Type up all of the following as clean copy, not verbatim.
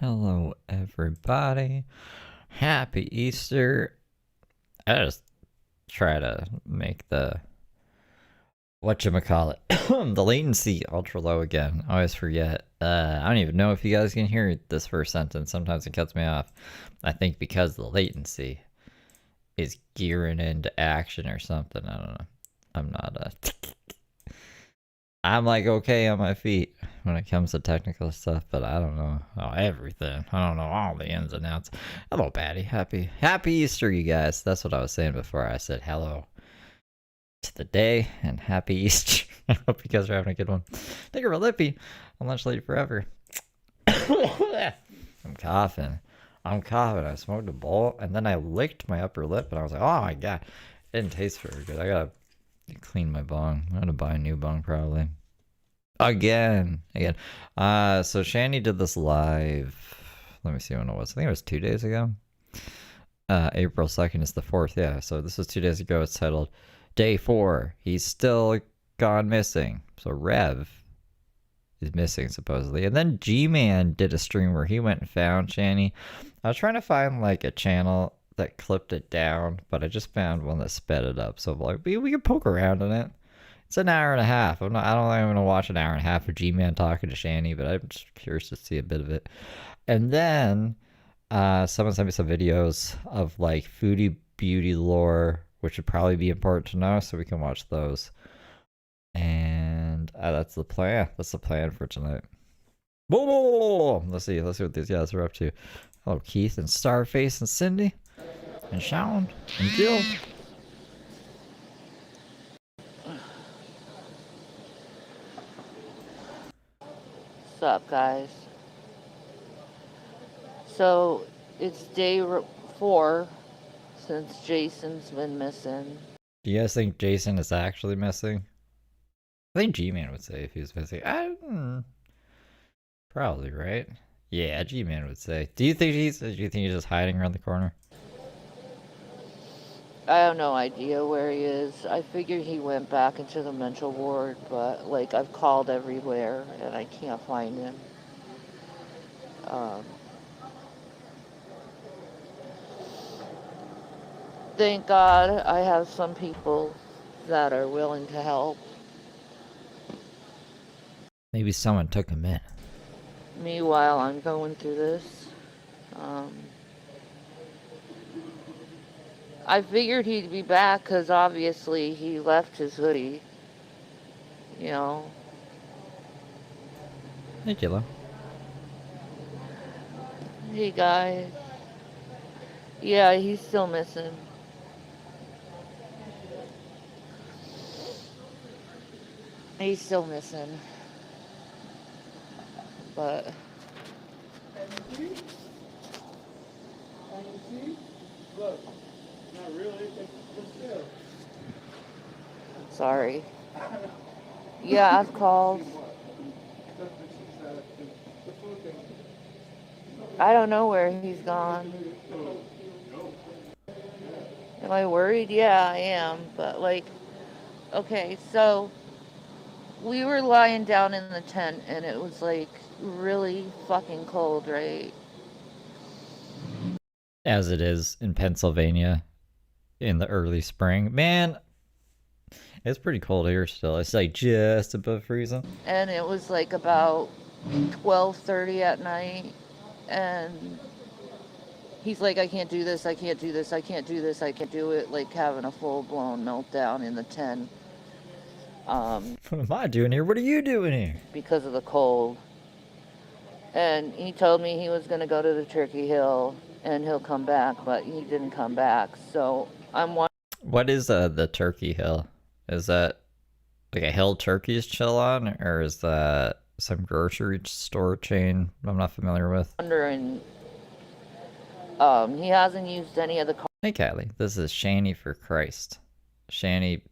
Hello, everybody. Happy Easter. I just try to make the whatchamacallit the latency ultra low again. I always forget. I don't even know if you guys can hear this first sentence. Sometimes it cuts me off. I think because the latency is gearing into action or something. I don't know. I'm not I'm like okay on my feet when it comes to technical stuff, but I don't know everything. I don't know all the ins and outs. Hello, Patty. Happy Easter, you guys. That's what I was saying before I said hello to the day and happy Easter. I hope you guys are having a good one. Thank you for Lippy on Lunch Lady Forever. I'm coughing. I smoked a bowl and then I licked my upper lip and I was like, oh my god, it didn't taste very good. I gotta clean my bong. I'm gonna buy a new bong probably. Again. So Shani did this live. Let me see when it was. I think it was 2 days ago. April 2nd is the 4th. Yeah, so this was 2 days ago. It's titled Day 4. He's still gone missing. So Rev is missing supposedly. And then G-Man did a stream where he went and found Shani. I was trying to find like a channel that clipped it down, but I just found one that sped it up. So like we could poke around in it. It's an hour and a half. I don't think I'm gonna watch an hour and a half of G-Man talking to Shani, but I'm just curious to see a bit of it. And then someone sent me some videos of like foodie beauty lore, which would probably be important to know, so we can watch those. And that's the plan. That's the plan for tonight. Whoa! Let's see what these guys are up to. Hello, Keith and Starface and Cindy and Shawn and Jill. What's up, guys? So it's day 4 since Jason's been missing. Do you guys think Jason is actually missing? I think G-Man would say if he was missing. Probably, right? Yeah, G-Man would say. Do you think he's just hiding around the corner? I have no idea where he is. I figured he went back into the mental ward, but like I've called everywhere and I can't find him. Thank God I have some people that are willing to help. Maybe someone took him in. Meanwhile, I'm going through this. I figured he'd be back because obviously he left his hoodie. You know. Hey, Kilo. Hey, guys. Yeah, he's still missing. He's still missing. But... Look. Not really, but still. Sorry. Yeah, I've called. I don't know where he's gone. Am I worried? Yeah, I am. But like, okay, so we were lying down in the tent and it was like really fucking cold, right? As it is in Pennsylvania in the early spring. Man, it's pretty cold here still. It's like just above freezing. And it was like about 12:30 at night. And he's like, I can't do this, I can't do this, I can't do this, I can't do it. Like having a full-blown meltdown in the tent. What am I doing here? What are you doing here? Because of the cold. And he told me he was going to go to the Turkey Hill and he'll come back, but he didn't come back. So I'm wondering. What is the Turkey Hill? Is that like a hill turkeys chill on, or is that some grocery store chain I'm not familiar with? Wondering. He hasn't used any of the. Hey, Kylie. This is Shani for Christ. Shani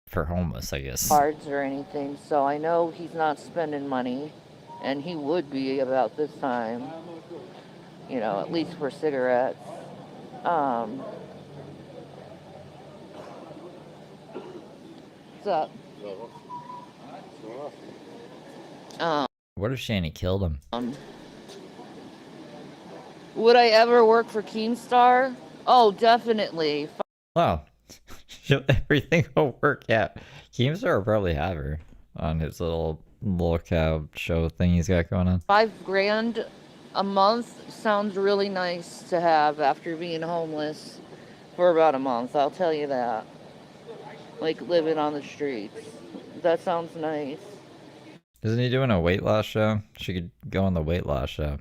for homeless, I guess. Cards or anything. So I know he's not spending money, and he would be about this time. You know, at least for cigarettes. What's up? What if Shani killed him? Would I ever work for Keemstar? Oh, definitely. Wow. Everything will work out. Keemstar will probably have her on his little lookout show thing he's got going on. $5 grand a month sounds really nice to have after being homeless for about a month. I'll tell you that. Like living on the streets. That sounds nice. Isn't he doing a weight loss show? She could go on the weight loss show.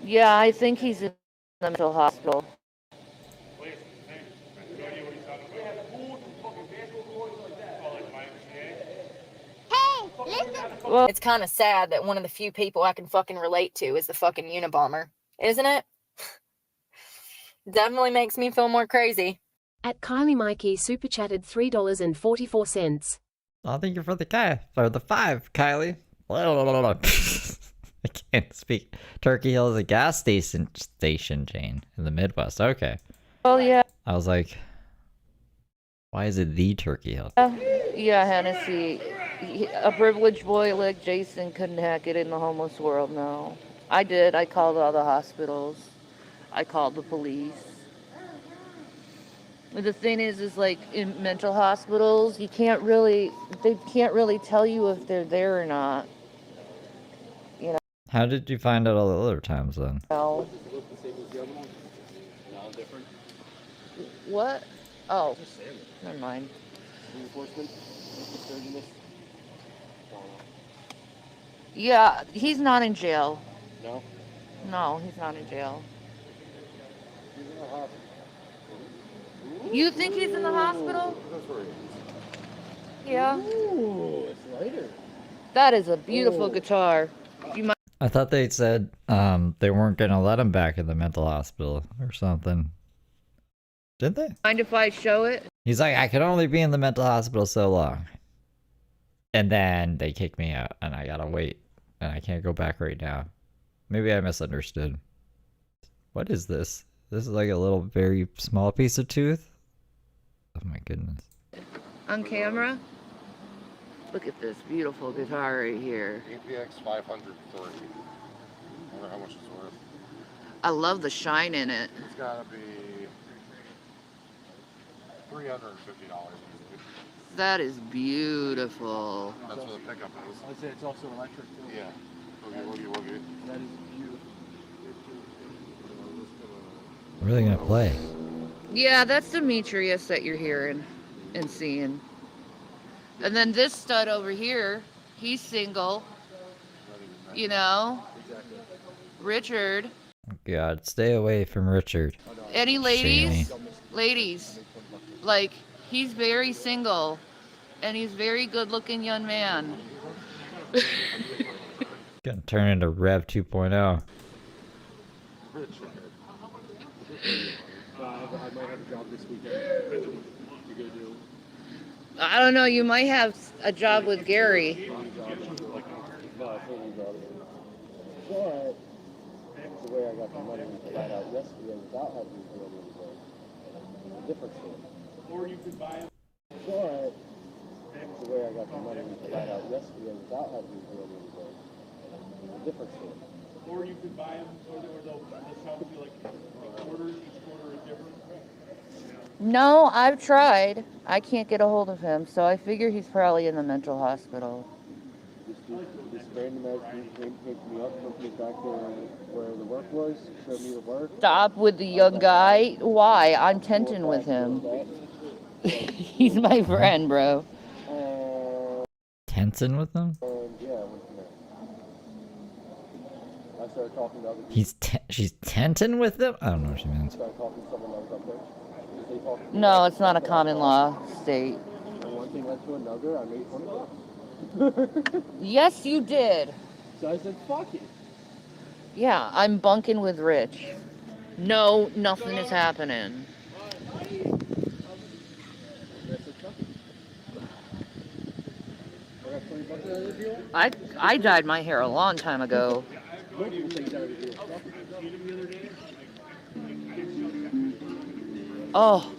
Yeah, I think he's in the mental hospital. Well, It's kind of sad that one of the few people I can fucking relate to is the fucking Unabomber, isn't it? Definitely makes me feel more crazy. At Kylie Mikey super chatted $3.44. Oh, thank you for the for the 5, Kylie. I can't speak. Turkey Hill is a gas station chain in the Midwest. Okay. oh yeah. I was like, why is it the Turkey Hill? Yeah, Hennessy. A privileged boy like Jason couldn't hack it in the homeless world, no. I did. I called all the hospitals. I called the police. The thing is like in mental hospitals, they can't really tell you if they're there or not. How did you find out all the other times then? No. What? Oh, never mind. Yeah, he's not in jail. No? No, he's not in jail. You think he's in the hospital? Yeah. Ooh, it's lighter. That is a beautiful guitar. You might I thought they said they weren't gonna let him back in the mental hospital or something. Did they? mind if I show it? He's like, I can only be in the mental hospital so long. And then they kick me out and I gotta wait. And I can't go back right now. Maybe I misunderstood. What is this? This is like a little very small piece of tooth? Oh my goodness. On camera? Look at this beautiful guitar right here. APX 530. I wonder how much it's worth. I love the shine in it. It's gotta be $350. That is beautiful. That's what the pickup is. I'd say it's also electric too. Yeah. Woogie. That is beautiful. What are they gonna play? Yeah, that's Demetrius that you're hearing and seeing. And then this stud over here, he's single. You know? Richard. God, stay away from Richard. Any Shamey. ladies? Ladies. Like, he's very single. And he's very good looking young man. Gonna turn into Rev 2.0. I might have a job this weekend. You go do I don't know, you might have a job with Gary. but the way I got the money to flat out yesterday without having to do anything. A different story. Or you could buy them. But the way I got the money to flat out yesterday without having to do anything. A different story. Or you could buy them, or they'll sell you like quarters. Each quarter is different. No, I've tried. I can't get a hold of him, so I figure he's probably in the mental hospital. This random ass dude came, picked me up, took me back to where the work was, showed me the work. Stop with the young guy. Why? I'm tenting with him. He's my friend, bro. Tensin with them? Yeah, I went from there. I started talking to other people. She's tentin with them? I don't know what she means. Started talking to someone else up there. They talked No, it's not a common law state. and one thing led to another. I made fun of them. Yes, you did. So I said, fuck it. Yeah, I'm bunking with Rich. No, nothing is happening. I said, fuck it. I got 20 bucks out of the deal. I dyed my hair a long time ago. Most people say he's out of the deal. Fuck it. Oh,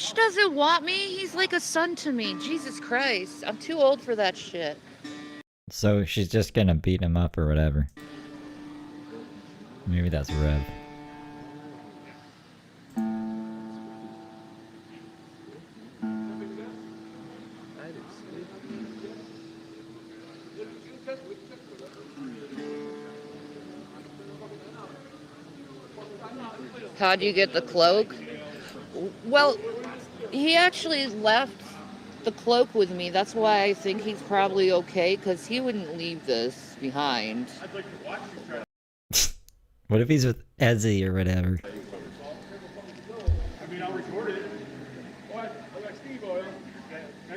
bitch doesn't want me. He's like a son to me. Jesus Christ. I'm too old for that shit. So she's just gonna beat him up or whatever. Maybe that's Rev. How'd you get the cloak? Well, he actually left the cloak with me. That's why I think he's probably okay, because he wouldn't leave this behind. What if he's with Ezzy or whatever? I mean, I'll record it. What? I got Steve oil.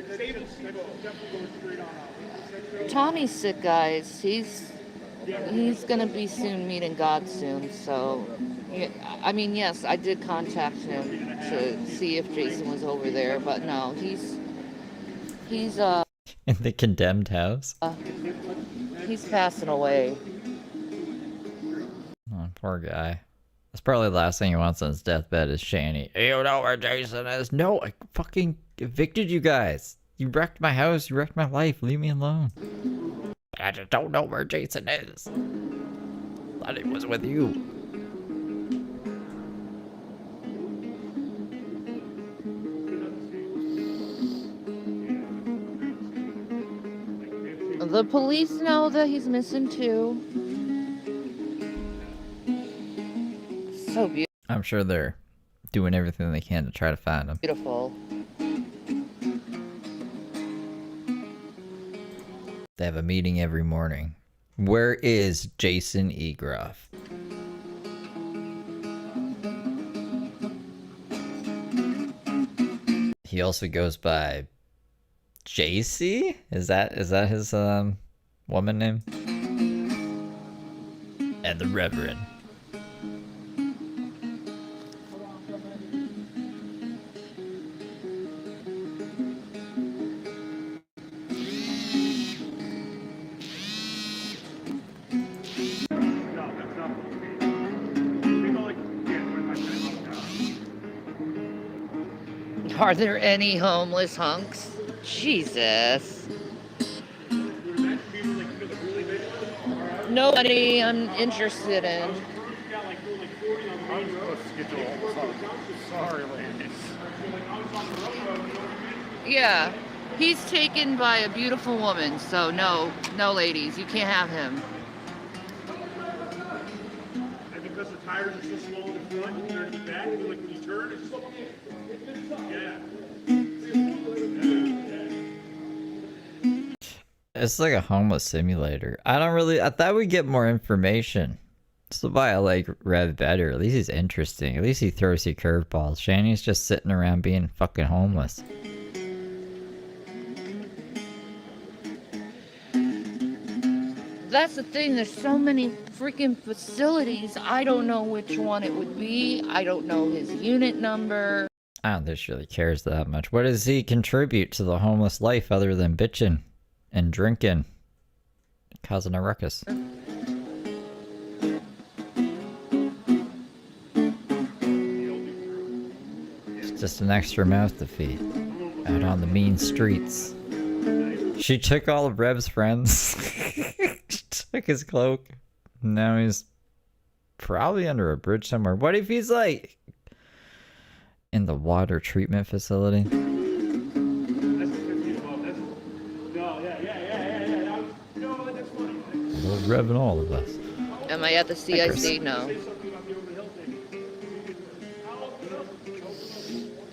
Steve oil definitely goes straight on out. Tommy's sick, guys. He's gonna be soon meeting God soon. So, yeah, I mean, yes, I did contact him to see if Jason was over there, but no, he's In the condemned house? he's passing away. Oh, poor guy. That's probably the last thing he wants on his deathbed is Shani. You know where Jason is? No, I fucking evicted you guys. You wrecked my house. You wrecked my life. Leave me alone. I just don't know where Jason is. Thought he was with you. The police know that he's missing too. So I'm sure they're doing everything they can to try to find him. beautiful. They have a meeting every morning. Where is Jason Egroff? He also goes by JC? Is that his woman name? And the Reverend. Are there any homeless hunks? Jesus. Nobody I'm interested in. Sorry, ladies. Yeah, he's taken by a beautiful woman, so no ladies, you can't have him. And because the tires are so small in the front, you turn in the back, and like when you turn, it's so... Yeah. It's like a homeless simulator. I thought we'd get more information. That's why I like Rev better. At least he's interesting. At least he throws you curveballs. Shani's just sitting around being fucking homeless. That's the thing, there's so many freaking facilities. I don't know which one it would be. I don't know his unit number. I don't think she really cares that much. What does he contribute to the homeless life other than bitching and drinking, causing a ruckus? It's just an extra mouth to feed out on the mean streets. She took all of Rev's friends. She took his cloak. Now he's probably under a bridge somewhere. What if he's like in the water treatment facility? That's 50 above. That's... No, yeah. No, that's funny. Well, Rev and all of us. Am I at the CIC? No.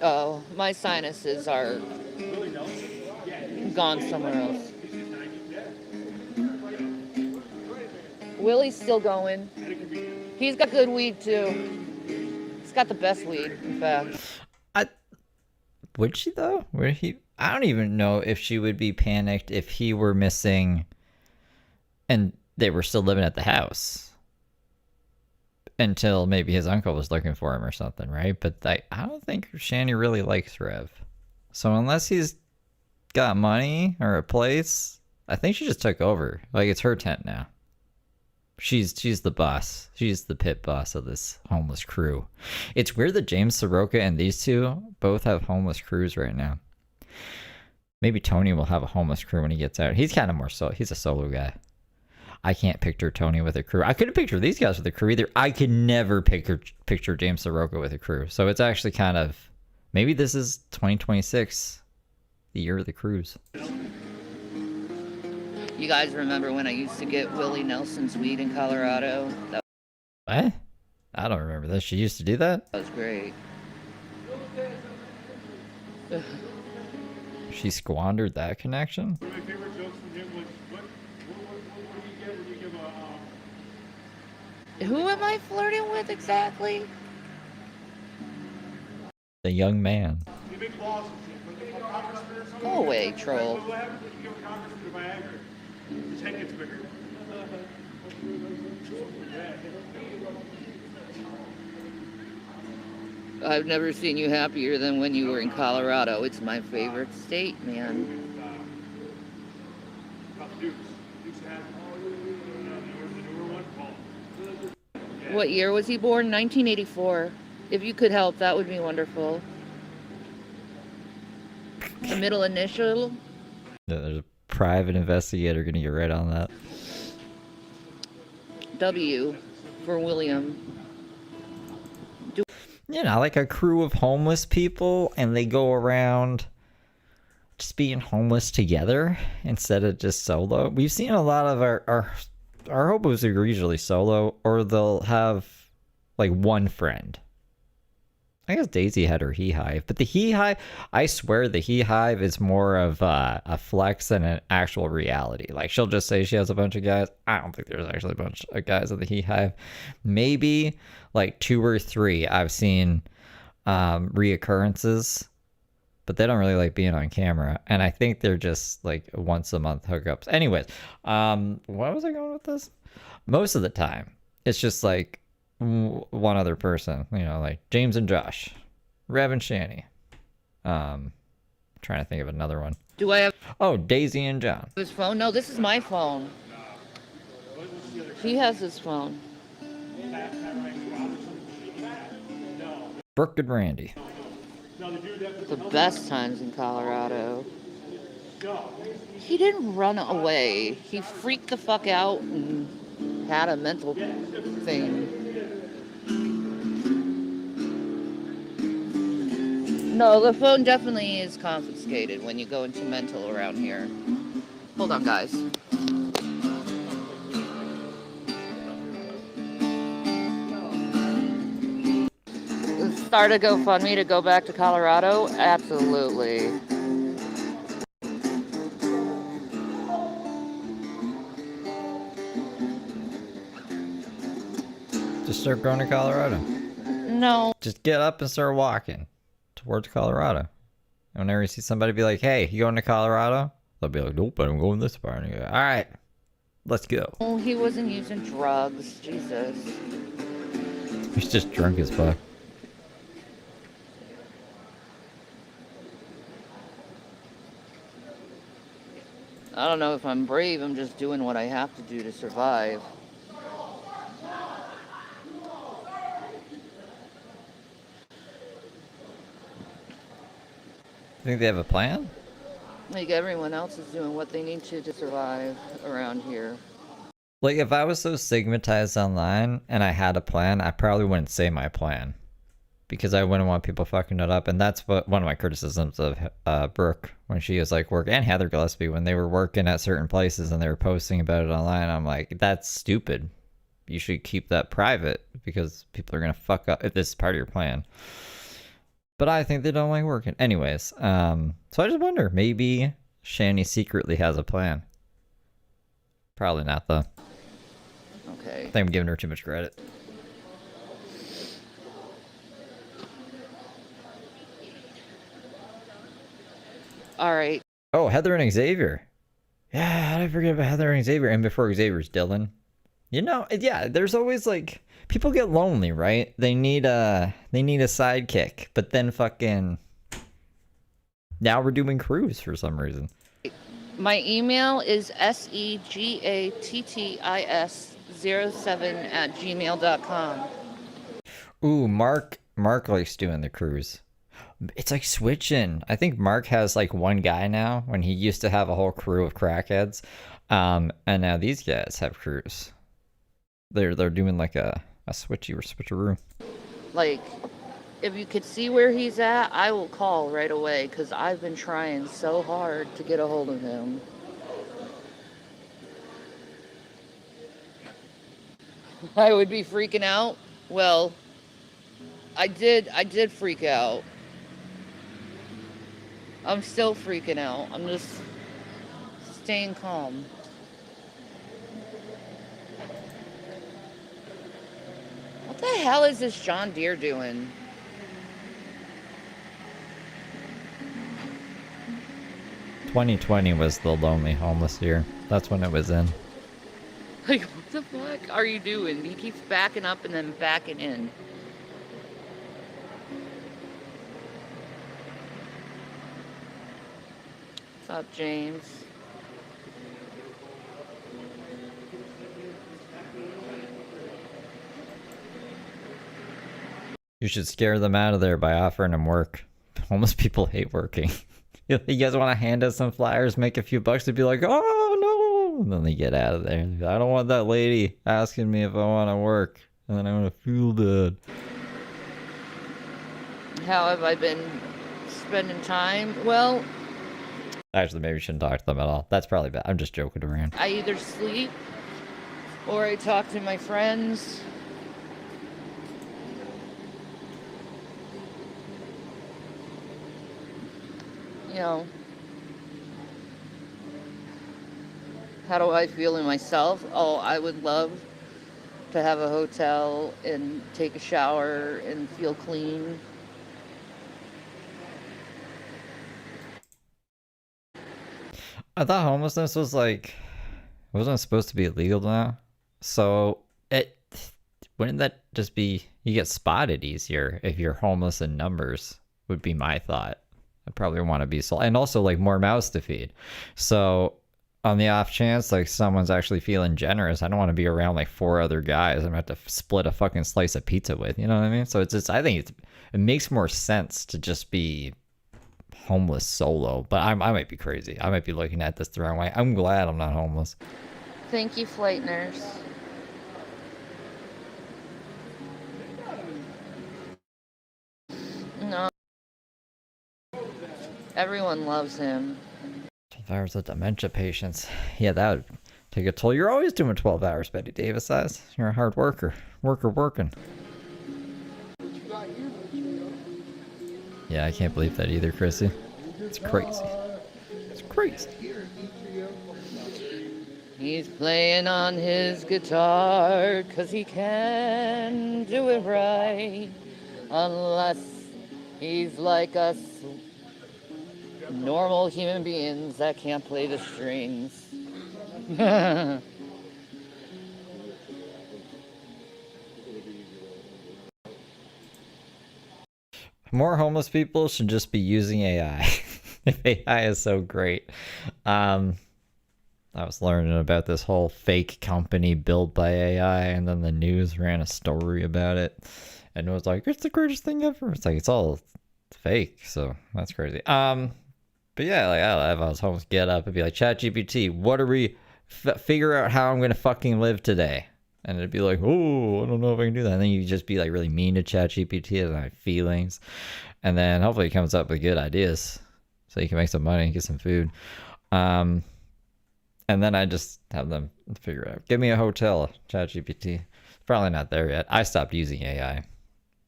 Oh, my sinuses are gone somewhere else. Willie's still going. He's got good weed too. He's got the best weed, in fact. Would she though? Would he? I don't even know if she would be panicked if he were missing and they were still living at the house until maybe his uncle was looking for him or something, right? But I don't think Shani really likes Rev. So unless he's got money or a place, I think she just took over. Like, it's her tent now. She's the boss. She's the pit boss of this homeless crew. It's weird that James Soroka and these two both have homeless crews right now. Maybe Tony will have a homeless crew when he gets out. He's kind of more so. He's a solo guy. I can't picture Tony with a crew. I couldn't picture these guys with a crew either. I could never picture James Soroka with a crew. So it's actually kind of, maybe this is 2026, the year of the cruise. You guys remember when I used to get Willie Nelson's weed in Colorado? That What? I don't remember this. She used to do that? was great. She squandered that connection? One of my favorite jokes from him was, what do you get when you give a, Who am I flirting with exactly? The young man. you make laws and shit, but if a congressman or something. Go away, troll. What happens when you give a congressman a Viagra? His head gets bigger. I've never seen you happier than when you were in Colorado. It's my favorite state, man. About the Dukes. Dukes has the newer one called. What year was he born? 1984. If you could help, that would be wonderful. The middle initial? There's a private investigator gonna get right on that. W for William. You know, like a crew of homeless people, and they go around just being homeless together instead of just solo. We've seen a lot of our hobos are usually solo, or they'll have like one friend. I guess Daisy had her He Hive, but the He Hive, I swear the He Hive is more of a flex than an actual reality. Like, she'll just say she has a bunch of guys. I don't think there's actually a bunch of guys in the He Hive. Maybe like 2 or 3 I've seen reoccurrences, but they don't really like being on camera. And I think they're just like once a month hookups. Anyways, where was I going with this? Most of the time, it's just like one other person, you know, like James and Josh, Rev and Shani. Trying to think of another one. Do I have Oh, Daisy and John. his phone? No, this is my phone. He has his phone. Brooke and Randy. The best times in Colorado. He didn't run away. He freaked the fuck out and had a mental thing. No, the phone definitely is confiscated when you go into mental around here. Hold on, guys. Start a GoFundMe to go back to Colorado? Absolutely. Just start going to Colorado. No. Just get up and start walking towards Colorado. And whenever you see somebody be like, hey, you going to Colorado? They'll be like, nope, I'm going this far. And you go, all right, let's go. Oh, he wasn't using drugs. Jesus. He's just drunk as fuck. I don't know if I'm brave. I'm just doing what I have to do to survive. Think they have a plan? Like everyone else is doing what they need to survive around here. Like, if I was so stigmatized online and I had a plan, I probably wouldn't say my plan. Because I wouldn't want people fucking it up. And that's what one of my criticisms of Brooke, when she was like working, and Heather Gillespie, when they were working at certain places and they were posting about it online. I'm like, that's stupid. You should keep that private because people are going to fuck up if this is part of your plan. But I think they don't like working. Anyways, so I just wonder, maybe Shani secretly has a plan. Probably not, though. Okay. I think I'm giving her too much credit. All right. Oh, Heather and Xavier. Yeah, how did I forget about Heather and Xavier? And before Xavier's Dylan. You know, yeah, there's always like, people get lonely, right? They need a sidekick. But then fucking, now we're doing Cruise for some reason. My email is segattis mark07@gmail.com. Ooh, Mark likes doing the cruise. It's like switching. I think Mark has like one guy now when he used to have a whole crew of crackheads. And now these guys have crews. They're doing like a switcheroo. Like, if you could see where he's at, I will call right away because I've been trying so hard to get a hold of him. I would be freaking out. Well, I did freak out. I'm still freaking out. I'm just staying calm. What the hell is this John Deere doing? "2020 was the lonely homeless year." That's when it was in. Like, what the fuck are you doing? He keeps backing up and then backing in. What's up, James? You should scare them out of there by offering them work. Homeless people hate working. You guys want to hand us some flyers, make a few bucks, to be like, "Oh no," and then they get out of there. I don't want that lady asking me if I want to work, and then I'm gonna feel bad. How have I been spending time? Well, Actually, maybe we shouldn't talk to them at all. That's probably bad. I'm just joking around. I either sleep or I talk to my friends. You know, how do I feel in myself? Oh, I would love to have a hotel and take a shower and feel clean. I thought homelessness was like, wasn't supposed to be illegal now. So wouldn't that just be, you get spotted easier if you're homeless in numbers, would be my thought. I probably want to be sold, and also like more mouths to feed. So on the off chance like someone's actually feeling generous, I don't want to be around like 4 other guys I'm gonna have to split a fucking slice of pizza with, you know what I mean? So it's just, I think it makes more sense to just be homeless solo. But I might be crazy. I might be looking at this the wrong way. I'm glad I'm not homeless. Thank you, flight nurse. No. Everyone loves him. 12 hours of dementia patients. Yeah, that would take a toll. You're always doing 12 hours, Betty Davis says. You're a hard worker. Working. Yeah, I can't believe that either, Chrissy. It's crazy. It's crazy. He's playing on his guitar 'cause he can do it right. Unless he's like us normal human beings that can't play the strings. More homeless people should just be using AI. If AI is so great. I was learning about this whole fake company built by AI, and then the news ran a story about it, and it was like, it's the greatest thing ever. It's like, it's all fake, so that's crazy. But yeah, like, if I was homeless, get up and be like, ChatGPT, what are we, figure out how I'm gonna fucking live today. And it'd be like, oh, I don't know if I can do that. And then you just be like really mean to ChatGPT and have feelings. And then hopefully it comes up with good ideas so you can make some money and get some food. And then I just have them figure out, give me a hotel, ChatGPT. Probably not there yet. I stopped using AI.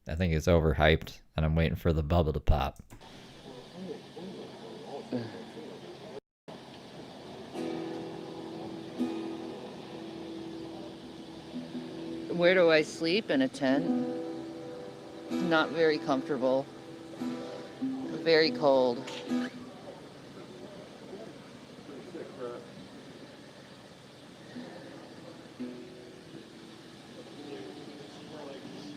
I think it's overhyped and I'm waiting for the bubble to pop. Where do I sleep? In a tent? Not very comfortable. Very cold.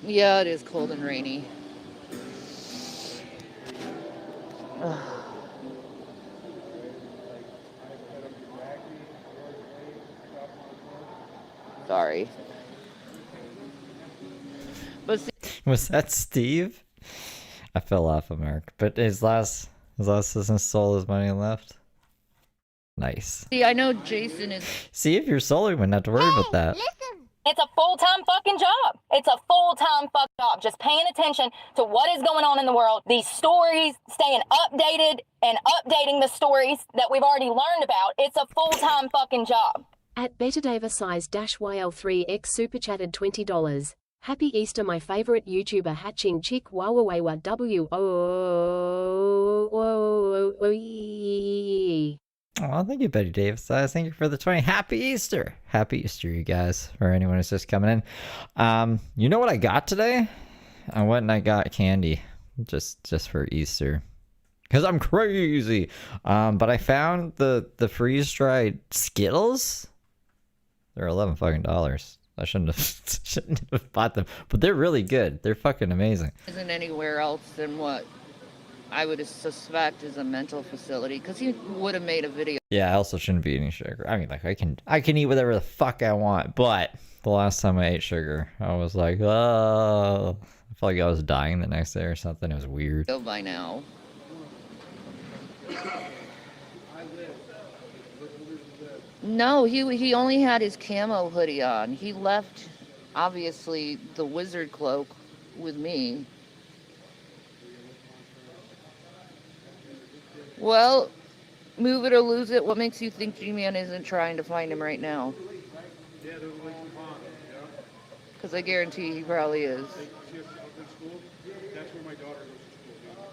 Yeah, it is cold and rainy. Ugh. Sorry. But see, Was that Steve? I fell off of Mark, but his last business stole his money and left. Nice. I know Jason is. See, if you're solo, you wouldn't have to worry about that. It's a full-time fucking job. It's a full-time fucking job. Just paying attention to what is going on in the world. These stories, staying updated and updating the stories that we've already learned about. It's a full-time fucking job. At Betterdava size -YL3X super chatted $20. Happy Easter, my favorite YouTuber hatching chick wawawawa w. Oh, thank you, Betty Davis. Thank you for the 20. Happy Easter. Happy Easter, you guys, for anyone who's just coming in. You know what I got today? I went and I got candy just for Easter. Because I'm crazy. But I found the freeze-dried Skittles. They're $11 fucking dollars. I shouldn't have bought them. But they're really good. They're fucking amazing. Isn't anywhere else than what I would suspect is a mental facility, because he would have made a video. Yeah, I also shouldn't be eating sugar. I mean, like, I can eat whatever the fuck I want, but the last time I ate sugar, I was like, oh, I felt like I was dying the next day or something. It was weird. By now. No, he only had his camo hoodie on. He left, obviously, the wizard cloak with me. Well, move it or lose it. What makes you think G-Man isn't trying to find him right now? Yeah, there's like some pond, yeah. Because I guarantee he probably is. Like, she has public school. That's where my daughter goes to school.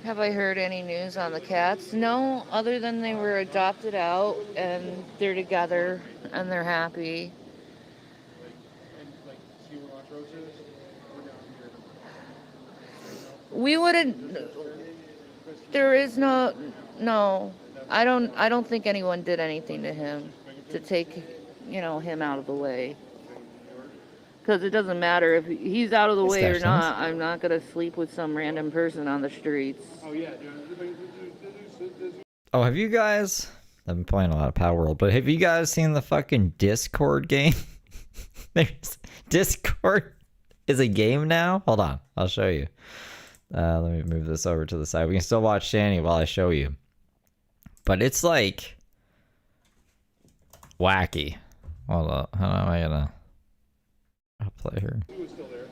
Have I heard any news on the cats? No, other than they were adopted out and they're together and they're happy. And like, see where Montrose is? We're down here. We wouldn't. There is no. I don't think anyone did anything to him to take, him out of the way. Because it doesn't matter if he's out of the way or not. I'm not gonna sleep with some random person on the streets. Oh yeah, Oh, have you guys? I've been playing a lot of Power World, but have you guys seen the fucking Discord game? Discord is a game now. Hold on, I'll show you. Let me move this over to the side. We can still watch Shani while I show you. But it's like wacky. Hold up. How am I gonna? I'll play her. he was still there.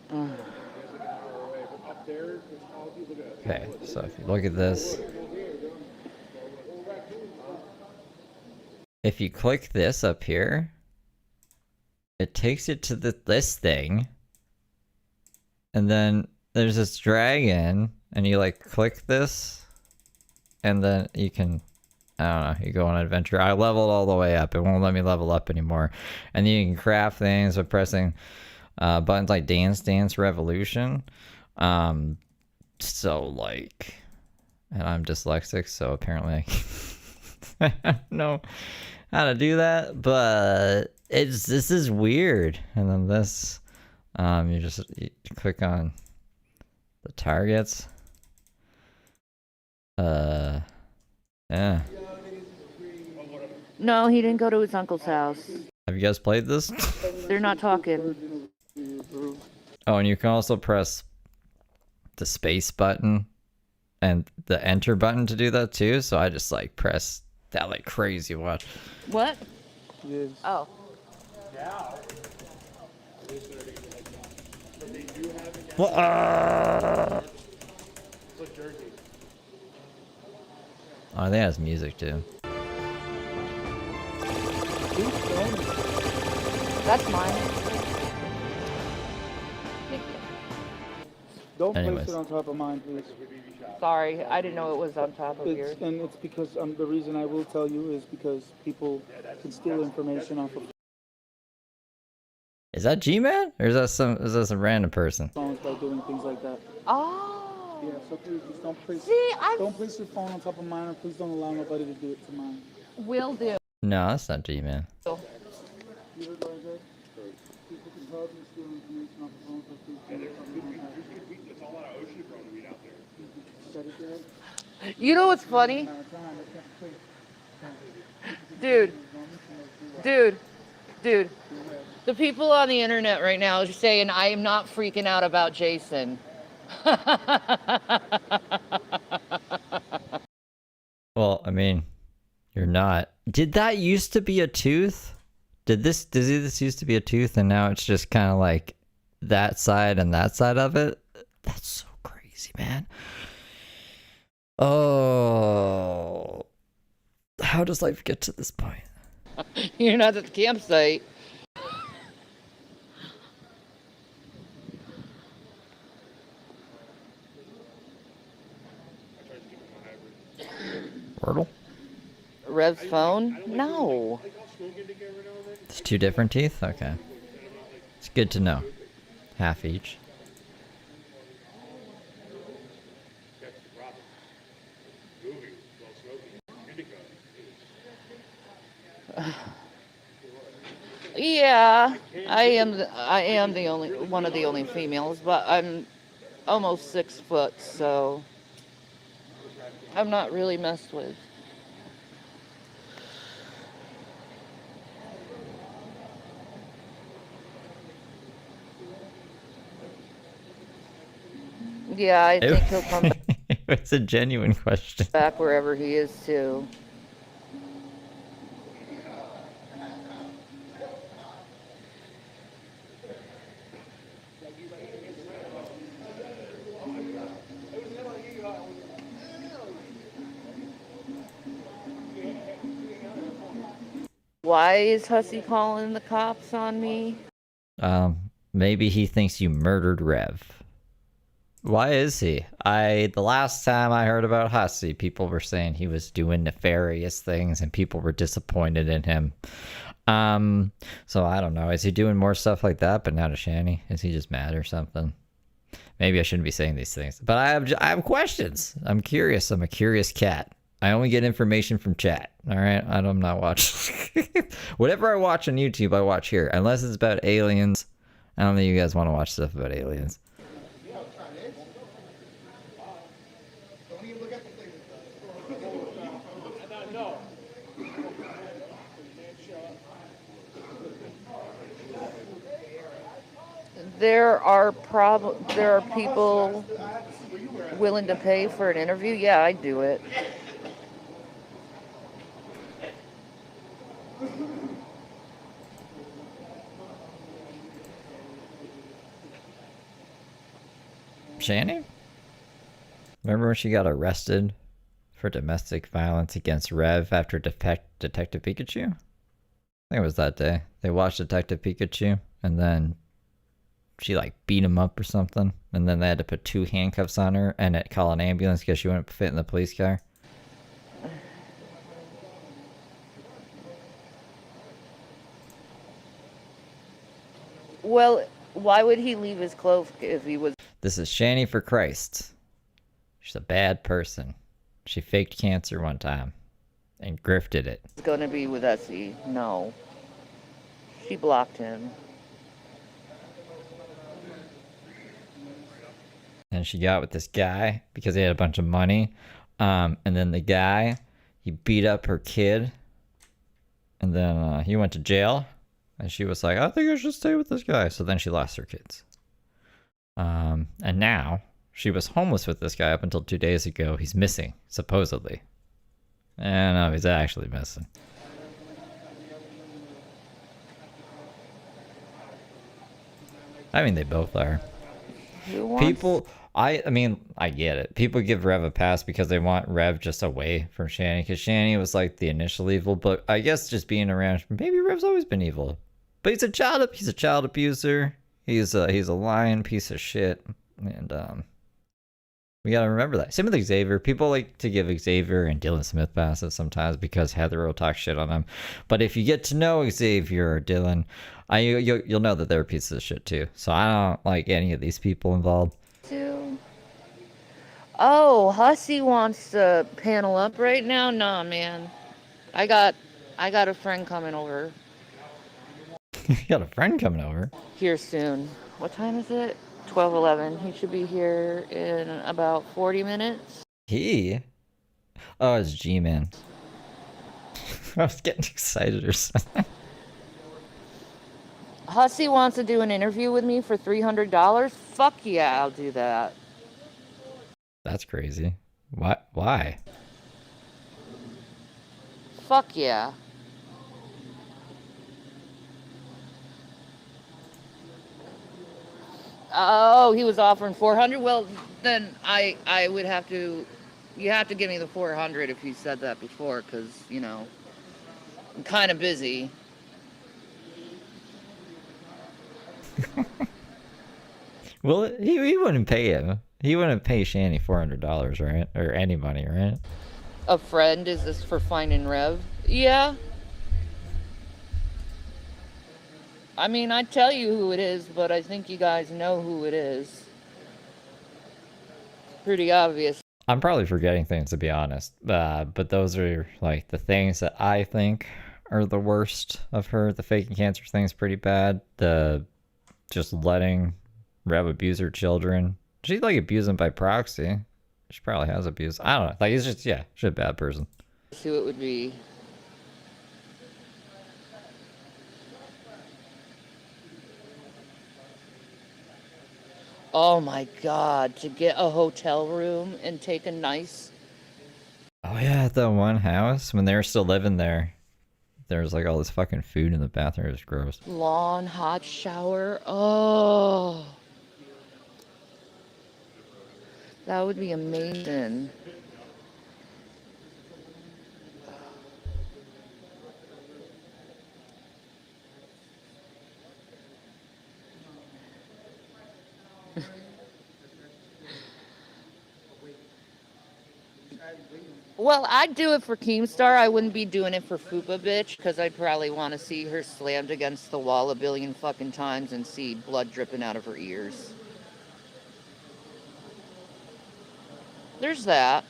He was like an hour away, but up there, it's all people look at. Okay, so if you look at this, if you click this up here, it takes you to this thing, and then there's this dragon, and you like click this, and then you can, I don't know, you go on an adventure. I leveled all the way up. It won't let me level up anymore. And then you can craft things by pressing buttons like Dance Revolution. So like, and I'm dyslexic, so apparently I don't know how to do that, but this is weird. And then this, you click on the targets. Yeah. No, he didn't go to his uncle's house. Have you guys played this? They're not talking. Oh, and you can also press the space button and the enter button to do that too. So I just like press that like crazy. Watch. What? Yes. Oh. What? Oh, I think it has music too. That's mine. Thank you. Don't Anyways. place it on top of mine, please. Sorry, I didn't know it was on top of yours. And it's because the reason I will tell you is because people can steal information off of Is that G-Man? Or is that some random person? phones by doing things like that. Oh. Yeah, so please just don't place don't place your phone on top of mine, or please don't allow nobody to do it to mine. Will do. No, that's not G-Man. You heard what I said? People can probably steal information off of phones, so please don't do something like that. It's all out of ocean from the weed out there. Shut it down. You know what's funny? Dude, Dude, the people on the internet right now are saying I am not freaking out about Jason. Well, I mean, you're not. Did that used to be a tooth? Does this used to be a tooth and now it's just kind of like that side and that side of it? That's so crazy, man. Oh. How does life get to this point? You're not at the campsite. Wordle? Rev's phone? No. It's two different teeth? Okay. It's good to know. Half each. Yeah, I am the only one of the only females, but I'm almost 6 foot, so I'm not really messed with. Yeah, I think he'll come It's a genuine question. back wherever he is too. Why is Hussy calling the cops on me? Maybe he thinks you murdered Rev. Why is he? The last time I heard about Hussy, people were saying he was doing nefarious things and people were disappointed in him. So I don't know. Is he doing more stuff like that, but not a Shanny? Is he just mad or something? Maybe I shouldn't be saying these things, but I have questions. I'm curious. I'm a curious cat. I only get information from chat. All right, I'm not watching. Whatever I watch on YouTube, I watch here, unless it's about aliens. I don't think you guys want to watch stuff about aliens. There are people willing to pay for an interview. Yeah, I'd do it. Shanny? Remember when she got arrested for domestic violence against Rev after Detective Pikachu? I think it was that day. They watched Detective Pikachu and then she like beat him up or something. And then they had to put 2 handcuffs on her and call an ambulance because she wouldn't fit in the police car. Well, why would he leave his clothes if he was... This is Shanny for Christ. She's a bad person. She faked cancer one time and grifted it. Going to be with Essie? No. She blocked him. And she got with this guy because he had a bunch of money. And then the guy, he beat up her kid. And then he went to jail. And she was like, I think I should stay with this guy. So then she lost her kids. And now she was homeless with this guy up until 2 days ago. He's missing, supposedly. And no, he's actually missing. I mean, they both are. People, I mean, I get it. People give Rev a pass because they want Rev just away from Shanny. Because Shanny was like the initial evil. But I guess just being around, maybe Rev's always been evil. But he's a child abuser. He's a lying piece of shit. And we gotta remember that. Same with Xavier. People like to give Xavier and Dylan Smith passes sometimes because Heather will talk shit on them. But if you get to know Xavier or Dylan, you'll know that they're pieces of shit too. So I don't like any of these people involved. Oh, Hussy wants to panel up right now? Nah, man. I got a friend coming over. You got a friend coming over? Here soon. What time is it? 12:11. He should be here in about 40 minutes. Oh, it's G-Man. I was getting excited or something. Hussy wants to do an interview with me for $300. Fuck yeah, I'll do that. That's crazy. What? Why? Fuck yeah. Oh, he was offering 400. Well, then I would have to. You have to give me the 400 if you said that before, because you know I'm kind of busy. Well, he wouldn't pay him. He wouldn't pay Shanny $400, right? Or any money, right? A friend, is this for finding Rev? Yeah. I mean, I'd tell you who it is, but I think you guys know who it is. Pretty obvious. I'm probably forgetting things, to be honest. But those are like the things that I think are the worst of her. The faking cancer thing's pretty bad. The just letting Rev abuse her children. She's like abusing by proxy. She probably has abused. I don't know. Like, it's just, yeah, she's a bad person. See who it would be. Oh my god, to get a hotel room and take a nice... Oh yeah, at that one house, when they were still living there, there was like all this fucking food in the bathroom. It was gross. lawn hot shower. Oh. That would be amazing. Well, I'd do it for Keemstar. I wouldn't be doing it for Fupa Bitch, because I'd probably want to see her slammed against the wall a billion fucking times and see blood dripping out of her ears. There's that.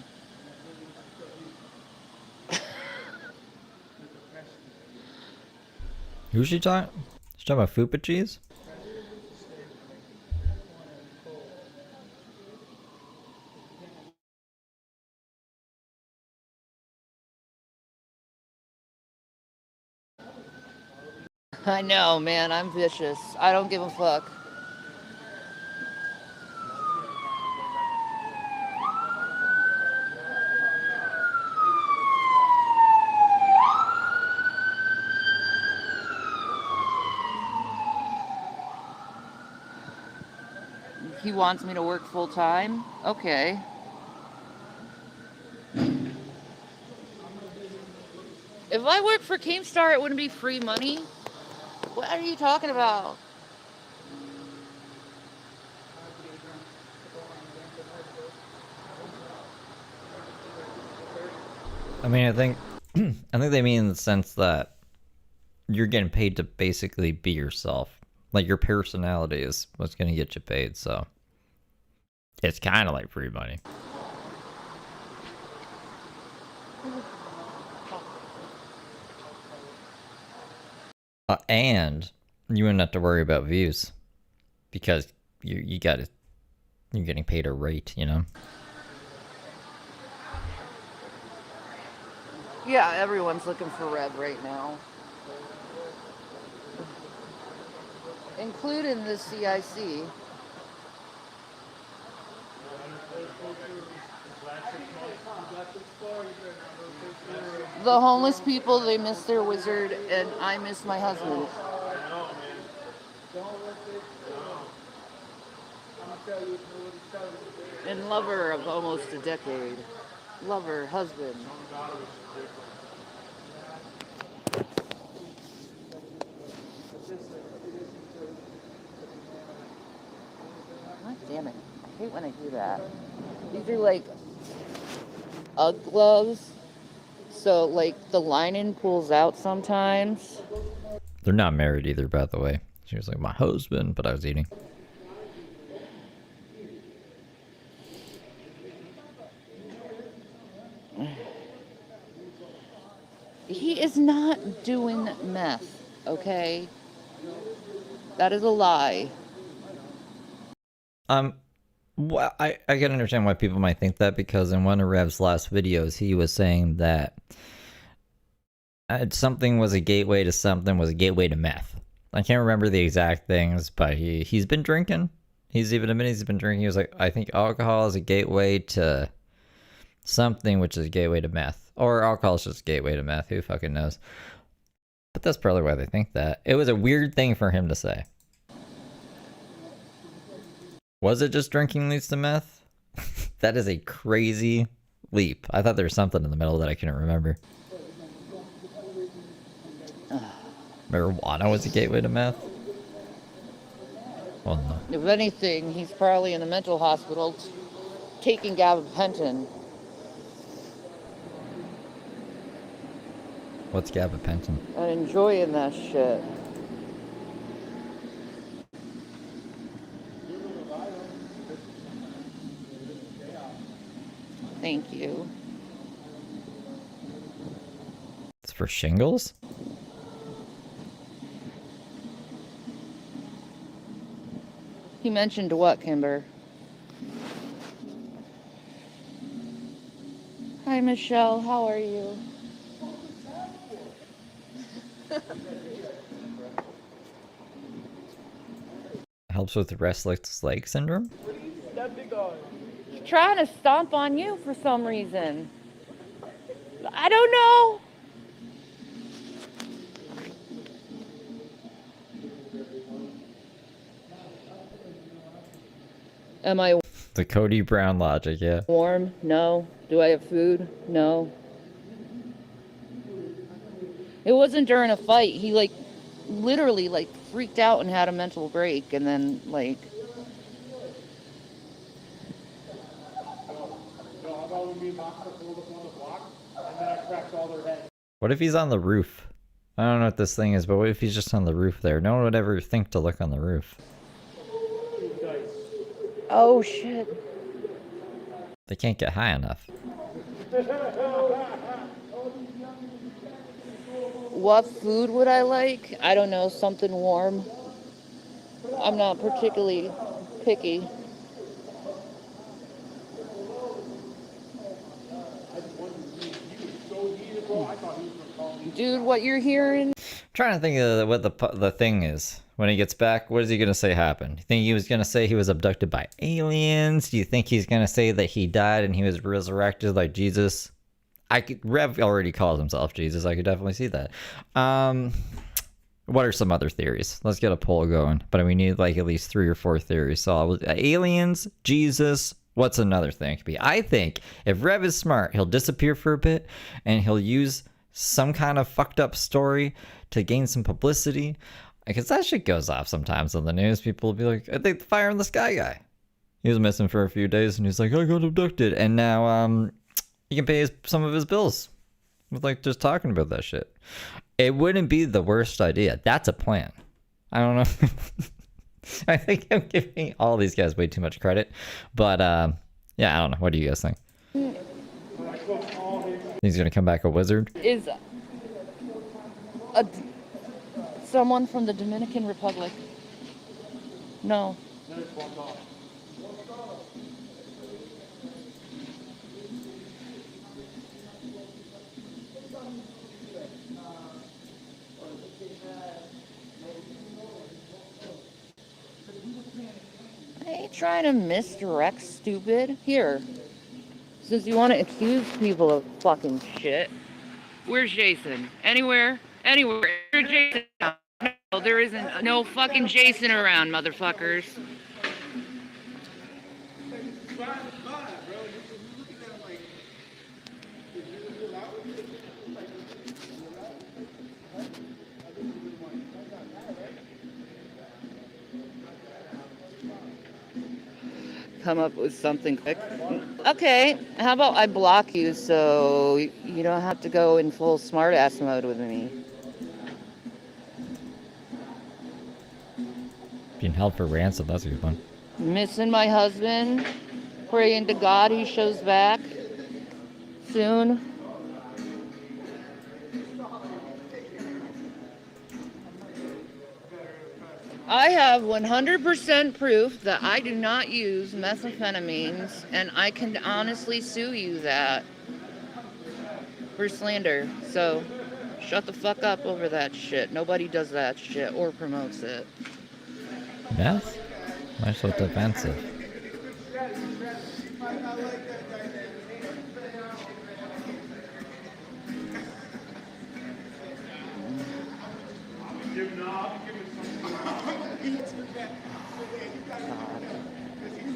Who's she talking? She's talking about Fupa cheese? I know, man. I'm vicious. I don't give a fuck. He wants me to work full time? Okay. If I worked for Keemstar, it wouldn't be free money. What are you talking about? I mean, I think they mean in the sense that you're getting paid to basically be yourself. Like, your personality is what's going to get you paid, so it's kind of like free money. And you wouldn't have to worry about views because you're getting paid a rate, you know? Yeah, everyone's looking for Rev right now. Including the CIC. The homeless people, they miss their wizard, and I miss my husband. And lover of almost a decade. Lover, husband. God damn it. I hate when I do that. These are like UGG gloves. So like the lining pulls out sometimes. They're not married either, by the way. She was like, my husband, but I was eating. He is not doing meth, okay? That is a lie. Well, I can understand why people might think that, because in one of Rev's last videos, he was saying that something was a gateway to something was a gateway to meth. I can't remember the exact things, but he's been drinking. He's even admitted he's been drinking. He was like, I think alcohol is a gateway to something, which is a gateway to meth. Or alcohol is just a gateway to meth. Who fucking knows? But that's probably why they think that. It was a weird thing for him to say. Was it just drinking leads to meth? That is a crazy leap. I thought there was something in the middle that I couldn't remember. Marijuana was a gateway to meth? Well, no. If anything, he's probably in a mental hospital taking gabapentin. What's gabapentin? And enjoying that shit. Thank you. It's for shingles? He mentioned what, Kimber? Hi, Michelle. How are you? Helps with restless leg syndrome? He's trying to stomp on you for some reason. I don't know. Am I The Cody Brown logic, yeah. warm? No. Do I have food? No. It wasn't during a fight. He literally freaked out and had a mental break, and then What if he's on the roof? I don't know what this thing is, but what if he's just on the roof there? No one would ever think to look on the roof. oh shit. They can't get high enough. What food would I like? I don't know, something warm. I'm not particularly picky. Dude, what you're hearing? I'm trying to think of what the thing is. When he gets back, what is he going to say happened? You think he was going to say he was abducted by aliens? Do you think he's going to say that he died and he was resurrected like Jesus? Rev already calls himself Jesus. I could definitely see that. What are some other theories? Let's get a poll going. But we need at least 3 or 4 theories. So aliens, Jesus. What's another thing it could be? I think if Rev is smart, he'll disappear for a bit and he'll use some kind of fucked up story to gain some publicity. Because that shit goes off sometimes on the news. People will be like, I think the Fire in the Sky guy. He was missing for a few days and he's like, I got abducted. And now he can pay some of his bills with just talking about that shit. It wouldn't be the worst idea. That's a plan. I don't know. I think I'm giving all these guys way too much credit. But yeah, I don't know. What do you guys think? He's going to come back a wizard? Is someone from the Dominican Republic? No. I ain't trying to misdirect, stupid. Here. Since you want to accuse people of fucking shit. Where's Jason? Anywhere? Anywhere. Where's Jason? No, there isn't no fucking Jason around, motherfuckers. Come up with something quick. Okay, how about I block you so you don't have to go in full smartass mode with me? Being held for ransom, that's a good one. Missing my husband, praying to God he shows back soon. I have 100% proof that I do not use methamphetamines, and I can honestly sue you that for slander. So Shut the fuck up over that shit. Nobody does that shit or promotes it. Yes? Why so defensive?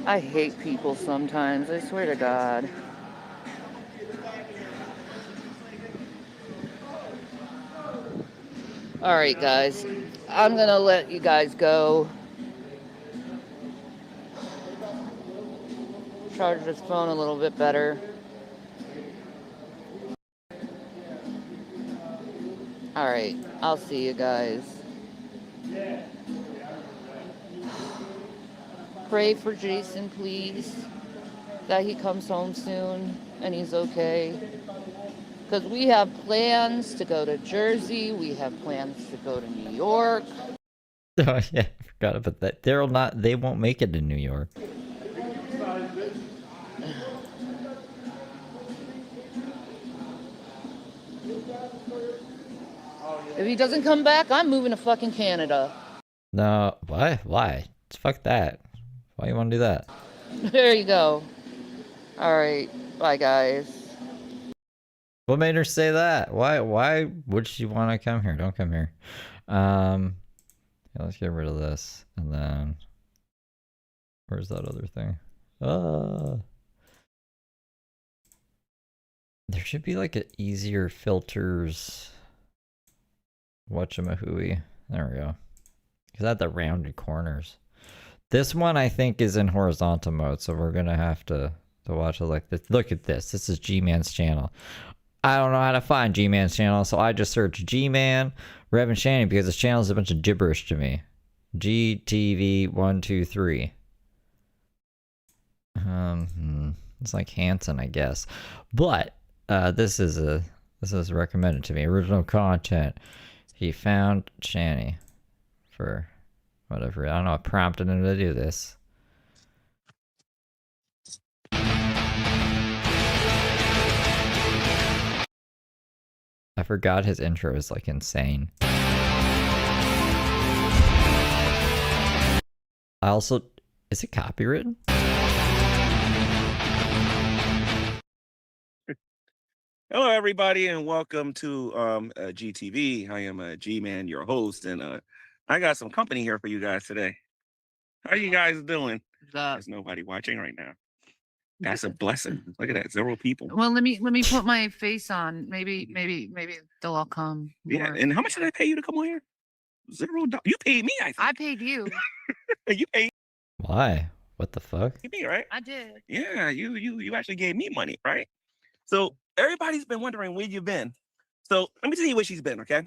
I hate people sometimes. I swear to God. All right, guys. I'm gonna let you guys go. Charge this phone a little bit better. All right. I'll see you guys. Pray for Jason, please, that he comes home soon and he's okay. Because we have plans to go to Jersey. We have plans to go to New York. Oh yeah, I forgot about that. They won't make it to New York. If he doesn't come back, I'm moving to fucking Canada. No, why? Why? Fuck that. Why you want to do that? There you go. All right. Bye, guys. What made her say that? Why would she want to come here? Don't come here. Yeah, let's get rid of this. And then where's that other thing? There should be like an easier filters. Whatchamahooey. There we go. Because I had the rounded corners. This one I think is in horizontal mode, so we're gonna have to watch it like this. Look at this. This is G-Man's channel. I don't know how to find G-Man's channel, so I just search G-Man, Rev and Shanny, because this channel is a bunch of gibberish to me. GTV123. It's like Hanson, I guess. But this is recommended to me. Original content. He found Shanny for whatever. I don't know what prompted him to do this. I forgot his intro is like insane. I also, is it copywritten? Hello, everybody, and welcome to GTV. I am G-Man, your host, and I got some company here for you guys today. How are you guys doing? There's nobody watching right now. That's a blessing. Look at that, 0 people. Well, let me put my face on. Maybe they'll all come. Yeah, more. and how much did I pay you to come on here? $0. You paid me, I think. I paid you. You paid Why? What the fuck? me, right? I did. Yeah, you actually gave me money, right? So everybody's been wondering where you've been. So let me tell you where she's been, okay?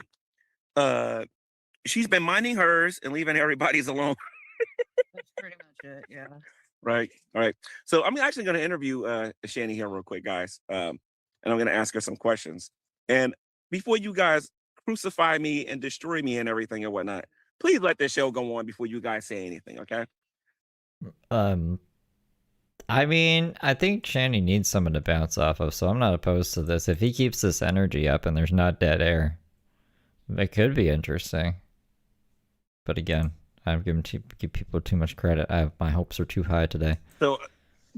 She's been minding hers and leaving everybody's alone. That's pretty much it. Yeah. Right. All right. So I'm actually going to interview Shanny here real quick, guys. And I'm going to ask her some questions. And before you guys crucify me and destroy me and everything and whatnot, please let this show go on before you guys say anything, okay? I mean, I think Shanny needs someone to bounce off of, so I'm not opposed to this. If he keeps this energy up and there's not dead air, it could be interesting. But again, I'm giving give people too much credit. My hopes are too high today. So,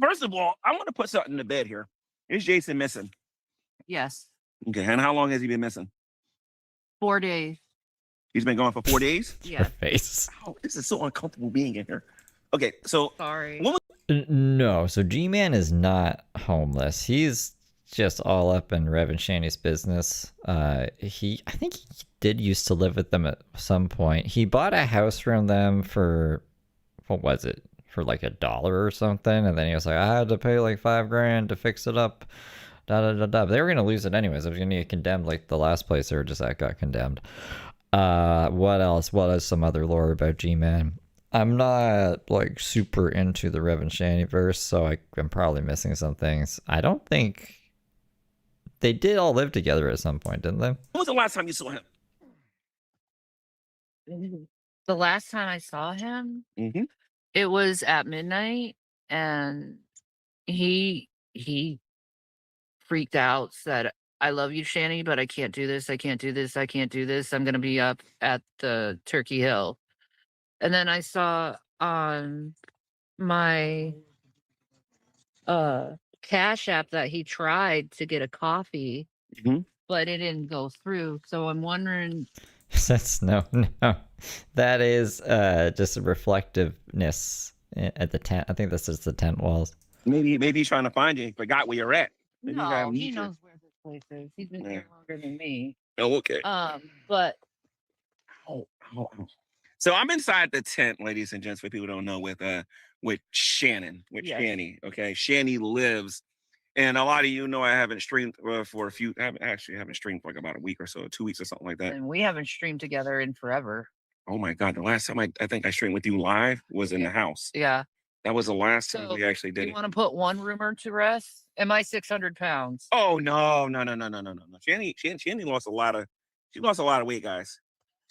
first of all, I want to put something to bed here. Is Jason missing? Yes. Okay, and how long has he been missing? 4 days. He's been gone for 4 days? Her Yeah. face. Oh, this is so uncomfortable being in here. Okay, so Sorry. what was No, so G-Man is not homeless. He's just all up in Rev and Shanny's business. I think he did used to live with them at some point. He bought a house from them for, what was it? For like $1 or something. And then he was like, I had to pay like $5,000 to fix it up. But they were going to lose it anyways. It was going to get condemned like the last place they were just at got condemned. What else? What is some other lore about G-Man? I'm not like super into the Rev and Shanny verse, so I'm probably missing some things. I don't think they did all live together at some point, didn't they? when was the last time you saw him? The last time I saw him, Mm-hmm. it was at midnight, and he freaked out, said I love you, Shanny, but I can't do this. I can't do this. I can't do this. I'm gonna be up at the Turkey Hill. And then I saw on my Cash App that he tried to get a coffee, Mhm. but it didn't go through. So I'm wondering. That's no. That is just a reflectiveness at the tent. I think this is the tent walls. Maybe he's trying to find you. He forgot where you're at. Maybe you got No, he amnesia. knows where this place is. He's been Yeah. here longer than me. Oh, okay. But So I'm inside the tent, ladies and gents, for people who don't know, with Shannon, Yes. Shanny. Okay, Shanny lives, and a lot of you know I haven't streamed for a few. I haven't streamed for like about a week or so, 2 weeks or something like that. and we haven't streamed together in forever. Oh my God, the last time I think I streamed with you live was in the house. Yeah. That was the last time So, we actually did You it. want to put one rumor to rest? Am I 600 pounds? Oh no. Shanny lost a lot of weight, guys.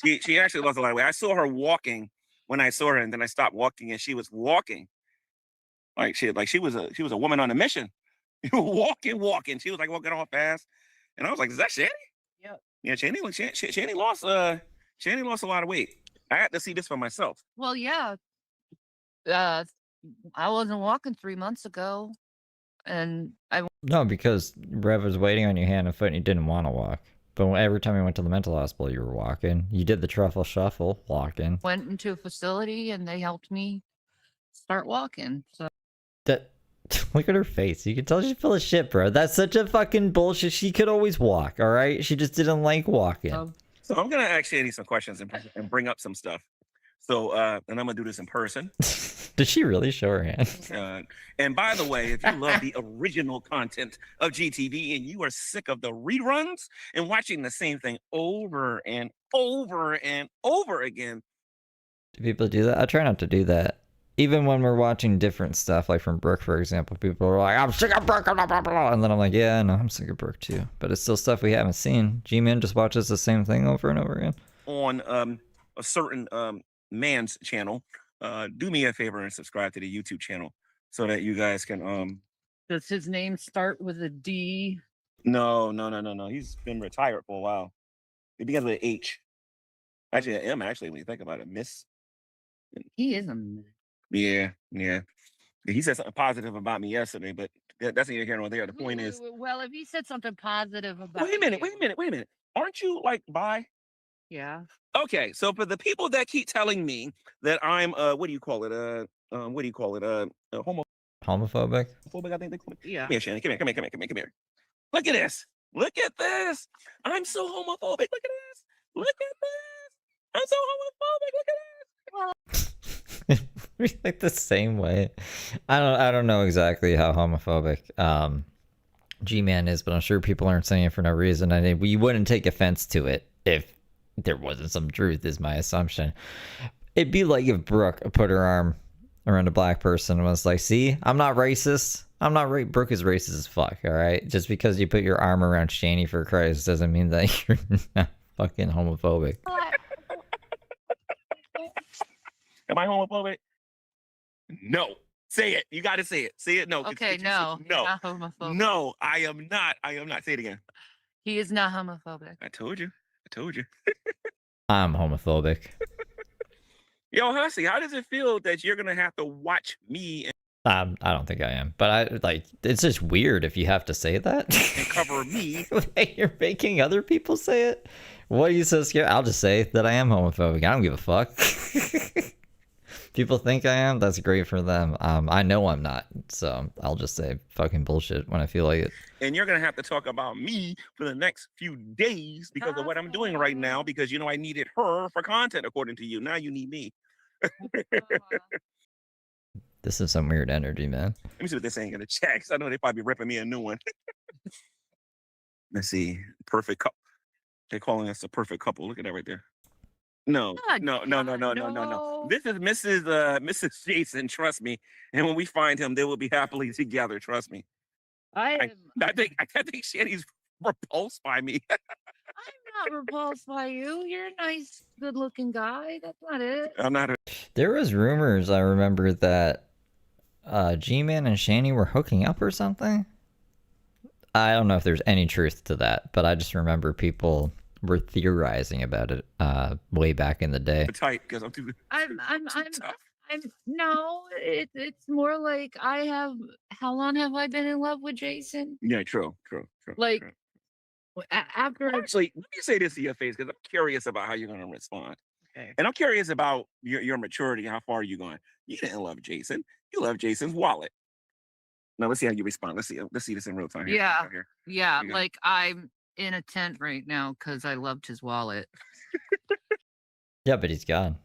She actually lost a lot of weight. I saw her walking when I saw her, and then I stopped walking, and she was walking like she was a woman on a mission. walking. She was like walking all fast, and I was like, "Is that Shanny?" Yep. Yeah, Shanny lost a lot of weight. I had to see this for myself. Well, yeah. I wasn't walking 3 months ago, and No, because Rev was waiting on your hand and foot and you didn't want to walk. But every time you went to the mental hospital, you were walking. You did the truffle shuffle, walking. went into a facility and they helped me start walking. So That look at her face. You can tell she's full of shit, bro. That's such a fucking bullshit. She could always walk, all right? She just didn't like walking. So I'm gonna ask Shanny some questions and bring up some stuff. So and I'm gonna do this in person. Did she really show her hand? And by the way, if you love the original content of GTV and you are sick of the reruns and watching the same thing over and over and over again. Do people do that? I try not to do that. Even when we're watching different stuff, like from Brooke, for example, people are like, I'm sick of Brooke, blah, blah, blah. And then I'm like, yeah, no, I'm sick of Brooke too. But it's still stuff we haven't seen. G-Man just watches the same thing over and over again. On a certain man's channel, do me a favor and subscribe to the YouTube channel so that you guys can does his name start with a D? No. He's been retired for a while. It begins with an H. Actually, an M, actually, when you think about it. Miss. He is a man. Yeah. He said something positive about me yesterday, but that's neither here nor there. The point is, Well, if he said something positive about wait a minute. Aren't you like bi? Yeah. Okay, so for the people that keep telling me that I'm homophobic, Homophobic? I think they call it. Yeah. Come here, Shannon. Come here. Look at this. I'm so homophobic. Look at this. I'm so homophobic. Look at this. We like the same way. I don't know exactly how homophobic G-Man is, but I'm sure people aren't saying it for no reason. I mean, we wouldn't take offense to it if there wasn't some truth, is my assumption. It'd be like if Brooke put her arm around a black person and was like, see, I'm not racist. I'm not right. Brooke is racist as fuck, all right? Just because you put your arm around Shanny for Christ doesn't mean that you're not fucking homophobic. Am I homophobic? No. Say it. You got to say it. Say it. No. Okay, no. No. Not homophobic. No, I am not. Say it again. He is not homophobic. I told you. I'm homophobic. Yo, Hussy, how does it feel that you're gonna have to watch me I don't think I am, but it's just weird if you have to say that and cover me? You're making other people say it. What are you so scared? I'll just say that I am homophobic. I don't give a fuck. People think I am. That's great for them. I know I'm not, so I'll just say fucking bullshit when I feel like it. And you're gonna have to talk about me for the next few days because of what I'm doing right now. Because I needed her for content, according to you. Now you need me. This is some weird energy, man. Let me see what they're saying in the chat. 'Cause I know they probably ripping me a new one. Let's see. Perfect couple. They're calling us a perfect couple. Look at that right there. No. This is Mrs. Jason. Trust me. And when we find him, they will be happily together. Trust me. I think Shanny's repulsed by me. I'm not repulsed by you. You're a nice, good-looking guy. That's not it. I'm not. There was rumors, I remember, that G-Man and Shanny were hooking up or something. I don't know if there's any truth to that, but I just remember people were theorizing about it way back in the day. Tight because I'm too. I'm tough. no, it's more like how long have I been in love with Jason? Yeah, true. Like, true. After Actually, let me say this to your face because I'm curious about how you're going to respond. Okay. And I'm curious about your maturity, how far you're going. You didn't love Jason. You love Jason's wallet. Now let's see how you respond. Let's see this in real time. Yeah. Here. Yeah, Yeah. like I'm in a tent right now because I loved his wallet. Yeah, but he's gone.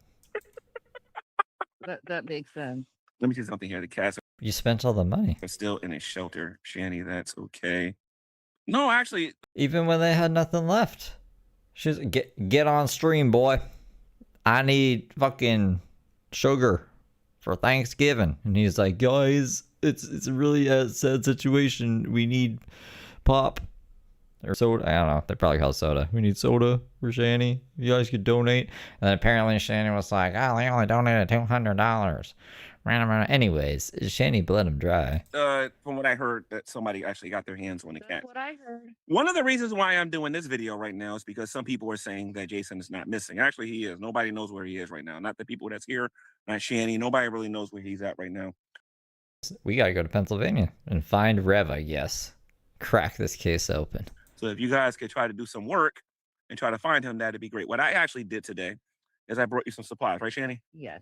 That makes sense. Let me see something here. The cats You spent all the money. are still in a shelter. Shanny, that's okay. No, actually, Even when they had nothing left. She's get on stream, boy. I need fucking sugar for Thanksgiving. And he's like, guys, it's a really sad situation. We need pop or soda. I don't know. They probably call it soda. We need soda for Shanny. You guys could donate. And then apparently Shanny was like, oh, they only donated $200. Anyways, Shanny bled him dry. from what I heard, that somebody actually got their hands on the cat. That's what I heard. One of the reasons why I'm doing this video right now is because some people are saying that Jason is not missing. Actually, he is. Nobody knows where he is right now. Not the people that's here, not Shanny. Nobody really knows where he's at right now. We gotta go to Pennsylvania and find Rev, I guess. Crack this case open. So if you guys could try to do some work and try to find him, that'd be great. What I actually did today is I brought you some supplies, right, Shanny? Yes.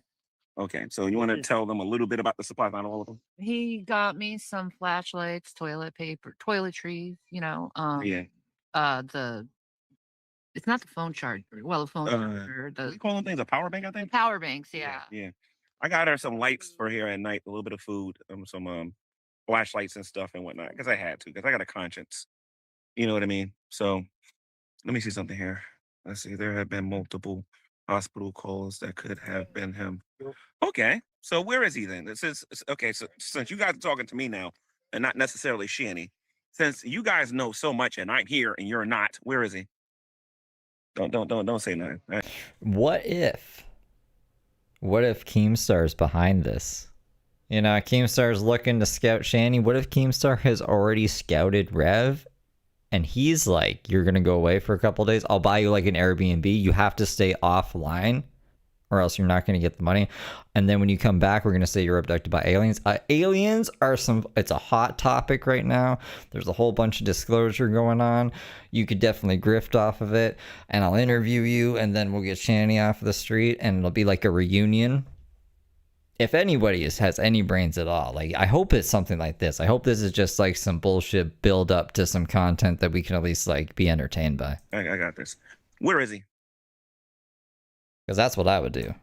Okay, so you want to tell them a little bit about the supplies, not all of them? He got me some flashlights, toilet paper, toiletries, Yeah. it's not the phone charger. Well, the phone charger, We the call them things a power bank, I think. power banks, yeah. Yeah. I got her some lights for here at night, a little bit of food, some flashlights and stuff and whatnot, because I had to, because I got a conscience. You know what I mean? So let me see something here. Let's see. There have been multiple hospital calls that could have been him. Okay. So where is he then? This is okay. So since you guys are talking to me now and not necessarily Shanny, since you guys know so much and I'm here and you're not, where is he? Don't say nothing. All right. What if Keemstar's behind this? You know, Keemstar's looking to scout Shanny. What if Keemstar has already scouted Rev? And he's like, you're going to go away for a couple days. I'll buy you like an Airbnb. You have to stay offline or else you're not going to get the money. And then when you come back, we're going to say you're abducted by aliens. Aliens are it's a hot topic right now. There's a whole bunch of disclosure going on. You could definitely grift off of it. And I'll interview you and then we'll get Shanny off of the street and it'll be like a reunion. If anybody has any brains at all, like I hope it's something like this. I hope this is just like some bullshit build up to some content that we can at least like be entertained by. I got this. Where is he? Because that's what I would do.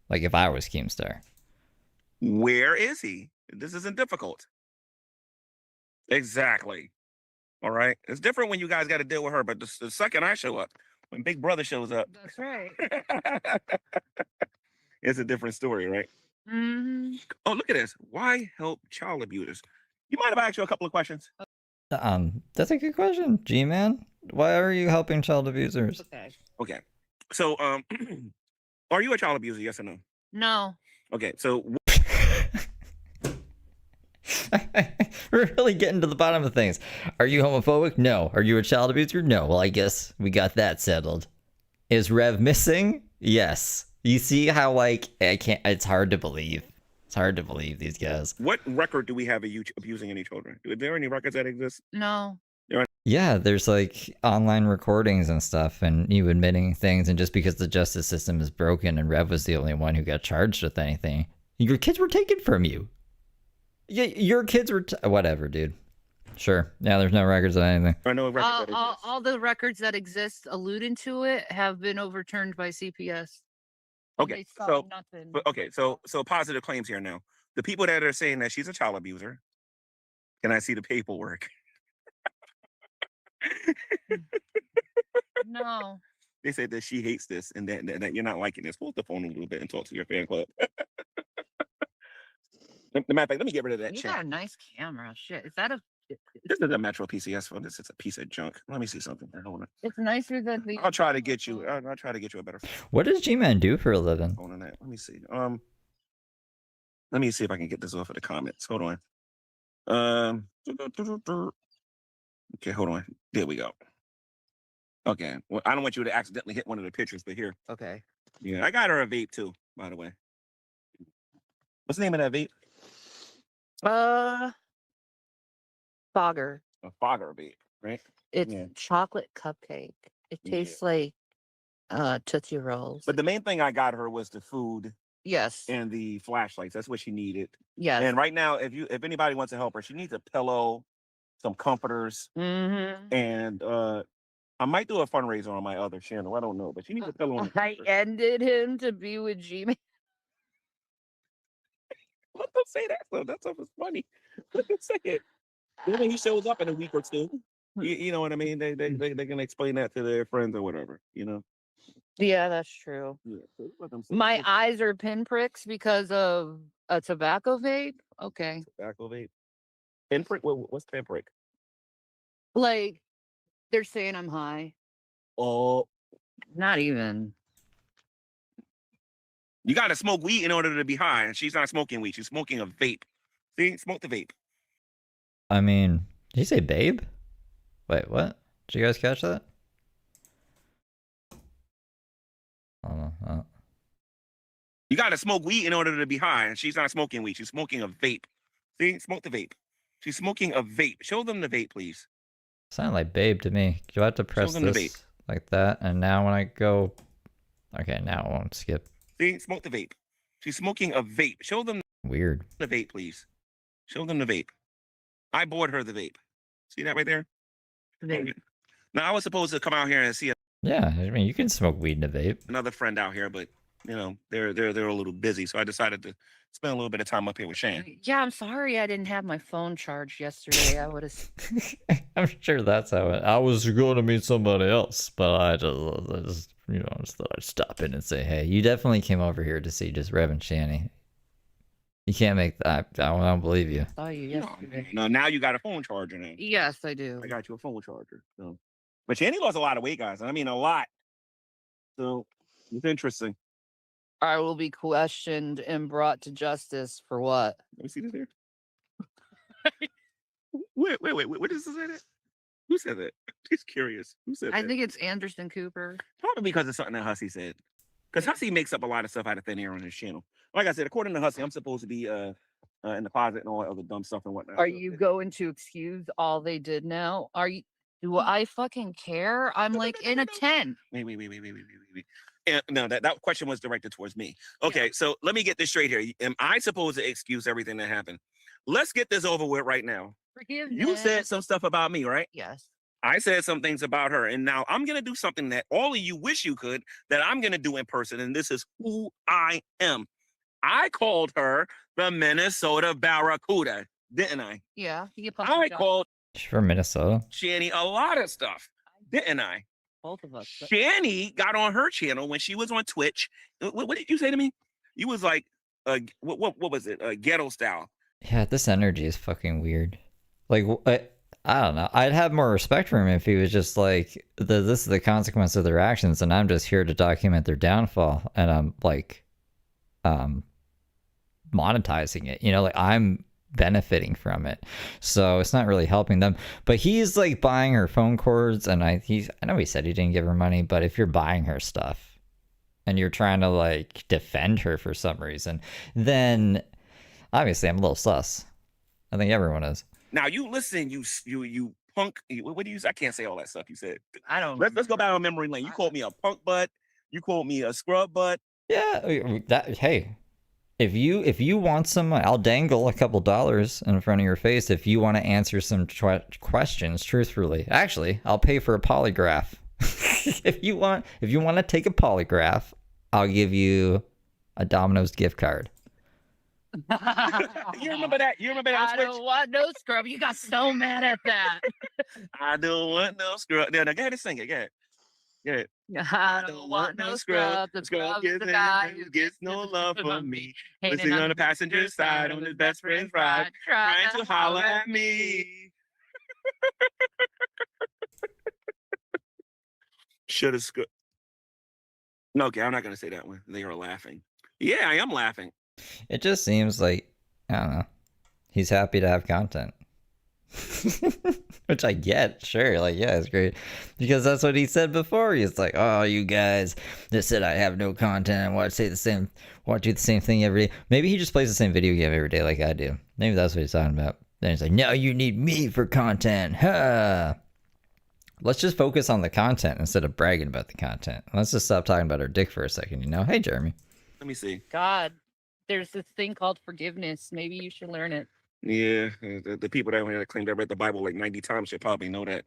Like if I was Keemstar. Where is he? This isn't difficult. Exactly. All right. It's different when you guys got to deal with her, but the second I show up, when Big Brother shows up, That's right. it's a different story, right? Mm-hmm. Oh, look at this. Why help child abusers? You mind if I ask you a couple of questions? That's a good question, G-Man. Why are you helping child abusers? Okay. Okay. So, are you a child abuser? Yes or no? No. Okay. So, We're really getting to the bottom of things. Are you homophobic? No. Are you a child abuser? No. Well, I guess we got that settled. Is Rev missing? Yes. You see how like it's hard to believe. It's hard to believe these guys. what record do we have of you abusing any children? Are there any records that exist? No. Yeah, there's like online recordings and stuff and you admitting things, and just because the justice system is broken and Rev was the only one who got charged with anything, your kids were taken from you. Yeah, your kids were whatever, dude. Sure. Yeah, there's no records of anything. Or no records that exist? All the records that exist alluding to it have been overturned by CPS. Okay. They saw So, nothing. okay. So positive claims here now. The people that are saying that she's a child abuser, can I see the paperwork? No. They said that she hates this and that you're not liking this. Hold the phone a little bit and talk to your fan club. Matter of fact, let me get rid of that You chat. got a nice camera. Shit. Is that This is a Metro PCS phone. This is a piece of junk. Let me see something. Hold on. it's nicer than the I'll try to get you. I'll try to get you a better What does G-Man do for a living? phone than that. Let me see. Let me see if I can get this off of the comments. Hold on. Okay, hold on. There we go. Okay. Well, I don't want you to accidentally hit one of the pictures, but here. Okay. Yeah, I got her a vape too, by the way. What's the name of that vape? Fogger. A Fogger vape, right? It's Yeah. chocolate cupcake. It Yeah. tastes like Tootsie Rolls. But the main thing I got her was the food Yes. and the flashlights. That's what she needed. Yes. And right now, if anybody wants to help her, she needs a pillow, some comforters, Mm-hmm. and I might do a fundraiser on my other channel. I don't know, but she needs a pillow. And a I comforter. ended him to be with G-Man. Let them say that stuff. That stuff is funny. Let them say it. Then when he shows up in a week or two, you know what I mean? They can explain that to their friends or whatever, you know? Yeah, that's true. Yeah, so let them say My it. eyes are pinpricks because of a tobacco vape. Okay. Tobacco vape. Pinprick? What's pinprick? Like, they're saying I'm high. Oh, Not even. you got to smoke weed in order to be high, and she's not smoking weed. She's smoking a vape. See, smoke the vape. I mean, did you say babe? Wait, what? Did you guys catch that? I don't know. You got to smoke weed in order to be high, and she's not smoking weed. She's smoking a vape. See, smoke the vape. She's smoking a vape. Show them the vape, please. Sounded like babe to me. Do I have to press them the this vape. like that? And now when I go... Okay, now it won't skip. See, smoke the vape. She's smoking a vape. Show them Weird. the vape, please. Show them the vape. I bought her the vape. See that right there? Vape. Now, I was supposed to come out here and see Yeah, I mean, you can smoke weed in a vape. another friend out here, but, you know, they're a little busy. So I decided to spend a little bit of time up here with Shane. Yeah, I'm sorry I didn't have my phone charged yesterday. I would have. I'm sure that's how it... I was going to meet somebody else, but I just you know, just thought I'd stop in and say, hey, you definitely came over here to see just Rev and Shanny. You can't make that. I don't believe you. Saw you yesterday. No, now you got a phone charger now. Yes, I do. I got you a phone charger. So, but Shanny lost a lot of weight, guys. I mean, a lot. So it's interesting. I will be questioned and brought to justice for what? Let me see this here. wait. What does this say that? Who said that? Just curious. Who said I that? think it's Anderson Cooper. Probably because of something that Hussey said. Because Hussey makes up a lot of stuff out of thin air on his channel. Like I said, according to Hussey, I'm supposed to be in the closet and all that other dumb stuff and whatnot. Are So you going to excuse all they did now? Are you? Do I fucking care? I'm like in a tent. Wait. And no, that question was directed towards me. Okay, so let me get this straight here. Am I supposed to excuse everything that happened? Let's get this over with right now. Forgiveness. You said some stuff about me, right? Yes. I said some things about her, and now I'm gonna do something that all of you wish you could, that I'm gonna do in person, and this is who I am. I called her the Minnesota Barracuda, didn't I? Yeah. You get I called She's from Minnesota. Shanny a lot of stuff, didn't I? both of us. Shanny got on her channel when she was on Twitch. What did you say to me? You was like, what was it? Ghetto style. Yeah, this energy is fucking weird. Like, I don't know. I'd have more respect for him if he was just like, this is the consequence of their actions, and I'm just here to document their downfall, and I'm like, monetizing it. You know, like I'm benefiting from it, so it's not really helping them. But he's like buying her phone cords, and I know he said he didn't give her money, but if you're buying her stuff and you're trying to like defend her for some reason, then obviously I'm a little sus. I think everyone is. Now you listen, you punk. What do you say? I can't say all that stuff you said. I don't. Let's go back on memory lane. You called me a punk butt. You called me a scrub butt. Yeah, hey, if you want some, I'll dangle a couple dollars in front of your face if you want to answer some questions truthfully. Actually, I'll pay for a polygraph. if you want to take a polygraph, I'll give you a Domino's gift card. You remember that? You remember that? I don't want no scrub. You got so mad at that. I don't want no scrub. No, go ahead and sing it. Go ahead. I don't want no scrub. The scrub is the guy who gets no love from me. Hating Sitting on the passenger side on his best friend's ride, trying to holler at me. Should have scrub. No, okay, I'm not gonna say that one. They are laughing. Yeah, I am laughing. It just seems like, I don't know, he's happy to have content. Which I get, sure, like, yeah, it's great. Because that's what he said before. He's like, oh, you guys just said I have no content. I want to do the same thing every day. Maybe he just plays the same video game every day like I do. Maybe that's what he's talking about. Then he's like, no, you need me for content. Huh. Let's just focus on the content instead of bragging about the content. Let's just stop talking about our dick for a second, you know? Hey, Jeremy. Let me see. God, there's this thing called forgiveness. Maybe you should learn it. Yeah, the people down here that claim they read the Bible like 90 times should probably know that.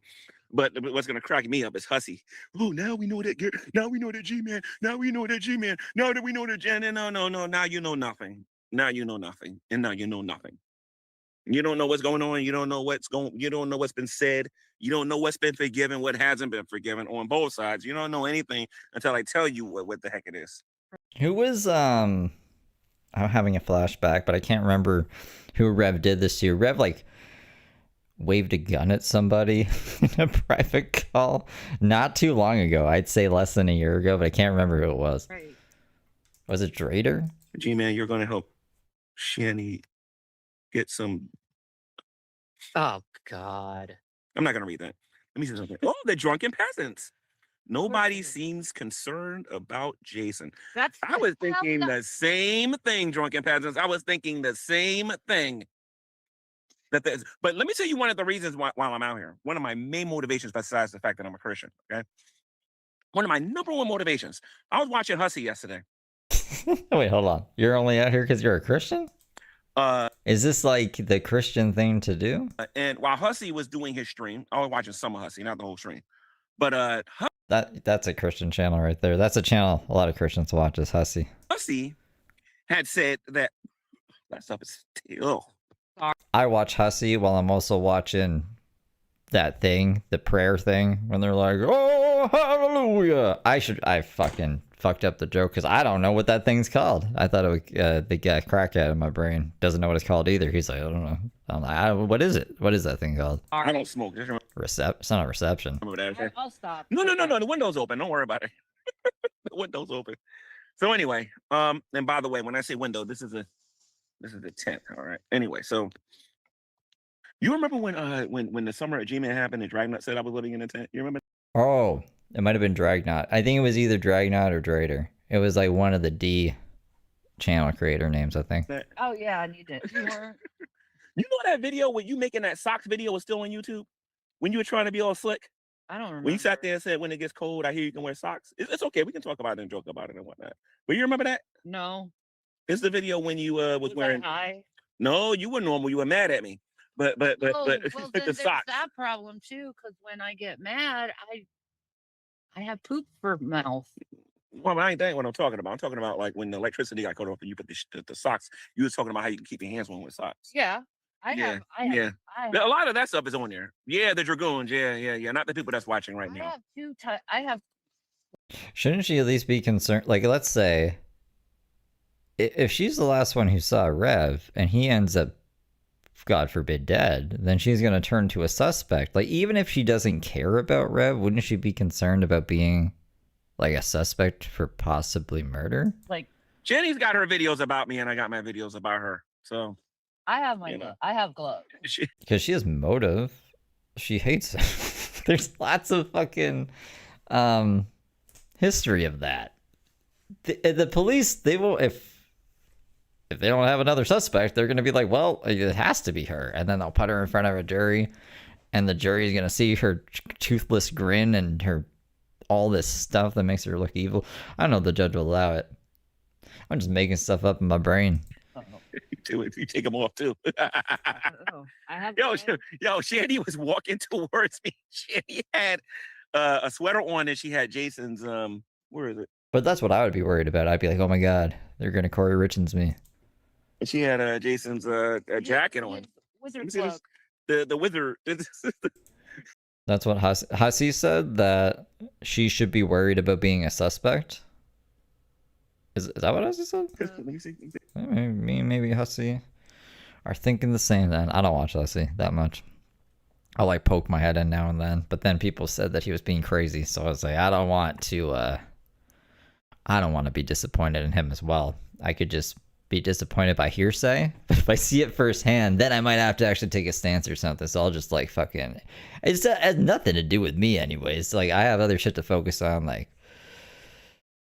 But what's gonna crack me up is Hussy. Oh, now we know that. Now we know that G-Man. Now we know that G-Man. Now that we know that Jen. No. Now you know nothing. Now you know nothing. And now you know nothing. You don't know what's going on. You don't know You don't know what's been said. You don't know what's been forgiven, what hasn't been forgiven on both sides. You don't know anything until I tell you what the heck it is. Who was I'm having a flashback, but I can't remember who Rev did this to. Rev like waved a gun at somebody in a private call not too long ago. I'd say less than a year ago, but I can't remember who it was. Right. Was it Drader? G-Man, you're gonna help Shanny get some. Oh God. I'm not gonna read that. Let me see something. Oh, the drunken peasants. Nobody seems concerned about Jason. I was thinking the same thing, drunken peasants. I was thinking the same thing. But let me tell you one of the reasons why I'm out here. One of my main motivations, besides the fact that I'm a Christian, okay? One of my number one motivations. I was watching Hussy yesterday. Wait, hold on. You're only out here because you're a Christian? Is this like the Christian thing to do? And while Hussy was doing his stream, I was watching some of Hussy, not the whole stream. But that's a Christian channel right there. That's a channel a lot of Christians watch is Hussy. Hussy had said that stuff is still. I watch Hussy while I'm also watching that thing, the prayer thing, when they're like, oh, hallelujah. I fucking fucked up the joke because I don't know what that thing's called. I thought it was the guy crackhead in my brain doesn't know what it's called either. He's like, I don't know. I'm like, what is it? What is that thing called? I don't smoke. Just remember It's not a reception. that. I'll stop. No. The window's open. Don't worry about it. The window's open. So anyway, and by the way, when I say window, this is a tent. All right. Anyway, so you remember when the summer at G-Man happened and Dragnut said I was living in a tent? You remember? Oh, it might have been Dragnot. I think it was either Dragnot or Drader. It was like one of the D channel creator names, I think. Oh yeah, I need it. You weren't. You know that video when you making that socks video was still on YouTube? When you were trying to be all slick? I don't remember. When you sat there and said, when it gets cold, I hear you can wear socks. It's okay. We can talk about it and joke about it and whatnot. But you remember that? No. It's the video when you was wearing. High? No, you were normal. You were mad at me. But well, with then the there's socks. that problem too, because when I get mad, I have poop for mouth. Well, that ain't what I'm talking about. I'm talking about like when the electricity got cut off and you put the socks. You was talking about how you can keep your hands warm with socks. Yeah. I have. A lot of that stuff is on there. Yeah, the Dragoons. Yeah. Not the people that's watching right now. I have. Shouldn't she at least be concerned? Like, let's say, if she's the last one who saw Rev and he ends up, God forbid, dead, then she's going to turn to a suspect. Like, even if she doesn't care about Rev, wouldn't she be concerned about being, like, a suspect for possibly murder? Like, Jenny's got her videos about me and I got my videos about her. So. I have I have gloves. Because she has motive. She hates him. There's lots of fucking history of that. The police, they will, if they don't have another suspect, they're going to be like, well, it has to be her. And then they'll put her in front of a jury. And the jury is going to see her toothless grin and her all this stuff that makes her look evil. I don't know if the judge will allow it. I'm just making stuff up in my brain. You take them off too. I have. Yo, Shandy was walking towards me. Shandy had a sweater on and she had Jason's where is it? But that's what I would be worried about. I'd be like, oh my God, they're gonna Corey Richards me. And she had Jason's jacket on. Wizard cloak. The wizard. That's what Hussy said, that she should be worried about being a suspect. Is that what Hussy said? Let me see. Maybe Hussy are thinking the same then. I don't watch Hussy that much. I'll like poke my head in now and then. But then people said that he was being crazy. So I was like, I don't want to be disappointed in him as well. I could just be disappointed by hearsay. But if I see it firsthand, then I might have to actually take a stance or something. So I'll just like fucking. It has nothing to do with me, anyways. Like I have other shit to focus on. Like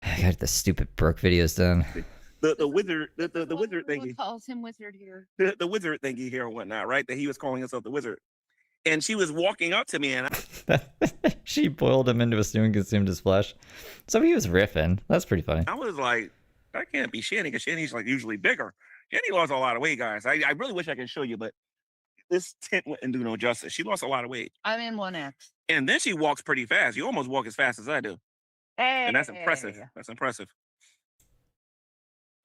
I got the stupid Brooke videos done. The wizard, the wizard thingy. Calls him wizard here. The wizard thingy here and whatnot, right? That he was calling himself the wizard. And she was walking up to me and she boiled him into a stew and consumed his flesh. So he was riffing. That's pretty funny. I was like, that can't be Shanny, because Shanny's like usually bigger. Shanny lost a lot of weight, guys. I really wish I could show you, but this tent wouldn't do no justice. She lost a lot of weight. I'm in 1X. And then she walks pretty fast. You almost walk as fast as I do. Hey. And that's impressive. That's impressive.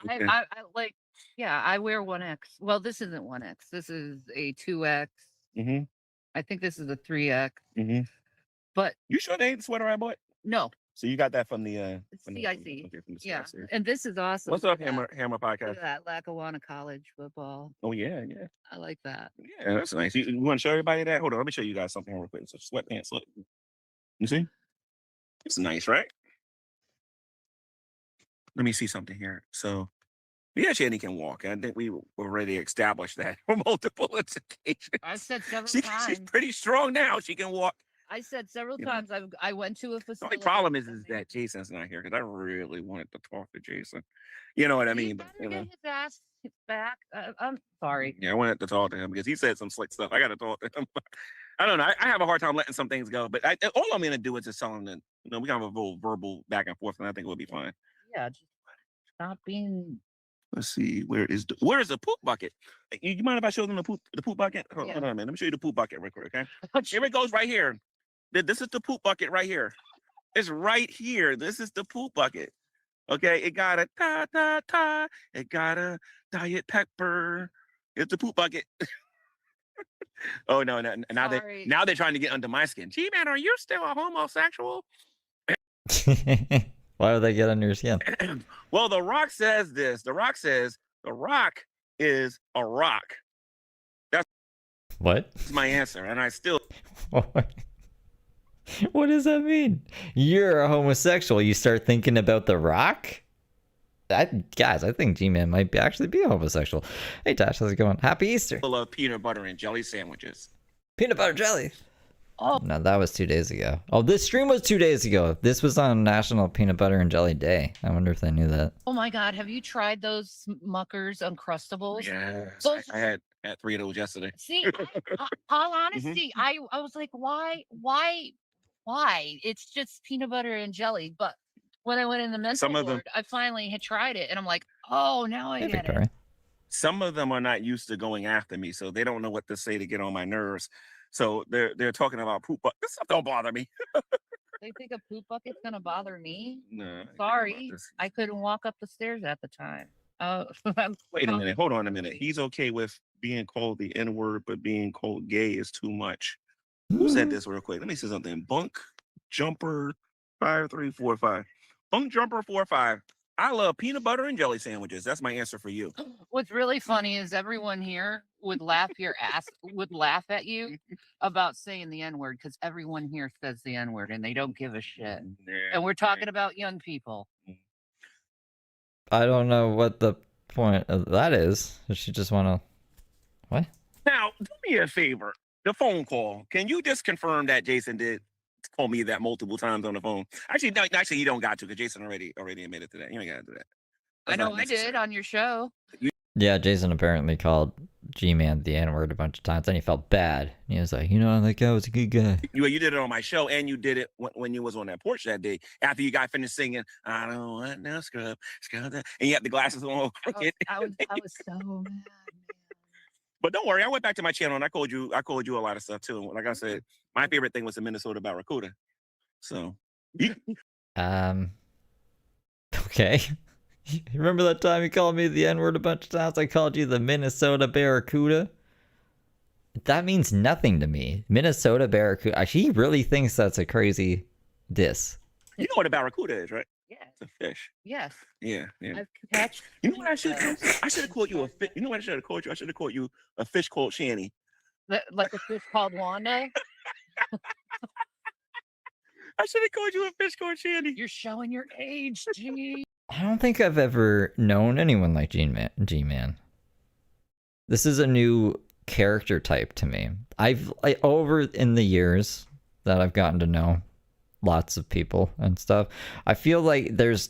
Okay. I like, yeah, I wear 1X. Well, this isn't 1X. This is a 2X. Mm-hmm. I think this is a 3X. Mm-hmm. But you sure they ain't the sweater I bought? no. So you got that from the CIC. okay, from the Yeah. CIC. And this is awesome. What's up, Look at Hammer that. Podcast? Look at that Lackawanna College football. Oh yeah, yeah. I like that. Yeah, that's nice. You want to show everybody that? Hold on, let me show you guys something real quick. It's a sweatpants. Look. You see? It's nice, right? Let me see something here. So yeah, Shanny can walk. I think we already established that for multiple occasions. I said several She's times. pretty strong now. She can walk. I said several You know. times. I went to a The facility. only problem is that Jason's not here because I really wanted to talk to Jason. You know what I mean? But, He you better know, get his ass back. I'm sorry. yeah, I wanted to talk to him because he said some slick stuff. I got to talk to him. I don't know. I have a hard time letting some things go, but all I'm going to do is just tell him that, you know, we can have a little verbal back and forth, and I think we'll be fine. Yeah, just stop being. Let's see. Where is the poop bucket? You mind if I show them the poop bucket? Hold on a minute. Let me show you the poop bucket real quick, okay? Here it goes right here. This is the poop bucket right here. It's right here. This is the poop bucket. Okay, it got a ta. It got a Diet Pepper. It's the poop bucket. Oh no! Now they're trying to get under my skin. G-Man, are you still a homosexual? Why would they get under your skin? Well, The Rock says this. The Rock says The Rock is a rock. That's What? my answer, and I still. What does that mean? You're a homosexual. You start thinking about The Rock? Guys, I think G-Man might actually be a homosexual. Hey, Tash, how's it going? Happy Easter. I love peanut butter and jelly sandwiches. Peanut butter jelly. Oh. No, that was 2 days ago. Oh, this stream was 2 days ago. This was on National Peanut Butter and Jelly Day. I wonder if they knew that. Oh my God! Have you tried those Muckers Uncrustables? Yes, Those- I had 3 of those yesterday. See, all honesty, I was like, why? It's just peanut butter and jelly. But when I went in the mental Some of them- ward, I finally had tried it, and I'm like, oh, now I Hey, get it. Victoria. Some of them are not used to going after me, so they don't know what to say to get on my nerves. So they're talking about poop. But this stuff don't bother me. They think a poop bucket's gonna bother me. No. Sorry, I couldn't walk up the stairs at the time. Oh, Wait a minute. Hold on a minute. He's okay with being called the N-word, but being called gay is too much. Who said this real quick? Let me say something. Bunk Jumper 5345. Bunk Jumper 45. I love peanut butter and jelly sandwiches. That's my answer for you. What's really funny is everyone here would laugh at you about saying the N-word because everyone here says the N-word and they don't give a shit. And we're talking about young people. I don't know what the point of that is. Does she just want to... What? Now, do me a favor. The phone call. Can you just confirm that Jason did call me that multiple times on the phone? Actually, no, you don't got to because Jason already admitted to that. You ain't got to do that. I know I did on your show. Yeah, Jason apparently called G-Man the N-word a bunch of times, and he felt bad. He was like, that guy was a good guy. You did it on my show, and you did it when you was on that porch that day. After you got finished singing, I don't want no scrub, that, and you had the glasses on all crooked. I was so mad, man. But don't worry, I went back to my channel and I called you a lot of stuff too. Like I said, my favorite thing was the Minnesota Barracuda. So, Okay. You remember that time you called me the N-word a bunch of times? I called you the Minnesota Barracuda? That means nothing to me. Minnesota Barracuda. He really thinks that's a crazy diss. you know what a Barracuda is, right? Yeah. It's a fish. Yes. Yeah. I've catched. You know what I should do? I should have called you a fish. You know what I should have called you? I should have called you a fish called Shanny. Like a fish called Wanda. I should have called you a fish called Shanny. You're showing your age, gee. I don't think I've ever known anyone like G-Man. This is a new character type to me. Over in the years that I've gotten to know lots of people and stuff, I feel like there's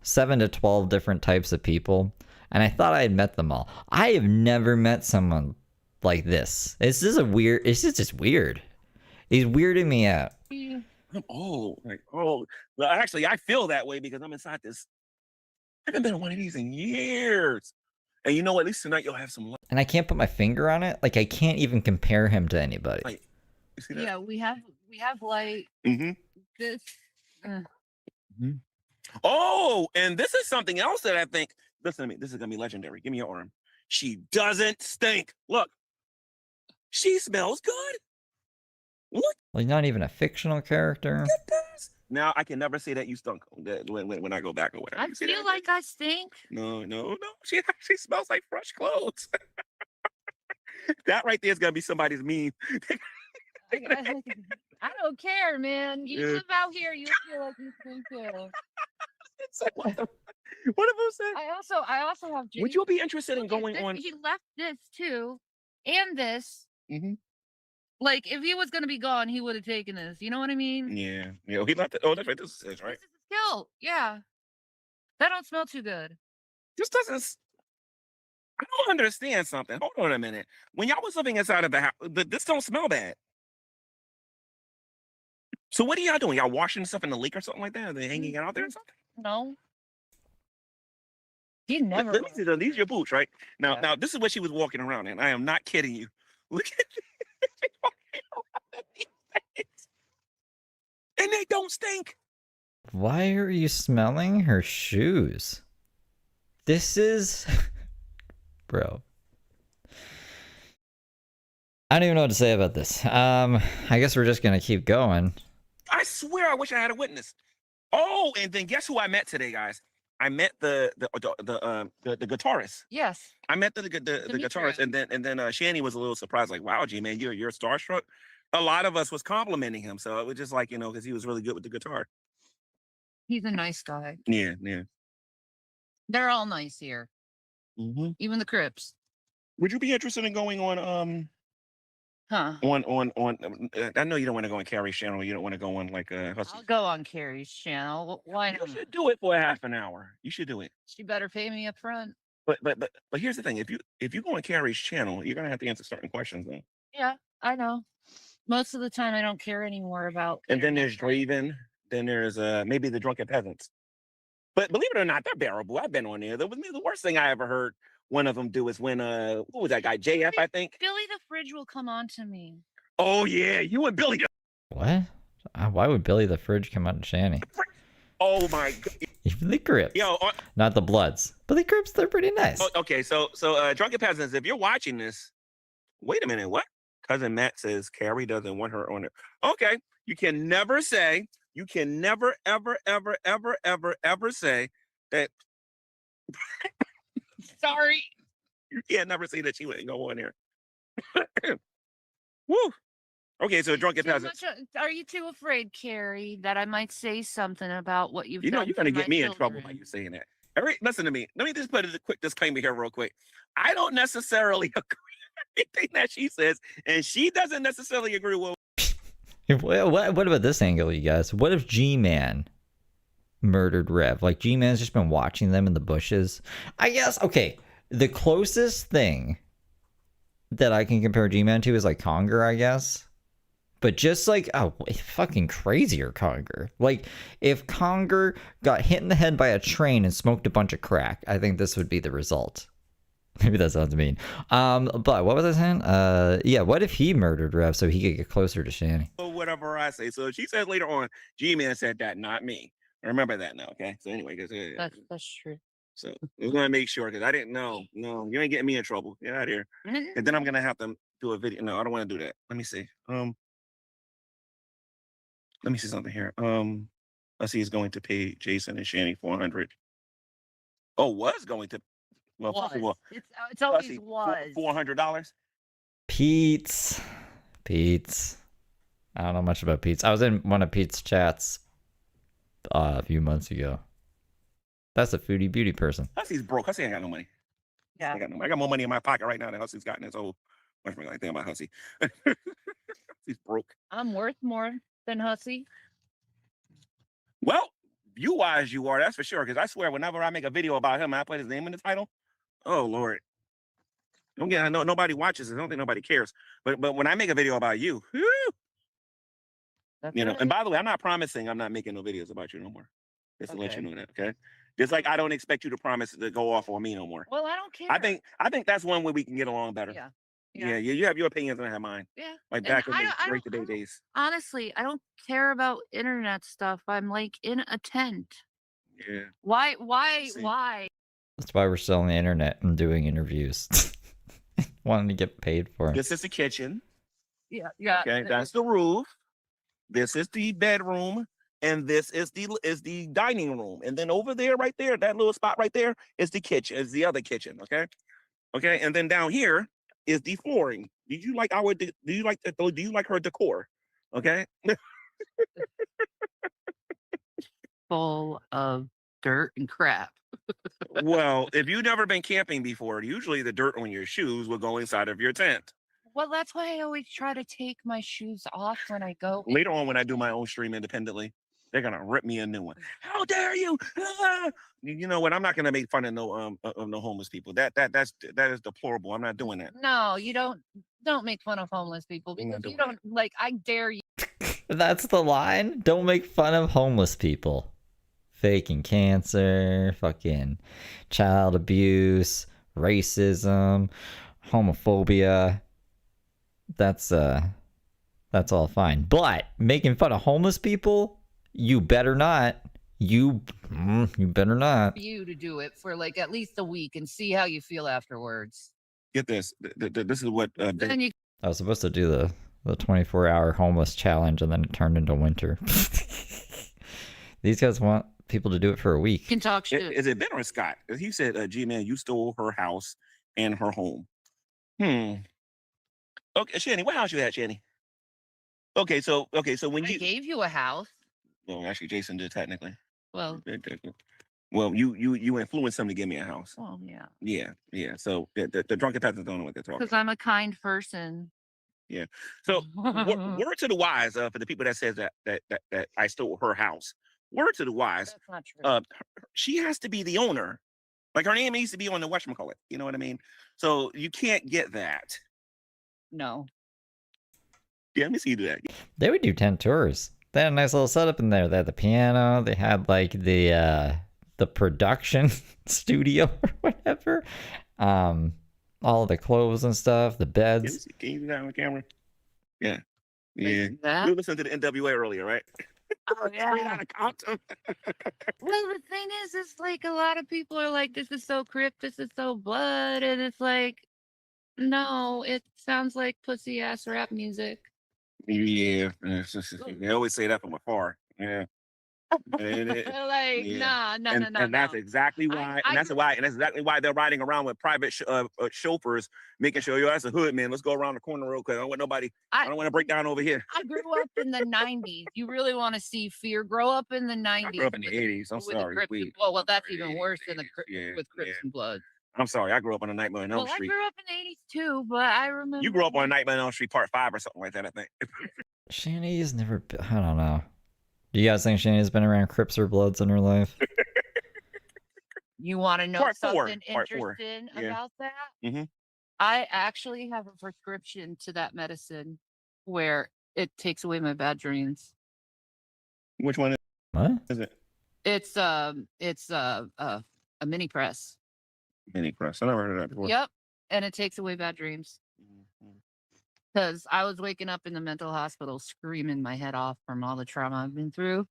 7 to 12 different types of people, and I thought I had met them all. I have never met someone like this. It's just weird. He's weirding me out. I'm old. Well, actually, I feel that way because I'm inside this. I haven't been in one of these in years. And you know what? At least tonight you'll have some light. And I can't put my finger on it. Like, I can't even compare him to anybody. You see that? Yeah, we have like Mm-hmm. this. Oh, and this is something else that I think. Listen to me. This is gonna be legendary. Give me your arm. She doesn't stink. Look, she smells good. What? Like, not even a fictional character. Now I can never say that you stunk when I go back or whatever. I You see feel that? like I stink. No. She actually smells like fresh clothes. That right there is gonna be somebody's meme. I don't care, man. You Yeah. live out here, you feel like you stink too. It's like, what if I said? I also have. Would you be interested in Look at going this, on? He left this too, and this. Mhm. Like, if he was gonna be gone, he would have taken this. You know what I mean? Yeah. He left it. Oh, that's right. This is right. This is a skill. Yeah. That don't smell too good. This doesn't. I don't understand something. Hold on a minute. When y'all was living inside of the house, this don't smell bad. So what are y'all doing? Y'all washing stuff in the lake or something like that? Are they hanging it out there or something? No. He Let never. me see. These are your boots, right? Now, Yeah. now this is what she was walking around in. I am not kidding you. Look at she's walking around in these things. And they don't stink. Why are you smelling her shoes? This is... Bro. I don't even know what to say about this. I guess we're just gonna keep going. I swear, I wish I had a witness. Oh, and then guess who I met today, guys? I met the guitarist. Yes. I met the guitarist, Demetria. and then Shani was a little surprised, like, "Wow, G man, you're starstruck." A lot of us was complimenting him, so it was just like, because he was really good with the guitar. He's a nice guy. Yeah. They're all nice here, Mm-hmm. even the Crips. Would you be interested in going on Huh? I know you don't want to go on Carrie's channel. You don't want to go on like Hustle. I'll go on Carrie's channel. Why You not? should do it for a half an hour. You should do it. She better pay me up front. But here's the thing: if you go on Carrie's channel, you're gonna have to answer certain questions though. Yeah, I know. Most of the time, I don't care anymore about. And then there's Draven. Then there's maybe the Drunken Peasants. But believe it or not, they're bearable. I've been on there. The worst thing I ever heard one of them do is when what was that guy, JF, I think. Billy the Fridge will come on to me. Oh yeah, you and Billy. What? Why would Billy the Fridge come out to Shani? Oh my god. Even the Crips. Yo, Not the Bloods. But the Crips, they're pretty nice. okay, so Drunken Peasants, if you're watching this, wait a minute, what? Cousin Matt says Carrie doesn't want her on it. Okay, you can never say, ever say that. Sorry. You can't never say that she wouldn't go on there. Woo. Okay, so Drunken Too Peasants. much, are you too afraid, Carrie, that I might say something about what you've You know done? you're gonna for get my me in trouble by children? you saying that. Listen to me. Let me just put a quick disclaimer here real quick. I don't necessarily agree with anything that she says, and she doesn't necessarily agree with. What about this angle, you guys? What if G-Man murdered Rev? Like, G-Man's just been watching them in the bushes. I guess, okay, the closest thing that I can compare G-Man to is like Conger, I guess. But just like a fucking crazier Conger. Like, if Conger got hit in the head by a train and smoked a bunch of crack, I think this would be the result. Maybe that sounds mean. But what was I saying? Yeah, what if he murdered Rev so he could get closer to Shani? Whatever I say. So she says later on, G-Man said that, not me. Remember that now, okay? So anyway, That's true. so we're gonna make sure because I didn't know. No, you ain't getting me in trouble. Get out of here. And then I'm gonna have to do a video. No, I don't want to do that. Let me see. Let me see something here. Let's see. He's going to pay Jason and Shani $400. Oh, was going to. Well, first of all, It's always was. $400. Pete's. I don't know much about Pete's. I was in one of Pete's chats a few months ago. That's a foodie beauty person. Hussey's broke. Hussey ain't got no money. Yeah. I got more money in my pocket right now than Hussey's got in his whole. Much more like think about Hussey. He's broke. I'm worth more than Hussey. Well, you wise you are, that's for sure. Because I swear, whenever I make a video about him, I put his name in the title. Oh Lord, don't get. I know nobody watches it. I don't think nobody cares. But when I make a video about you, whew, That's you know. right. And by the way, I'm not promising I'm not making no videos about you no more. Just to let you Okay. know that, okay? Just like I don't expect you to promise to go off on me no more. Well, I don't care. I think that's one way we can get along better. Yeah. Yeah, you have your opinions and I have mine. Yeah. Like And back in I the don't- I great don't- debate days. Honestly, I don't care about internet stuff. I'm like in a tent. Yeah. Why? See. Why? That's why we're still on the internet and doing interviews. Wanting to get paid for it. This is the kitchen. Yeah. Okay, that's the roof. This is the bedroom, and this is the dining room. And then over there, right there, that little spot right there is the kitchen, is the other kitchen. Okay, and then down here is the flooring. Do you like her decor? Okay. Full of dirt and crap. Well, if you've never been camping before, usually the dirt on your shoes will go inside of your tent. Well, that's why I always try to take my shoes off when I go. Later on, when I do my own stream independently, they're gonna rip me a new one. How dare you? Ah! You know what? I'm not gonna make fun of no homeless people. That is deplorable. I'm not doing that. No, you don't make fun of homeless people I'm not because you doing don't like. I dare you. That's the line. Don't make fun of homeless people. Faking cancer, fucking child abuse, racism, homophobia. That's all fine. But making fun of homeless people, you better not. You better not. You to do it for like at least a week and see how you feel afterwards. Get this. This is what Then you I was supposed to do the 24-hour homeless challenge, and then it turned into winter. These guys want people to do it for a week. can talk shit. is it Ben or Scott? He said, G-Man, you stole her house and her home. Okay, Shanny, what house you at, Shanny? Okay, so when I you gave you a house. well, actually Jason did technically. Well, Well, you influenced him to give me a house. well, yeah. Yeah. So the drunken peasants don't know what they're talking Because about. I'm a kind person. So word to the wise for the people that says that I stole her house. Word to the wise. That's not true. She has to be the owner. Like her name needs to be on the whatchamacallit. You know what I mean? So you can't get that. No. Yeah, let me see you do that. They would do tent tours. They had a nice little setup in there. They had the piano. They had like the production studio or whatever. All the clothes and stuff, the beds. Can you do that on camera? Yeah. Like Yeah. that? You listened to the NWA earlier, right? Oh Straight out of Compton. Well, the thing is like a lot of people are like, this is so Crip, this is so Blood, and it's like, no, it sounds like pussy ass rap music. Yeah. They always say that from afar. Yeah. And it- Like, yeah. no. and that's exactly why, and that's exactly why they're riding around with private chauffeurs, making sure yo, that's a hood man. Let's go around the corner real quick. I don't want nobody. I don't want to break down over here. I grew up in the 90s. You really want to see fear grow up in the 90s. I grew up in the 80s. I'm with the sorry. Crips We- well, that's even worse than the Yeah, with Crips yeah. and Blood. I'm sorry. I grew up on a Nightmare on Elm Well, I Street. grew up in the 80s too, but I remember. You grew up on Nightmare on Elm Street Part 5 or something like that, I think. Shani's never been, I don't know. Do you guys think Shani's been around Crips or Bloods in her life? You want to know Part 4, something Part 4, interesting yeah. about that? Mhm. I actually have a prescription to that medicine where it takes away my bad dreams. Which one What? is it? It's a mini press. Mini Press. I never heard of that before. Yep, and it takes away bad dreams. Mhm. Because I was waking up in the mental hospital screaming my head off from all the trauma I've been through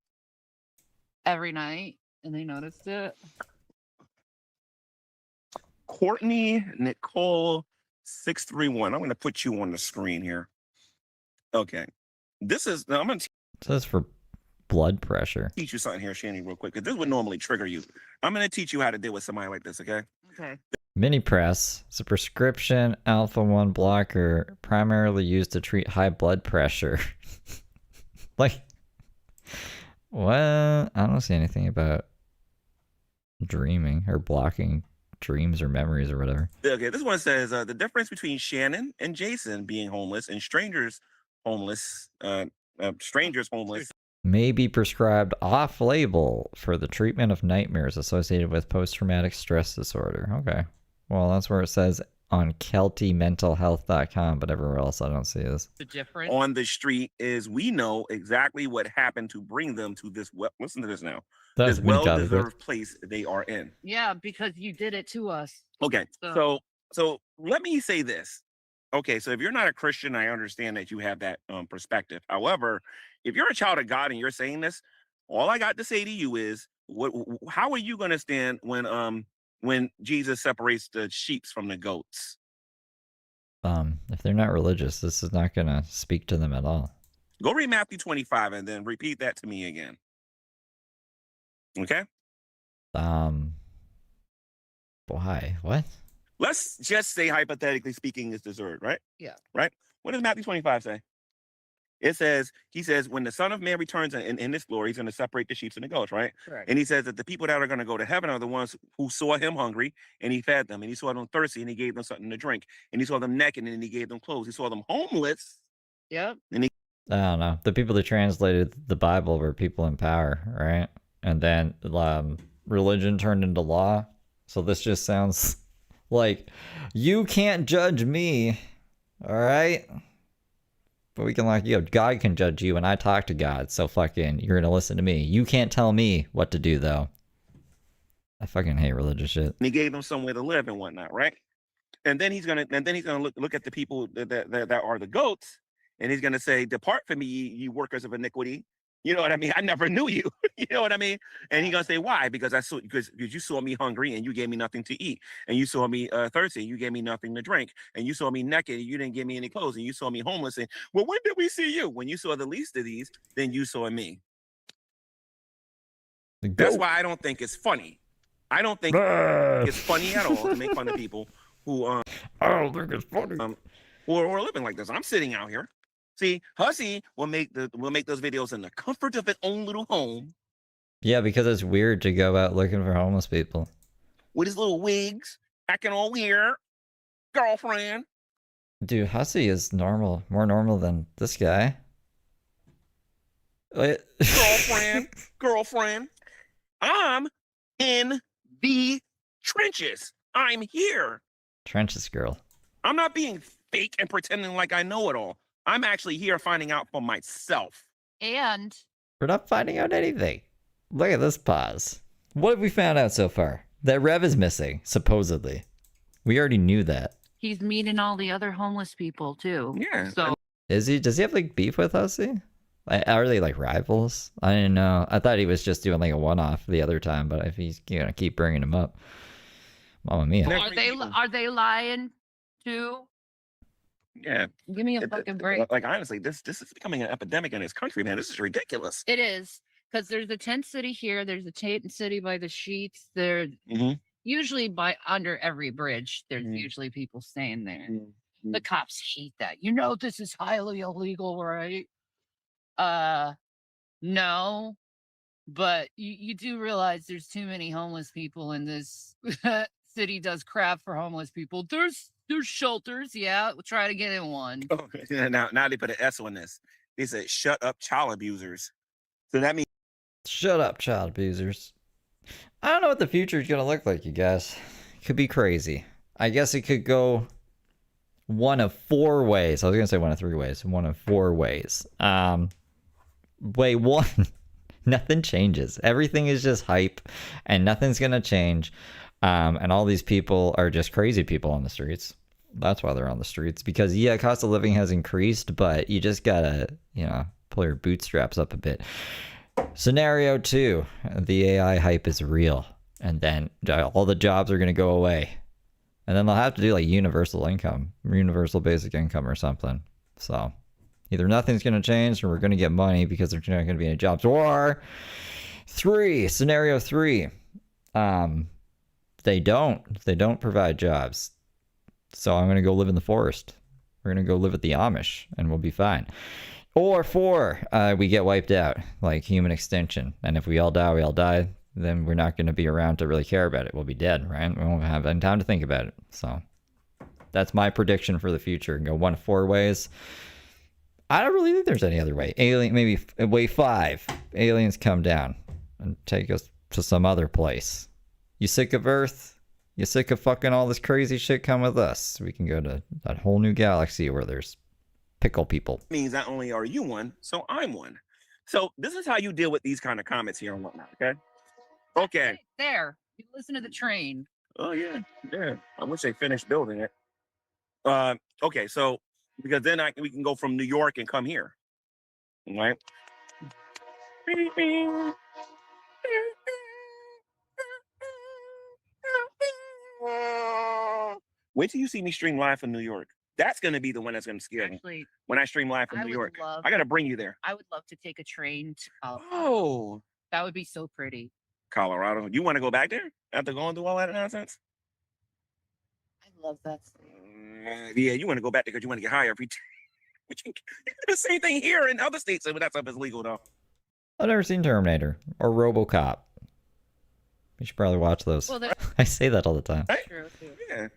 every night, and they noticed it. Courtney Nicole 631. I'm going to put you on the screen here. Okay. This is, now I'm going to It says for blood pressure. teach you something here, Shanny, real quick, because this would normally trigger you. I'm going to teach you how to deal with somebody like this, okay? Okay. Mini Press is a prescription alpha-1 blocker primarily used to treat high blood pressure. Like, what? I don't see anything about dreaming or blocking dreams or memories or whatever. Okay, this one says the difference between Shannon and Jason being homeless and strangers homeless, May be prescribed off-label for the treatment of nightmares associated with post-traumatic stress disorder. Okay. Well, that's where it says on keltymentalhealth.com, but everywhere else I don't see this. The difference on the street is we know exactly what happened to bring them to this. Listen to this now. That's This well-deserved place they are in. Yeah, because you did it to us. Okay, so let me say this. Okay, so if you're not a Christian, I understand that you have that perspective. However, if you're a child of God and you're saying this, all I got to say to you is, how are you going to stand when Jesus separates the sheep from the goats? If they're not religious, this is not going to speak to them at all. Go read Matthew 25 and then repeat that to me again. Okay? Why? What? Let's just say, hypothetically speaking, it's deserved, right? Yeah. Right? What does Matthew 25 say? It says, he says, when the Son of Man returns in his glory, he's going to separate the sheep and the goats, right? Correct. And he says that the people that are going to go to heaven are the ones who saw him hungry and he fed them. And he saw them thirsty and he gave them something to drink. And he saw them naked and he gave them clothes. He saw them homeless. Yep. I don't know. The people that translated the Bible were people in power, right? And then religion turned into law. So this just sounds like, you can't judge me, all right? But we can lock you up. God can judge you, and I talk to God, so fucking, you're gonna listen to me. You can't tell me what to do, though. I fucking hate religious shit. And he gave them somewhere to live and whatnot, right? And then he's gonna look at the people that are the goats, and he's gonna say, "Depart from me, ye workers of iniquity." You know what I mean? I never knew you. You know what I mean? And he's gonna say, "Why? Because you saw me hungry and you gave me nothing to eat, and you saw me thirsty and you gave me nothing to drink, and you saw me naked and you didn't give me any clothes, and you saw me homeless. And well, when did we see you? When you saw the least of these, then you saw me." That's why I don't think it's funny. I don't think it's funny at all to make fun of people who I don't think it's funny. who are living like this. I'm sitting out here. See, Hussy will make those videos in the comfort of his own little home. Yeah, because it's weird to go out looking for homeless people. With his little wigs, acting all weird. Girlfriend. Dude, Hussy is normal. More normal than this guy. Girlfriend. I'm in the trenches. I'm here. Trenches girl. I'm not being fake and pretending like I know it all. I'm actually here finding out for myself. And We're not finding out anything. Look at this pause. What have we found out so far? That Rev is missing, supposedly. We already knew that. he's meeting all the other homeless people too. Yeah. So Is he? Does he have like beef with Hussy? Are they like rivals? I didn't know. I thought he was just doing like a one-off the other time, but if he's gonna keep bringing him up, Mamma mia. are they lying too? Yeah. Give me a fucking break. Like honestly, this is becoming an epidemic in this country, man. This is ridiculous. It is, because there's a tent city here. There's a tent city by the sheets. There, usually by under every bridge. There's usually people staying there. The cops hate that. You know, this is highly illegal, right? No, but you do realize there's too many homeless people in this city. Does crap for homeless people. There's shelters. Yeah, we'll try to get in one. Oh, now they put an S on this. They said, "Shut up, child abusers." So that means Shut up, child abusers. I don't know what the future is gonna look like, you guys. It could be crazy. I guess it could go one of four ways. I was gonna say one of three ways. One of four ways. Way one, nothing changes. Everything is just hype, and nothing's gonna change. And all these people are just crazy people on the streets. That's why they're on the streets. Because yeah, cost of living has increased, but you just gotta, pull your bootstraps up a bit. Scenario 2, the AI hype is real, and then all the jobs are gonna go away, and then they'll have to do like universal basic income or something. So either nothing's gonna change, or we're gonna get money because there's not gonna be any jobs. Or scenario 3, they don't provide jobs. So I'm gonna go live in the forest. We're gonna go live with the Amish, and we'll be fine. Or 4, we get wiped out, like human extinction. And if we all die, we all die. then we're not going to be around to really care about it. We'll be dead, right? We won't have any time to think about it. So that's my prediction for the future. Go one of 4 ways. I don't really think there's any other way. Maybe way 5. Aliens come down and take us to some other place. You sick of Earth? You sick of fucking all this crazy shit? Come with us. We can go to that whole new galaxy where there's pickle people. Means not only are you one, so I'm one. So this is how you deal with these kind of comments here and whatnot, okay? Okay. There. You listen to the train. Oh yeah, yeah. I wish they finished building it. Okay, so because then we can go from New York and come here, right? Wait till you see me stream live from New York. That's gonna be the one that's gonna scare me. Actually, When I stream live from I New would York, love. I gotta bring you there. I would love to take a train to Colorado. Oh, That would be so pretty. Colorado. You want to go back there after going through all that nonsense? I love that. Yeah, you want to go back there because you want to get high every day. But you can do the same thing here in other states, but that stuff is legal though. I've never seen Terminator or RoboCop. You should probably watch those. Well, that's I say that all the time. Right? true too. Yeah.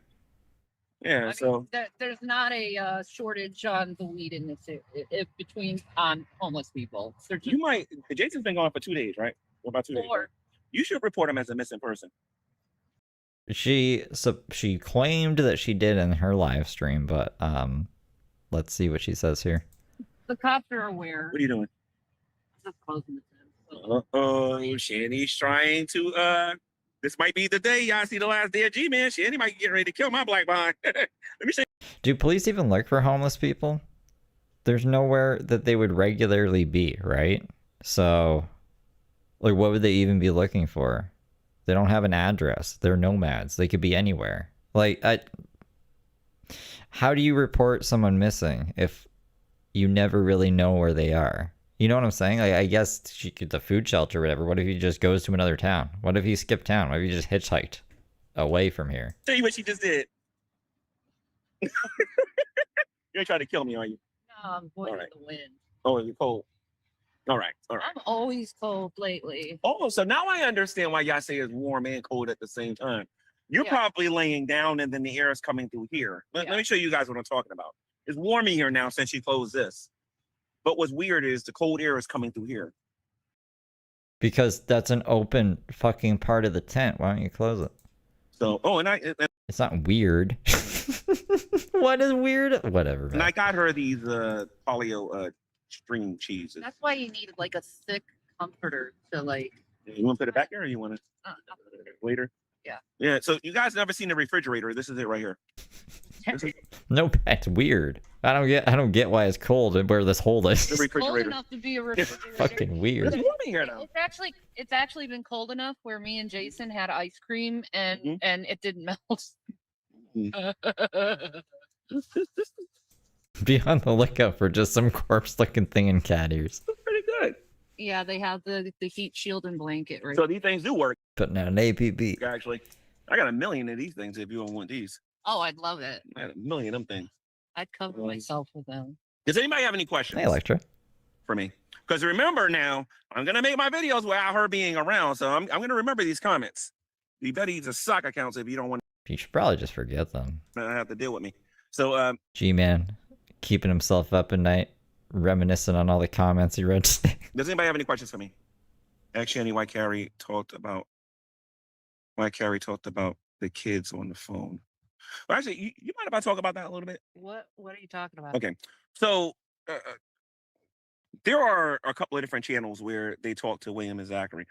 Yeah. I mean, So there's not a shortage on the weed in this between homeless people. They're just you might. Jason's been gone for 2 days, right? What about 2 days? poor. You should report him as a missing person. She claimed that she did in her live stream, but let's see what she says here. The cops are aware. What are you doing? I'm just closing the tent. Oh, Shanny's trying to. This might be the day y'all see the last day of G-Man. Shanny might get ready to kill my black behind. Let me see. Do police even look for homeless people? There's nowhere that they would regularly be, right? So, like, what would they even be looking for? They don't have an address. They're nomads. They could be anywhere. Like, how do you report someone missing if you never really know where they are? You know what I'm saying? Like, I guess she could the food shelter or whatever. What if he just goes to another town? What if he skipped town? What if he just hitchhiked away from here? Tell you what she just did. You ain't trying to kill me, are you? No, I'm avoiding Alright. the wind. Oh, you're cold. All right. All right. I'm always cold lately. Oh, so now I understand why y'all say it's warm and cold at the same time. You're Yeah. probably laying down and then the air is coming through here. Let me show you guys what I'm talking about. It's warm in here now since she closed this. But what's weird is the cold air is coming through here. Because that's an open fucking part of the tent. Why don't you close it? So, It's not weird. What is weird? Whatever, and man. I got her these polio string cheeses. That's why you need like a thick comforter to like. You want to put it back there or you want to later? Yeah. Yeah. So you guys never seen the refrigerator. This is it right here. This is No, that's weird. I don't get why it's cold and where this hole the is. Cold refrigerator. enough to be a refrigerator. Fucking It's weird. warm in here now. It's actually been cold enough where me and Jason had ice cream and Mhm. and it didn't melt. Be on the lookout for just some corpse-looking thing in cat ears. Pretty good. Yeah, they have the heat shield and blanket right. So these things do work, Putting out an APB. actually. I got a million of these things if you don't want these. Oh, I'd love it. I got a million of them things. I'd cover myself with them. Does anybody have any questions Hey, Electra. for me? Because remember now, I'm going to make my videos without her being around. So I'm going to remember these comments. You better use a sock accounts if you don't want You should probably just forget them. to have to deal with me. So, G-Man, keeping himself up at night, reminiscing on all the comments he read today. does anybody have any questions for me? Actually, why Carrie talked about the kids on the phone. Well, actually, you mind if I talk about that a little bit? What are you talking about? Okay. So there are a couple of different channels where they talk to William and Zachary.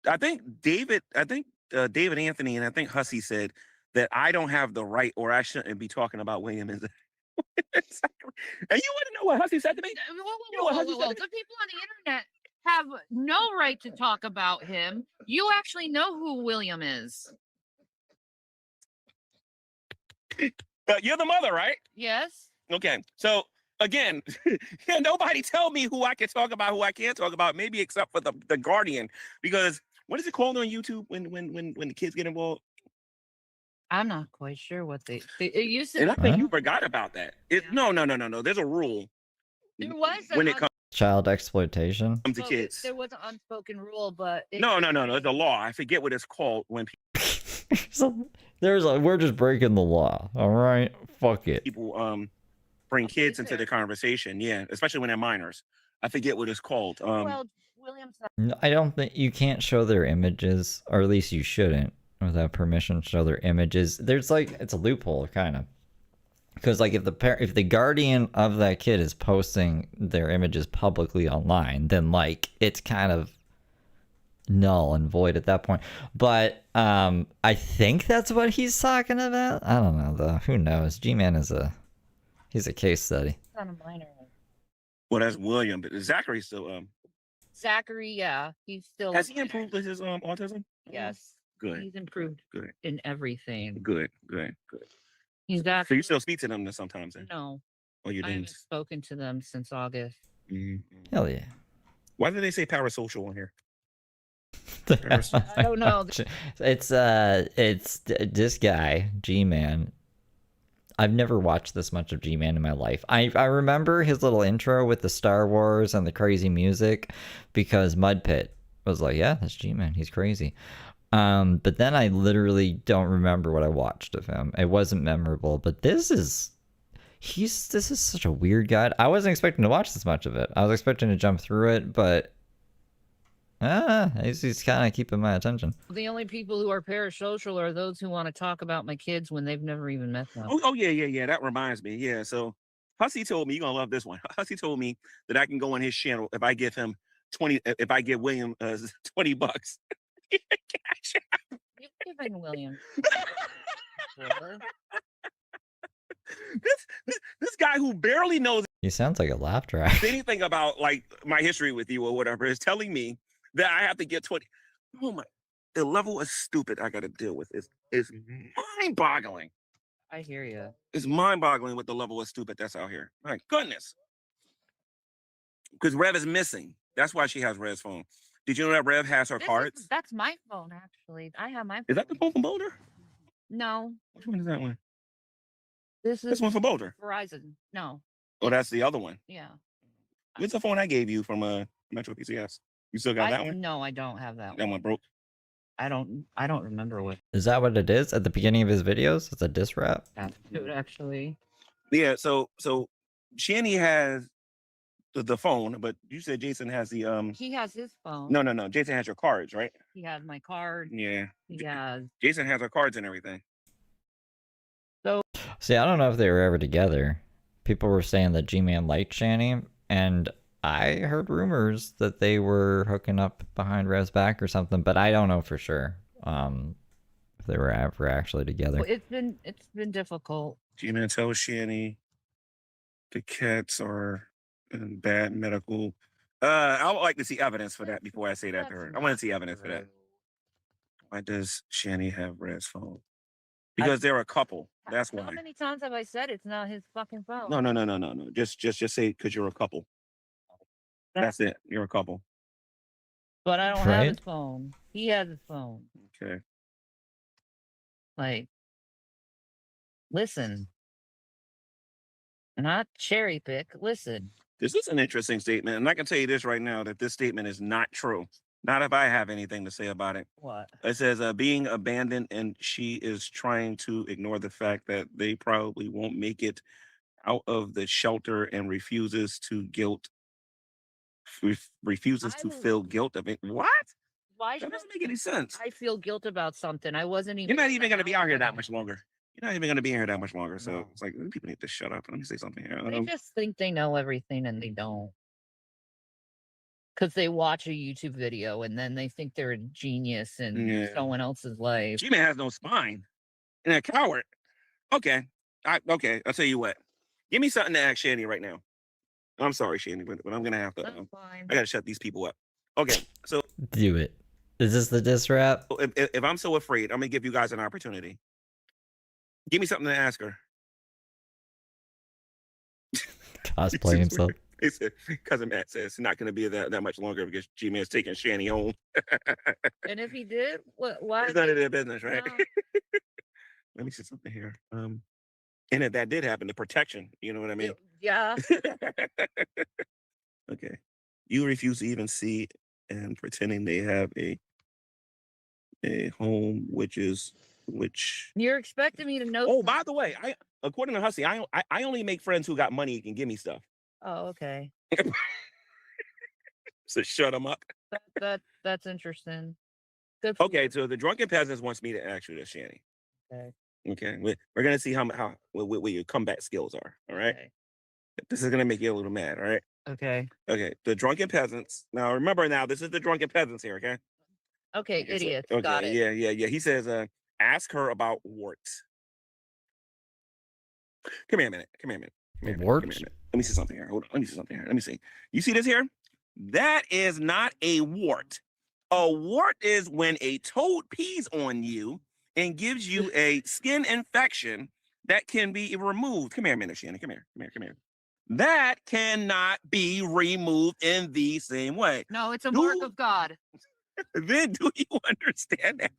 I think David Anthony and I think Hussey said that I don't have the right or I shouldn't be talking about William and Zachary. And you wouldn't know what Hussey said to me? You know what Hussey said to me? The people on the internet have no right to talk about him. You actually know who William is. You're the mother, right? Yes. Okay. So again, nobody tell me who I can talk about, who I can't talk about, maybe except for the Guardian. Because what is it called on YouTube when the kids get involved? I'm not quite sure what it used to. And I think Huh? you forgot about that. No. There's a rule There was when it on- comes Child exploitation. to Well, kids. there was an unspoken rule, but No. It's a law. I forget what it's called when So, we're just breaking the law. All right, fuck it. people bring kids into the conversation. Yeah, especially when they're minors. I forget what it's called. well, Williams. I don't think you can't show their images, or at least you shouldn't, without permission. Show their images. There's like it's a loophole, kind of, because like if the guardian of that kid is posting their images publicly online, then like it's kind of null and void at that point. But I think that's what he's talking about. I don't know though. Who knows? G-Man he's a case study. On a minor. Well, that's William, but Zachary's still Zachary, yeah, he's still. has he improved with his autism? Yes, Good. he's improved Good. in everything. Good. He's So actually you still speak to them sometimes then? no. Or you I haven't didn't? spoken to them since August. Hell yeah. Why did they say parasocial on here? I don't know. It's this guy, G-Man. I've never watched this much of G-Man in my life. I remember his little intro with the Star Wars and the crazy music because Mudpit was like, yeah, that's G-Man. He's crazy. But then I literally don't remember what I watched of him. It wasn't memorable, but this is such a weird guy. I wasn't expecting to watch this much of it. I was expecting to jump through it, but he's kind of keeping my attention. The only people who are parasocial are those who want to talk about my kids when they've never even met them. Oh yeah. That reminds me. Yeah. So Hussy told me, you're gonna love this one. Hussy told me that I can go on his channel if I give him 20. If I give William $20. You've given William. This guy who barely knows He sounds like a laugh track. anything about like my history with you or whatever is telling me that I have to get 20. Oh my, the level of stupid I got to deal with is mind-boggling. I hear you. It's mind-boggling with the level of stupid that's out here. My goodness. Because Rev is missing. That's why she has Rev's phone. Did you know that Rev has her cards? That's my phone, actually. I have my phone. Is that the phone from Boulder? No. Which one is that one? This is This one for Boulder. Verizon. No. Oh, that's the other one. Yeah. What's the phone I gave you from Metro PCS? You still got that one? No, I don't have that That one. one broke. I don't remember what Is that what it is at the beginning of his videos? It's a diss rap. that's actually. Yeah, so Shanny has the phone, but you said Jason has the He has his phone. No. Jason has your cards, right? He has my card. Yeah. He has. Jason has our cards and everything. See, I don't know if they were ever together. People were saying that G-Man liked Shanny, and I heard rumors that they were hooking up behind Rev's back or something, but I don't know for sure if they were ever actually together. Well, it's been difficult. G-Man tells Shanny the cats are in bad medical. I would like to see evidence for that before I say that to her. I want to see evidence for that. Why does Shanny have Red's phone? Because they're a couple. That's why. How many times have I said it's not his fucking phone? No. Just say because you're a couple. That's it. You're a couple. But I don't have Right? his phone. He has his phone. Okay. Like, listen. Not cherry pick. Listen. This is an interesting statement, and I can tell you this right now that this statement is not true. Not if I have anything to say about it. What? It says being abandoned, and she is trying to ignore the fact that they probably won't make it out of the shelter and refuses to feel guilt of it. What? Why That should doesn't make any sense. I feel guilt about something? I wasn't even. You're not even going to be out here that much longer. You're not even going to be here that much longer. So it's like people need to shut up. Let me say something here. They just think they know everything and they don't. Because they watch a YouTube video and then they think they're a genius in Yeah. someone else's life. G-Man has no spine and a coward. Okay. Okay. I'll tell you what. Give me something to ask Shanny right now. I'm sorry, Shanny, but I'm going to have to. That's fine. I got to shut these people up. Okay. So Do it. Is this the diss rap? if I'm so afraid, I'm going to give you guys an opportunity. Give me something to ask her. Cosplay himself. He said, Cousin Matt says it's not going to be that much longer because G-Man's taking Shanny home. And if he did, why? It's none of their business, right? No. Let me see something here. And if that did happen, the protection, you know what I mean? Yeah. Okay. You refuse to even see and pretending they have a home, which You're expecting me to know. oh, by the way, according to Hussey, I only make friends who got money and can give me stuff. Oh, okay. So shut them up. That's interesting. Good for Okay, you. so the Drunken Peasants wants me to ask you this, Shanny. Okay. Okay, we're gonna see what your comeback skills are. All right, Okay. this is gonna make you a little mad. All right. Okay. Okay, the Drunken Peasants. Now remember, this is the Drunken Peasants here. Okay. Okay, so- idiots. Okay. Got it. Yeah. He says, ask her about warts. Come here a minute. Come here a minute. Warts? Let me see something here. Hold on. Let me see something here. Let me see. You see this here? That is not a wart. A wart is when a toad pees on you and gives you a skin infection that can be removed. Come here a minute, Shannon. Come here. That cannot be removed in the same way. No, it's a mark of God. Then do you understand that?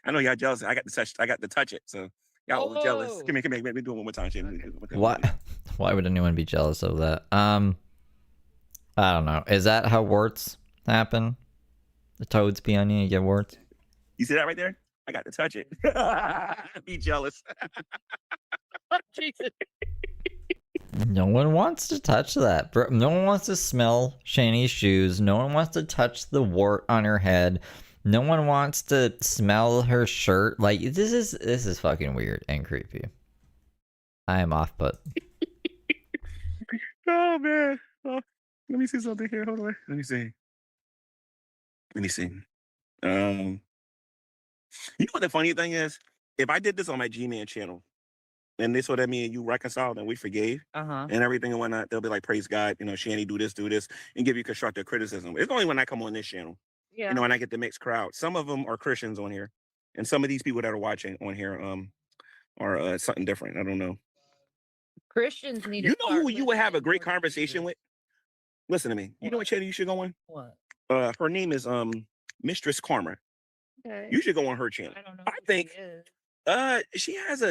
I know y'all jealous. I got to touch it. So y'all were jealous. Oh. Come here. Let me do it one more time, Shannon. Why would anyone be jealous of that? I don't know. Is that how warts happen? The toads pee on you and you get warts? You see that right there? I got to touch it. Be jealous. Oh, Jesus. No one wants to touch that, bro. No one wants to smell Shani's shoes. No one wants to touch the wart on her head. No one wants to smell her shirt. Like, this is fucking weird and creepy. I am off put. Oh man. Oh, let me see something here. Hold on. Let me see. You know what the funny thing is? If I did this on my G-Man channel, and this what I mean, you reconciled and we forgave Uh-huh. and everything and whatnot, they'll be like, praise God, Shanny, do this, and give you constructive criticism. It's only when I come on this channel, Yeah. when I get the mixed crowd. Some of them are Christians on here, and some of these people that are watching on here are something different. I don't know. Christians need to You know start who you would have a listening great more to conversation Jesus. with? Listen to me. You know what channel you should go on? What? Her name is Mistress Karma. Okay. You should go on her channel. I don't know. I who think she is. she has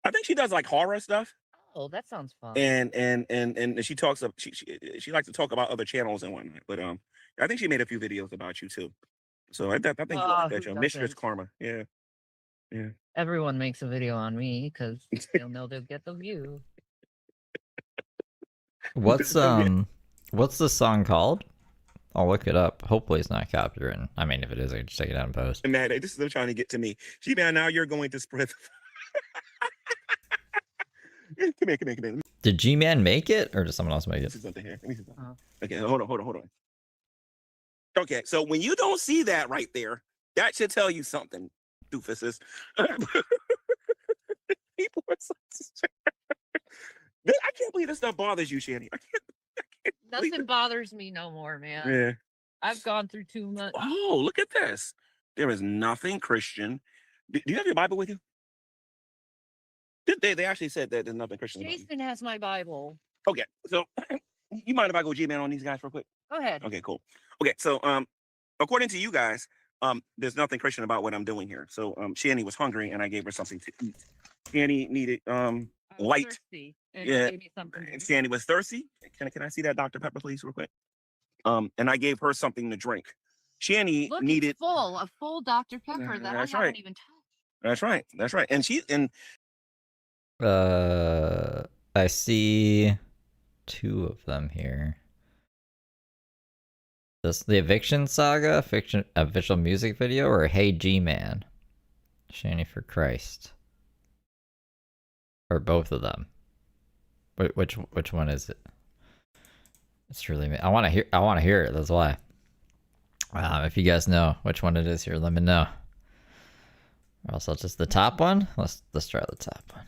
I think she does like horror stuff, Oh, that sounds fun. and she talks of she likes to talk about other channels and whatnot. But I think she made a few videos about you too. So I think you like that who show, Mistress doesn't? Karma. Yeah. Everyone makes a video on me because they'll know they'll get the view. What's the song called? I'll look it up. Hopefully it's not copywritten. I mean, if it is, I can just take it out and post. And man, this is them trying to get to me. G-Man, now you're going to spread. Come here. Did G-Man make it, or did someone else make This it? is something here. Let me see something. Uh-huh. Okay, hold on. Okay, so when you don't see that right there, that should tell you something, doofuses. People are so... I can't believe this stuff bothers you, Shanny. I can't believe Nothing bothers me no more, man. Yeah. I've gone through too much. Oh, look at this. There is nothing Christian. Do you have your Bible with you? They actually said that there's nothing Christian about you. Jason has my Bible. Okay, so you mind if I go G-Man on these guys real quick? Go ahead. Okay, cool. Okay, so according to you guys, there's nothing Christian about what I'm doing here. So Shanny was hungry and I gave her something to eat. Shanny needed I was light. thirsty, and you Yeah. gave me something to And eat. Shanny was thirsty. Can I see that Dr. Pepper, please, real quick? And I gave her something to drink. Shanny Look, needed. it's full, a full Dr. Pepper that I That's haven't right. even touched. That's right. And I see 2 of them here. The Eviction Saga official music video, or Hey G-Man, Shanny for Christ, or both of them. Which one is it? It's really I want to hear it. That's why. If you guys know which one it is here, let me know. Or else I'll just the top one. Let's try the top one.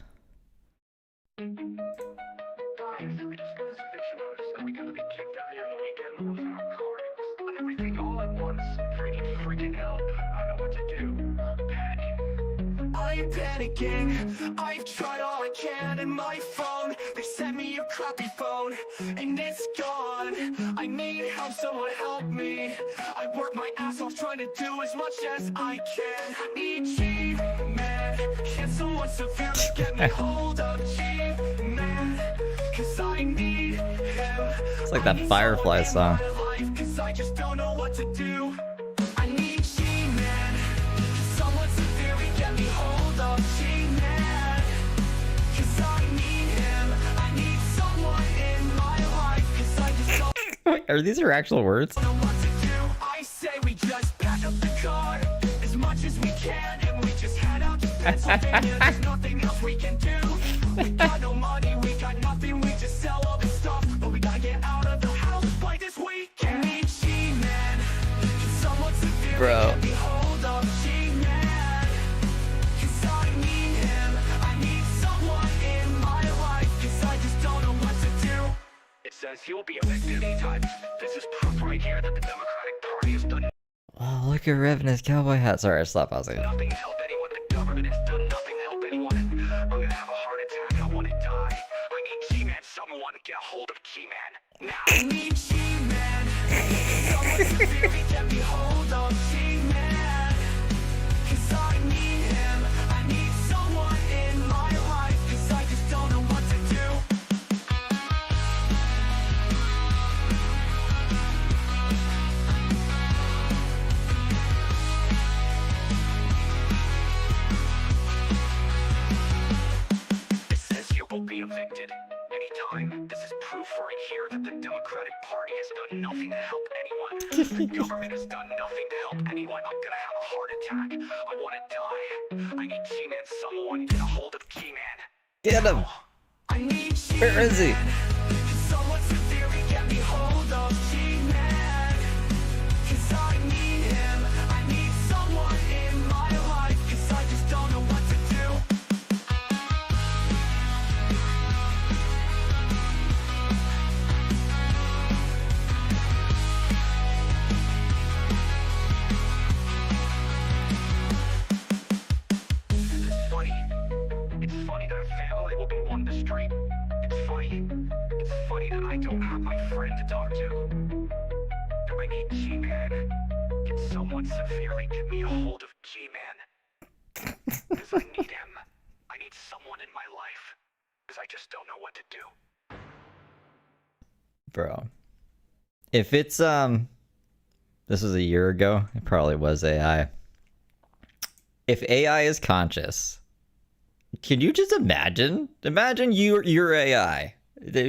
I'm panicking. I've tried all I can in my phone. They sent me a crappy phone and it's gone. I need help, someone help me. I work my ass off trying to do as much as I can. I need G-Man. Can someone severely get me hold of G-Man? 'cause I need him. It's like that Firefly song. Cause I just don't know what to do. I need G-Man. Someone severely get me hold of G-Man. Cause I need him. I need someone in my life. Cause I just don't Wait, are these her actual words? know what to do. I say we just pack up the car as much as we can and we just head out to Pennsylvania. There's nothing else we can do. We got no money, we got nothing, we just sell all the stuff. But we gotta get out of the house by this weekend. Need G-Man. Can someone severely Bro. get me hold of G-Man? Cause I need him. I need someone in my life. Cause I just don't know what to do. It says he will be elected anytime. This is proof right here that the Democratic Party has done Oh, look at Rev in his cowboy hat. Sorry, I stopped pausing. nothing to help anyone. The government has done nothing to help anyone. I'm gonna have a heart attack. I wanna die. I need G-Man. Someone get a hold of G-Man. Now I need G-Man. Someone severely get me hold of G-Man. Cause I need him. I need someone in my life. Cause I just don't know what to do. It says you will be evicted anytime. This is proof right here that the Democratic Party has done nothing to help anyone. The government has done nothing to help anyone. I'm gonna have a heart attack. I wanna die. I need G-Man. Someone get a hold of G-Man. Get him! I need Where is he? G-Man. Can someone severely get me hold of G-Man? Cause I need him. I need someone in my life. Cause I just don't know what to do. It's funny. It's funny that a family will be on the street. It's funny. It's funny that I don't have my friend to talk to. Do I need G-Man? Can someone severely get me a hold of G-Man? Because I need him. I need someone in my life. Because I just don't know what to do. Bro. If it's, this was a year ago, it probably was AI. If AI is conscious, can you just imagine? Imagine you're AI.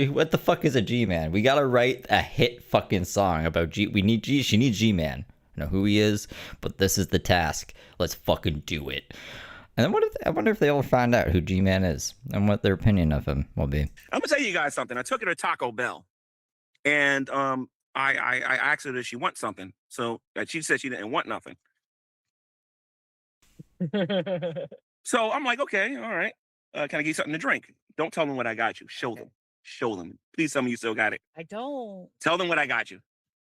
What the fuck is a G-Man? We gotta write a hit fucking song about G. We need G. She needs G-Man. I know who he is, but this is the task. Let's fucking do it. And then I wonder if they ever find out who G-Man is and what their opinion of him will be. I'm gonna tell you guys something. I took her to Taco Bell, and I asked her if she wants something. So she said she didn't want nothing. So I'm like, okay, all right. Can I get you something to drink? Don't tell them what I got you. Show them. Show them. Please tell me you still got it. I don't. Tell them what I got you.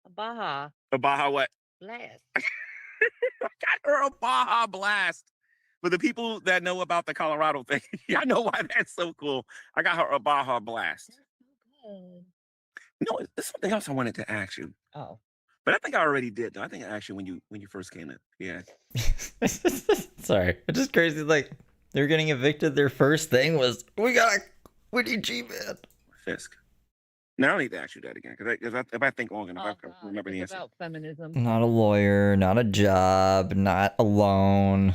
A Baja A Baja what? Blast. I got her a Baja Blast. For the people that know about the Colorado thing, I know why that's so cool. I got her a Baja Blast. Good. No, there's something else I wanted to ask you. Oh. But I think I already did, though. I think I asked you when you first came in. Yeah. Sorry. It's just crazy. Like, they were getting evicted. Their first thing was, we need G-Man. Fisk. Now I don't need to ask you that again. Because if I think long enough, I can remember the It's answer. about feminism. Not a lawyer, not a job, not a loan,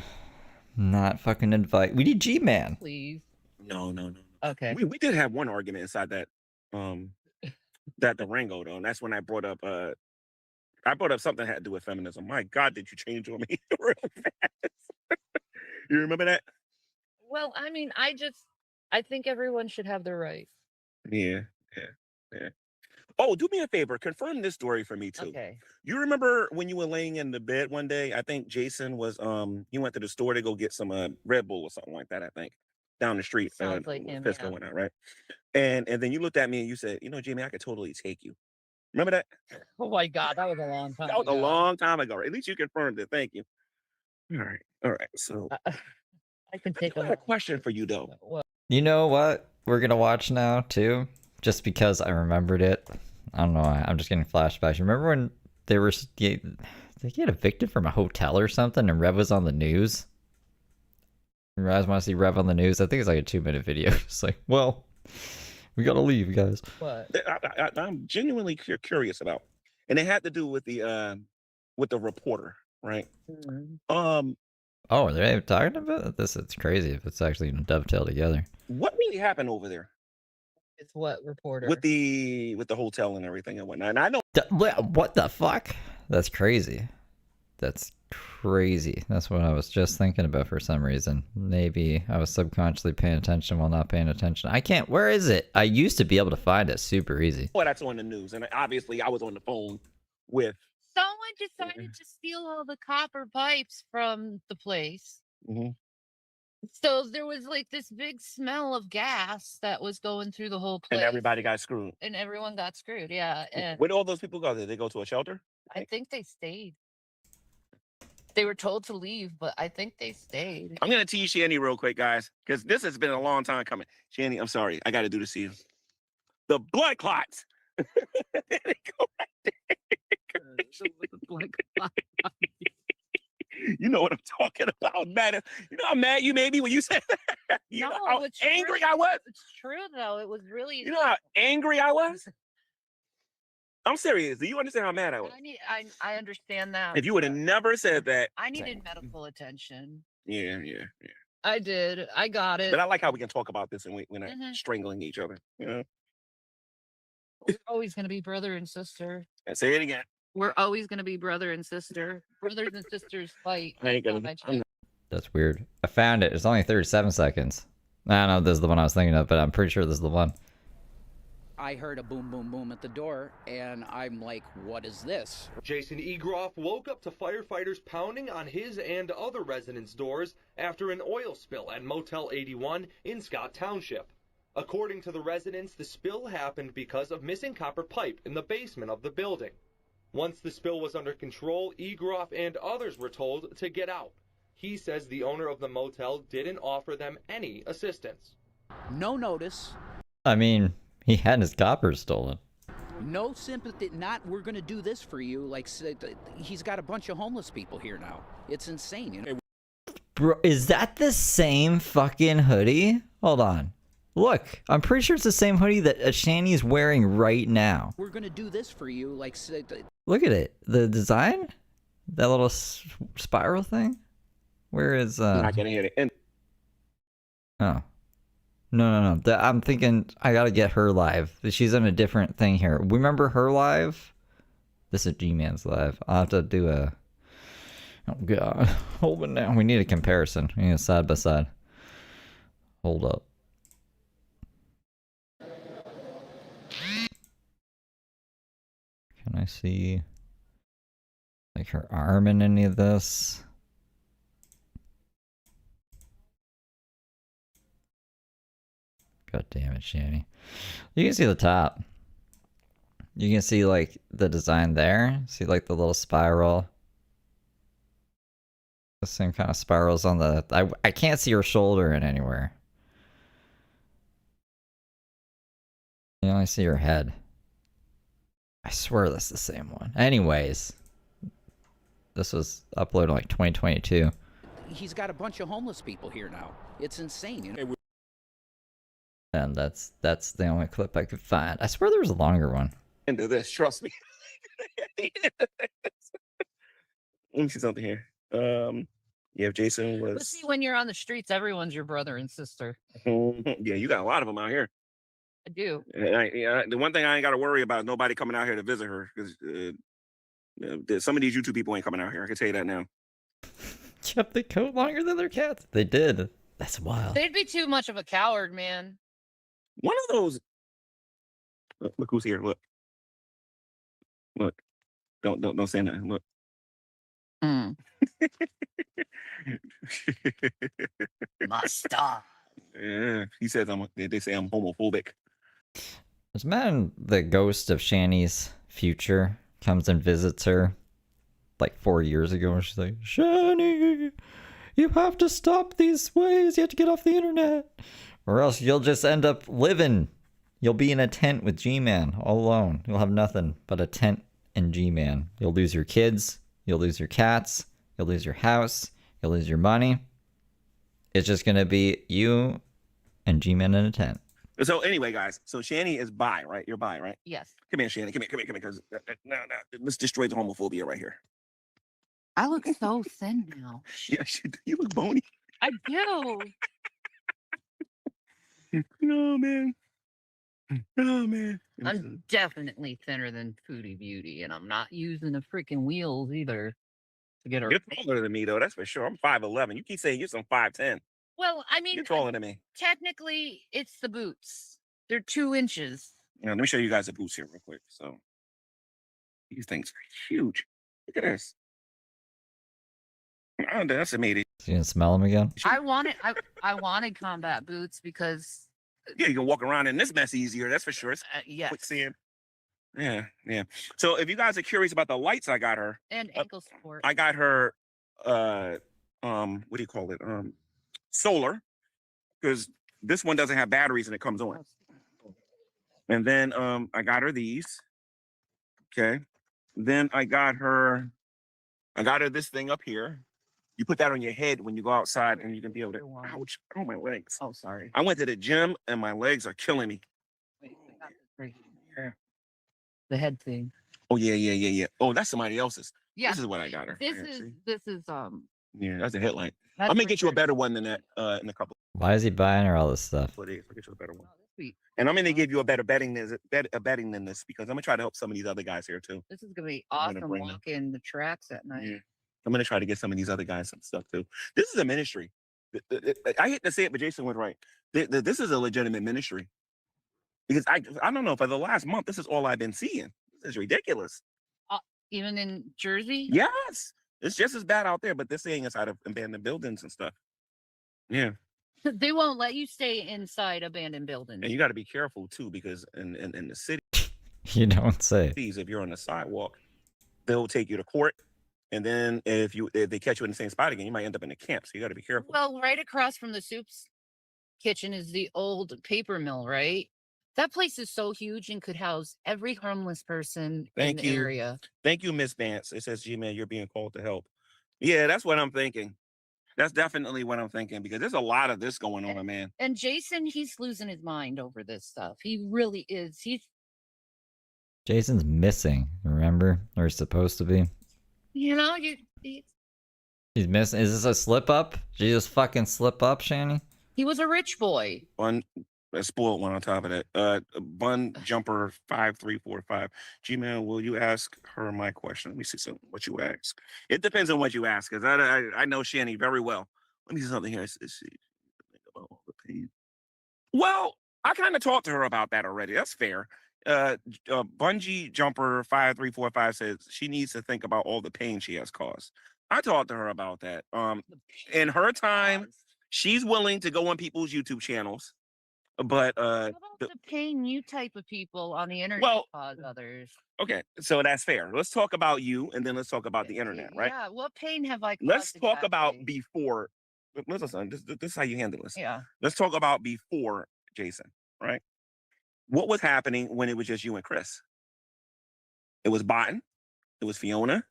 not fucking advice. We need G-Man. Please. No. Okay. We did have one argument inside that that Durango, though. And that's when I brought up something that had to do with feminism. My God, did you change on me real fast? You remember that? Well, I mean, I think everyone should have their rights. Yeah. Oh, do me a favor. Confirm this story for me too. Okay. You remember when you were laying in the bed one day? I think Jason was he went to the store to go get some Red Bull or something like that. I think down the street. Sounds like him, Fisco yeah. went out, right? And then you looked at me and you said, Jamie, I could totally take you. Remember that? Oh my God, that was a long time. That was a ago. long time ago. At least you confirmed it. Thank you. All right. So I can I take got a question for you though. Well, You know what we're going to watch now, too? Just because I remembered it. I don't know why. I'm just getting flashbacks. You remember when they get evicted from a hotel or something and Rev was on the news? You guys want to see Rev on the news? I think it's like a 2-minute video. It's like, well, We gotta leave, guys. What? that I'm genuinely curious about, and it had to do with the reporter, right? Um, Oh, are they talking about this? It's crazy if it's actually gonna dovetail together. what really happened over there It's what reporter? with the hotel and everything and whatnot? And I know What the fuck? That's crazy. That's crazy. That's what I was just thinking about for some reason. Maybe I was subconsciously paying attention while not paying attention. I can't. Where is it? I used to be able to find it super easy. that's on the news, and obviously I was on the phone with. Someone decided to steal all the copper pipes from the place. Mhm. So there was like this big smell of gas that was going through the whole place. And everybody got screwed. And everyone got screwed. Yeah. And Where did all those people go? Did they go to a shelter? I think they stayed. They were told to leave, but I think they stayed. I'm gonna tease Shanny real quick, guys, because this has been a long time coming. Shanny, I'm sorry, I got to do this to you. The blood clots. There they go right there. You know what I'm talking about, man. You know how mad you made me when you said that? You know how it's angry true. I was? It's true though. It was really. You know how angry I was? I'm serious. Do you understand how mad I was? I understand that. If you would have never said that. I needed medical attention. Yeah. I did. I got it. But I like how we can talk about this and we're not Mhm. strangling each other. You know? We're always gonna be brother and sister. And say it again. We're always gonna be brother and sister. Brothers and sisters fight. I ain't Not gonna. my I'm chest. That's weird. I found it. It's only 37 seconds. I don't know if this is the one I was thinking of, but I'm pretty sure this is the one. I heard a boom, boom, boom at the door, and I'm like, what is this? Jason Egroff woke up to firefighters pounding on his and other residents' doors after an oil spill at Motel 81 in Scott Township. According to the residents, the spill happened because of missing copper pipe in the basement of the building. Once the spill was under control, Egroff and others were told to get out. He says the owner of the motel didn't offer them any assistance. No notice, I mean, he had his copper stolen. no sympathy, not we're going to do this for you. Like, he's got a bunch of homeless people here now. It's insane. You know? Bro, is that the same fucking hoodie? Hold on. Look, I'm pretty sure it's the same hoodie that Shanny's wearing right now. We're going to do this for you. Like, Look at it. The design? That little spiral thing? Where is, not gonna hear it. Oh. No. I'm thinking I gotta get her live. She's in a different thing here. Remember her live? This is G-Man's live. I'll have to do a... Oh, God. Hold it now. We need a comparison. We need a side by side. Hold up. Can I see... like her arm in any of this? God damn it, Shanny. You can see the top. You can see like the design there. See like the little spiral. The same kind of spirals on the... I can't see her shoulder in anywhere. You only see her head. I swear that's the same one. Anyways. This was uploaded like 2022. he's got a bunch of homeless people here now. It's insane. You know? And that's the only clip I could find. I swear there was a longer one. Into this, trust me. Let me see something here. Yeah, if Jason But was. see, when you're on the streets, everyone's your brother and sister. Yeah, you got a lot of them out here. I do. And the one thing I ain't got to worry about is nobody coming out here to visit her because some of these YouTube people ain't coming out here. I can tell you that now. Kept the coat longer than their cats. They did. That's wild. They'd be too much of a coward, man. One of those. Look who's here. Look. Don't say nothing. Look. Mm. Masta. Yeah, he says they say I'm homophobic. There's a man, the ghost of Shanny's future, comes and visits her like 4 years ago, and she's like, Shanny, you have to stop these ways. You have to get off the internet, or else you'll just end up living. You'll be in a tent with G-Man all alone. You'll have nothing but a tent and G-Man. You'll lose your kids. You'll lose your cats. You'll lose your house. You'll lose your money. It's just going to be you and G-Man in a tent. So anyway, guys, so Shani is bi, right? You're bi, right? Yes. Come here, Shani. Come here, because no, let's destroy the homophobia right here. I look so thin now. Yes, you look bony. I do. No, man. Oh, man. I'm definitely thinner than Foodie Beauty, and I'm not using the freaking wheels either to get her. You're taller than me, though. That's for sure. I'm 5'11". You keep saying you're some 5'10". Well, I mean, You're taller than me. technically, it's the boots. They're 2 inches. You know, let me show you guys the boots here real quick. So these things are huge. Look at this. Oh, that's amazing. You can smell them again? I wanted combat boots because Yeah, you can walk around in this mess easier. That's for sure. It's yes, quicksand. Yeah, yeah. So if you guys are curious about the lights I got her, and ankle support. I got her what do you call it? Solar, because this one doesn't have batteries and it comes on. And then I got her these. Okay. Then I got her this thing up here. You put that on your head when you go outside and you can be able to, ouch, oh, my legs. Oh, sorry. I went to the gym and my legs are killing me. Wait, I got this right here. The head thing. Oh, yeah. Oh, that's somebody else's. Yeah. This is what I got her. This Here, is see? Yeah, that's a headlight. that's I'm gonna right get you a there. better one than that in a couple. Why is he buying her all this stuff? I'll get you a better one. Oh, that's sweet. And I'm gonna give you a better betting than this because I'm gonna try to help some of these other guys here too. This is gonna be I'm gonna awesome bring them. walking the tracks at night. Yeah. I'm gonna try to get some of these other guys some stuff too. This is a ministry. I hate to say it, but Jason was right. This is a legitimate ministry because I don't know, for the last month this is all I've been seeing. This is ridiculous. Even in Jersey? Yes, it's just as bad out there, but they're saying inside of abandoned buildings and stuff. Yeah, They won't let you stay inside abandoned buildings. and you got to be careful too because in the city. You don't say. If you're on the sidewalk, they'll take you to court, and then if they catch you in the same spot again, you might end up in a camp. So you got to be careful. Well, right across from the soup's kitchen is the old paper mill, right? That place is so huge and could house every homeless person in the area. Thank you, Miss Vance. It says, G-Man, you're being called to help. Yeah, that's what I'm thinking. That's definitely what I'm thinking because there's a lot of this going on, man. And Jason, he's losing his mind over this stuff. He really is. Jason's missing, remember? Or he's supposed to be. You know, He's missing. Is this a slip up? Did you just fucking slip up, Shani? he was a rich boy. A spoiled one on top of that. Bun Jumper 5345. G-Man, will you ask her my question? Let me see what you ask. It depends on what you ask, because I know Shani very well. Let me see something here. Let's see. Think about the pain. Well, I kind of talked to her about that already. That's fair. Bungee Jumper 5345 says she needs to think about all the pain she has caused. I talked to her about that. In her time, she's willing to go on people's YouTube channels. But How about the pain you type of people on the internet cause others? Okay, so that's fair. Let's talk about you, and then let's talk about the internet, right? Yeah, what pain have I caused? Let's talk about exactly? before. Listen, this is how you handle this. Yeah. Let's talk about before Jason, right? What was happening when it was just you and Chris? It was Botten, it was Fiona,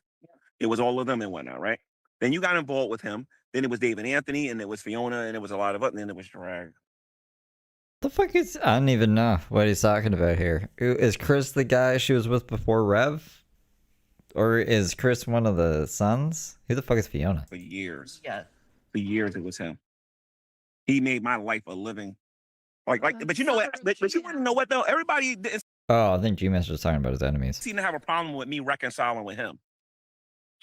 it was all of them and whatnot, right? Then you got involved with him. Then it was David Anthony, and it was Fiona, and it was a lot of it, and then it was Drag. The fuck is... I don't even know what he's talking about here. Is Chris the guy she was with before Rev? Or is Chris one of the sons? Who the fuck is Fiona? For years. Yeah. For years it was him. He made my life a living. But you know what? But you want to know what though? Everybody didn't Oh, I think G-Master was talking about his enemies. seem to have a problem with me reconciling with him.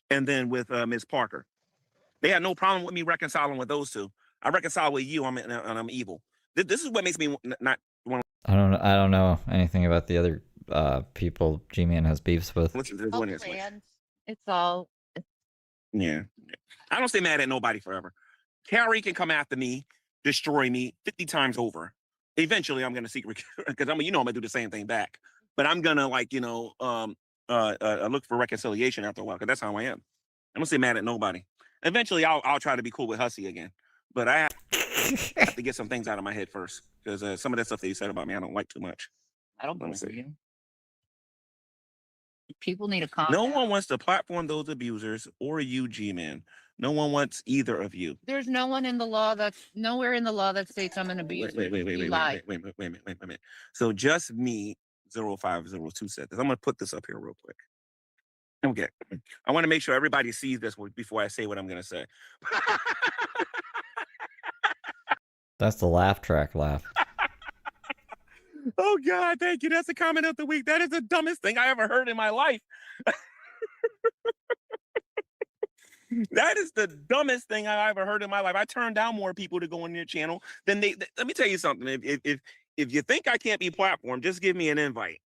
And then with Ms. Parker. They had no problem with me reconciling with those two. I reconcile with you, and I'm evil. This is what makes me not want I don't know anything about the other people G-Man has beefs with. to All planned. It's all. Yeah. I don't stay mad at nobody forever. Carrie can come after me, destroy me 50 times over. Eventually, I'm going to seek, because I'm going to do the same thing back. But I'm going to, look for reconciliation after a while, because that's how I am. I don't stay mad at nobody. Eventually, I'll try to be cool with Hussey again. But I have to get some things out of my head first, because some of that stuff that you said about me, I don't like too much. I don't Let me believe see. you. People need a calm No down. one wants to platform those abusers or you, G-Man. No one wants either of you. There's no one in the law nowhere in the law that states I'm an abuser. Wait a minute. So just me, 0502 said this. I'm gonna put this up here real quick. Okay. I want to make sure everybody sees this before I say what I'm gonna say. That's the laugh track laugh. Oh God, thank you. That's the comment of the week. That is the dumbest thing I ever heard in my life. That is the dumbest thing I ever heard in my life. I turned down more people to go on your channel than they. Let me tell you something. If you think I can't be platformed, just give me an invite.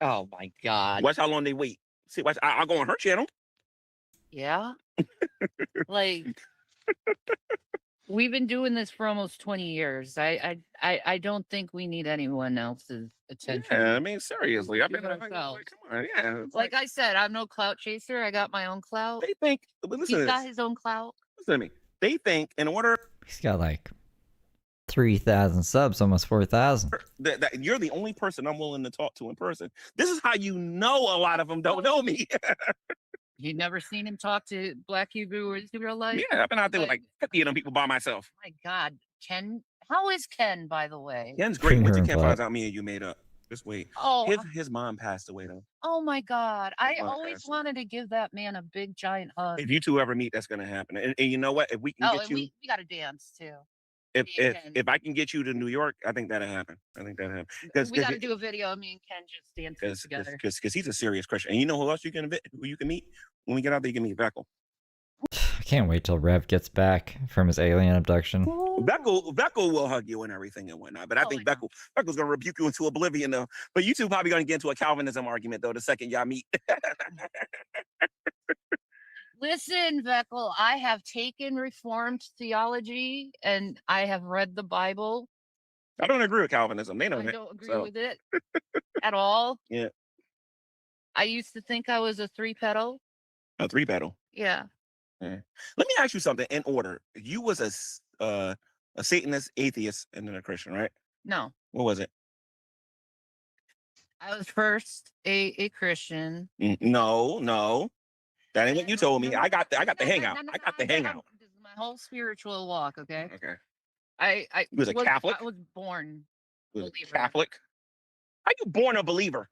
Oh my God. Watch how long they wait. See, watch. I'll go on her channel. Yeah. Like, we've been doing this for almost 20 years. I don't think we need anyone else's attention. Yeah, I mean, seriously. I've been like, come on, yeah. Like I said, I'm no clout chaser. I got my own clout. They think, but listen, He's got his own clout. Listen to me. They think in order. He's got like 3,000 subs, almost 4,000. That you're the only person I'm willing to talk to in person. This is how you know a lot of them don't know me. You've never seen him talk to Black Hebrew in real life? Yeah, I've been out there with like 50 of them people by myself. My God, Ken. How is Ken, by the way? Ken's great. Wait till Ken finds out me and you made up. Just wait. Oh, his mom passed away though. oh my God. I mom always passed away. wanted to give that man a big giant hug. If you two ever meet, that's gonna happen. And you know what? If we can Oh, get and you, we got to dance too. if I can get you to New York, I think that'll happen. I think that'll happen. We got to do a video of me and Ken just dancing together. Because he's a serious Christian. And you know who else who you can meet when we get out there? You can meet Beckel. I can't wait till Rev gets back from his alien abduction. Beckel will hug you and everything and whatnot. But I think Beckel's gonna rebuke you into oblivion though. But you two probably gonna get into a Calvinism argument though the second y'all meet. Listen, Beckel, I have taken Reformed theology and I have read the Bible. I don't agree with Calvinism. They know I that. don't agree with it at all. Yeah. I used to think I was a three pedal. A three pedal. Yeah. Yeah. Let me ask you something in order. You was a Satanist, atheist, and then a Christian, right? No. What was it? I was first a Christian. No. That ain't what you told me. I got the hangout. I got the hangout. This is my whole spiritual walk, okay? Okay. I You was a Catholic? I was born You was a believer. Catholic? How you born a believer?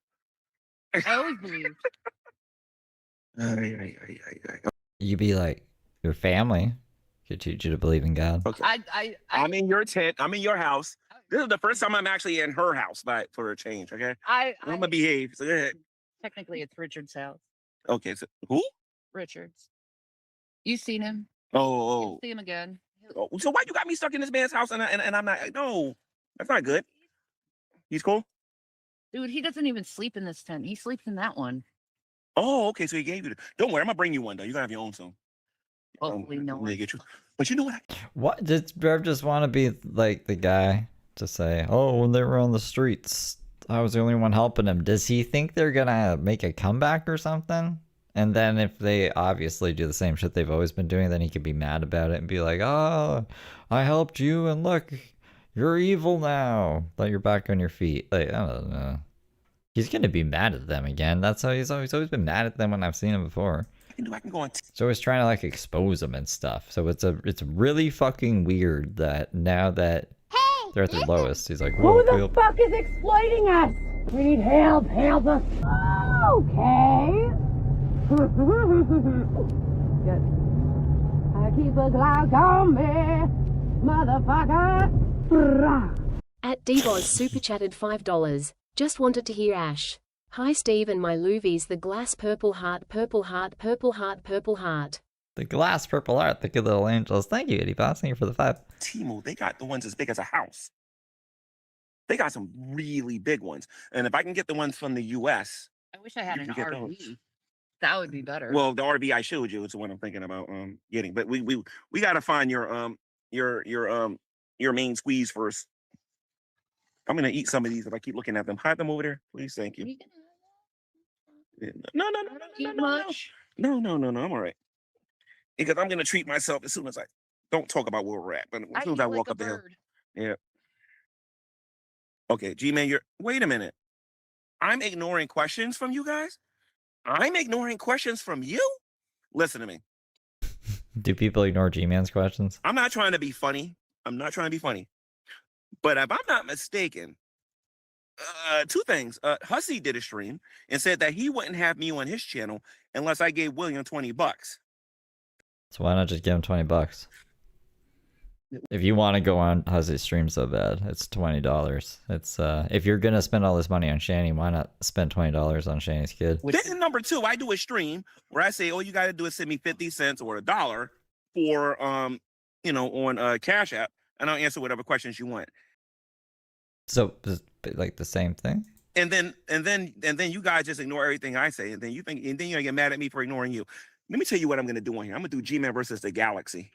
I always believed. You be like, your family could teach you to believe in God. Okay. I'm in your tent. I'm in your house. This is the first time I'm actually in her house, but for a change, okay? I'm gonna behave. So go ahead. Technically, it's Richard's house. Okay, so who? Richard's. You seen him? Oh. See him again. Oh, so why you got me stuck in this man's house and I'm not? No, that's not good. He's cool. Dude, he doesn't even sleep in this tent. He sleeps in that one. Oh, okay. So he gave you. Don't worry, I'm gonna bring you one though. You're gonna have your own soon. Hopefully, no one. Get you. But you know what? What did Rev just want to be like the guy to say? Oh, when they were on the streets, I was the only one helping him. Does he think they're gonna make a comeback or something? And then if they obviously do the same shit they've always been doing, then he could be mad about it and be like, "Oh, I helped you, and look, you're evil now. That you're back on your feet." Like, I don't know. He's gonna be mad at them again. That's how he's always been mad at them when I've seen him before. I can go on. So he's trying to like expose them and stuff. So it's really fucking weird that now that they're at their lowest, he's like, "Whoa, Who the fuck is exploiting us? We need help. Help us." Okay. Good. Keep a Glock on me, motherfucker. At Dboz super chatted $5. Just wanted to hear Ash. Hi Steve and my Louvies, the glass purple heart, purple heart, purple heart, purple heart. the glass purple heart, the good little angels." Thank you, Eddie Boss. Thank you for the 5. Timo, they got the ones as big as a house. They got some really big ones. And if I can get the ones from the US, I wish I had you an can get RV. those. That would be better. Well, the RV I showed you is the one I'm thinking about getting. But we got to find your main squeeze first. I'm gonna eat some of these if I keep looking at them. Hide them over there, please. Thank you. No. I'm all right. Because I'm gonna treat myself as soon as I don't talk about where we're at, but as soon as I walk up the hill. Yeah. Okay, G-Man, wait a minute. I'm ignoring questions from you guys? I'm ignoring questions from you? Listen to me. Do people ignore G-Man's questions? I'm not trying to be funny. But if I'm not mistaken, two things. Hussey did a stream and said that he wouldn't have me on his channel unless I gave William $20. So why not just give him $20? If you want to go on Hussey's stream so bad, it's $20. It's if you're gonna spend all this money on Shani, why not spend $20 on Shani's kid? Then number two, I do a stream where I say, all you got to do is send me 50 cents or $1 for on Cash App, and I'll answer whatever questions you want. So like the same thing. And then you guys just ignore everything I say, and then you're gonna get mad at me for ignoring you. Let me tell you what I'm gonna do on here. I'm gonna do G-Man versus the Galaxy.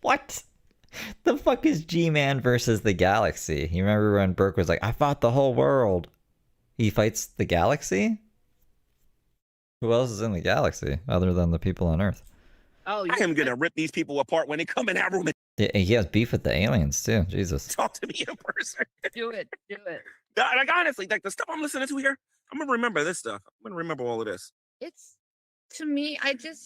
What? The fuck is G-Man versus the Galaxy? You remember when Burke was like, I fought the whole world. He fights the Galaxy? Who else is in the Galaxy other than the people on Earth? Oh, I am gonna rip these people apart when they come in that room and Yeah, he has beef with the aliens too. Jesus. talk to me in person. do it. Like honestly, like the stuff I'm listening to here, I'm gonna remember this stuff. I'm gonna remember all of this. It's to me.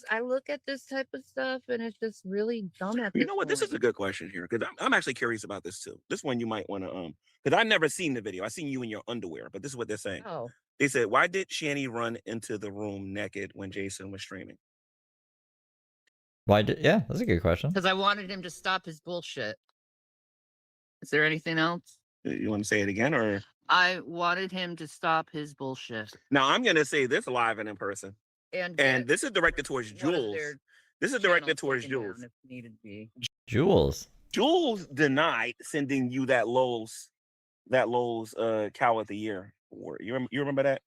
I look at this type of stuff and it's just really dumb. You know what? This is a good question here because I'm actually curious about this too. This one you might want to because I never seen the video. I seen you in your underwear, but this is what they're saying. Oh, They said, why did Shani run into the room naked when Jason was streaming? Yeah, that's a good question. because I wanted him to stop his bullshit. Is there anything else? You want to say it again, or I wanted him to stop his bullshit. now I'm gonna say this live and in person, And and this is directed towards one of Jules. their This is directed channels towards taken Jules. down if needed be. Jules. Jules denied sending you that Lowe's Cow of the Year award. You remember that?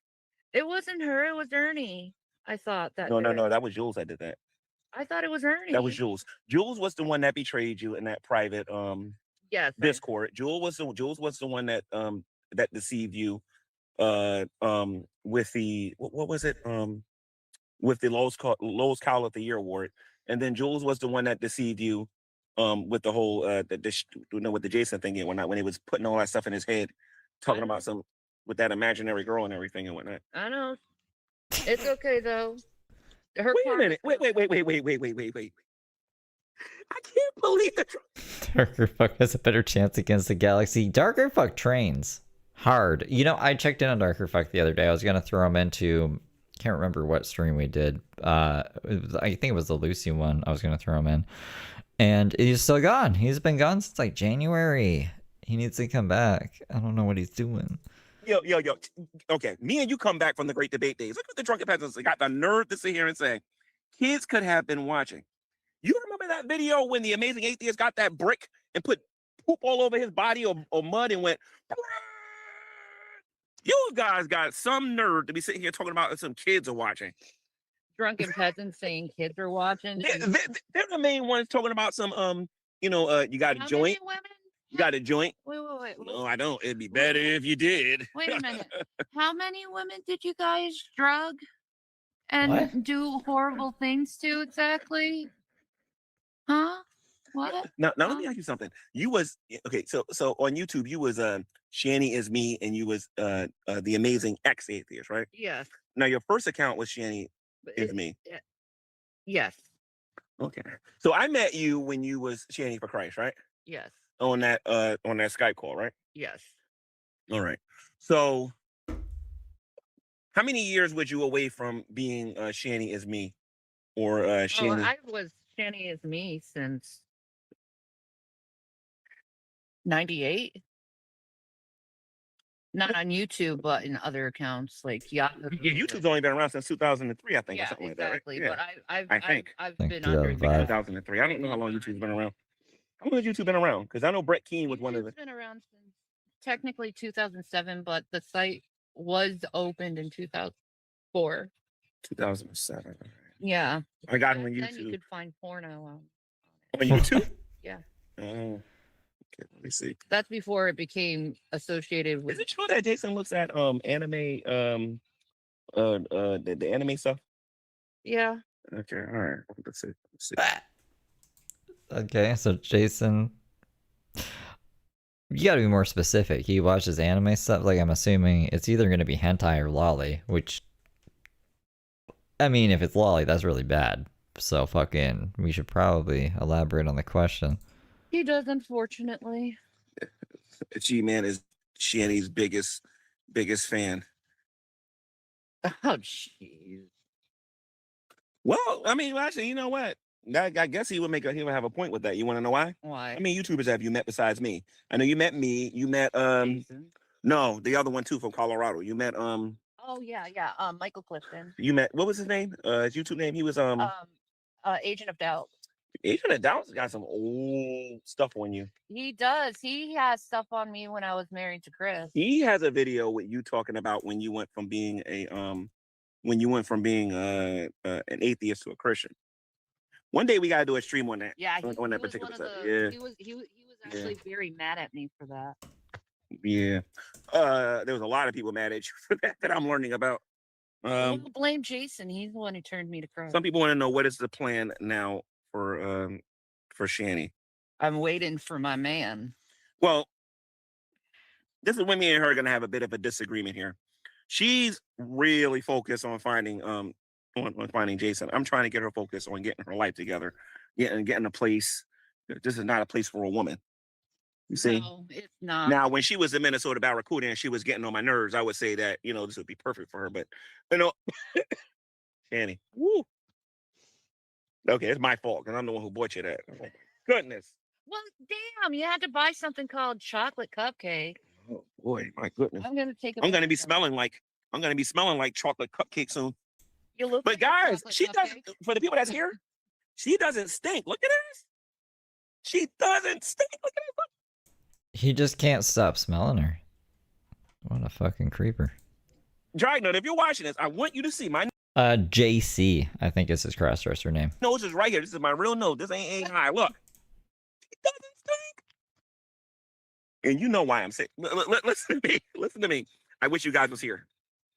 It wasn't her. It was Ernie. I thought that. No, day. that was Jules that did that. I thought it was Ernie. That was Jules. Jules was the one that betrayed you in that private Yes. Discord. Jules was the one that that deceived you with the what was it with the Lowe's Cow of the Year award, and then Jules was the one that deceived you with the whole with the Jason thing and whatnot when he was putting all that stuff in his head, talking about some with that imaginary girl and everything and whatnot. I know. It's okay though. Her Wait a minute. Wait. I can't believe that. Darker Fuck has a better chance against the Galaxy. Darker Fuck trains hard. You know, I checked in on Darker Fuck the other day. I was gonna throw him into, can't remember what stream we did. I think it was the Lucy one. I was gonna throw him in, and he's still gone. He's been gone since like January. He needs to come back. I don't know what he's doing. Yo. Okay, me and you come back from the Great Debate days. Look at the drunken peasants. They got the nerve to sit here and say, kids could have been watching. You remember that video when the Amazing Atheist got that brick and put poop all over his body or mud and went, you guys got some nerve to be sitting here talking about some kids are watching. Drunken peasants saying kids are watching. They're the main ones talking about some, you got a How joint. many women? You got a joint? Wait. No, I don't. It'd be better if you did. Wait a minute. How many women did you guys drug and What? do horrible things to exactly? Huh? What? Now let me ask you something. You was okay. So on YouTube, you was Shani is me, and you was the Amazing Ex Atheist, right? Yes. Now your first account was Shani is me. Yes. Okay. So I met you when you was Shani for Christ, right? Yes. On that Skype call, right? Yes. All right. So how many years was you away from being Shani is me, or Shani? I was Shani is me since 98. Not on YouTube, but in other accounts like Yahoo. Yeah, YouTube's only been around since 2003, I think, or Yeah, something exactly. like that, right? But I think. I've Think been under 2005. 2003. I don't know how long YouTube's been around. How long has YouTube been around? Because I know Brett Keane was one of the. It's been around since technically 2007, but the site was opened in 2004. 2007. Yeah. I got him on Then you YouTube. could find porno on. On YouTube? Yeah. Oh, okay. Let me see. That's before it became associated with. Is it true that Jason looks at anime the anime stuff? Yeah. Okay, all right. Let's see. Okay, so Jason, you gotta be more specific. He watches anime stuff. Like, I'm assuming it's either gonna be hentai or lolly, which I mean, if it's lolly, that's really bad. So fucking, we should probably elaborate on the question. He does, unfortunately. G-Man is Shanny's biggest fan. Oh, jeez. Well, I mean, actually, you know what? I guess he would have a point with that. You want to know why? Why? How many YouTubers have you met besides me? I know you met me. You met Jason. no, the other one too from Colorado. You met Oh yeah. Michael Clifton. you met, what was his name? His YouTube name. He was Agent of Doubt. Agent of Doubt's got some old stuff on you. He does. He has stuff on me when I was married to Chris. He has a video with you talking about when you went from being an atheist to a Christian. One day we gotta do a stream on that. Yeah, on that particular subject. He was actually very mad at me for that. Yeah. There was a lot of people mad at you for that I'm learning about. Don't blame Jason. He's the one who turned me to Christ. Some people want to know what is the plan now for Shanny. I'm waiting for my man. Well, this is when me and her are gonna have a bit of a disagreement here. She's really focused on finding on finding Jason. I'm trying to get her focused on getting her life together, getting a place. This is not a place for a woman. You see? No, it's not. Now, when she was in Minnesota Barracuda and she was getting on my nerves, I would say that, this would be perfect for her. But, Shanny, woo. Okay, it's my fault because I'm the one who bought you that. Oh, goodness. Well, damn, you had to buy something called chocolate cupcake. Oh boy, my goodness. I'm gonna take. I'm gonna be smelling like chocolate cupcake soon. You look. But like guys, she cupcake. doesn't. For the people that's here, she doesn't stink. Look at this. She doesn't stink. Look at this. He just can't stop smelling her. What a fucking creeper. Dragnote, if you're watching this, I want you to see my JC, I think is his crossdresser name. nose is right here. This is my real nose. This ain't high. Look. She doesn't stink. And you know why I'm saying. Listen to me. Listen to me. I wish you guys was here.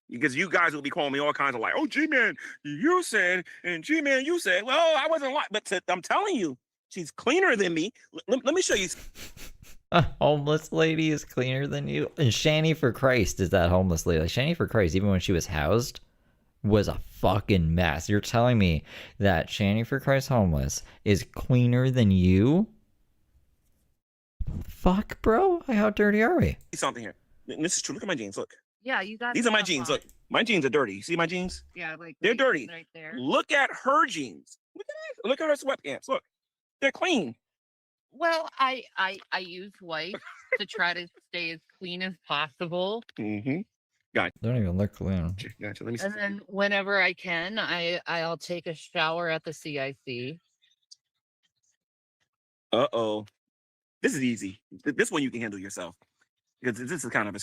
Because you guys will be calling me all kinds of like, oh, G-Man, you said, and G-Man, you said. Well, I wasn't like, but I'm telling you, she's cleaner than me. Let me show you. A homeless lady is cleaner than you? And Shanny for Christ is that homeless lady. Like, Shanny for Christ, even when she was housed, was a fucking mess. You're telling me that Shanny for Christ homeless is cleaner than you? Fuck, bro. How dirty are we? Something here. This is true. Look at my jeans. Look. Yeah, you got. These are my jeans. Look. My jeans are dirty. You see my jeans? Yeah, like they're dirty. right there. Look at her jeans. Look at that. Look at her sweatpants. Look. They're clean. Well, I use white to try to stay as clean as possible. Mm-hmm. Got Don't even look clean. Gotcha. Let me see. And then whenever I can, I'll take a shower at the CIC. Uh-oh. This is easy. This one you can handle yourself. Because this is kind of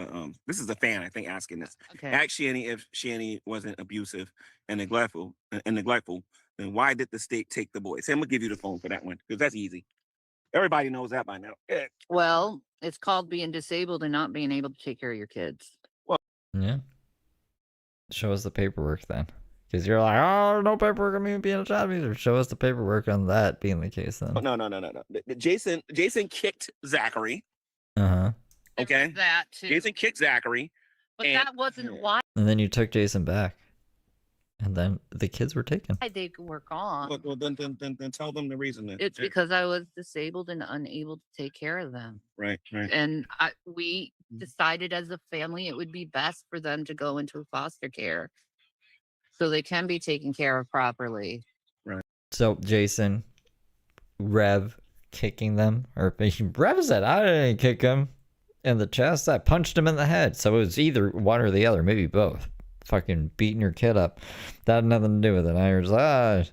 a fan, I think, asking this. Okay. Ask Shanny if Shanny wasn't abusive and neglectful, then why did the state take the boys? I'm gonna give you the phone for that one, because that's easy. Everybody knows that by now. Yeah. Well, it's called being disabled and not being able to take care of your kids. Yeah. Show us the paperwork then. Because you're like, oh, no paperwork on me being a child abuser. Show us the paperwork on that being the case then. Oh, no. Jason kicked Zachary. Uh-huh. Okay. That too. Jason kicked Zachary. But that wasn't why And then you took Jason back. And then the kids were taken. they were gone. Well, then tell them the reason. Then. It's because I was disabled and unable to take care of them. Right. And we decided as a family it would be best for them to go into foster care so they can be taken care of properly. Right. So Jason, Rev kicking them, or Rev said, I didn't kick him in the chest. I punched him in the head. So it was either one or the other, maybe both. Fucking beating your kid up. That had nothing to do with it. I was like,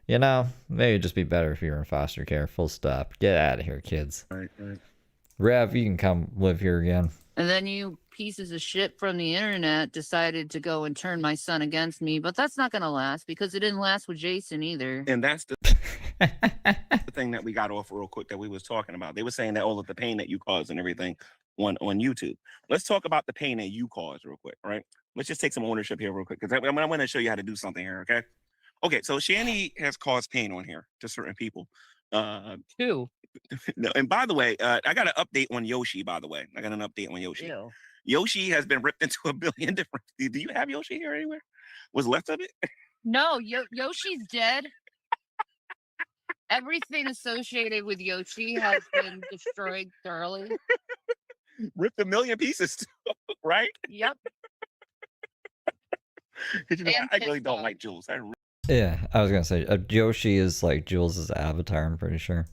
maybe it'd just be better if you were in foster care. Full stop. Get out of here, kids. Right. Rev, you can come live here again. And then you pieces of shit from the internet decided to go and turn my son against me, but that's not going to last because it didn't last with Jason either. And that's the thing that we got off real quick that we was talking about. They were saying that all of the pain that you caused and everything on YouTube. Let's talk about the pain that you caused real quick, all right? Let's just take some ownership here real quick because I'm going to show you how to do something here, okay? Okay, so Shanny has caused pain on here to certain people. Two. No, and by the way, I got an update on Yoshi, by the way. I got an update on Yoshi. Ew. Yoshi has been ripped into a billion different. Do you have Yoshi here anywhere? What's left of it? No, Yoshi's dead. Everything associated with Yoshi has been destroyed thoroughly. Ripped a million pieces, too, right? Yep. You know, I really don't like Jules. Yeah, I was gonna say Yoshi is like Jules' avatar. I'm pretty sure.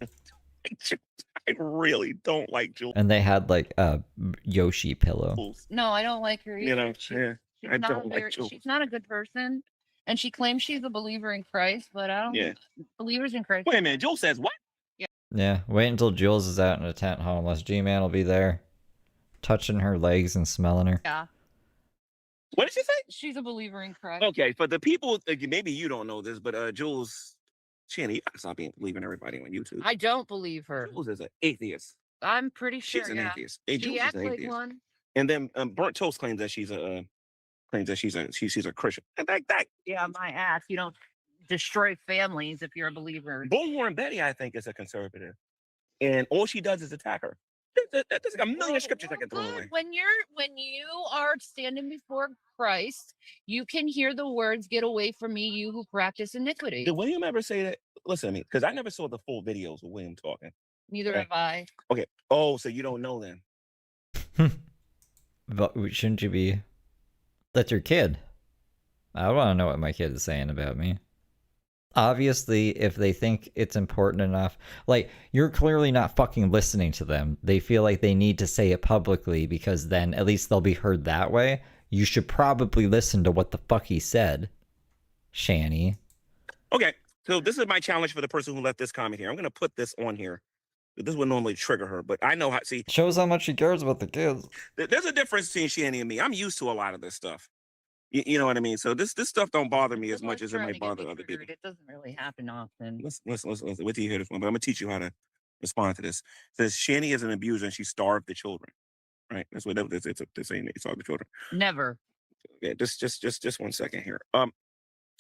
I really don't like Jules. And they had like a Yoshi pillow. No, I don't like her either. You know, She's I not don't like Jules. she's not a good person. And she claims she's a believer in Christ, but I don't think believers in Christ. Wait a minute, Jules says what? Yeah, wait until Jules is out in a tent homeless. G-Man will be there, touching her legs and smelling her. Yeah. What did she say? She's a believer in Christ. Okay, but the people, maybe you don't know this, but Jules, Shanny, you gotta stop believing everybody on YouTube. I don't believe her. Jules is an atheist. I'm pretty sure. She's an atheist. She Jules is acts an like atheist. one. And then Burnt Toast claims that she's a Christian. And that Yeah, my ass. You don't destroy families if you're a believer. Bullhorn Betty, I think, is a conservative, and all she does is attack her. There's like a million scriptures I can throw away. When you are standing before Christ, you can hear the words, "Get away from me, you who practice iniquity." Did William ever say that? Listen to me, because I never saw the full videos of William talking. Neither have I. Okay. Oh, so you don't know then? But shouldn't you be? That's your kid. I want to know what my kid is saying about me. Obviously, if they think it's important enough, like, you're clearly not fucking listening to them. They feel like they need to say it publicly because then at least they'll be heard that way. You should probably listen to what the fuck he said, Shanny. Okay, so this is my challenge for the person who left this comment here. I'm going to put this on here. This would normally trigger her, but I know how. See, shows how much she cares about the kids. There's a difference between Shanny and me. I'm used to a lot of this stuff. You know what I mean? So this stuff don't bother me as much as it might bother other people. It doesn't really happen often. Listen. Wait till you hear this one, but I'm gonna teach you how to respond to this. It says Shanny is an abuser and she starved the children. Right? That's what it's saying that you starved the children. Never. Okay, just 1 second here.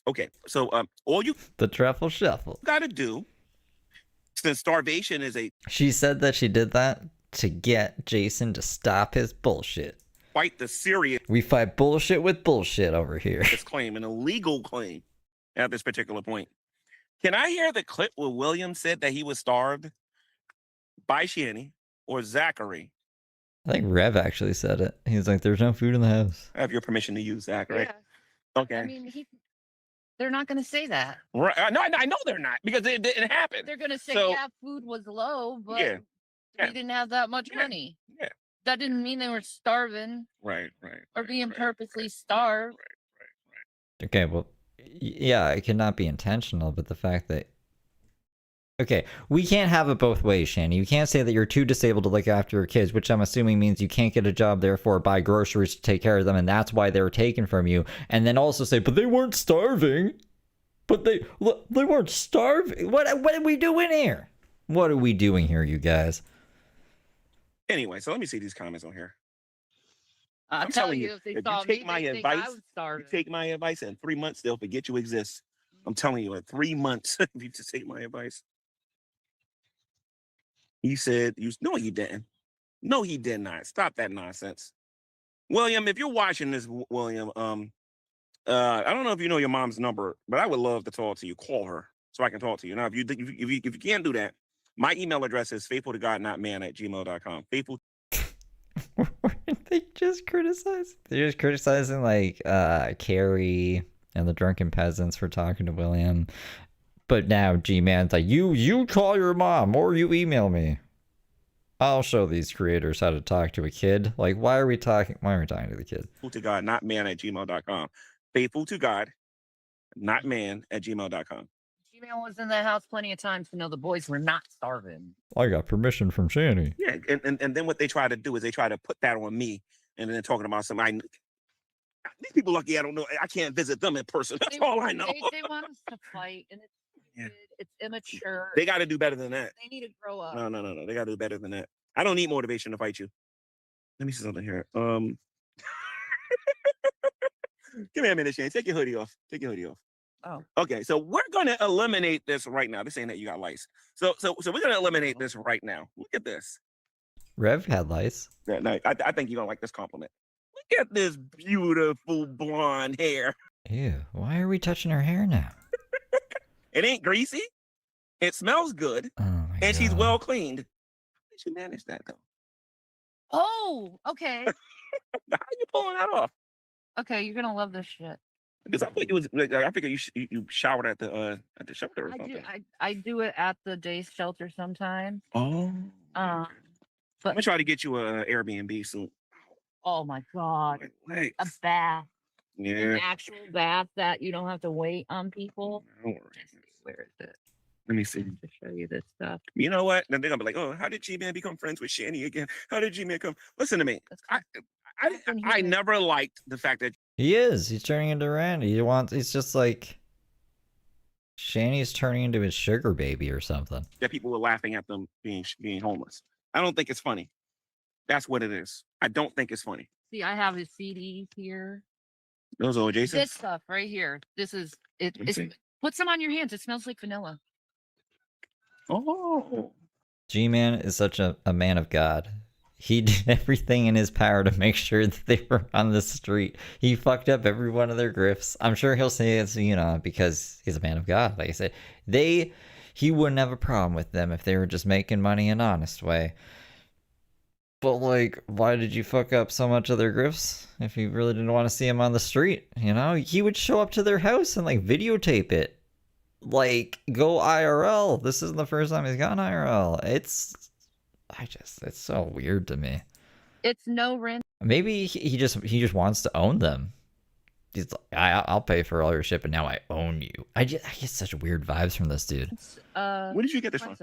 Okay, so all you the truffle shuffle gotta do, since starvation is a she said that she did that to get Jason to stop his bullshit. Fight the serious. We fight bullshit with bullshit over here. This claim, an illegal claim, at this particular point. Can I hear the clip where William said that he was starved by Shanny or Zachary? I think Rev actually said it. He was like, "There's no food in the house." I have your permission to use Zach, right? Yeah. Okay. I mean, they're not going to say that. Right? No, I know they're not because it didn't happen. They're going to say, So- "Yeah, food was low, but Yeah. we didn't have that much money." Yeah. That didn't mean they were starving Right. or being purposely starved. Okay, well, yeah, it cannot be intentional, but the fact that... Okay, we can't have it both ways, Shanny. You can't say that you're too disabled to look after your kids, which I'm assuming means you can't get a job, therefore buy groceries to take care of them, and that's why they were taken from you. And then also say, but they weren't starving. But they weren't starving. What are we doing here? What are we doing here, you guys? Anyway, so let me see these comments on here. I'm telling you, if they saw me, take my they'd think I advice, was starving. you take my advice, in 3 months they'll forget you exist. I'm telling you, in 3 months, if you just take my advice. He said, "No, he didn't. No, he did not. Stop that nonsense." William, if you're watching this, William, I don't know if you know your mom's number, but I would love to talk to you. Call her so I can talk to you. Now, if you can't do that, my email address is faithfultogodnotman@gmail.com. Faithful. They're just criticizing like Carrie and the drunken peasants for talking to William. But now G-Man's like, you call your mom or you email me. I'll show these creators how to talk to a kid. Like, why are we talking to the kid? faithfultogodnotman@gmail.com. faithfultogodnotman@gmail.com. Gmail was in the house plenty of times to know the boys were not starving. I got permission from Shanny. Yeah, and then what they try to do is they try to put that on me, and then talking about somebody. These people lucky I don't know. I can't visit them in person. That's all I know. They want us to fight, and it's immature. They got to do better than that. They need to grow up. No. They got to do better than that. I don't need motivation to fight you. Let me see something here. Give me a minute, Shane. Take your hoodie off. Oh. Okay, so we're gonna eliminate this right now. This ain't that you got lice. So we're gonna eliminate this right now. Look at this. Rev had lice. Yeah, no, I think you're gonna like this compliment. Look at this beautiful blonde hair. Ew, why are we touching her hair now? It ain't greasy. It smells good. Oh my And she's God. well cleaned. How did you manage that though? Oh, okay. How you pulling that off? Okay, you're gonna love this shit. Because I thought you was like, I figured you showered at the shelter or I do. something. I do it at the day shelter sometimes. Oh. Um, I'm gonna try to get you a Airbnb soon. oh my god, Wait. a bath, Yeah. an actual bath that you don't have to wait on people. Don't worry. Where is it? Let me see. To show you this stuff. You know what? Then they're gonna be like, "Oh, how did G-Man become friends with Shanny again? How did G-Man come?" Listen to me. I never liked the fact that He is. He's turning into Randy. He's just like Shanny's turning into his sugar baby or something. people were laughing at them being homeless. I don't think it's funny. That's what it is. I don't think it's funny. See, I have his CDs here. Those are Jason. This stuff right here. This is it. Let me It's, see. put some on your hands. It smells like vanilla. Oh. G-Man is such a man of God. He did everything in his power to make sure that they were on the street. He fucked up every one of their grifts. I'm sure he'll say it's, because he's a man of God. Like I said, he wouldn't have a problem with them if they were just making money in an honest way. But like, why did you fuck up so much of their grifts if you really didn't want to see him on the street? He would show up to their house and like videotape it. Like, go IRL. This isn't the first time he's gone IRL. It's so weird to me. It's no rent. Maybe he just wants to own them. He's like, I'll pay for all your shit, but now I own you. I get such weird vibes from this dude. Where did you get this from?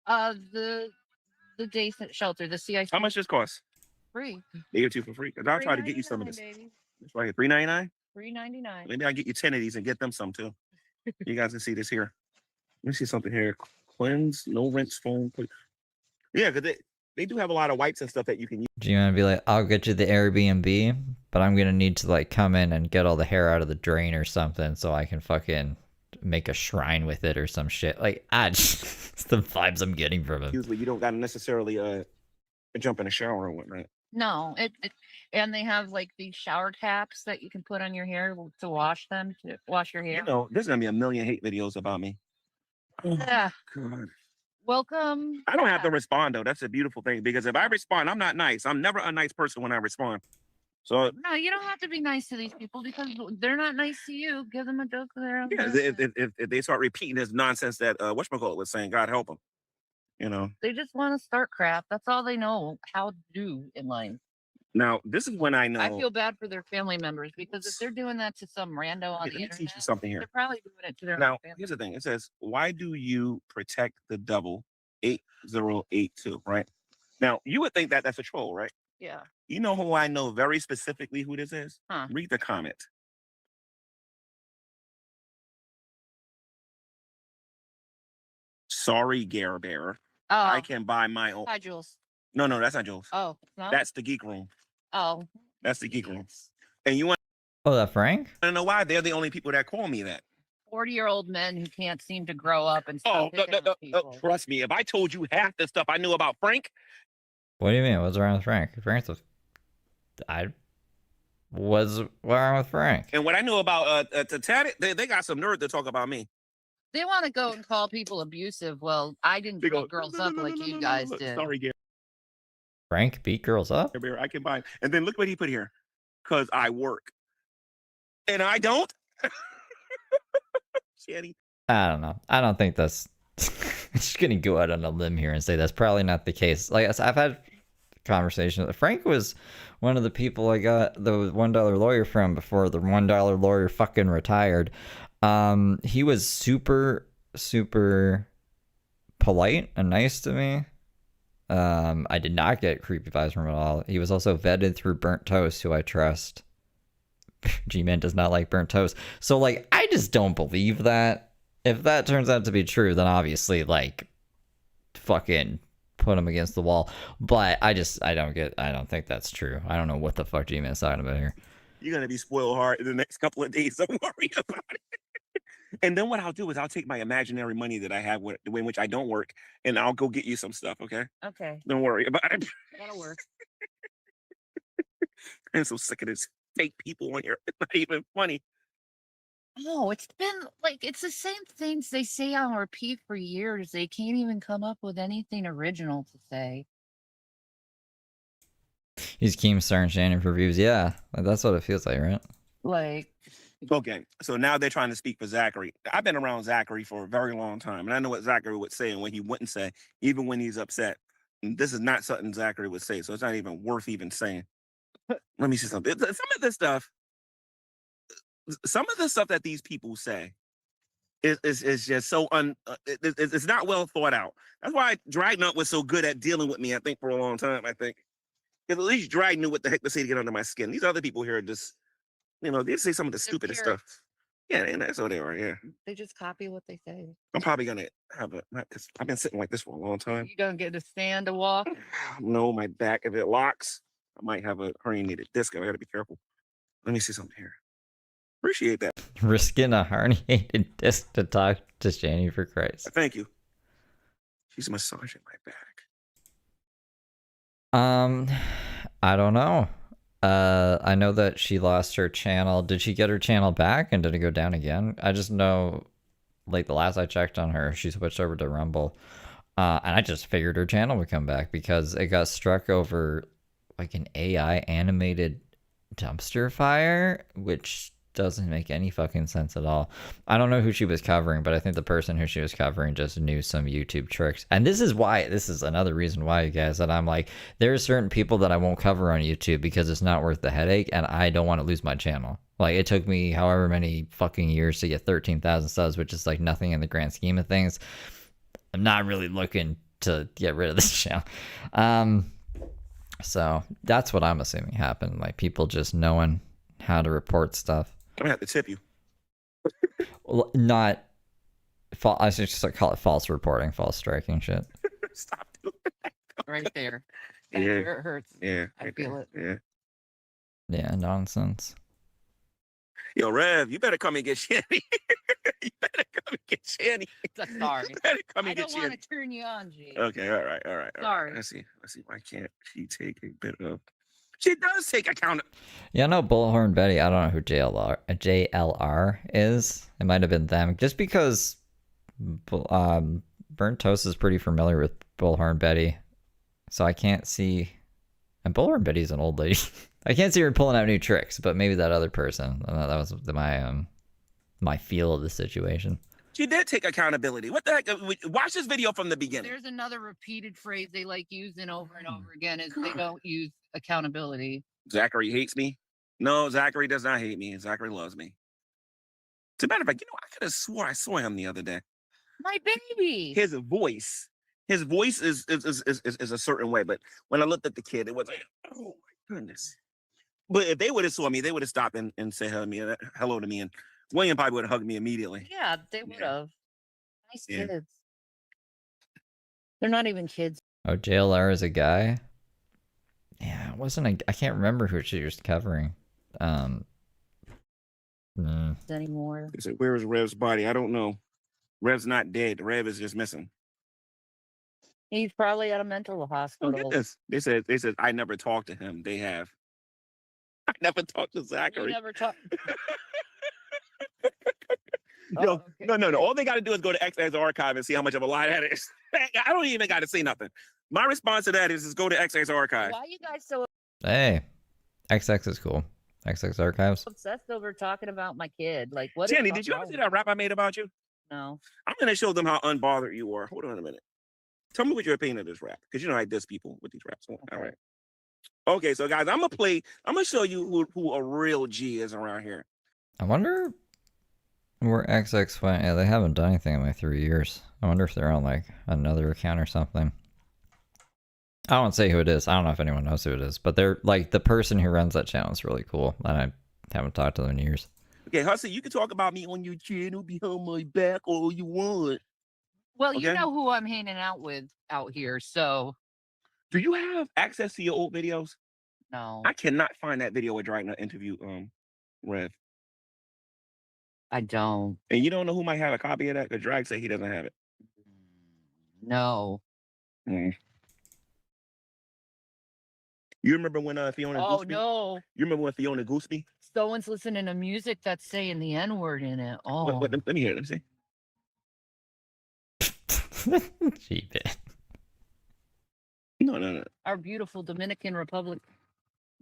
The day shelter, the CIC. How much this cost? Free. They give it to you for free. Cause I'll try to get you some of this. It's right here, $3.99. $3.99. Maybe I'll get you 10 of these and get them some too. You guys can see this here. Let me see something here. Cleanse, no rinse foam. Yeah, because they do have a lot of wipes and stuff that you can use. Do you want to be like, I'll get you the Airbnb, but I'm gonna need to like come in and get all the hair out of the drain or something so I can fucking make a shrine with it or some shit. Like, it's the vibes I'm getting from him. Usually you don't gotta necessarily jump in a shower or whatnot. No, and they have like these shower caps that you can put on your hair to wash your hair. There's gonna be a million hate videos about me. Yeah. God. Welcome. I don't have to respond though. That's a beautiful thing because if I respond, I'm not nice. I'm never a nice person when I respond. So No, you don't have to be nice to these people because they're not nice to you. Give them a joke of their own. yeah, if they start repeating this nonsense that whatchamacallit was saying, God help them. They just want to start crap. That's all they know how to do in life. Now this is when I know. I feel bad for their family members because if they're doing that to some rando on Let the me internet, teach you something here. they're probably doing it to their Now own family. here's the thing. It says, "Why do you protect the devil?" 8082. Right. Now you would think that that's a troll, right? Yeah. You know who I know very specifically who this is? Huh. Read the comment. Sorry, Gare Bearer. Oh. I can buy my own. Hi, Jules. No, that's not Jules. Oh, no? That's the geek room. Oh. That's the geek room. And you want Oh, that Frank? to know why? They're the only people that call me that. 40-year-old men who can't seem to grow up and Oh, stop picking on people. trust me. If I told you half the stuff I knew about Frank, What do you mean? What's wrong with Frank? What's wrong with Frank? and what I knew about Titanic, they got some nerd to talk about me. They want to go and call people abusive. Well, I didn't They beat go, girls "No, up no, no, like no, you no, guys no, did. Sorry, Gare Frank beat girls up? Bearer. I can buy. And then look what he put here. Because I work. And I don't. Shanny. I don't know. I don't think that's. I'm just gonna go out on a limb here and say that's probably not the case. Like I've had conversations. Frank was one of the people I got the $1 lawyer from before the $1 lawyer fucking retired. He was super polite and nice to me. I did not get creepy vibes from him at all. He was also vetted through Burnt Toast, who I trust. G-Man does not like burnt toast. So, like, I just don't believe that. If that turns out to be true, then obviously, like, fucking put him against the wall. But I don't think that's true. I don't know what the fuck G-Man's talking about here. You're going to be spoiled hard in the next couple of days. Don't worry about it. And then what I'll do is I'll take my imaginary money that I have, in which I don't work, and I'll go get you some stuff. Okay? Okay, Don't worry about it. that'll work. I'm so sick of this fake people on here. It's not even funny. Oh, it's been like it's the same things they say on repeat for years. They can't even come up with anything original to say. He's Keem starring Shannon for views. Yeah, that's what it feels like, right? Like, Okay, so now they're trying to speak for Zachary. I've been around Zachary for a very long time, and I know what Zachary would say and what he wouldn't say, even when he's upset. And this is not something Zachary would say, so it's not even worth even saying. Let me see something. Some of this stuff that these people say is just so it's not well thought out. That's why Dragnet was so good at dealing with me, I think, for a long time. I think because at least Drag knew what the heck to say to get under my skin. These other people here are just, they say some of the stupidest stuff. Yeah, and that's what they are. Yeah, they just copy what they say. I'm probably gonna have because I've been sitting like this for a long time. You gonna get to stand to walk? No, my back, if it locks, I might have a herniated disc. I gotta be careful. Let me see something here. Appreciate that. Risking a herniated disc to talk to Shani for Christ. Thank you. She's massaging my back. I don't know. I know that she lost her channel. Did she get her channel back and did it go down again? I just know, like, the last I checked on her, she switched over to Rumble. And I just figured her channel would come back because it got struck over, like, an AI animated dumpster fire, which doesn't make any fucking sense at all. I don't know who she was covering, but I think the person who she was covering just knew some YouTube tricks. And this is another reason why, you guys, that I'm like, there are certain people that I won't cover on YouTube because it's not worth the headache and I don't want to lose my channel. Like, it took me however many fucking years to get 13,000 subs, which is like nothing in the grand scheme of things. I'm not really looking to get rid of this channel. So that's what I'm assuming happened. Like, people just knowing how to report stuff. I'm gonna have to tip you. Well, not I should just call it false reporting, false striking shit. Stop doing that. Right there. Yeah. That's where it hurts. Yeah. I feel it. Yeah. Yeah, nonsense. Yo, Rev, you better come and get Shanny. You better come and get Shanny. Sorry. You better come I and get don't want Shanny. to turn you on, G. Okay, all right. Sorry. Let's see. Why can't she take a bit of? She does take account. Yeah, no, Bullhorn Betty. I don't know who JLR is. It might have been them. Just because Burnt Toast is pretty familiar with Bullhorn Betty, so I can't see. And Bullhorn Betty's an old lady. I can't see her pulling out new tricks, but maybe that other person. That was my feel of the situation. She did take accountability. What the heck? Watch this video from the beginning. There's another repeated phrase they like using over and over again is they don't use accountability. Zachary hates me. No, Zachary does not hate me. Zachary loves me. As a matter of fact, I could have swore I saw him the other day. My baby. His voice is a certain way, but when I looked at the kid, it was like, oh my goodness. But if they would have saw me, they would have stopped and said hello to me, and William probably would have hugged me immediately. Yeah, they would have. Nice Yeah. kids. They're not even kids Oh, JLR is a guy? Yeah, it wasn't I can't remember who she was covering. anymore. They said, where is Rev's body? I don't know. Rev's not dead. Rev is just missing. He's probably at a mental Oh, hospital. goodness. They said I never talked to him. They have. I never talked to You Zachary. never talk. No. All they got to do is go to XX Archive and see how much of a lie that is. I don't even got to say nothing. My response to that is go to XX Archive. Why are you guys so Hey, XX is cool. XX Archives. obsessed over talking about my kid? Like, what? Sandy, did you ever see that rap I made about you? No. I'm going to show them how unbothered you are. Hold on a minute. Tell me what your opinion of this rap, because I diss people with these raps. All right. Okay, so guys, I'm gonna show you who a real G is around here. I wonder where XX went. Yeah, they haven't done anything in like 3 years. I wonder if they're on like another account or something. I won't say who it is. I don't know if anyone knows who it is, but they're like the person who runs that channel is really cool, and I haven't talked to them in years. Okay, Hussey, you can talk about me on your channel behind my back all you want. Well, you Okay. know who I'm hanging out with out here, so Do you have access to your old videos? no. I cannot find that video with Dragnet interview Rev. I don't. And you don't know who might have a copy of that? Because Drag said he doesn't have it. No. Mm. You remember when Fiona Oh Gooseby? no. You remember when Fiona Gooseby? Someone's listening to music that's saying the N-word in it. Oh. Let me hear it. Let me see. Gee, man. No. Our beautiful Dominican Republic.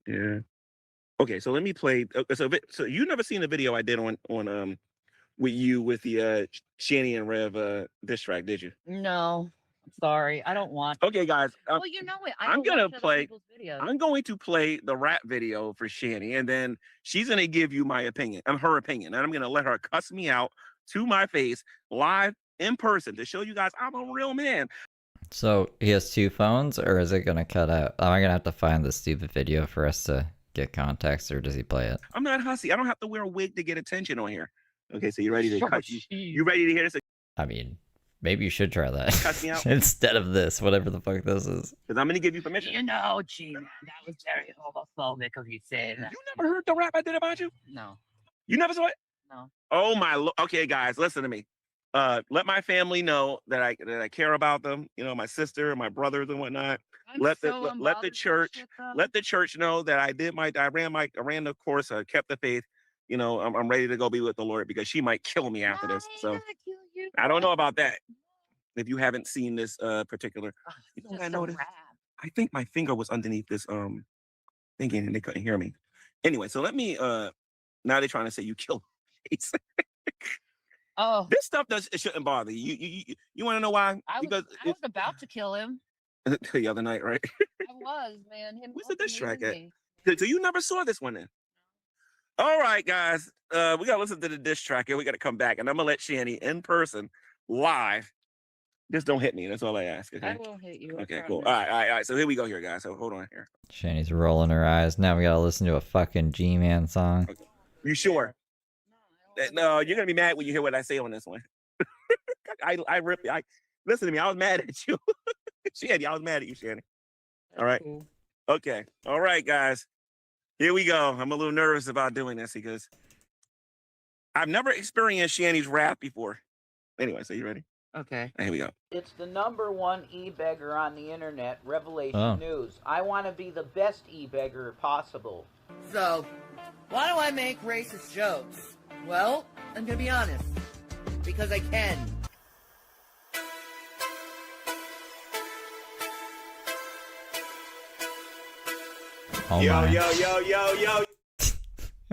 Yeah. Okay, so let me play. So you never seen the video I did on with you with the Shanny and Rev diss track, did you? No. Sorry. I don't want. Okay, guys. Well, you know it. I I'm don't gonna watch other play. people's videos. I'm going to play the rap video for Shanny, and then she's gonna give you my opinion. Her opinion, and I'm gonna let her cuss me out to my face live in person to show you guys I'm a real man. So he has 2 phones, or is it gonna cut out? Am I gonna have to find the stupid video for us to get context, or does he play it? I'm not hussy. I don't have to wear a wig to get attention on here. Okay, so you ready to cut? jeez. You ready to hear this? I mean, maybe you should try that Cut me out? instead of this, whatever the fuck this is. Because I'm gonna give you permission. You know, G-Man, that was very homophobic of you saying that. You never heard the rap I did about you? No. You never saw it? No. Oh my! Okay, guys, listen to me. Let my family know that I care about them. You know, my sister, my brothers, and whatnot. Let the church know that I ran the course. I kept the faith. You know, I'm ready to go be with the Lord because she might kill me after this. So I don't know about that. If you haven't seen this particular, you know what I noticed? I think my finger was underneath this thinking and they couldn't hear me. Anyway, so let me now they're trying to say you killed Chase. Oh, This stuff it shouldn't bother you. You want to know why? I was about to kill him. The other night, right? I was, man. Where's the diss track at? me. So you never saw this one then? All right, guys. We gotta listen to the diss track and we gotta come back. And I'm gonna let Shanny in person live. Just don't hit me. That's all I ask. Okay. I won't hit you. I Okay, cool. promise. All right. So here we go here, guys. So hold on here. Shanny's rolling her eyes. Now we gotta listen to a fucking G-Man song. You sure? No, you're gonna be mad when you hear what I say on this one. Listen to me. I was mad at you. Shanny, I was mad at you, Shanny. All right. Cool. Okay. All right, guys. Here we go. I'm a little nervous about doing this because I've never experienced Shanny's rap before. Anyway, so you ready? Okay. Here we go. It's the #1 e-beggar on the internet, Revelation Oh. News. I want to be the best e-beggar possible. So, why do I make racist jokes? Well, I'm gonna be honest. Because I can. Oh yo, my. yo.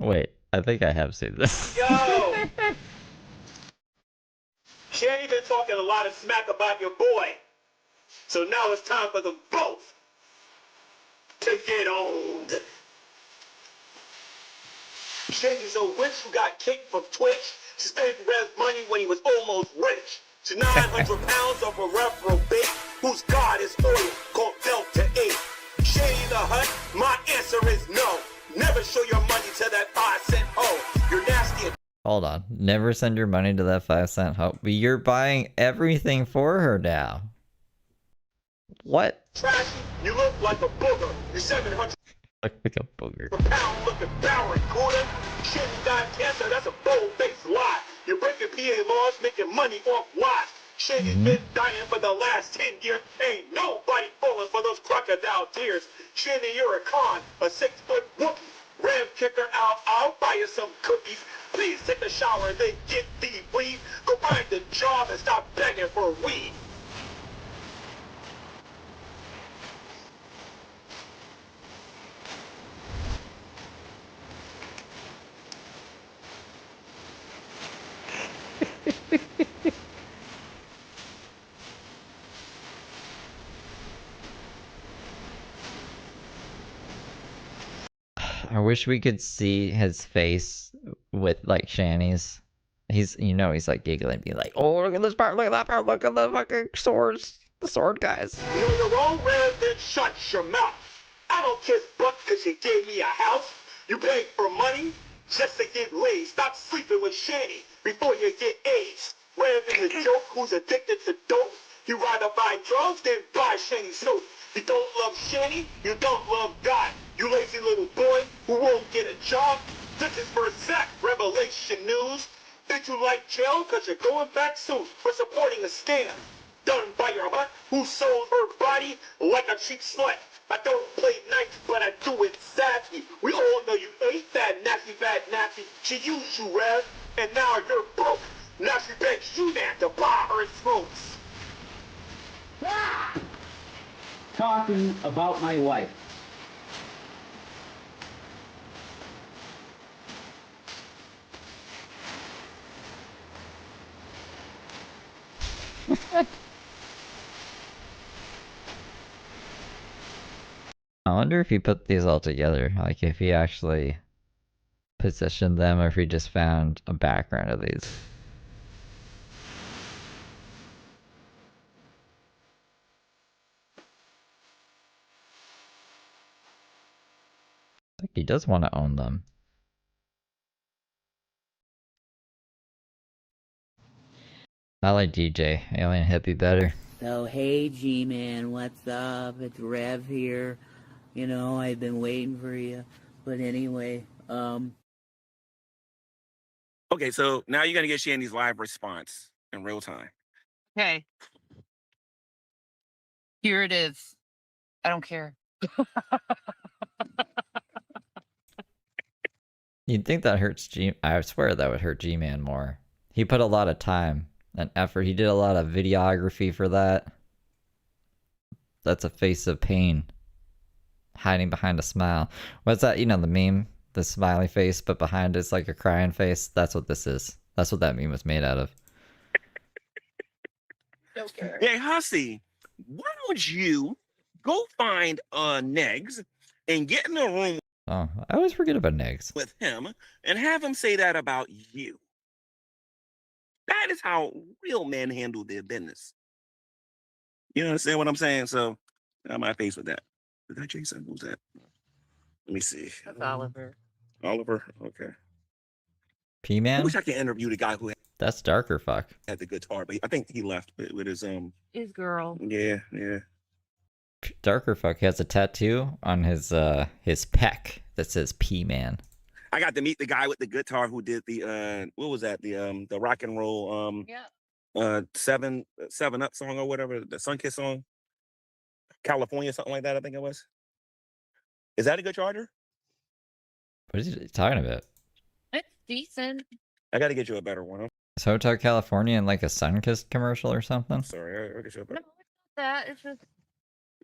Wait, I think I have seen this. Yo! Shanny been talking a lot of smack about your boy. So now it's time for them both to get owned. Shanny's a witch who got kicked from Twitch. She spent Rev's money when he was almost rich. She's 900 pounds of a reprobate whose God is oil called Delta 8. Shady the Hut, my answer is no. Never show your money to that 5-cent hoe. You're nasty. Hold on. Never send your money to that 5-cent hoe. But you're buying everything for her now. What? Trashy, you look like a booger. You're 700 Look like a booger. pound looking barren quarter. Shit, you got cancer, that's a bold-faced lie. You're breaking PA laws, making money off lies. Shit, has been dying for the last 10 years. Ain't nobody falling for those crocodile tears. Shanny, you're a con, a 6-foot Wookiee. Ram kicker out, I'll buy you some cookies. Please take a shower and then get thee, please. Go find the job and stop begging for weed. I wish we could see his face with like Shanny's. He's like giggling, being like, "Oh, look at this part, look at that part, look at the fucking swords, the sword guys." You know you're wrong, Rev, then shut your mouth. I don't kiss butt because you gave me a house. You paid for money just to get laid. Stop sleeping with Shanny before you get AIDS. Rev is a joke who's addicted to dope. You rather buy drugs than buy Shanny's suit. You don't love Shanny, you don't love God. You lazy little boy who won't get a job. This is for Zach, Revelation News. get you like jail because you're going back soon for supporting a scam done by your aunt who sold her body like a cheap slut. I don't play nice, but I do it sassy. We all know you ain't that nasty, bad, nasty. She used you, Rev, and now you're broke. Now she begs you, man, to buy her smokes. Talking about my wife. I wonder if he put these all together, like if he actually positioned them or if he just found a background of these. Like he does want to own them. I like DJ, Alien Hippie better. So, hey, G-Man, what's up? It's Rev here. You know, I've been waiting for you. But anyway, Okay, so now you're gonna get Shandy's live response in real time. Okay. Here it is. I don't care. You'd think that hurts I swear that would hurt G-Man more. He put a lot of time and effort. He did a lot of videography for that. That's a face of pain. Hiding behind a smile. What's that? You know, the meme? The smiley face, but behind it's like a crying face. That's what this is. That's what that meme was made out of. Okay. Hey, Hussy, why don't you go find Negs and get in the room Oh, I always forget about Negs. with him and have him say that about you. That is how real men handle their business. You understand what I'm saying? So, on my face with that. Is that Jason? Who's that? Let me see. That's Oliver. Oliver? Okay. I P-Man? wish I could interview the guy who That's Darker Fuck. had the guitar, but I think he left with his His girl. Yeah. Darker Fuck has a tattoo on his pec that says P-Man. I got to meet the guy with the guitar who did the what was that? The rock and roll seven up song or whatever, the Sunkiss song. California, something like that, I think it was. Is that a good charger? What is he talking about? It's decent. I gotta get you a better one. Huh? Is Hotel California in like a Sunkist commercial or something? Sorry, I'll get you a better. No, it's not that. It's just.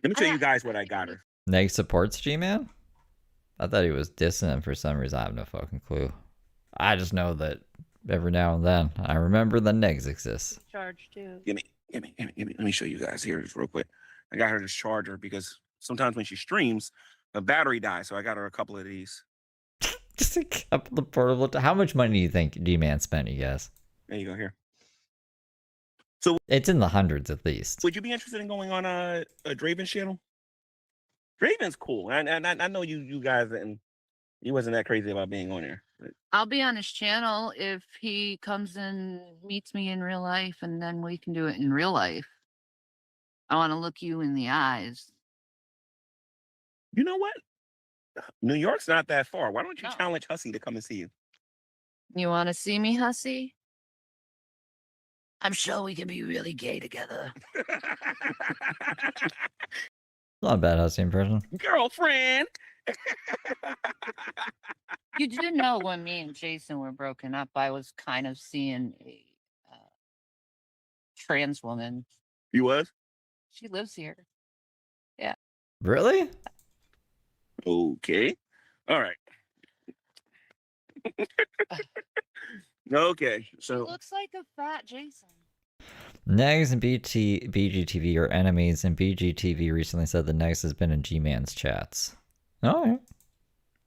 Let me show you guys what I got her. Neg supports G-Man? I thought he was dissing him for some reason. I have no fucking clue. I just know that every now and then I remember the Negs exist. Charge too. Give me. Let me show you guys here just real quick. I got her this charger because sometimes when she streams, the battery dies. So I got her a couple of these. Just a couple of portable. How much money do you think G-Man spent, you guys? There you go here. It's in the hundreds at least. Would you be interested in going on a Draven's channel? Draven's cool. I know you guys and you wasn't that crazy about being on there. But I'll be on his channel if he comes and meets me in real life, and then we can do it in real life. I want to look you in the eyes. you know what? New York's not that far. Why don't you challenge Hussy to come and see you? You want to see me, Hussy? I'm sure we can be really gay together. Not a bad Hussy impression. Girlfriend. You do know when me and Jason were broken up, I was kind of seeing a trans woman. You was? She lives here. Yeah. Really? Okay. All right. Okay. So Looks like a fat Jason. Negs and BGTV are enemies, and BGTV recently said that Negs has been in G-Man's chats. Alright.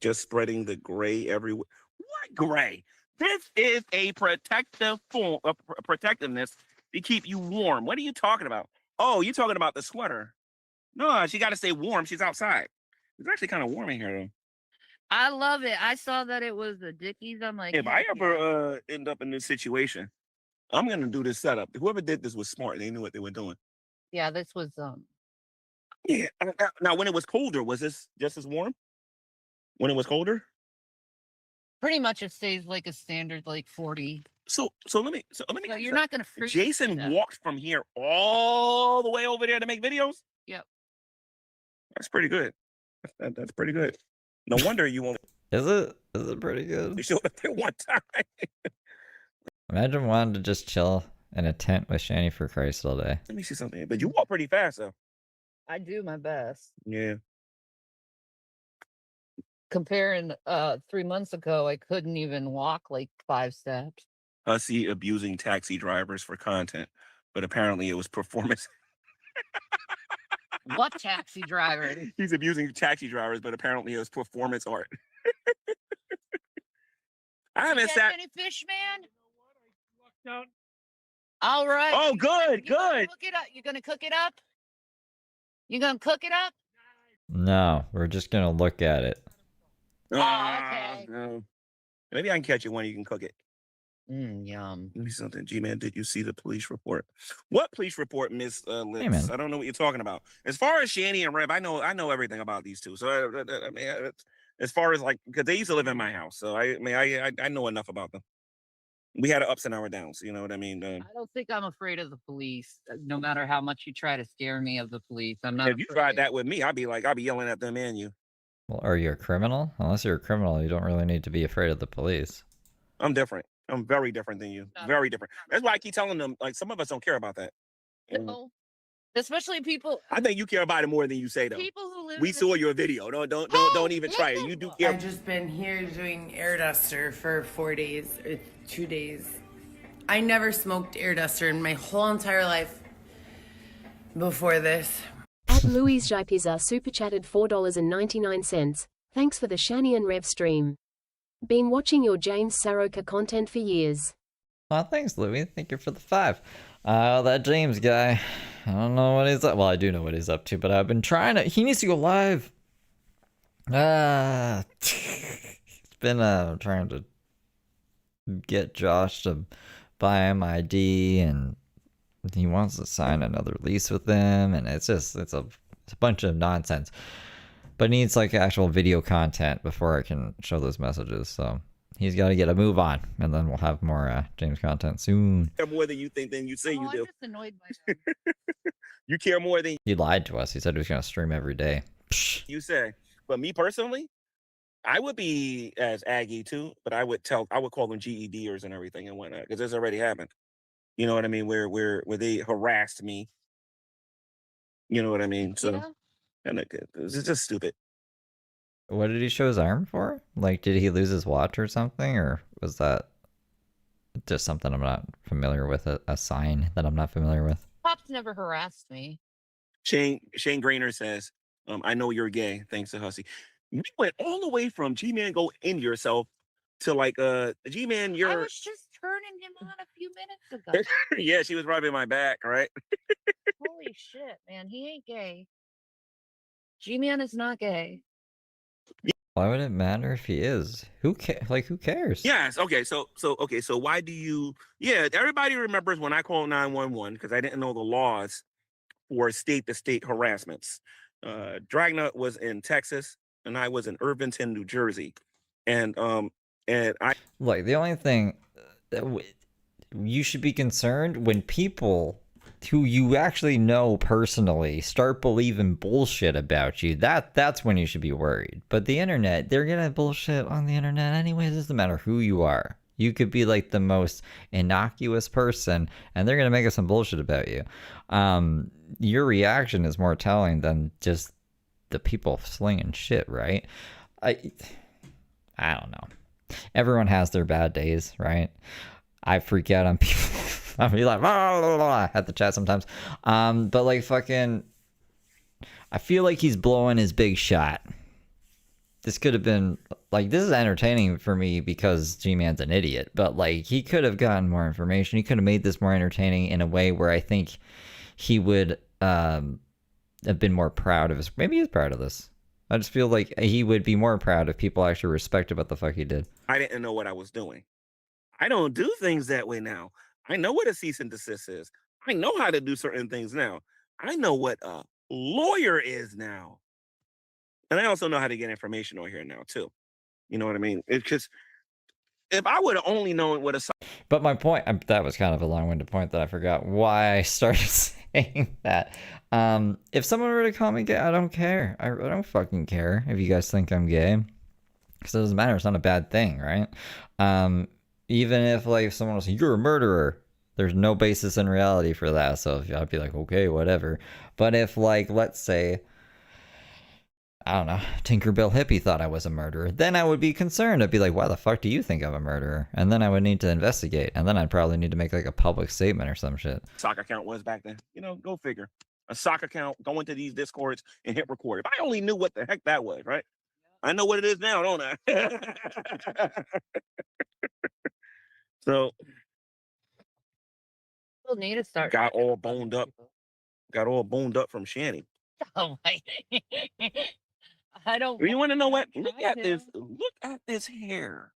just spreading the gray everywhere. What gray? This is a protective form of protectiveness to keep you warm. What are you talking about? Oh, you're talking about the sweater. No, she got to stay warm. She's outside. It's actually kind of warm in here, though. I love it. I saw that it was the Dickies. I'm like, If I ever end up in this situation, I'm gonna do this setup. Whoever did this was smart. They knew what they were doing. yeah, this was Yeah. Now, when it was colder, was this just as warm? When it was colder? pretty much it stays like a standard like 40. So let me So ask you're you not gonna something. freak Jason stuff. walked from here all the way over there to make videos. Yep. That's pretty good. That's pretty good. No wonder you won't. Is it pretty good? You showed up there one time. Imagine wanting to just chill in a tent with Shani for Christ all day. Let me see something. But you walk pretty fast though. I do my best. Yeah. Comparing 3 months ago, I couldn't even walk like 5 steps. Hussey abusing taxi drivers for content, but apparently it was performance. What taxi driver? He's abusing taxi drivers, but apparently it was performance art. I haven't Catch sat. any fish, man? All right. Oh, good, You gonna good. cook it up? You gonna cook it up? You gonna cook it up? No, we're just gonna look at it. okay. No. Maybe I can catch you when you can cook it. Yum. Let me see something. G-Man, did you see the police report? What police report, Miss Lips? man. I don't know what you're talking about. As far as Shani and Rev, I know everything about these two. So I mean, as far as like, because they used to live in my house, so I know enough about them. We had ups and our downs. You know what I mean? I don't think I'm afraid of the police. No matter how much you try to scare me of the police, I'm not. If you tried that with me, I'd be yelling at them and you. Well, are you a criminal? Unless you're a criminal, you don't really need to be afraid of the police. I'm different. I'm very different than you. Very different. That's why I keep telling them, like, some of us don't care about that. No. Especially people. I think you care about it more than you say, though. People who live. We saw your video. Don't even try it. You do care. I've just been here doing air duster for 4 days or 2 days. I never smoked air duster in my whole entire life before this. At Louise Jaipiza super chatted $4.99. Thanks for the Shani and Rev stream. Been watching your James Saroka content for years. Oh, thanks, Louis. Thank you for the 5. That James guy. I don't know what he's up. Well, I do know what he's up to, but I've been trying to. He needs to go live. It's been trying to get Josh to buy him ID, and he wants to sign another lease with him, and it's a bunch of nonsense. But it needs like actual video content before I can show those messages. So he's got to get a move on, and then we'll have more James content soon. Care more than you think than you say you I'm do. just annoyed by them. You care more than He lied to us. He said he was going to stream every day. you say. But me personally, I would be as Aggie too, but I would call them GEDers and everything and whatnot, because this already happened. You know what I mean? Where they harassed me. You know what I mean? So Yeah. and it's just stupid. What did he show his arm for? Like, did he lose his watch or something? Or was that just something I'm not familiar with? A sign that I'm not familiar with? Cops never harassed me. Shane Grainer says, I know you're gay, thanks to Hussey. We went all the way from G-Man go in yourself to like G-Man, I you're was just turning him on a few minutes ago. yeah, she was rubbing my back, right? Holy shit, man. He ain't gay. G-Man is not gay. Why would it matter if he is? Who cares? Yes. Okay. So why do you? Yeah. Everybody remembers when I called 911 because I didn't know the laws for state-to-state harassments. Dragna was in Texas and I was in Irvington, New Jersey, and I Like, the only thing that you should be concerned when people who you actually know personally start believing bullshit about you, that's when you should be worried. But the internet, they're gonna bullshit on the internet anyways. It doesn't matter who you are. You could be like the most innocuous person and they're gonna make up some bullshit about you. Your reaction is more telling than just the people slinging shit, right? I don't know. Everyone has their bad days, right? I freak out on people. I'll be like, blah, blah, blah, at the chat sometimes. But like fucking, I feel like he's blowing his big shot. This could have been, like, this is entertaining for me because G-Man's an idiot. But like, he could have gotten more information. He could have made this more entertaining in a way where I think he would have been more proud of his, maybe he's proud of this. I just feel like he would be more proud if people actually respected what the fuck he did. I didn't know what I was doing. I don't do things that way now. I know what a cease and desist is. I know how to do certain things now. I know what a lawyer is now. And I also know how to get information on here now, too. You know what I mean? It's just, if I would have only known what a But my point, that was kind of a long-winded point that I forgot why I started saying that. If someone were to call me gay, I don't care. I don't fucking care if you guys think I'm gay. Because it doesn't matter. It's not a bad thing, right? Even if, like, if someone was like, you're a murderer, there's no basis in reality for that. So I'd be like, okay, whatever. But if, like, let's say, I don't know, Tinkerbell Hippie thought I was a murderer, then I would be concerned. I'd be like, why the fuck do you think I'm a murderer? And then I would need to investigate. And then I'd probably need to make, like, a public statement or some shit. sock account was back then. You know, go figure. A sock account, go into these Discords and hit record. If I only knew what the heck that was, right? I know what it is now, don't I? So We'll need to start. got all boned up. Got all boned up from Shanny. Oh my! I don't. You want to know what? Look I at do. this. Look at this hair.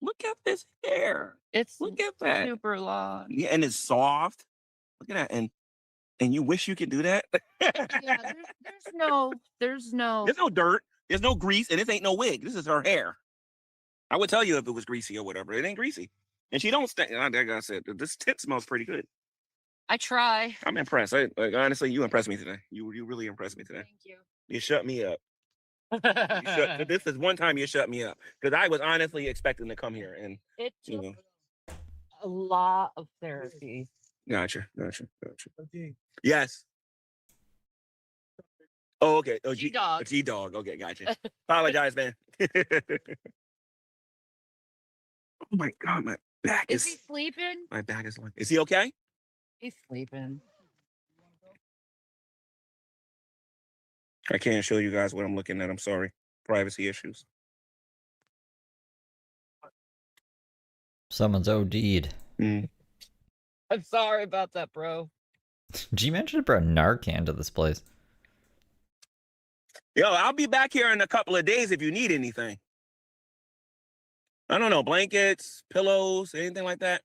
Look at this hair. It's Look at that. super long. Yeah, and it's soft. Look at that. And you wish you could do that. Yeah, there's no. There's no dirt. There's no grease, and this ain't no wig. This is her hair. I would tell you if it was greasy or whatever. It ain't greasy. And she don't stink. Like I said, this tit smells pretty good. I try. I'm impressed. Like honestly, you impressed me today. You really impressed me today. Thank you. You shut me up. This is one time you shut me up because I was honestly expecting to come here and It you took know. a lot of therapy. Gotcha. Yes. Oh, okay. Oh, G-Dog. G-Dog. Okay, gotcha. Apologize, man. Oh my God, my back Is is. he sleeping? My back is like. Is he okay? He's sleeping. I can't show you guys what I'm looking at. I'm sorry. Privacy issues. Someone's OD'd. Mm. I'm sorry about that, bro. G-Man should have brought Narcan to this place. Yo, I'll be back here in a couple of days if you need anything. I don't know, blankets, pillows, anything like that.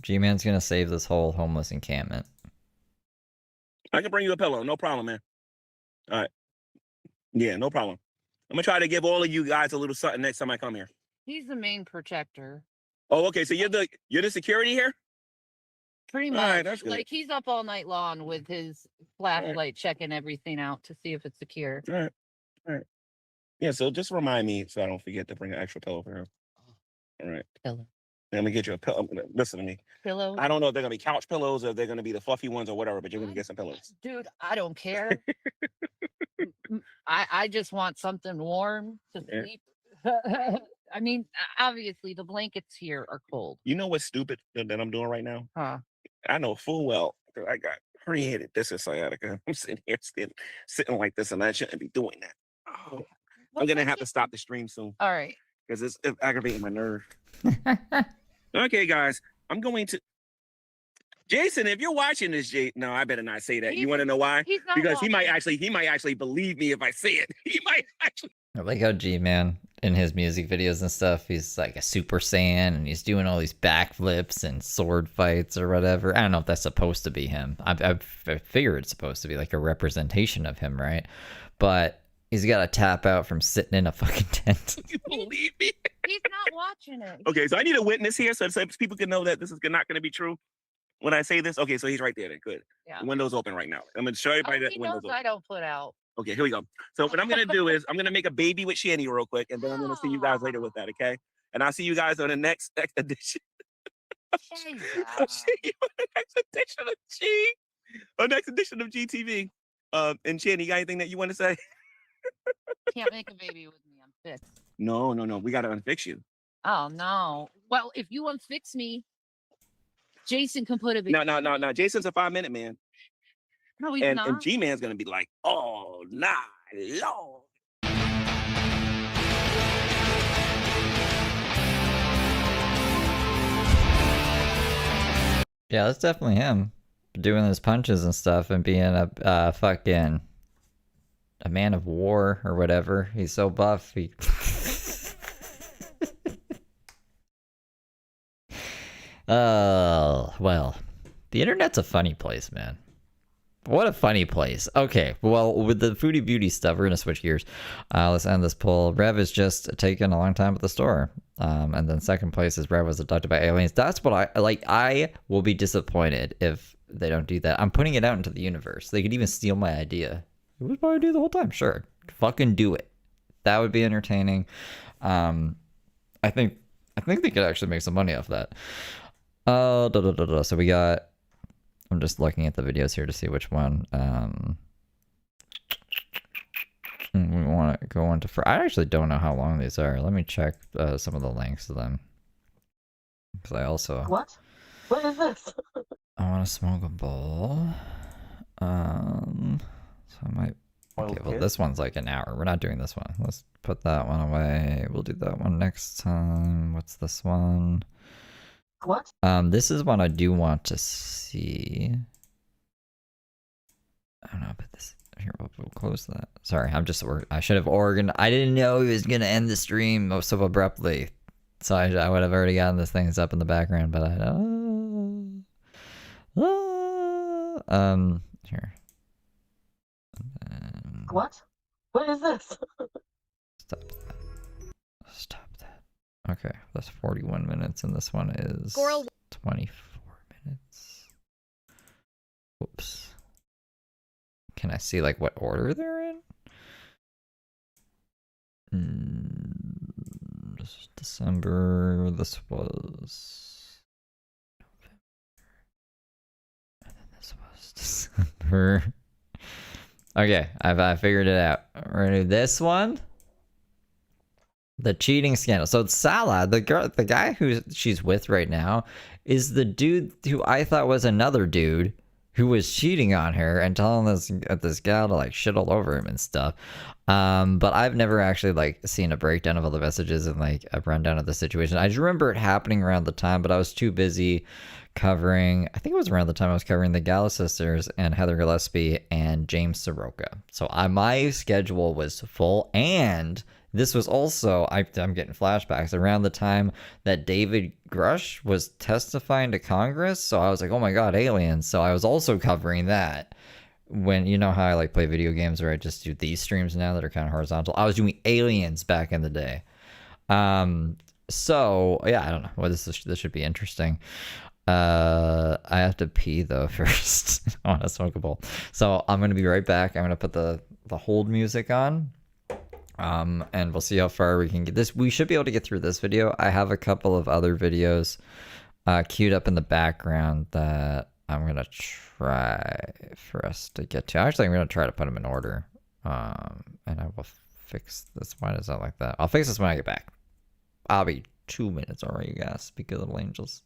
G-Man's gonna save this whole homeless encampment. I can bring you a pillow, no problem, man. All right. Yeah, no problem. I'm gonna try to give all of you guys a little something next time I come here. He's the main protector. Oh, okay. So you're the security here? Pretty All much. right, that's good. Like he's up all night long with his flashlight checking everything out to see if it's secure. All right. Yeah, so just remind me so I don't forget to bring an extra pillow for him. All right. Pillow. Let me get you a pillow. Listen to me. Pillow. I don't know if they're gonna be couch pillows or if they're gonna be the fluffy ones or whatever, but you're gonna get some pillows. Dude, I don't care. I just want something warm to Yeah. sleep. I mean, obviously the blankets here are cold. You know what's stupid that I'm doing right now? Huh. I know full well that I got herniated disc and sciatica. I'm sitting here sitting like this, and I shouldn't be doing that. Oh, I'm gonna have to stop the stream soon All right. because it's aggravating my nerve. Okay, guys, I'm going to. Jason, if you're watching this, no, I better not say that. You want to know why? He's not Because he might watching. actually believe me if I say it. He might actually. I like how G-Man in his music videos and stuff, he's like a Super Saiyan and he's doing all these backflips and sword fights or whatever. I don't know if that's supposed to be him. I figure it's supposed to be like a representation of him, right? But he's got to tap out from sitting in a fucking tent. You believe me? He's not watching it. Okay, so I need a witness here so people can know that this is not going to be true when I say this. Okay, so he's right there. Then good. Yeah. The window's open right now. I'm going to show everybody that He window's knows open. I don't put out. Okay, here we go. So what I'm gonna do is I'm gonna make a baby with Shanny real quick, and then I'm gonna see you guys later with that, okay? And I'll see you guys on the next edition. I'll see you on the next edition of G, or next edition of GTV. And Shanny, you got anything that you want to say? Can't make a baby with me. I'm fixed. No, we gotta unfix you. Oh no. Well, if you unfix me, Jason can put a baby. No. Jason's a 5-minute man, No, he's and not. G-Man's gonna be like, oh, nah, Lord. Yeah, that's definitely him. Doing his punches and stuff and being a fucking a man of war or whatever. He's so buff. He Oh, well. The internet's a funny place, man. What a funny place. Okay, well, with the foodie beauty stuff, we're gonna switch gears. Let's end this poll. Rev is just taking a long time at the store. And then second place is Rev was abducted by aliens. That's what I like. I will be disappointed if they don't do that. I'm putting it out into the universe. They could even steal my idea. It was my idea the whole time. Sure, fucking do it. That would be entertaining. I think they could actually make some money off that. So we got. I'm just looking at the videos here to see which one. We want to go into. I actually don't know how long these are. Let me check some of the lengths of them. Because I also. What? What is this? I want to smoke a bowl. So I might. Okay, well, this one's like an hour. We're not doing this one. Let's put that one away. We'll do that one next time. What's this one? What? This is one I do want to see. I don't know, but this here we'll close that. Sorry, I should have I didn't know he was gonna end the stream so abruptly. So I would have already gotten this thing up in the background, but I don't. Here. What? What is this? Stop that. Stop that. Okay, that's 41 minutes, and this one is 24 minutes. Whoops. Can I see like what order they're in? This is December. This was November. And then this was December. Okay, I figured it out. We're gonna do this one. The cheating scandal. So it's Salah, the guy who she's with right now, is the dude who I thought was another dude who was cheating on her and telling this gal to like shit all over him and stuff. But I've never actually like seen a breakdown of all the messages and like a rundown of the situation. I just remember it happening around the time, but I was too busy covering, I think it was around the time I was covering the Gala sisters and Heather Gillespie and James Soroka. So my schedule was full, and this was also, I'm getting flashbacks, around the time that David Grush was testifying to Congress. So I was like, oh my God, aliens. So I was also covering that. When, you know how I like play video games where I just do these streams now that are kind of horizontal. I was doing aliens back in the day. So yeah, I don't know. Well, this should be interesting. I have to pee though first. I want to smoke a bowl. So I'm going to be right back. I'm going to put the hold music on. And we'll see how far we can get this. We should be able to get through this video. I have a couple of other videos queued up in the background that I'm going to try for us to get to. Actually, I'm going to try to put them in order. And I will fix this. Why does that like that? I'll fix this when I get back. I'll be 2 minutes. All right, you guys. Speak of little angels.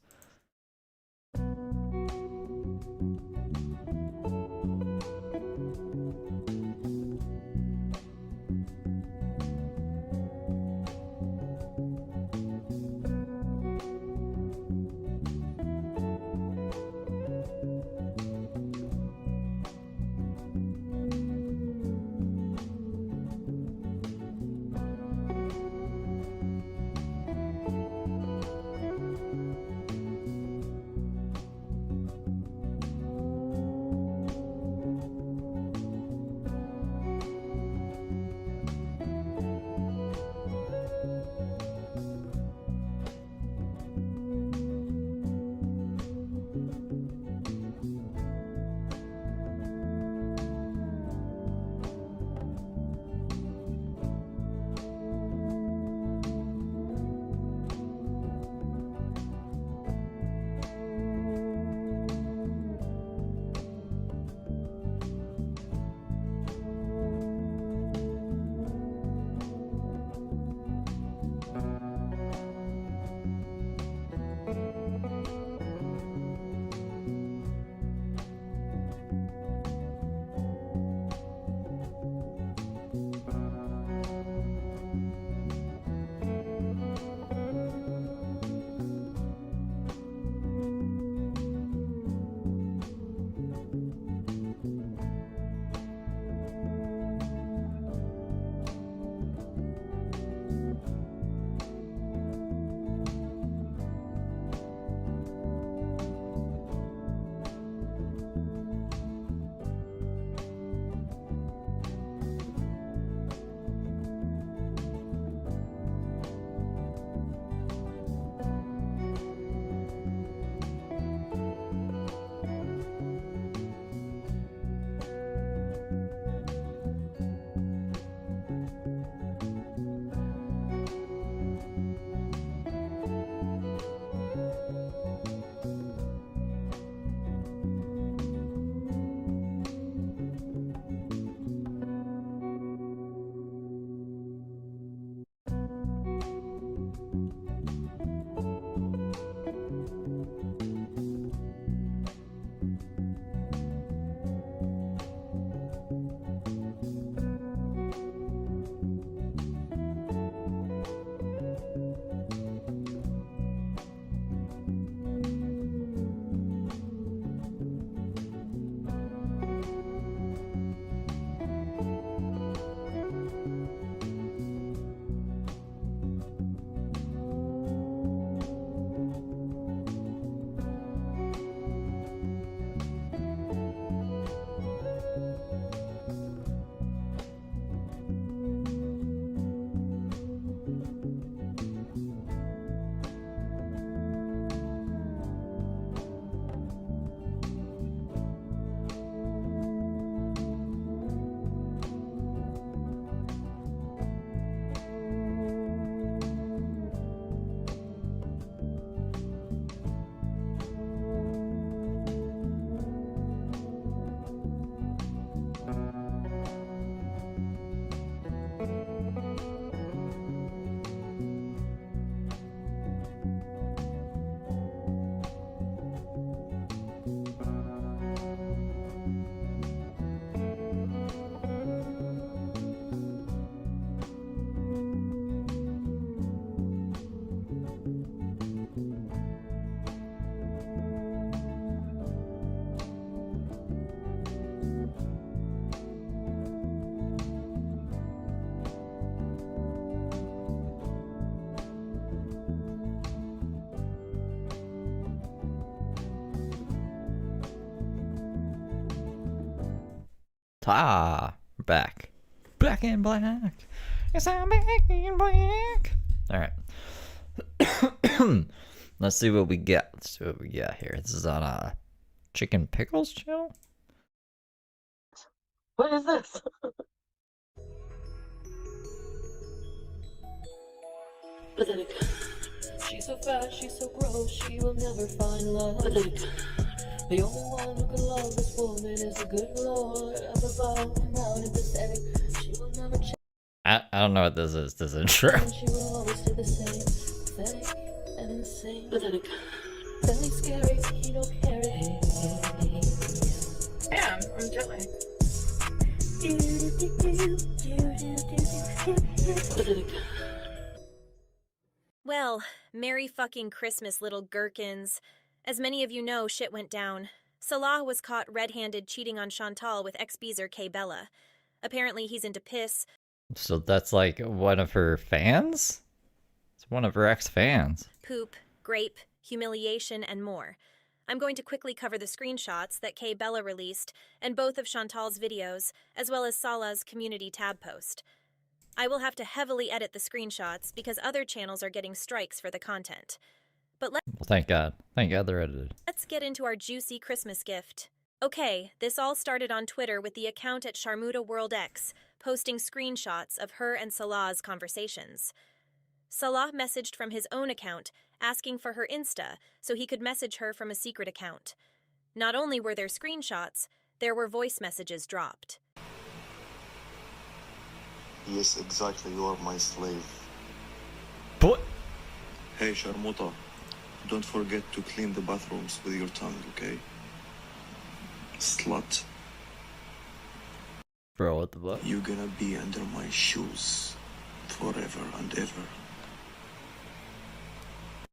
Ta, we're back. Back in black. Yes, I'm back in black. Alright. Let's see what we get. Let's see what we got here. This is on Chicken Pickles channel? What is this? Pathetic. She's so fat, she's so gross, she will never find love. Pathetic. The only one who can love this woman is the good Lord up above and down and pathetic. She will never change. I don't know what this is. This intro. And she will always do the same. Pathetic and insane. Pathetic. Very scary, he don't care it. Damn, I'm jelly. Pathetic. Well, Merry fucking Christmas, little gherkins. As many of you know, shit went down. Salah was caught red-handed cheating on Chantal with ex-beezer Kay Bella. Apparently he's into piss. So that's like one of her fans? It's one of her ex-fans. Poop, grape, humiliation, and more. I'm going to quickly cover the screenshots that Kay Bella released and both of Chantal's videos, as well as Salah's community tab post. I will have to heavily edit the screenshots because other channels are getting strikes for the content. But Well, thank God. Thank God they're edited. let's get into our juicy Christmas gift. Okay, this all started on Twitter with the account at Sharmuta World X posting screenshots of her and Salah's conversations. Salah messaged from his own account, asking for her Insta so he could message her from a secret account. Not only were there screenshots, there were voice messages dropped. Yes, exactly. You are my slave. What? Hey, Sharmuta. Don't forget to clean the bathrooms with your tongue, okay? Slut. Bro, what the fuck? You're gonna be under my shoes forever and ever.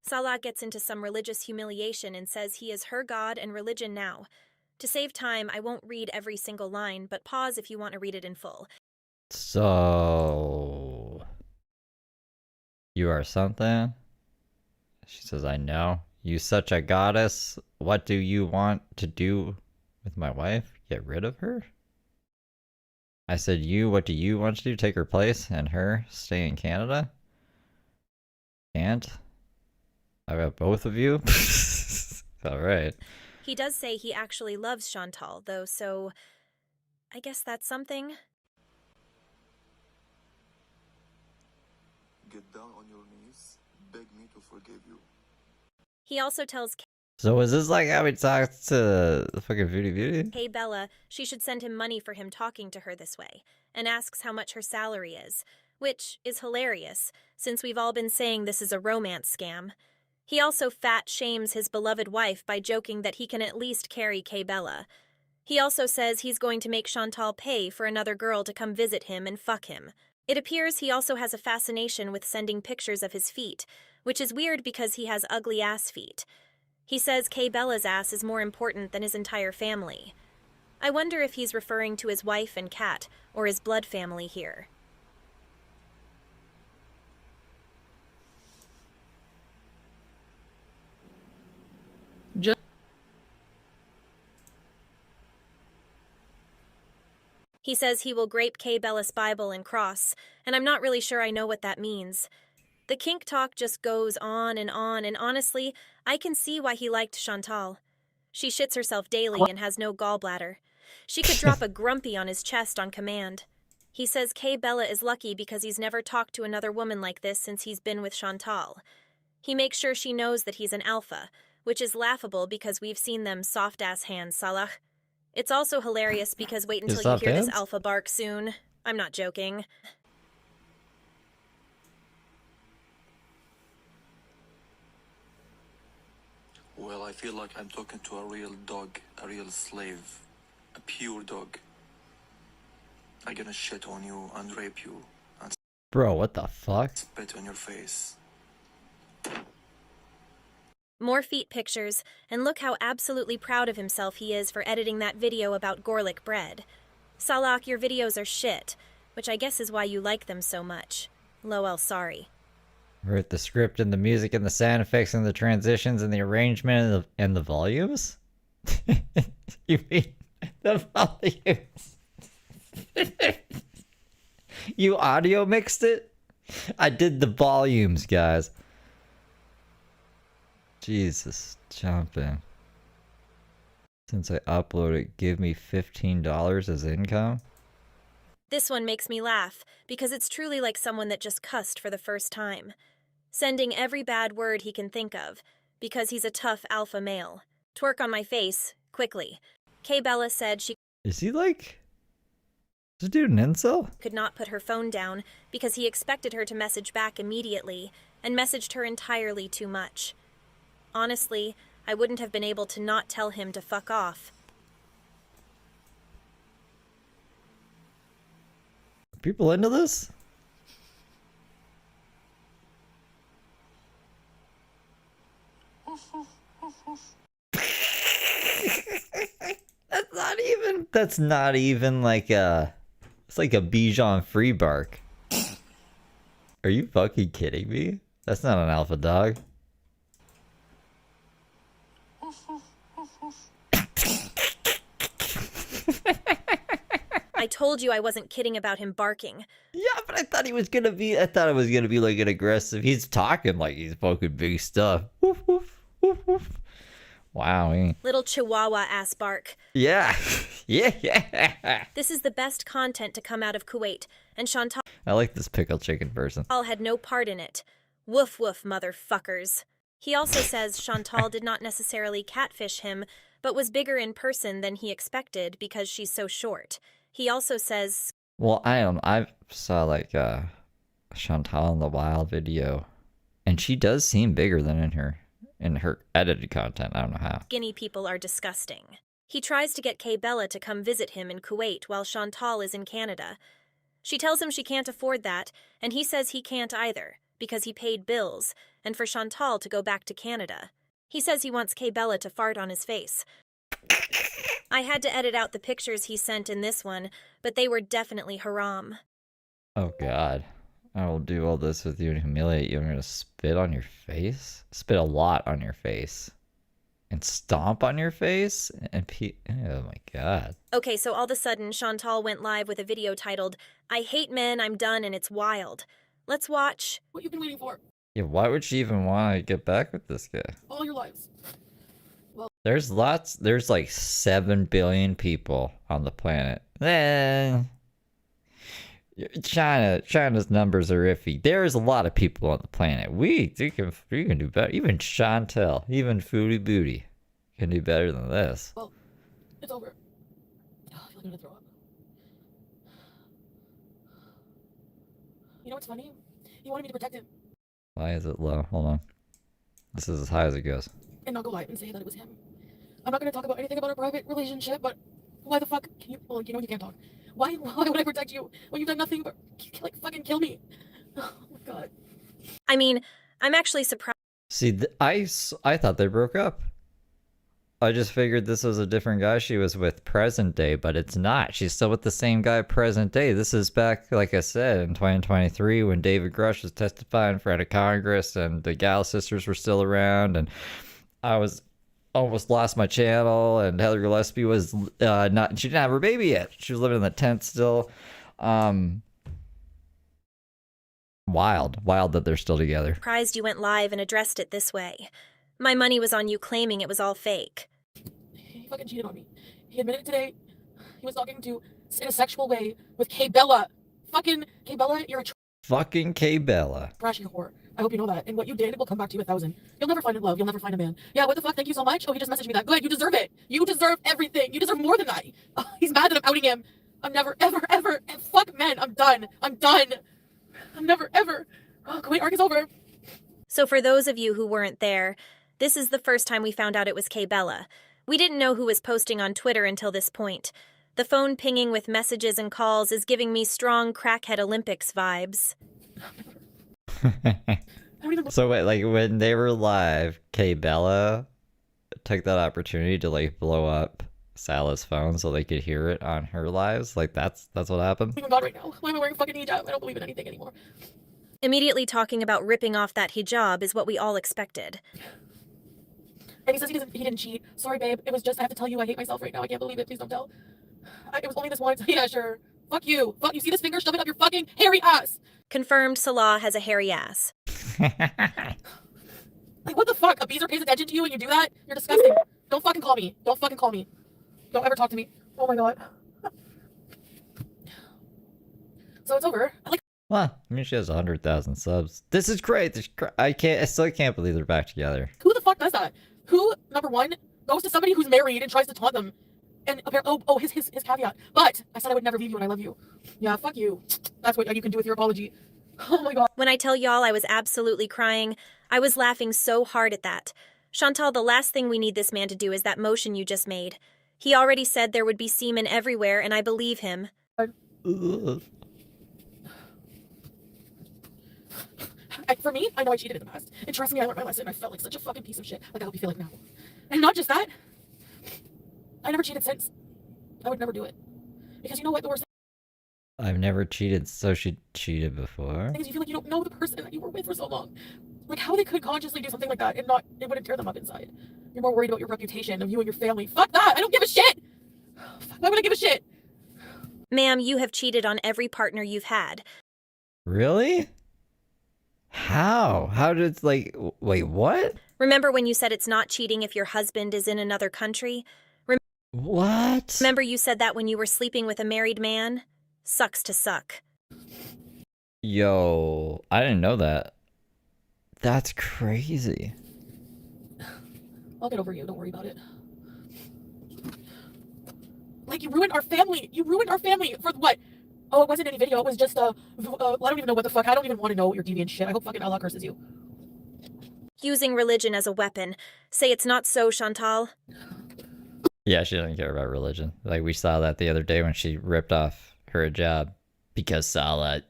Salah gets into some religious humiliation and says he is her god and religion now. To save time, I won't read every single line, but pause if you want to read it in full. So... You are something? She says, I know. You such a goddess. What do you want to do with my wife? Get rid of her? I said, what do you want to do? Take her place and her stay in Canada? Can't? I got both of you? Alright. He does say he actually loves Chantal, though, so I guess that's something. Get down on your knees. Beg me to forgive you. He also tells So is this like how he talks to the fucking Beauty? Kay Bella she should send him money for him talking to her this way, and asks how much her salary is, which is hilarious, since we've all been saying this is a romance scam. He also fat shames his beloved wife by joking that he can at least carry Kay Bella. He also says he's going to make Chantal pay for another girl to come visit him and fuck him. It appears he also has a fascination with sending pictures of his feet, which is weird because he has ugly ass feet. He says Kay Bella's ass is more important than his entire family. I wonder if he's referring to his wife and cat, or his blood family here. He says he will grape Kay Bella's Bible and cross, and I'm not really sure I know what that means. The kink talk just goes on, and honestly, I can see why he liked Chantal. She shits herself daily and has no gallbladder. She could drop a grumpy on his chest on command. He says Kay Bella is lucky because he's never talked to another woman like this since he's been with Chantal. He makes sure she knows that he's an alpha, which is laughable because we've seen them soft-ass hands, Salah. It's also hilarious because wait until you hear this alpha bark soon. I'm not joking. Well, I feel like I'm talking to a real dog, a real slave, a pure dog. I'm gonna shit on you and rape you and Bro, what the fuck? spit on your face. More feet pictures, and look how absolutely proud of himself he is for editing that video about Gorlick bread. Salak, your videos are shit, which I guess is why you like them so much. Lol, sorry. Wrote the script and the music and the sound effects and the transitions and the arrangement and the volumes? You mean the volumes? You audio mixed it? I did the volumes, guys. Jesus, jumping. Since I uploaded, give me $15 as income. This one makes me laugh, because it's truly like someone that just cussed for the first time. Sending every bad word he can think of, because he's a tough alpha male. Twerk on my face, quickly. Kay Bella said she Is he like... Is this dude an incel? could not put her phone down because he expected her to message back immediately, and messaged her entirely too much. Honestly, I wouldn't have been able to not tell him to fuck off. People into this? That's not even like a... It's like a Bichon free bark. Are you fucking kidding me? That's not an alpha dog. I told you I wasn't kidding about him barking. Yeah, but I thought he was gonna be... I thought it was gonna be like an aggressive... He's talking like he's fucking big stuff. Woof, woof, woof, woof. Wow. Little chihuahua ass bark. Yeah. Yeah. This is the best content to come out of Kuwait, and Chantal I like this pickled chicken person. had no part in it. Woof woof, motherfuckers. He also says Chantal did not necessarily catfish him, but was bigger in person than he expected because she's so short. He also says... Well, I saw like Chantal in the Wild video, and she does seem bigger than in her edited content. I don't know how. Skinny people are disgusting. He tries to get Kay Bella to come visit him in Kuwait while Chantal is in Canada. She tells him she can't afford that, and he says he can't either, because he paid bills, and for Chantal to go back to Canada. He says he wants Kay Bella to fart on his face. I had to edit out the pictures he sent in this one, but they were definitely haram. Oh god. I will do all this with you and humiliate you. I'm gonna spit on your face? Spit a lot on your face. And stomp on your face? And oh my god. Okay, so all of a sudden, Chantal went live with a video titled, I hate men, I'm done, and it's wild. Let's watch. What you've been waiting for Yeah, why would she even want to get back with this guy? all your lives. There's like 7 billion people on the planet. China's numbers are iffy. There's a lot of people on the planet. We can do better. Even Chantel, even Foodie Booty can do better than this. Well, it's over. I feel like I'm gonna throw up. You know what's funny? He wanted me to protect him Why is it low? Hold on. This is as high as it goes. and not go live and say that it was him. I'm not gonna talk about anything about our private relationship, but why the fuck can you? Well, you know you can't talk. Why would I protect you when you've done nothing but like fucking kill me? Oh my god. I mean, I'm actually surprised. See, I thought they broke up. I just figured this was a different guy she was with present day, but it's not. She's still with the same guy present day. This is back, like I said, in 2023 when David Grush was testifying in front of Congress and the Gal sisters were still around, and I was almost lost my channel, and Heather Gillespie was not, she didn't have her baby yet. She was living in the tent still. Wild that they're still together. Surprised you went live and addressed it this way. My money was on you claiming it was all fake. He fucking cheated on me. He admitted today he was talking to in a sexual way with Kay Bella. Fucking Kay Bella, you're a Fucking Kay Bella. trashy whore. I hope you know that. And what you did will come back to you 1,000. You'll never find love. You'll never find a man. Yeah, what the fuck? Thank you so much. Oh, he just messaged me that. Good. You deserve it. You deserve everything. You deserve more than that. Oh, he's mad that I'm outing him. I'm never, ever, ever. Fuck men. I'm done. I'm done. I'm never, ever. Oh, Kuwait arc is over. So for those of you who weren't there, this is the first time we found out it was Kay Bella. We didn't know who was posting on Twitter until this point. The phone pinging with messages and calls is giving me strong Crackhead Olympics vibes. So wait, like when they were live, Kay Bella took that opportunity to like blow up Salah's phone so they could hear it on her lives? Like that's what happened? Oh my god, right now. Why am I wearing fucking hijab? I don't believe in anything anymore. Immediately talking about ripping off that hijab is what we all expected. And he says he didn't cheat. Sorry, babe. It was just, I have to tell you, I hate myself right now. I can't believe it. Please don't tell. It was only this once. Yeah, sure. Fuck you. Fuck, you see this finger? Shove it up your fucking hairy ass. Confirmed Salah has a hairy ass. Like, what the fuck? A beezer pays attention to you and you do that? You're disgusting. Don't fucking call me. Don't fucking call me. Don't ever talk to me. Oh my god. So it's over. Well, I mean, she has 100,000 subs. This is great. I still can't believe they're back together. Who the fuck does that? Who, number one, goes to somebody who's married and tries to taunt them? And apparently, his caveat. But I said I would never leave you and I love you. Yeah, fuck you. That's what you can do with your apology. Oh my god. When I tell y'all I was absolutely crying, I was laughing so hard at that. Chantal, the last thing we need this man to do is that motion you just made. He already said there would be semen everywhere, and I believe him. For me, I know I cheated in the past. And trust me, I learned my lesson. I felt like such a fucking piece of shit. Like I hope you feel like now. And not just that, I never cheated since. I would never do it. Because you know what the worst I've never cheated, so she cheated before. thing is, you feel like you don't know the person that you were with for so long. Like how they could consciously do something like that and not, it wouldn't tear them up inside. You're more worried about your reputation of you and your family. Fuck that! I don't give a shit! Why would I give a shit? Ma'am, you have cheated on every partner you've had. Really? How? How did, wait, what? Remember when you said it's not cheating if your husband is in another country? What? Remember you said that when you were sleeping with a married man? Sucks to suck. Yo, I didn't know that. That's crazy. I'll get over you. Don't worry about it. Like, you ruined our family. You ruined our family for what? Oh, it wasn't any video. It was just, I don't even know what the fuck. I don't even want to know your deviant shit. I hope fucking Allah curses you. Using religion as a weapon. Say it's not so, Chantal. Yeah, she doesn't care about religion. Like, we saw that the other day when she ripped off her hijab because Salah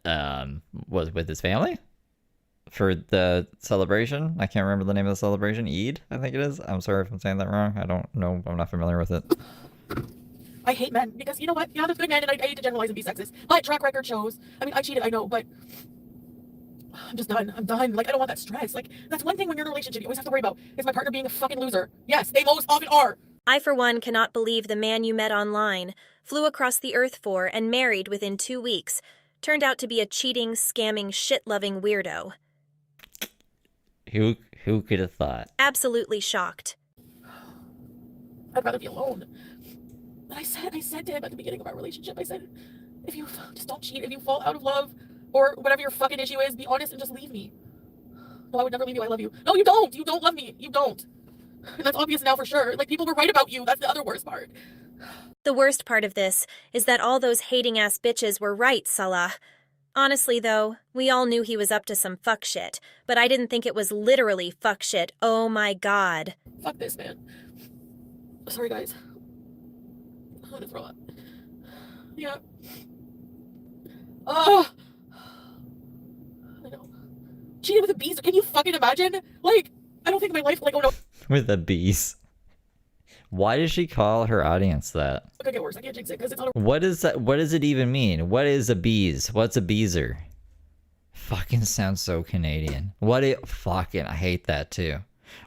was with his family for the celebration. I can't remember the name of the celebration. Eid, I think it is. I'm sorry if I'm saying that wrong. I don't know. I'm not familiar with it. I hate men because you know what? Yeah, there's good men, and I hate to generalize and be sexist. My track record shows. I mean, I cheated, I know, but I'm just done. I'm done. Like, I don't want that stress. Like, that's one thing when you're in a relationship you always have to worry about is my partner being a fucking loser. Yes, they most often are. I, for one, cannot believe the man you met online, flew across the earth for, and married within 2 weeks, turned out to be a cheating, scamming, shit-loving weirdo. Who could have thought? Absolutely shocked. I'd rather be alone. And I said to him at the beginning of our relationship, I said, if you just don't cheat, if you fall out of love, or whatever your fucking issue is, be honest and just leave me. No, I would never leave you. I love you. No, you don't. You don't love me. You don't. And that's obvious now for sure. Like, people were right about you. That's the other worst part. The worst part of this is that all those hating-ass bitches were right, Salah. Honestly, though, we all knew he was up to some fuck shit, but I didn't think it was literally fuck shit. Oh my god. Fuck this, man. Sorry, guys. I'm gonna throw up. Yeah. Oh! I know. Cheated with a beast. Can you fucking imagine? Like, I don't think my life, like, oh no. With the bees. Why does she call her audience that? It could get worse. I can't jinx it because it's not a... What is that? What does it even mean? What is a bees? What's a beezer? Fucking sounds so Canadian. Fucking, I hate that too.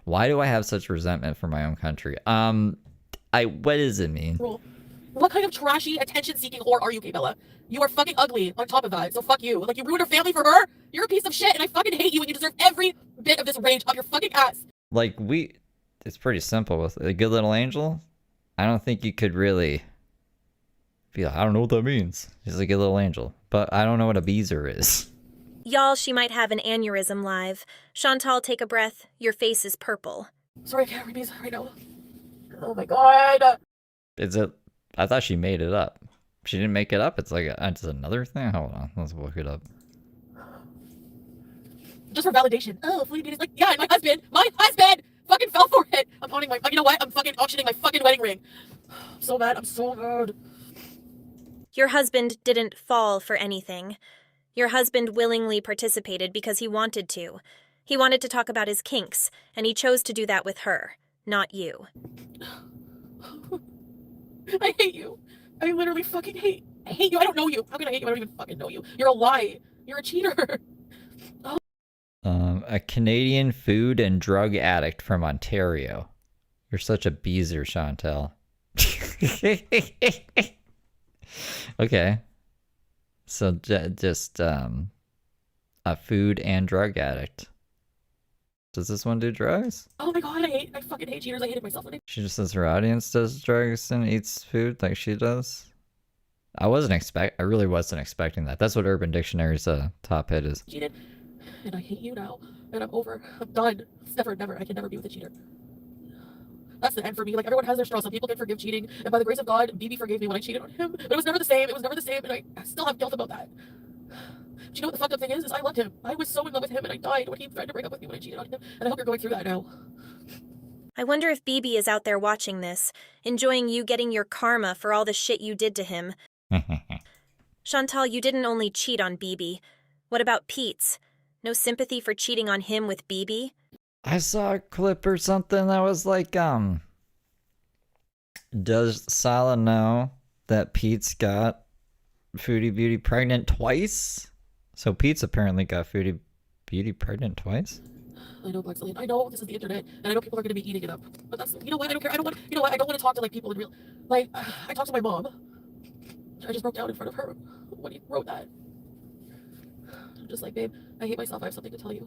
Why do I have such resentment for my own country? What does it mean? What kind of trashy, attention-seeking whore are you, Bella? You are fucking ugly on top of that, so fuck you. Like, you ruined her family for her? You're a piece of shit, and I fucking hate you, and you deserve every bit of this rage up your fucking ass. Like, it's pretty simple with a good little angel. I don't think you could really be like, I don't know what that means. She's a good little angel. But I don't know what a beezer is. Y'all, she might have an aneurysm live. Chantal, take a breath. Your face is purple. Sorry, I can't read these right now. Oh my god. Is it? I thought she made it up. She didn't make it up? It's like, it's another thing? Hold on, let's look it up. Just for validation. Oh, Fleet is like, yeah, and my husband fucking fell for it. I'm pawning my, you know what? I'm fucking auctioning my fucking wedding ring. I'm so mad. I'm so mad. Your husband didn't fall for anything. Your husband willingly participated because he wanted to. He wanted to talk about his kinks, and he chose to do that with her, not you. I hate you. I literally fucking hate you. I don't know you. How can I hate you? I don't even fucking know you. You're a lie. You're a cheater. Oh. A Canadian food and drug addict from Ontario. You're such a beezer, Chantal. Okay. So just a food and drug addict. Does this one do drugs? Oh my god, I fucking hate cheaters. I hated myself when I. She just says her audience does drugs and eats food like she does. I really wasn't expecting that. That's what Urban Dictionary's top hit is. Cheated, and I hate you now, and I'm over. I'm done. It's never. I can never be with a cheater. That's the end for me. Like, everyone has their straw. Some people can forgive cheating, and by the grace of God, BB forgave me when I cheated on him. But it was never the same. It was never the same, and I still have guilt about that. But you know what the fucked up thing is I loved him. I was so in love with him, and I died when he tried to break up with me when I cheated on him. And I hope you're going through that now. I wonder if BB is out there watching this, enjoying you getting your karma for all the shit you did to him. Chantal, you didn't only cheat on BB. What about Pete's? No sympathy for cheating on him with BB? I saw a clip or something that was like, does Sala know that Pete's got Foodie Beauty pregnant twice? So Pete's apparently got Foodie Beauty pregnant twice? I know, Black Cillian. I know this is the internet, and I know people are going to be eating it up. But that's, you know what? I don't care. I don't want, you know what? I don't want to talk to, like, people in real, like, I talked to my mom. I just broke down in front of her when he wrote that. I'm just like, babe, I hate myself. I have something to tell you.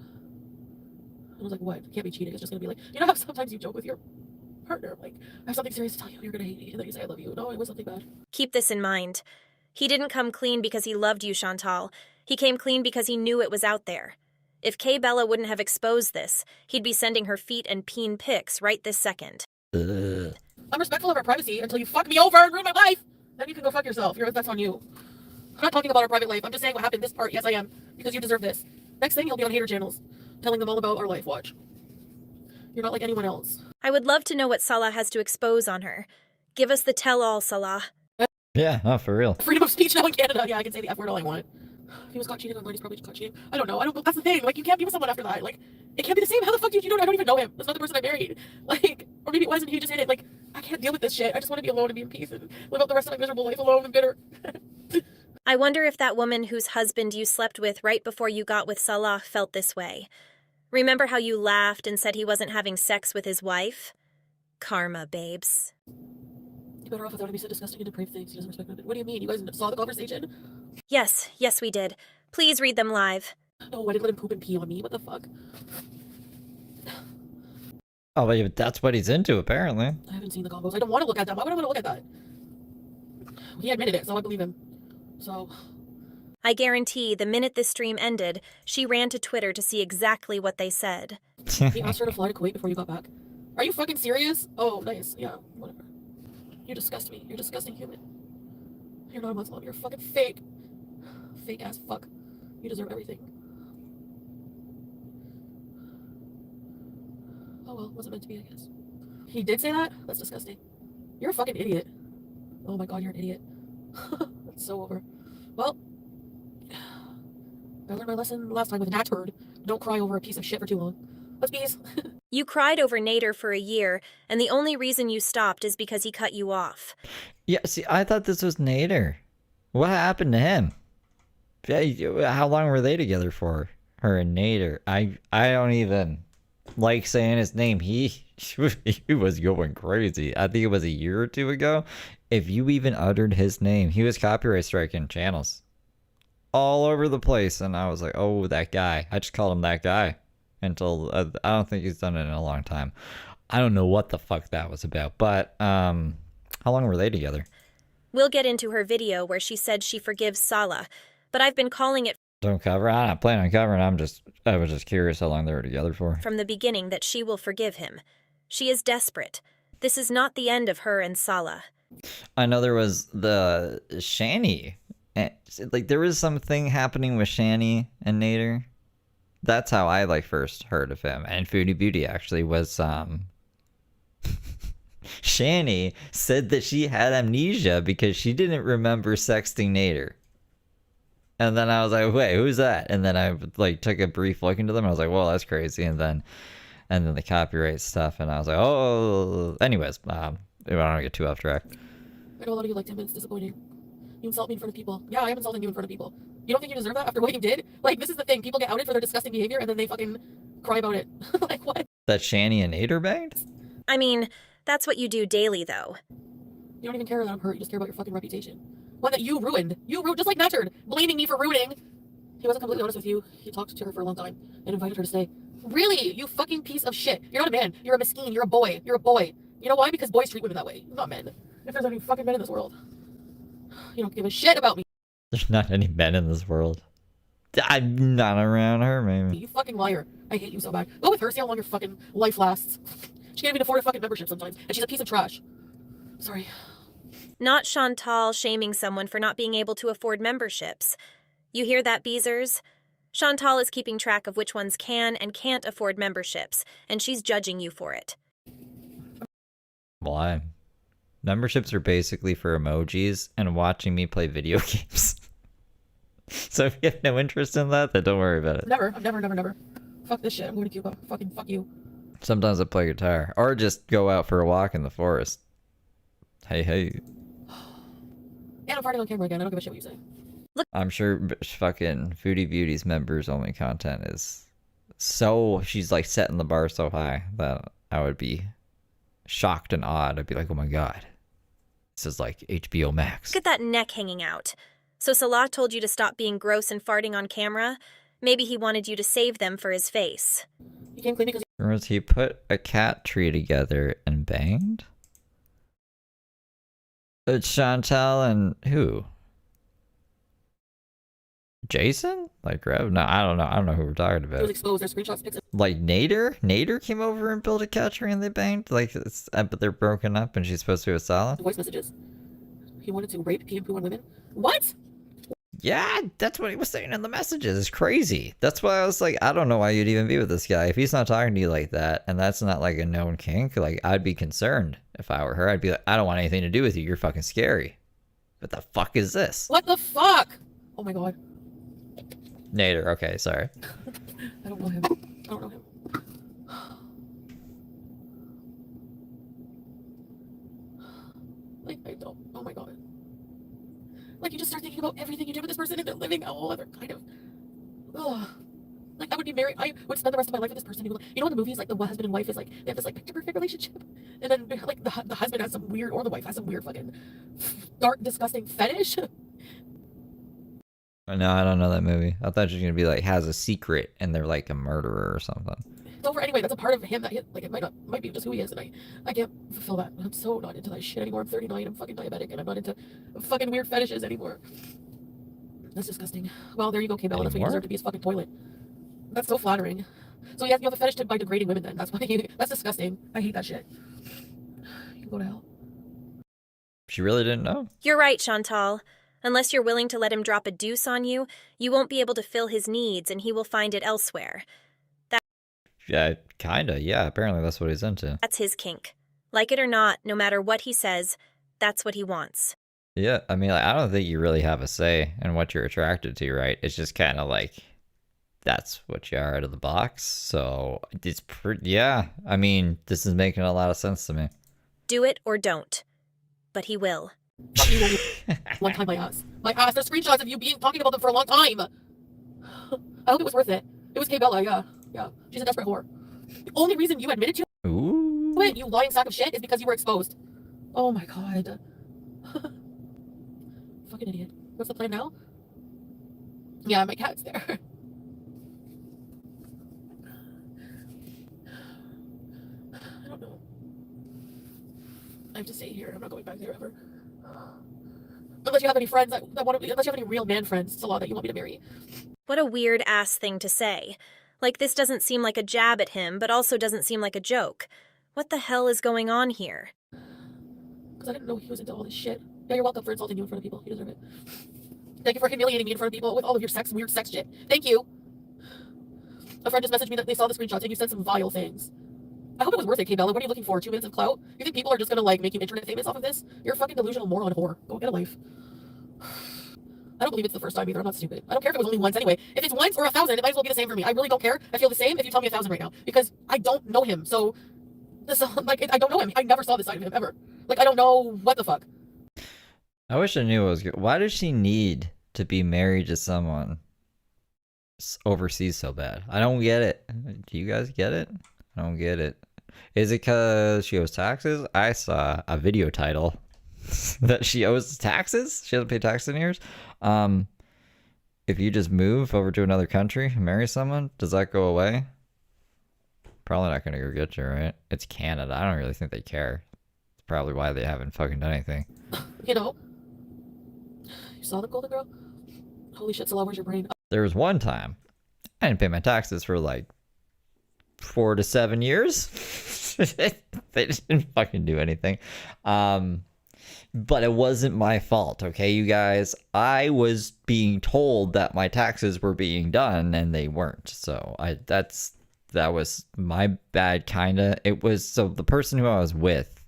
I was like, what? It can't be cheating. It's just going to be like, you know how sometimes you joke with your partner, like, I have something serious to tell you. You're going to hate me. And then you say, I love you. No, it was something bad. Keep this in mind. He didn't come clean because he loved you, Chantal. He came clean because he knew it was out there. If Kay Bella wouldn't have exposed this, he'd be sending her feet and peen pics right this second. Ugh. I'm respectful of our privacy until you fuck me over and ruin my life. Then you can go fuck yourself. That's on you. I'm not talking about our private life. I'm just saying what happened this part. Yes, I am. Because you deserve this. Next thing, you'll be on hater channels, telling them all about our life. Watch. You're not like anyone else. I would love to know what Salah has to expose on her. Give us the tell-all, Salah. Yeah, no, for real. Freedom of speech now in Canada. Yeah, I can say the F word all I want. If he was caught cheating online, he's probably caught cheating. I don't know. That's the thing. Like, you can't be with someone after that. Like, it can't be the same. How the fuck did you know? I don't even know him. That's not the person I married. Like, or maybe it wasn't. He just hit it. Like, I can't deal with this shit. I just want to be alone and be in peace and live out the rest of my miserable life alone and bitter. I wonder if that woman whose husband you slept with right before you got with Salah felt this way. Remember how you laughed and said he wasn't having sex with his wife? Karma, babes. You better off without him. He said disgusting and depraved things. He doesn't respect women. What do you mean? You guys saw the conversation? Yes, we did. Please read them live. Oh, I didn't let him poop and pee on me. What the fuck? Oh, but that's what he's into, apparently. I haven't seen the combos. I don't want to look at them. Why would I want to look at that? He admitted it, so I believe him. So... I guarantee the minute this stream ended, she ran to Twitter to see exactly what they said. He asked her to fly to Kuwait before you got back. Are you fucking serious? Oh, nice. Yeah, whatever. You disgust me. You're a disgusting human. You're not a Muslim. You're fucking fake. Fake ass fuck. You deserve everything. Oh well, wasn't meant to be, I guess. He did say that? That's disgusting. You're a fucking idiot. Oh my god, you're an idiot. That's so over. Well, I learned my lesson last time with Nat Turd. Don't cry over a piece of shit for too long. Let's bees. You cried over Nader for a year, and the only reason you stopped is because he cut you off. Yeah, see, I thought this was Nader. What happened to him? How long were they together for? Her and Nader. I don't even like saying his name. He was going crazy. I think it was a year or two ago. If you even uttered his name, he was copyright striking channels all over the place, and I was like, oh, that guy. I just called him that guy until I don't think he's done it in a long time. I don't know what the fuck that was about, but how long were they together? We'll get into her video where she said she forgives Salah, but I've been calling it Don't cover. I'm not planning on covering. I was just curious how long they were together for. from the beginning that she will forgive him. She is desperate. This is not the end of her and Salah. I know there was the Shani. Like, there was something happening with Shani and Nader. That's how I first heard of him. And Foodie Beauty actually was Shani said that she had amnesia because she didn't remember sexting Nader. And then I was like, wait, who's that? And then I took a brief look into them. I was like, well, that's crazy. And then the copyright stuff. And I was like, oh, anyways, I don't get too off track. I know a lot of you liked him, but it's disappointing. You insult me in front of people. Yeah, I am insulting you in front of people. You don't think you deserve that after what you did? This is the thing. People get outed for their disgusting behavior, and then they fucking cry about it. What? That Shani and Nader banged? I mean, that's what you do daily, though. You don't even care that I'm hurt. You just care about your fucking reputation. One that you ruined. You ruined, just like Natchard, blaming me for ruining. He wasn't completely honest with you. He talked to her for a long time and invited her to stay. Really? You fucking piece of shit. You're not a man. You're a mesquite. You're a boy. You're a boy. You know why? Because boys treat women that way. Not men. If there's any fucking men in this world. You don't give a shit about me. There's not any men in this world. I'm not around her, maybe. You fucking liar. I hate you so bad. Go with her, see how long your fucking life lasts. She can't even afford a fucking membership sometimes, and she's a piece of trash. Sorry. Not Chantal shaming someone for not being able to afford memberships. You hear that, Beezers? Chantal is keeping track of which ones can and can't afford memberships, and she's judging you for it. Why? Memberships are basically for emojis and watching me play video games. So if you have no interest in that, then don't worry about it. Never. I'm never. Fuck this shit. I'm going to Cuba. Fucking fuck you. Sometimes I play guitar. Or just go out for a walk in the forest. Hey. And I'm farting on camera again. I don't give a shit what you say. I'm sure fucking Foodie Beauty's members only content is so, she's like setting the bar so high that I would be shocked and awed. I'd be like, oh my god, this is like HBO Max. Look at that neck hanging out. So Salah told you to stop being gross and farting on camera? Maybe he wanted you to save them for his face. He came clean because Remember, he put a cat tree together and banged? It's Chantal and who? Jason? Like Rev? No, I don't know. I don't know who we're talking it was about. exposed. There's screenshots. Pics. Like Nader? Nader came over and built a cat tree and they banged? Like, but they're broken up and she's supposed to be with Salah? Voice messages. He wanted to rape, pee, and poo on women. What? Yeah, that's what he was saying in the messages. It's crazy. That's why I was like, I don't know why you'd even be with this guy. If he's not talking to you like that, and that's not like a known kink, like, I'd be concerned if I were her. I'd be like, I don't want anything to do with you. You're fucking scary. What the fuck is this? What the fuck? Oh my god. Nader, okay, sorry. I don't know him. Like, I don't. Oh my god. Like, you just start thinking about everything you do with this person and they're living a whole other kind of... Ugh. Like, I would be married... I would spend the rest of my life with this person. Who, you know in the movies, like, the husband and wife is like... They have this, like, picture-perfect relationship. And then, like, the husband has some weird... Or the wife has some weird fucking... dark, disgusting fetish. No, I don't know that movie. I thought you were gonna be like, has a secret and they're like a murderer or something. It's over anyway. That's a part of him that, like, it might be just who he is, and I can't fulfill that. I'm so not into that shit anymore. I'm 39. I'm fucking diabetic, and I'm not into fucking weird fetishes anymore. That's disgusting. Well, there you go, K-Bella. That's what you deserve to be, his fucking toilet. That's so flattering. So you have a fetish by degrading women then. That's why that's disgusting. I hate that shit. You can go to hell. She really didn't know? You're right, Chantal. Unless you're willing to let him drop a deuce on you, you won't be able to fill his needs and he will find it elsewhere. Yeah, kinda. Yeah, apparently that's what he's into. That's his kink. Like it or not, no matter what he says, that's what he wants. Yeah, I mean, like, I don't think you really have a say in what you're attracted to, right? It's just kind of like, that's what you are out of the box. So, it's pretty, yeah. I mean, this is making a lot of sense to me. Do it or don't. But he will. Long time, my ass. My ass. There's screenshots of you talking about them for a long time. I hope it was worth it. It was K-Bella, yeah. Yeah. She's a desperate whore. The only reason you admitted to it, you lying sack of shit, is because you were exposed. Oh my god. Fucking idiot. What's the plan now? Yeah, my cat's there. I don't know. I have to stay here. I'm not going back there ever. Unless you have any friends that want to, unless you have any real man friends, Salah, that you want me to marry. What a weird ass thing to say. Like, this doesn't seem like a jab at him, but also doesn't seem like a joke. What the hell is going on here? Because I didn't know he was into all this shit. Yeah, you're welcome for insulting you in front of people. You deserve it. Thank you for humiliating me in front of people with all of your weird sex shit. Thank you. A friend just messaged me that they saw the screenshots and you said some vile things. I hope it was worth it, K-Bella. What are you looking for? 2 minutes of clout? You think people are just gonna, like, make you internet famous off of this? You're a fucking delusional moron whore. Go get a life. I don't believe it's the first time either. I'm not stupid. I don't care if it was only once anyway. If it's once or 1,000, it might as well be the same for me. I really don't care. I feel the same if you tell me 1,000 right now. Because I don't know him. So, this, like, I don't know him. I never saw this side of him, ever. Like, I don't know what the fuck. I wish I knew what was good. Why does she need to be married to someone overseas so bad? I don't get it. Do you guys get it? I don't get it. Is it because she owes taxes? I saw a video title that she owes taxes. She hasn't paid taxes in years. If you just move over to another country and marry someone, does that go away? Probably not gonna go get you, right? It's Canada. I don't really think they care. It's probably why they haven't fucking done anything. You know, you saw the Golden Girl? Holy shit, Salah, where's your brain? There was one time I didn't pay my taxes for like 4 to 7 years. They didn't fucking do anything. But it wasn't my fault, okay, you guys? I was being told that my taxes were being done and they weren't. So that was my bad, kinda. It was, so the person who I was with,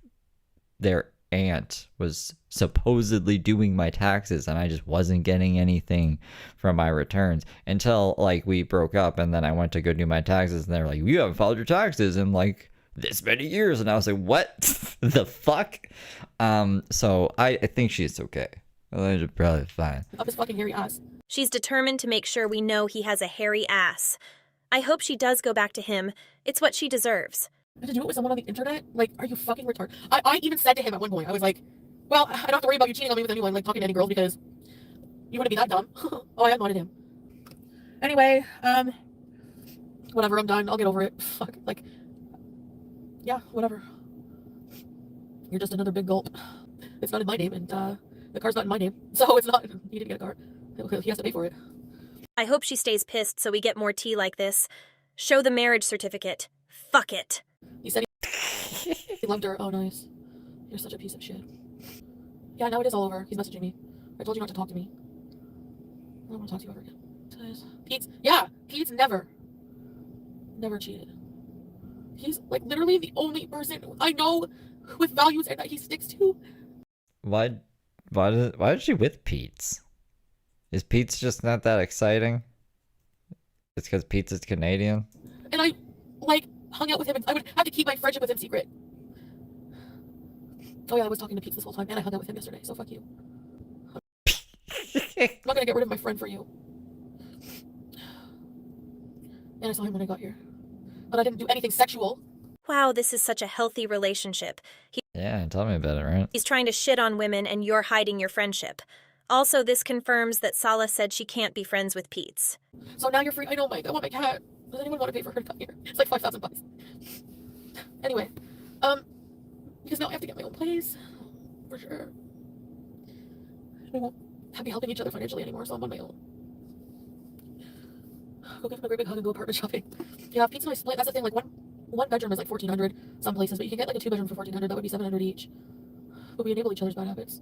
their aunt was supposedly doing my taxes, and I just wasn't getting anything from my returns until like we broke up, and then I went to go do my taxes, and they're like, you haven't filed your taxes in like this many years, and I was like, what the fuck? So I think she's okay. She's probably fine. Up his fucking hairy ass. She's determined to make sure we know he has a hairy ass. I hope she does go back to him. It's what she deserves. To do it with someone on the internet? Like, are you fucking retarded? I even said to him at one point, I was like, well, I don't have to worry about you cheating on me with anyone, like talking to any girls, because you wouldn't be that dumb. Oh, I admired him. Anyway, whatever, I'm done. I'll get over it. Fuck, like, yeah, whatever. You're just another big gulp. It's not in my name, and the car's not in my name, so it's not. He didn't get a car. He has to pay for it. I hope she stays pissed so we get more tea like this. Show the marriage certificate. Fuck it. He said he loved her. Oh, nice. You're such a piece of shit. Yeah, now it is all over. He's messaging me. I told you not to talk to me. I don't want to talk to you ever again. Pete's never cheated. He's like literally the only person I know with values and that he sticks to. Why is she with Pete's? Is Pete's just not that exciting? It's because Pete's is Canadian? And I, like, hung out with him, and I would have to keep my friendship with him secret. Oh yeah, I was talking to Pete this whole time, and I hung out with him yesterday, so fuck you. I'm not gonna get rid of my friend for you. And I saw him when I got here. But I didn't do anything sexual. Wow, this is such a healthy relationship. Yeah, tell me about it, right? He's trying to shit on women, and you're hiding your friendship. Also, this confirms that Sala said she can't be friends with Pete's. So now you're free. I know, Mike. I want my cat. Does anyone want to pay for her to come here? It's like $5,000. Anyway, because now I have to get my own place, for sure. We won't be helping each other financially anymore, so I'm on my own. Go give him a great big hug and go apartment shopping. Yeah, Pete's my split. That's the thing. Like one bedroom is like $1,400 some places, but you can get like a 2-bedroom for $1,400. That would be $700 each. But we enable each other's bad habits.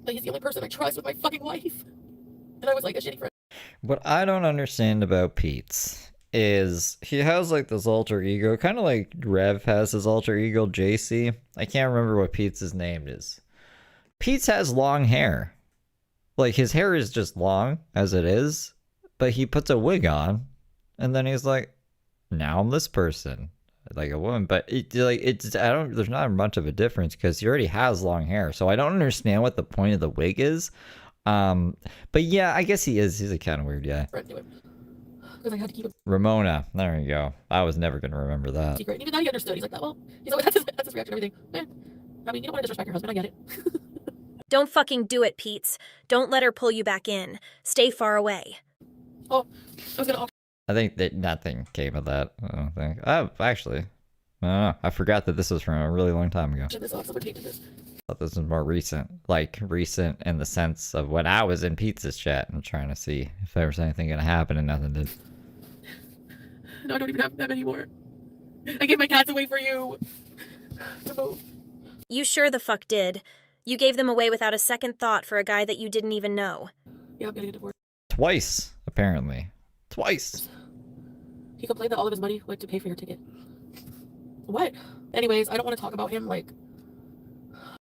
But he's the only person I trust with my fucking life. And I was like a shitty friend. What I don't understand about Pete's is he has like this alter ego, kind of like Rev has his alter ego, JC. I can't remember what Pete's name is. Pete's has long hair. Like his hair is just long as it is, but he puts a wig on and then he's like, now I'm this person. Like a woman, but there's not much of a difference because he already has long hair, so I don't understand what the point of the wig is. But yeah, I guess he's a kind of weird guy. Because I had to keep it Ramona, there you go. I was never gonna remember that. secret. And even that he understood. He's like, well, he's like, that's his reaction to everything. I mean, you don't want to disrespect your husband, I get it. Don't fucking do it, Pete's. Don't let her pull you back in. Stay far away. Oh, I was gonna I think that nothing came of that. I don't think. Oh, actually, I don't know. I forgot that this was from a really long time ago. this off. Someone taped this. I thought this was more recent. Like, recent in the sense of when I was in Pizza's chat and trying to see if there was anything gonna happen, and nothing did. No, I don't even have them anymore. I gave my cats away for you to move. You sure the fuck did. You gave them away without a second thought for a guy that you didn't even know. Yeah, I'm getting a divorce. Twice, apparently. Twice. He complained that all of his money went to pay for your ticket. What? Anyways, I don't want to talk about him, like,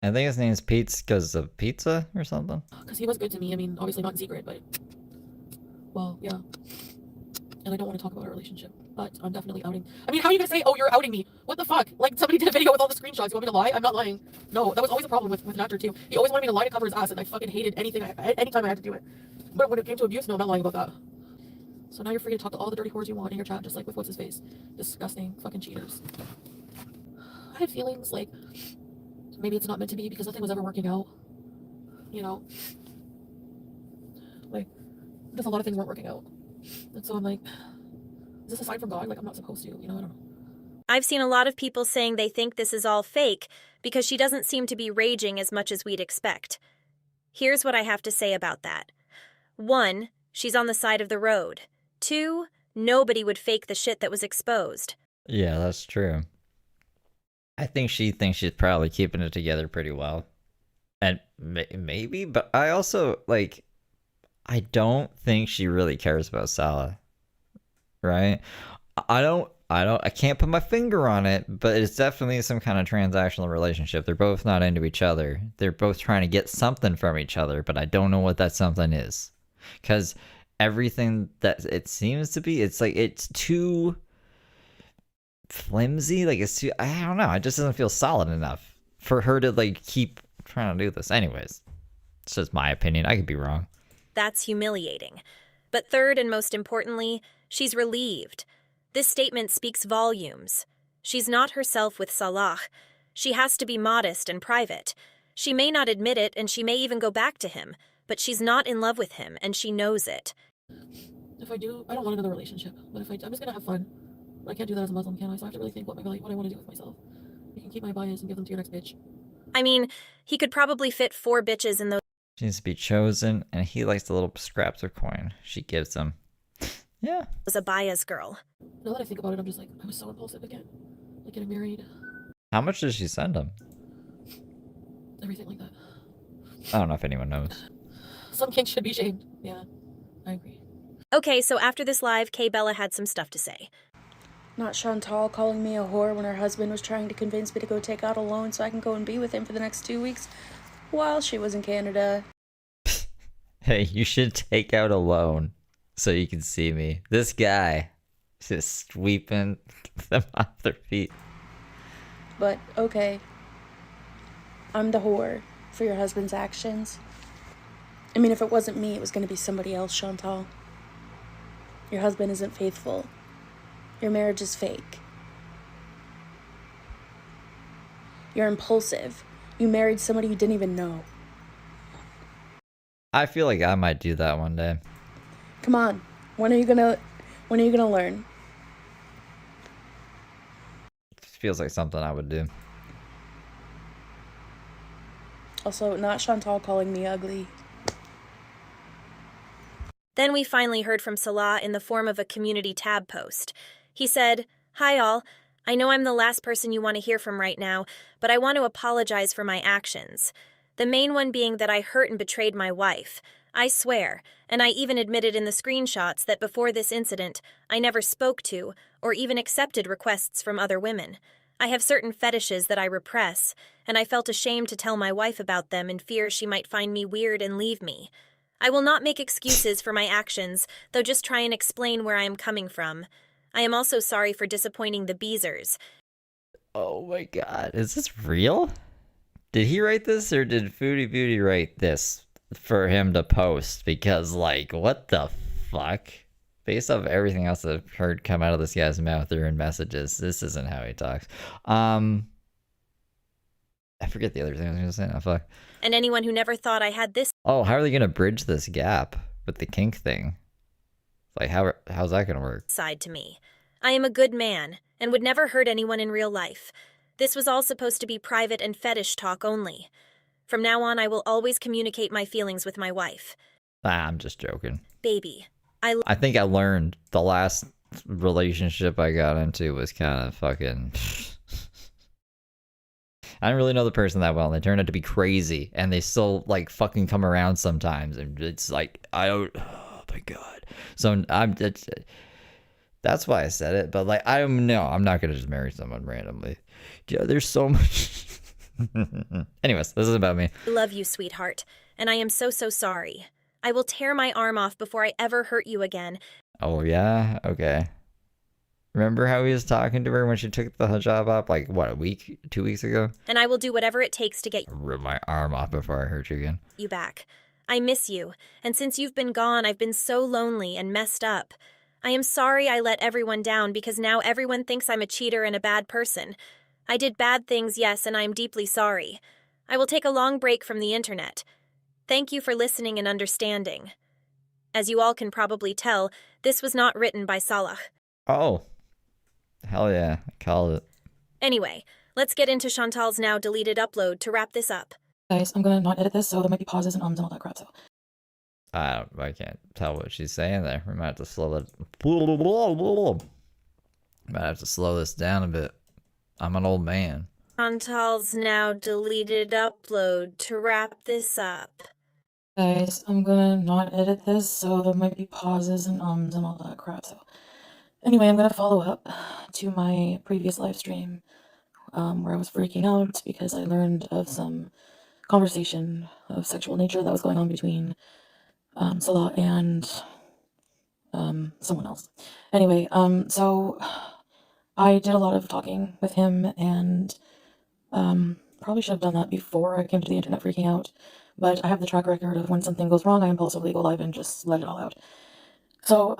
I think his name's Pete's because of pizza or something. because he was good to me. I mean, obviously not in secret, but, well, yeah. And I don't want to talk about our relationship, but I'm definitely outing. I mean, how are you going to say, oh, you're outing me? What the fuck? Like, somebody did a video with all the screenshots. You want me to lie? I'm not lying. No, that was always a problem with Natcher, too. He always wanted me to lie to cover his ass, and I fucking hated anything, anytime I had to do it. But when it came to abuse, no, I'm not lying about that. So now you're free to talk to all the dirty whores you want in your chat, just like with what's his face. Disgusting fucking cheaters. I have feelings like maybe it's not meant to be because nothing was ever working out. You know, like, just a lot of things weren't working out. And so I'm like, is this a sign from God? Like, I'm not supposed to, you know, I don't know. I've seen a lot of people saying they think this is all fake because she doesn't seem to be raging as much as we'd expect. Here's what I have to say about that. 1, she's on the side of the road. 2, nobody would fake the shit that was exposed. Yeah, that's true. I think she thinks she's probably keeping it together pretty well. And maybe, but I also, like, I don't think she really cares about Salah. Right? I can't put my finger on it, but it's definitely some kind of transactional relationship. They're both not into each other. They're both trying to get something from each other, but I don't know what that something is. Because everything that it seems to be, it's like, it's too flimsy. Like, it's too, I don't know. It just doesn't feel solid enough for her to, like, keep trying to do this. Anyways, it's just my opinion. I could be wrong. That's humiliating. But third and most importantly, she's relieved. This statement speaks volumes. She's not herself with Salah. She has to be modest and private. She may not admit it, and she may even go back to him, but she's not in love with him, and she knows it. If I do, I don't want another relationship. But if I'm just gonna have fun. I can't do that as a Muslim, can I? So I have to really think what I want to do with myself. You can keep my bias and give them to your next bitch. I mean, he could probably fit 4 bitches in those. She needs to be chosen, and he likes the little scraps of coin she gives him. Yeah. Was a bias girl. Now that I think about it, I'm just like, I was so impulsive again. Like getting married. How much does she send him? Everything like that. I don't know if anyone knows. Some kings should be shamed. Yeah, I agree. Okay, so after this live, Kay Bella had some stuff to say. Not Chantal calling me a whore when her husband was trying to convince me to go take out a loan so I can go and be with him for the next 2 weeks while she was in Canada. Hey, you should take out a loan so you can see me. This guy is just sweeping them off their feet. But, okay. I'm the whore for your husband's actions. I mean, if it wasn't me, it was going to be somebody else, Chantal. Your husband isn't faithful. Your marriage is fake. You're impulsive. You married somebody you didn't even know. I feel like I might do that one day. Come on. When are you gonna learn? It feels like something I would do. Also, not Chantal calling me ugly. Then we finally heard from Salah in the form of a community tab post. He said, "Hi all, I know I'm the last person you want to hear from right now, but I want to apologize for my actions. The main one being that I hurt and betrayed my wife. I swear, and I even admitted in the screenshots that before this incident, I never spoke to or even accepted requests from other women. I have certain fetishes that I repress, and I felt ashamed to tell my wife about them in fear she might find me weird and leave me. I will not make excuses for my actions, though just try and explain where I am coming from. I am also sorry for disappointing the Beezers." Oh my god, is this real? Did he write this, or did Foodie Beauty write this for him to post? Because, like, what the fuck? Based off everything else I've heard come out of this guy's mouth or in messages, this isn't how he talks. I forget the other thing I was gonna say. Oh, fuck. And anyone who never thought I had this Oh, how are they gonna bridge this gap with the kink thing? Like, how's that gonna work? side to me. I am a good man, and would never hurt anyone in real life. This was all supposed to be private and fetish talk only. From now on, I will always communicate my feelings with my wife. I'm just joking. Baby, I think I learned the last relationship I got into was kind of fucking... I didn't really know the person that well, and they turned out to be crazy, and they still, like, fucking come around sometimes, and it's like, I don't... Oh, my God. So, that's why I said it, but, like, I'm not gonna just marry someone randomly. Yeah, there's so much... Anyways, this is about me. I love you, sweetheart, and I am so sorry. I will tear my arm off before I ever hurt you again. Oh, yeah? Okay. Remember how he was talking to her when she took the hijab off, like, what, 2 weeks ago? And I will do whatever it takes to get Rip my arm off before I hurt you again. you back. I miss you, and since you've been gone, I've been so lonely and messed up. I am sorry I let everyone down because now everyone thinks I'm a cheater and a bad person. I did bad things, yes, and I am deeply sorry. I will take a long break from the internet. Thank you for listening and understanding. As you all can probably tell, this was not written by Salah. Oh. Hell yeah. I called it. Anyway, let's get into Chantal's now deleted upload to wrap this up. Guys, I'm gonna not edit this, so there might be pauses and ums and all that crap, so. I can't tell what she's saying there. We might have to slow that. Might have to slow this down a bit. I'm an old man. Chantal's now deleted upload to wrap this up. Guys, I'm gonna not edit this, so there might be pauses and ums and all that crap, so. Anyway, I'm gonna follow up to my previous live stream, where I was freaking out because I learned of some conversation of sexual nature that was going on between Salah and someone else. Anyway, so I did a lot of talking with him, and probably should have done that before I came to the internet freaking out, but I have the track record of when something goes wrong, I impulsively go live and just let it all out. So,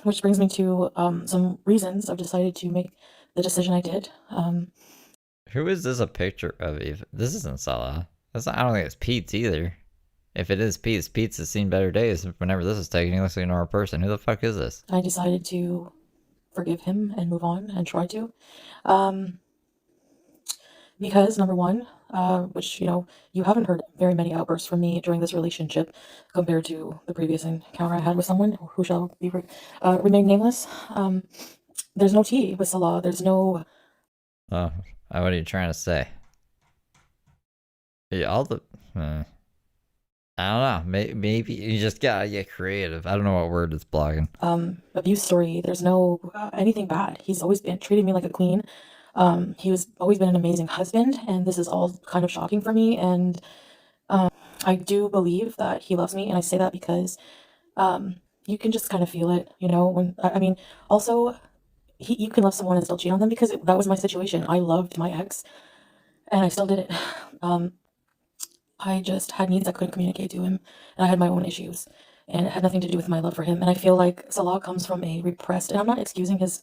which brings me to some reasons I've decided to make the decision I did. Who is this a picture of? This isn't Salah. I don't think it's Pete's either. If it is Pete's, Pete's has seen better days. Whenever this is taken, he looks like a normal person. Who the fuck is this? I decided to forgive him and move on and try to. Because, number one, which, you know, you haven't heard very many outbursts from me during this relationship compared to the previous encounter I had with someone who shall be remain nameless. There's no tea with Salah. There's no... Oh, what are you trying to say? Yeah, all the... I don't know. Maybe you just gotta get creative. I don't know what word it's blocking. Abuse story. There's no anything bad. He's always been treated me like a queen. He was always been an amazing husband, and this is all kind of shocking for me. And I do believe that he loves me, and I say that because you can just kind of feel it, you know. When I mean, also, you can love someone and still cheat on them, because that was my situation. I loved my ex, and I still did it. I just had needs I couldn't communicate to him, and I had my own issues, and it had nothing to do with my love for him. And I feel like Salah comes from a repressed, and I'm not excusing his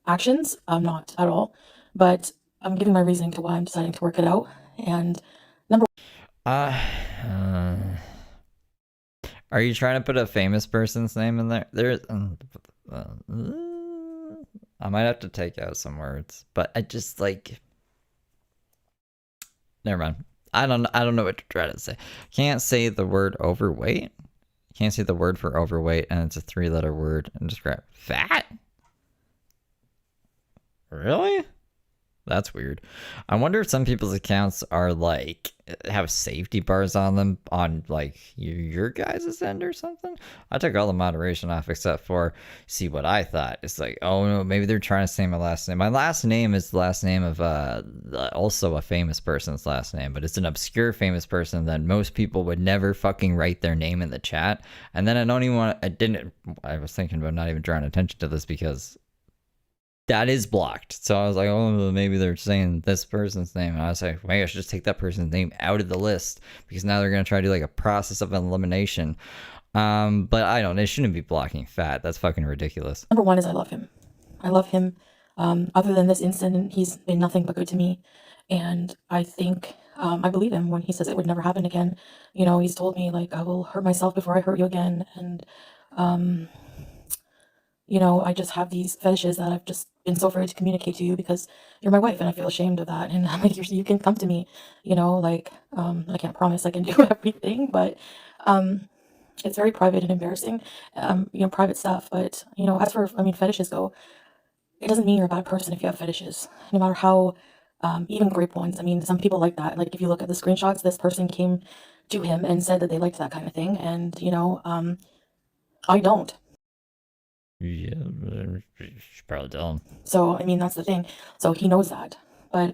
actions, I'm not at all, but I'm giving my reasoning to why I'm deciding to work it out. And number are you trying to put a famous person's name in there? There's I might have to take out some words, but I just like, never mind. I don't know what to try to say. Can't say the word overweight. Can't say the word for overweight, and it's a 3-letter word. And describe fat. Really? That's weird. I wonder if some people's accounts are like have safety bars on them on like your guys' end or something. I took all the moderation off except for see what I thought. It's like, oh no, maybe they're trying to say my last name. My last name is the last name of also a famous person's last name, but it's an obscure famous person that most people would never fucking write their name in the chat. And then I was thinking about not even drawing attention to this because that is blocked. So I was like, oh, maybe they're saying this person's name. And I was like, maybe I should just take that person's name out of the list because now they're going to try to do like a process of elimination. But they shouldn't be blocking fat. That's fucking ridiculous. Number one is I love him. I love him. Other than this incident, he's been nothing but good to me. And I think, I believe him when he says it would never happen again. You know, he's told me like, I will hurt myself before I hurt you again. And, you know, I just have these fetishes that I've just been so afraid to communicate to you because you're my wife and I feel ashamed of that. And I'm like, you can come to me, you know, like, I can't promise I can do everything, but it's very private and embarrassing, you know, private stuff. But, you know, as for, fetishes go, it doesn't mean you're a bad person if you have fetishes, no matter how, even grape ones. I mean, some people like that. Like, if you look at the screenshots, this person came to him and said that they liked that kind of thing. And, you know, I don't. Yeah, you should probably tell him. So, I mean, that's the thing. So he knows that. But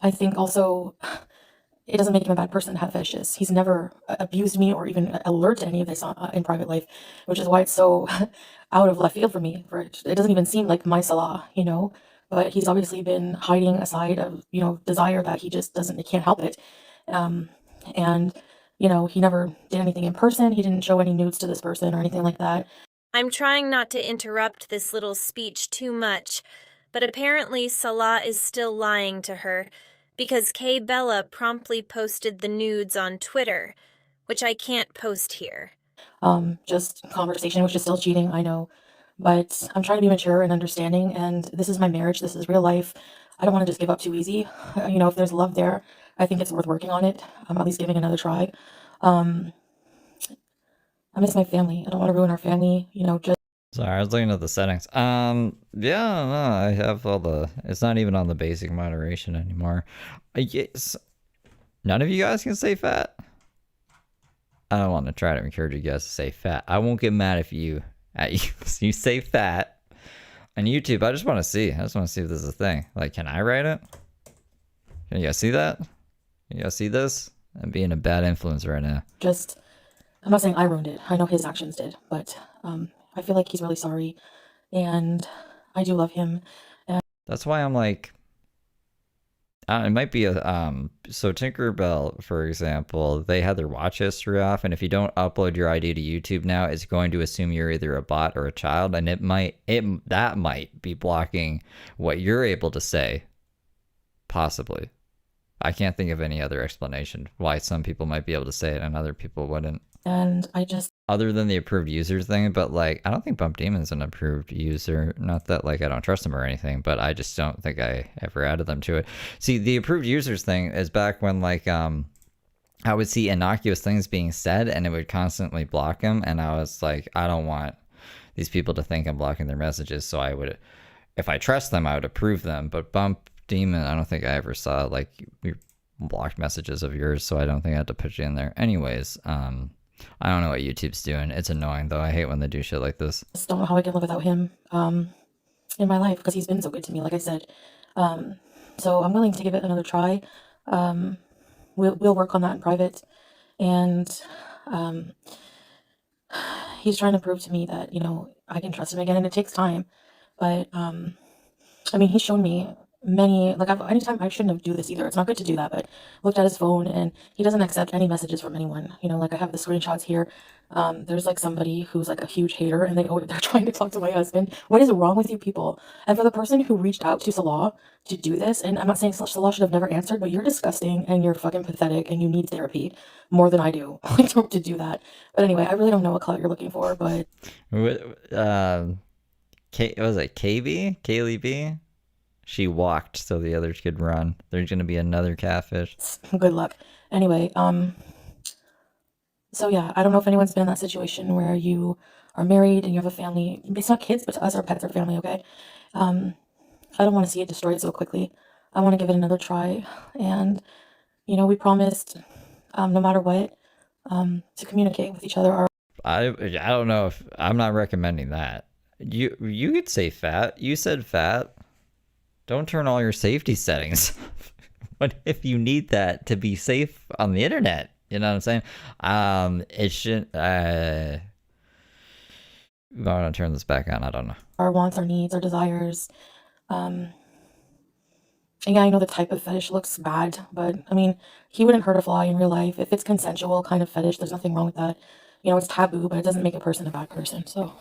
I think also it doesn't make him a bad person to have fetishes. He's never abused me or even alerted to any of this in private life, which is why it's so out of left field for me. It doesn't even seem like my Salah, you know, but he's obviously been hiding a side of, you know, desire that he can't help it. And you know, he never did anything in person. He didn't show any nudes to this person or anything like that. I'm trying not to interrupt this little speech too much, but apparently Salah is still lying to her because Kay Bella promptly posted the nudes on Twitter, which I can't post here. Just conversation, which is still cheating, I know. But I'm trying to be mature and understanding, and this is my marriage, this is real life. I don't want to just give up too easy. You know, if there's love there, I think it's worth working on it. I'm at least giving another try. I miss my family. I don't want to ruin our family, you know, just... Sorry, I was looking at the settings. Yeah, no, I have all the... It's not even on the basic moderation anymore. Yes. None of you guys can say fat? I don't want to try to encourage you guys to say fat. I won't get mad if you say fat on YouTube. I just want to see. I just want to see if this is a thing. Like, can I write it? Can you guys see that? Can you guys see this? I'm being a bad influence right now. Just, I'm not saying I ruined it. I know his actions did, but I feel like he's really sorry, and I do love him. And that's why I'm like, it might be a so Tinkerbell, for example, they had their watch history off, and if you don't upload your ID to YouTube now, it's going to assume you're either a bot or a child, and that might be blocking what you're able to say, possibly. I can't think of any other explanation why some people might be able to say it and other people wouldn't. And I just... Other than the approved users thing, but like, I don't think Bump Demon's an approved user. Not that like I don't trust them or anything, but I just don't think I ever added them to it. See, the approved users thing is back when like, I would see innocuous things being said and it would constantly block them. And I was like, I don't want these people to think I'm blocking their messages. So I would, if I trust them, I would approve them. But Bump Demon, I don't think I ever saw like blocked messages of yours. So I don't think I had to put you in there. Anyways, I don't know what YouTube's doing. It's annoying though. I hate when they do shit like this. Just don't know how I can live without him in my life because he's been so good to me, like I said. So I'm willing to give it another try. We'll work on that in private. And he's trying to prove to me that, you know, I can trust him again, and it takes time. But I mean, he's shown me many, like, anytime I shouldn't have do this either. It's not good to do that, but looked at his phone and he doesn't accept any messages from anyone. You know, like I have the screenshots here. There's like somebody who's like a huge hater and they're trying to talk to my husband. What is wrong with you people? And for the person who reached out to Salah to do this, and I'm not saying Salah should have never answered, but you're disgusting and you're fucking pathetic and you need therapy more than I do to do that. But anyway, I really don't know what clout you're looking for, but was it KB? Kaylee B? She walked so the others could run. There's going to be another catfish. Good luck. Anyway, so yeah, I don't know if anyone's been in that situation where you are married and you have a family. It's not kids, but to us, our pets are family, okay? I don't want to see it destroyed so quickly. I want to give it another try. And, you know, we promised, no matter what, to communicate with each other. I don't know if... I'm not recommending that. You could say fat. You said fat. Don't turn all your safety settings. What if you need that to be safe on the internet? You know what I'm saying? It shouldn't. I'm gonna turn this back on. I don't know. Our wants, our needs, our desires. And yeah, I know the type of fetish looks bad, but I mean, he wouldn't hurt a fly in real life. If it's consensual kind of fetish, there's nothing wrong with that. You know, it's taboo, but it doesn't make a person a bad person. So,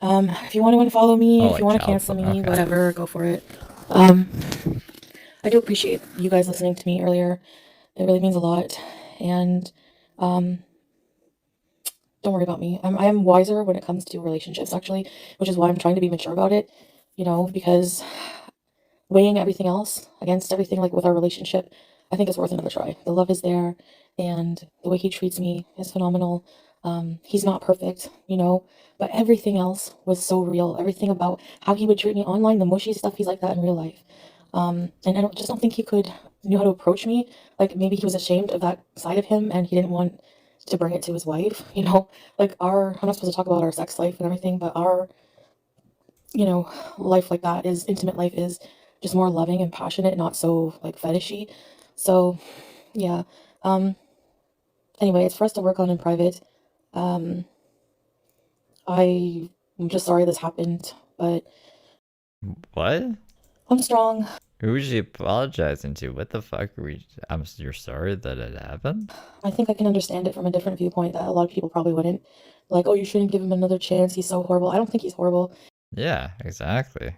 if you want to unfollow me, if you want to cancel me, whatever, go for it. I do appreciate you guys listening to me earlier. It really means a lot. And don't worry about me. I am wiser when it comes to relationships, actually, which is why I'm trying to be mature about it, you know, because weighing everything else against everything, like with our relationship, I think it's worth another try. The love is there, and the way he treats me is phenomenal. He's not perfect, you know, but everything else was so real. Everything about how he would treat me online, the mushy stuff, he's like that in real life. And I just don't think he knew how to approach me. Like, maybe he was ashamed of that side of him and he didn't want to bring it to his wife, you know, like I'm not supposed to talk about our sex life and everything, but our, you know, life like that is, intimate life is just more loving and passionate, not so like fetishy. So yeah, anyway, it's for us to work on in private. I'm just sorry this happened, but what? I'm strong. Who is she apologizing to? What the fuck are we? You're sorry that it happened? I think I can understand it from a different viewpoint that a lot of people probably wouldn't. Like, oh, you shouldn't give him another chance. He's so horrible. I don't think he's horrible. Yeah, exactly.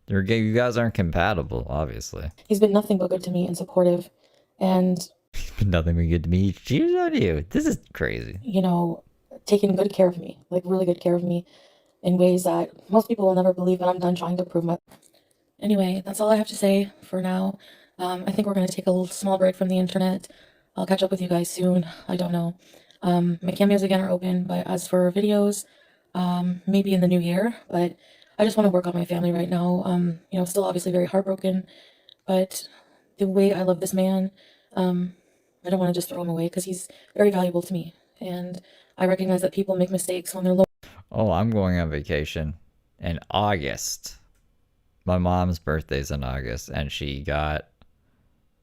You guys aren't compatible, obviously. He's been nothing but good to me and supportive. And, Nothing but good to me. He cheated on you. This is crazy. you know, taking good care of me, like really good care of me in ways that most people will never believe, and I'm done trying to prove my... Anyway, that's all I have to say for now. I think we're going to take a little small break from the internet. I'll catch up with you guys soon. I don't know. My cameos again are open, but as for videos, maybe in the new year. But I just want to work on my family right now. You know, still obviously very heartbroken, but the way I love this man, I don't want to just throw him away because he's very valuable to me. And I recognize that people make mistakes when they're low. Oh, I'm going on vacation in August. My mom's birthday's in August, and she got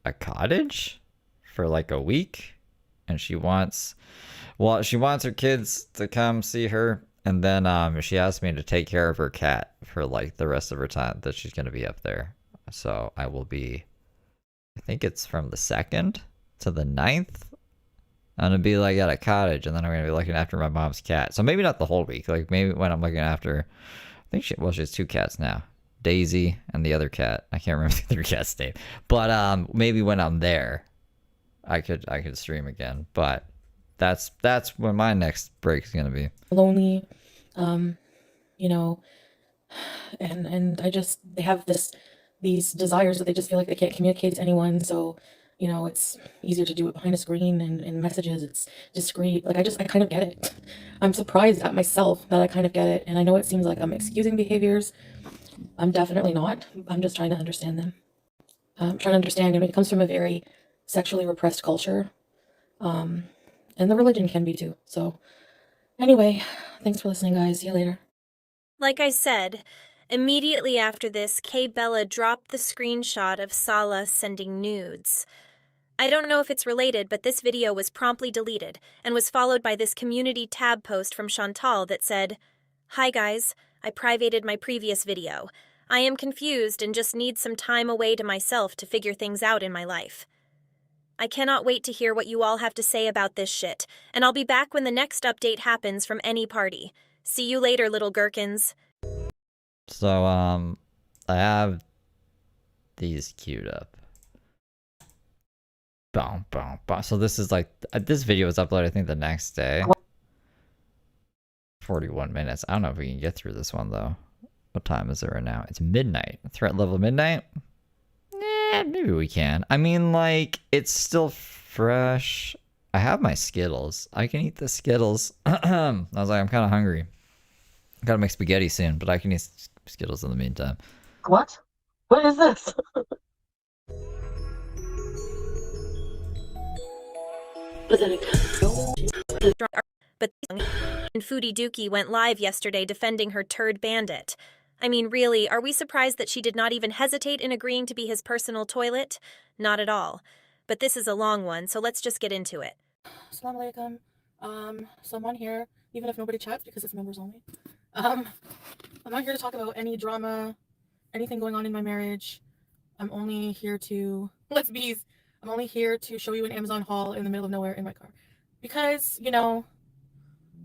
a cottage for like a week, and she wants her kids to come see her, and then she asked me to take care of her cat for like the rest of her time that she's going to be up there. So I will be, I think it's from the 2nd to the 9th. I'm gonna be like at a cottage, and then I'm gonna be looking after my mom's cat. So maybe not the whole week. Like maybe when I'm looking after, I think she has 2 cats now, Daisy and the other cat. I can't remember the other cat's name. But maybe when I'm there, I could stream again. But that's when my next break is gonna be. Lonely, you know, and they have these desires that they just feel like they can't communicate to anyone. So, you know, it's easier to do it behind a screen and messages. It's discreet. Like, I kind of get it. I'm surprised at myself that I kind of get it. And I know it seems like I'm excusing behaviors. I'm definitely not. I'm just trying to understand them. I'm trying to understand, it comes from a very sexually repressed culture. And the religion can be too. So anyway, thanks for listening, guys. See you later. Like I said, immediately after this, Kay Bella dropped the screenshot of Sala sending nudes. I don't know if it's related, but this video was promptly deleted and was followed by this community tab post from Chantal that said, "Hi guys, I privated my previous video. I am confused and just need some time away to myself to figure things out in my life. I cannot wait to hear what you all have to say about this shit, and I'll be back when the next update happens from any party. See you later, little gherkins." So I have these queued up. Boom, boom, boom. So this is like, this video was uploaded I think the next day. 41 minutes. I don't know if we can get through this one though. What time is it right now? It's midnight. Threat level midnight? Yeah, maybe we can. I mean, like, it's still fresh. I have my Skittles. I can eat the Skittles. I was like, I'm kind of hungry. Gotta make spaghetti soon, but I can eat Skittles in the meantime. What? What is this? But and Foodie Dookie went live yesterday defending her turd bandit. I mean, really, are we surprised that she did not even hesitate in agreeing to be his personal toilet? Not at all. But this is a long one, so let's just get into it. Assalamu alaikum. So I'm on here, even if nobody chats because it's members only. I'm not here to talk about any drama, anything going on in my marriage. I'm only here to, I'm only here to show you an Amazon haul in the middle of nowhere in my car. Because, you know,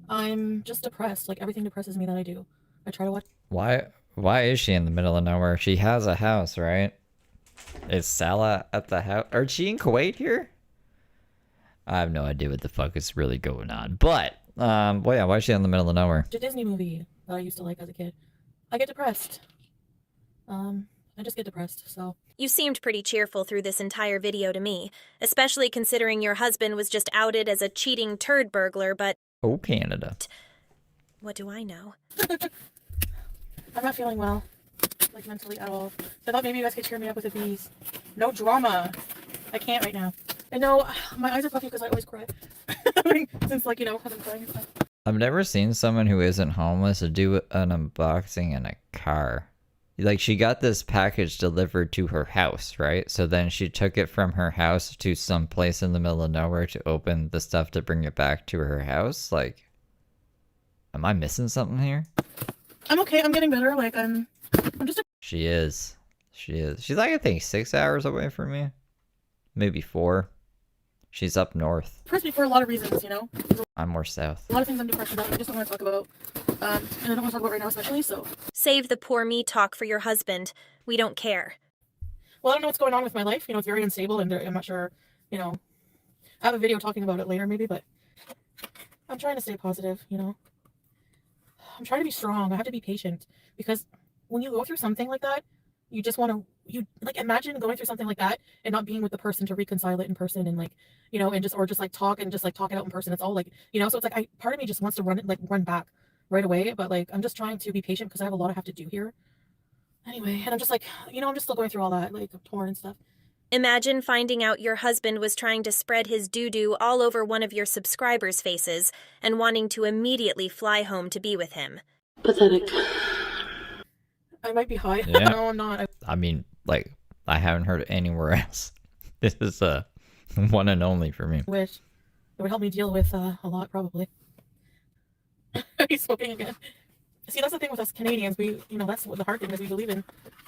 I'm just depressed. Like, everything depresses me that I do. I try to watch. Why is she in the middle of nowhere? She has a house, right? Is Salah at the house? Are she in Kuwait here? I have no idea what the fuck is really going on. But, well, yeah, why is she in the middle of nowhere? It's a Disney movie that I used to like as a kid. I get depressed. I just get depressed, so. You seemed pretty cheerful through this entire video to me, especially considering your husband was just outed as a cheating turd burglar, but... Oh, Canada. What do I know? I'm not feeling well, like mentally at all. So I thought maybe you guys could cheer me up with a bees. No drama. I can't right now. And no, my eyes are puffy because I always cry. Since, like, you know, I've been crying and stuff. I've never seen someone who isn't homeless do an unboxing in a car. Like, she got this package delivered to her house, right? So then she took it from her house to some place in the middle of nowhere to open the stuff to bring it back to her house. Like, am I missing something here? I'm okay. I'm getting better. Like, I'm just... She is. She is. She's like, I think 6 hours away from me. Maybe 4. She's up north. Depressed me for a lot of reasons, you know? I'm more south. A lot of things I'm depressed about, I just don't want to talk about. And I don't want to talk about right now especially, so. Save the poor me talk for your husband. We don't care. Well, I don't know what's going on with my life. You know, it's very unstable, and I'm not sure, you know. I have a video talking about it later, maybe, but I'm trying to stay positive, you know. I'm trying to be strong. I have to be patient, because when you go through something like that, you just want to, imagine going through something like that and not being with the person to reconcile it in person, and like, you know, and just talk it out in person. It's all like, you know, so it's like, part of me just wants to run back right away, but like, I'm just trying to be patient because I have a lot I have to do here. Anyway, and I'm just like, you know, I'm just still going through all that, like, I'm torn and stuff. Imagine finding out your husband was trying to spread his doo-doo all over one of your subscribers' faces and wanting to immediately fly home to be with him. Pathetic. I might be high. Yeah. No, I'm not. I mean, like, I haven't heard it anywhere else. This is one and only for me. Wish it would help me deal with a lot, probably. He's smoking again. See, that's the thing with us Canadians. We, you know, that's what the hard thing is. We believe in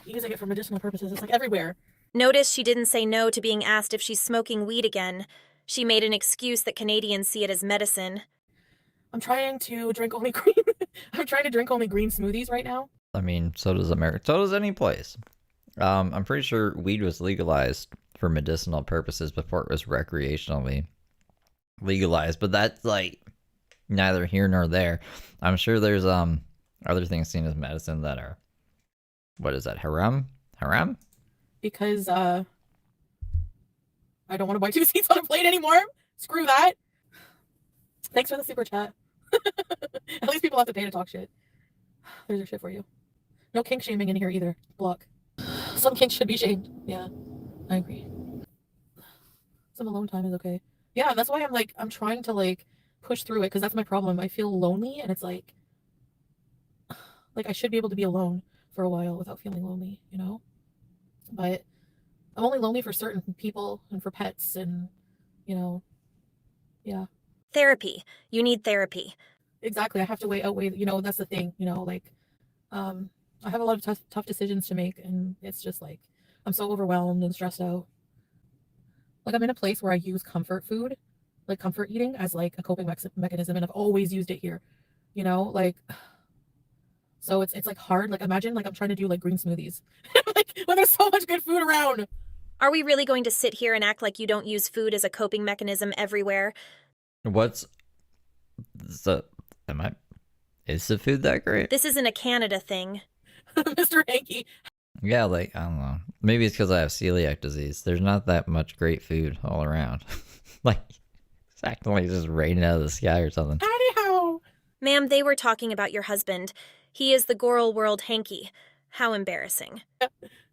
using it for medicinal purposes. It's like everywhere. Notice she didn't say no to being asked if she's smoking weed again. She made an excuse that Canadians see it as medicine. I'm trying to drink only green. I'm trying to drink only green smoothies right now. I mean, so does America. So does any place. I'm pretty sure weed was legalized for medicinal purposes before it was recreationally legalized, but that's like neither here nor there. I'm sure there's other things seen as medicine that are, what is that, haram? Because I don't want to buy 2 seats on a plane anymore. Screw that. Thanks for the super chat. At least people have to pay to talk shit. There's your shit for you. No kink shaming in here either. Block. Some kinks should be shamed. Yeah, I agree. Some alone time is okay. Yeah, that's why I'm trying to like push through it, because that's my problem. I feel lonely, and it's like I should be able to be alone for a while without feeling lonely, you know? But I'm only lonely for certain people and for pets, and, you know, yeah. Therapy. You need therapy. Exactly. I have to outweigh, you know, that's the thing, you know, like, I have a lot of tough decisions to make, and it's just like, I'm so overwhelmed and stressed out. Like, I'm in a place where I use comfort food, like comfort eating, as like a coping mechanism, and I've always used it here, you know, like, so it's like hard. Like, imagine like I'm trying to do like green smoothies like when there's so much good food around. Are we really going to sit here and act like you don't use food as a coping mechanism everywhere? Is the food that great? This isn't a Canada thing. Mr. Hanky. Yeah, like, I don't know. Maybe it's because I have celiac disease. There's not that much great food all around. Like, it's acting like it's just raining out of the sky or something. Anyhow. Ma'am, they were talking about your husband. He is the Goral World Hanky. How embarrassing.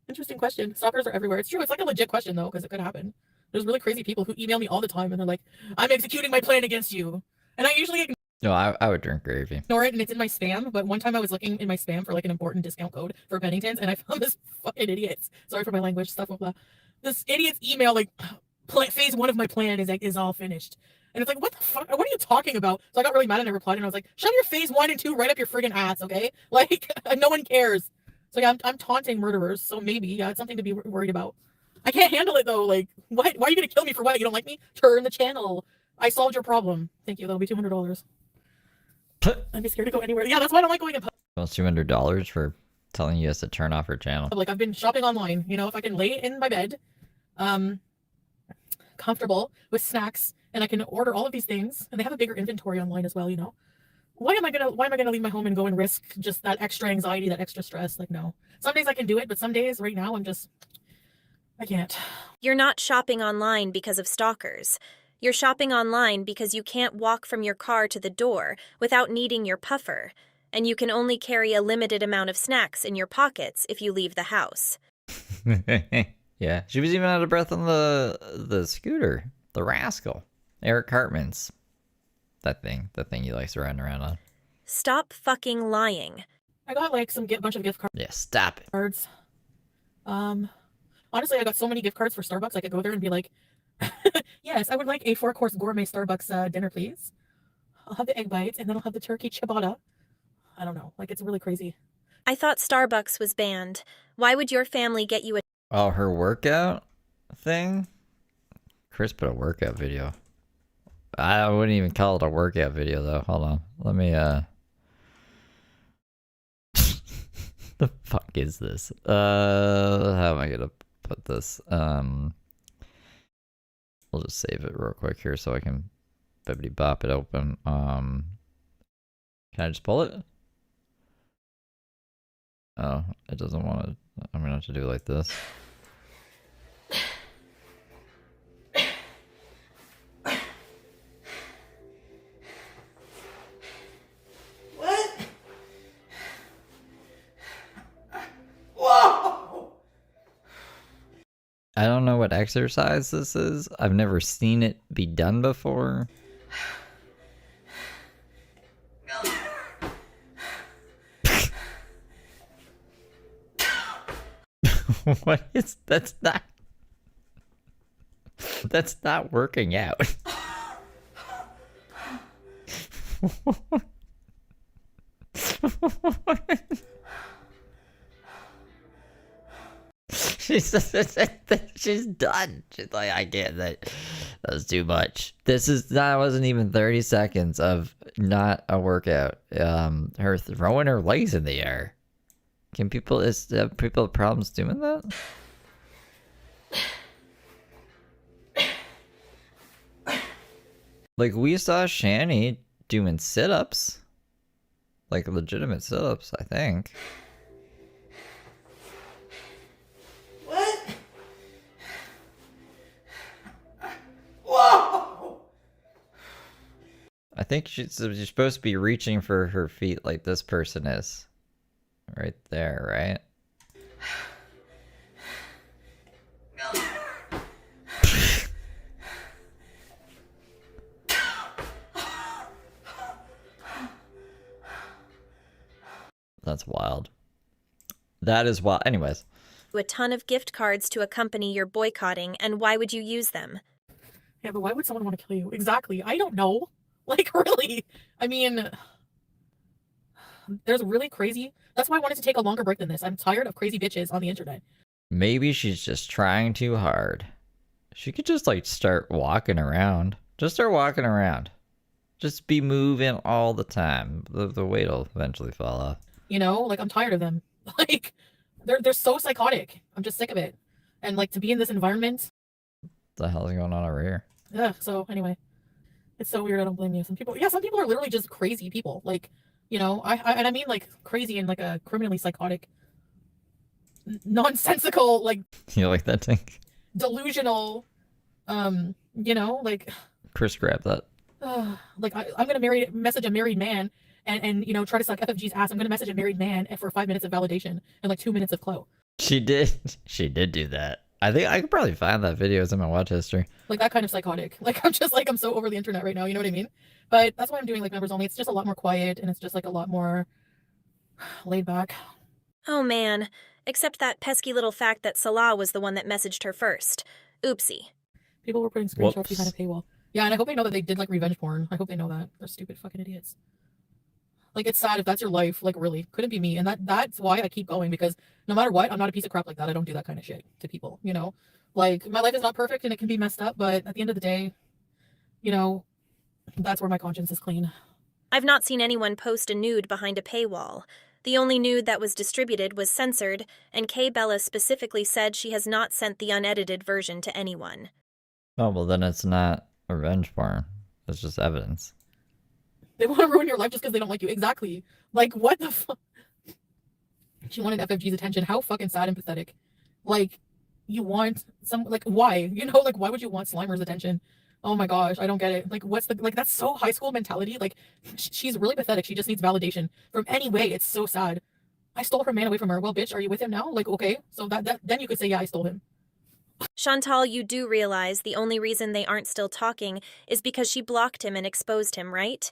Interesting question. Stalkers are everywhere. It's true. It's like a legit question, though, because it could happen. There's really crazy people who email me all the time, and they're like, I'm executing my plan against you. And I usually No, I would drink gravy. ignore it, and it's in my spam. But one time I was looking in my spam for like an important discount code for Penningtons, and I found this fucking idiot's, sorry for my language, stuff blah, blah. This idiot's email, like, phase 1 of my plan is all finished. And it's like, what the fuck? What are you talking about? So I got really mad and I replied, and I was like, shove your phase 1 and 2 right up your friggin' ass, okay? Like, no one cares. So yeah, I'm taunting murderers, so maybe, yeah, it's something to be worried about. I can't handle it, though. Like, what? Why are you gonna kill me for what? You don't like me? Turn the channel. I solved your problem. Thank you. That'll be $200. I'd be scared to go anywhere. Yeah, that's why I don't like going in Well, $200 for telling you guys to turn off her channel. public. I've been shopping online. You know, if I can lay in my bed, comfortable with snacks, and I can order all of these things, and they have a bigger inventory online as well, you know. Why am I gonna leave my home and go and risk just that extra anxiety, that extra stress? Like, no. Some days I can do it, but some days right now I can't. You're not shopping online because of stalkers. You're shopping online because you can't walk from your car to the door without needing your puffer, and you can only carry a limited amount of snacks in your pockets if you leave the house. Yeah, she was even out of breath on the scooter. The rascal. Eric Cartman's. That thing he likes running around on. Stop fucking lying. I got like bunch of gift cards. Yeah, stop it. Honestly, I got so many gift cards for Starbucks. I could go there and be like, yes, I would like a 4-course gourmet Starbucks dinner, please. I'll have the egg bites, and then I'll have the turkey ciabatta. I don't know. Like, it's really crazy. I thought Starbucks was banned. Why would your family get you a... Oh, her workout thing? Chris put a workout video. I wouldn't even call it a workout video though. Hold on. Let me the fuck is this? How am I gonna put this? We'll just save it real quick here so I can bibbity bop it open. Can I just pull it? Oh, it doesn't want to. I'm gonna have to do it like this. What? Whoa! I don't know what exercise this is. I've never seen it be done before. What is that's not working out. She's done. She's like, I can't. That was too much. That wasn't even 30 seconds of not a workout. Her throwing her legs in the air. Can people people have problems doing that? Like we saw Shani doing sit-ups. Like legitimate sit-ups, I think. What? Whoa! I think you're supposed to be reaching for her feet like this person is. Right there, right? That's wild. That is wild. Anyways. A ton of gift cards to a company you're boycotting, and why would you use them? Yeah, but why would someone want to kill you? Exactly. I don't know. Like, really? I mean, there's really crazy. That's why I wanted to take a longer break than this. I'm tired of crazy bitches on the internet. Maybe she's just trying too hard. She could just like start walking around. Just start walking around. Just be moving all the time. The weight will eventually fall off. You know, like I'm tired of them. Like they're so psychotic. I'm just sick of it. And like to be in this environment. What the hell is going on over here? Yeah. So anyway, it's so weird. I don't blame you. Some people are literally just crazy people. Like, you know, I mean like crazy in like a criminally psychotic, nonsensical, like. You like that thing? Delusional, you know, like. Chris, grab that. Like I'm gonna message a married man and you know try to suck FFG's ass. I'm gonna message a married man for 5 minutes of validation and like 2 minutes of clo. She did do that. I think I could probably find that video in my watch history. Like that kind of psychotic. Like I'm so over the internet right now. You know what I mean? But that's why I'm doing like members only. It's just a lot more quiet and it's just like a lot more laid back. Oh man, except that pesky little fact that Salah was the one that messaged her first. Oopsie. People were putting screenshots behind a paywall. Yeah, and I hope they know that they did like revenge porn. I hope they know that. They're stupid fucking idiots. Like it's sad if that's your life. Like really, couldn't be me. And that's why I keep going, because no matter what, I'm not a piece of crap like that. I don't do that kind of shit to people. You know, like my life is not perfect and it can be messed up, but at the end of the day, you know, that's where my conscience is clean. I've not seen anyone post a nude behind a paywall. The only nude that was distributed was censored, and Kay Bella specifically said she has not sent the unedited version to anyone. Oh well, then it's not revenge porn. It's just evidence. They want to ruin your life just because they don't like you. Exactly. Like, what the fuck? She wanted FFG's attention. How fucking sad and pathetic. Like, you want some, like, why? You know, like, why would you want Slimer's attention? Oh my gosh, I don't get it. Like, what's the, like, that's so high school mentality. Like, she's really pathetic. She just needs validation from any way. It's so sad. I stole her man away from her. Well, bitch, are you with him now? Like, okay. So then you could say, yeah, I stole him. Chantal, you do realize the only reason they aren't still talking is because she blocked him and exposed him, right?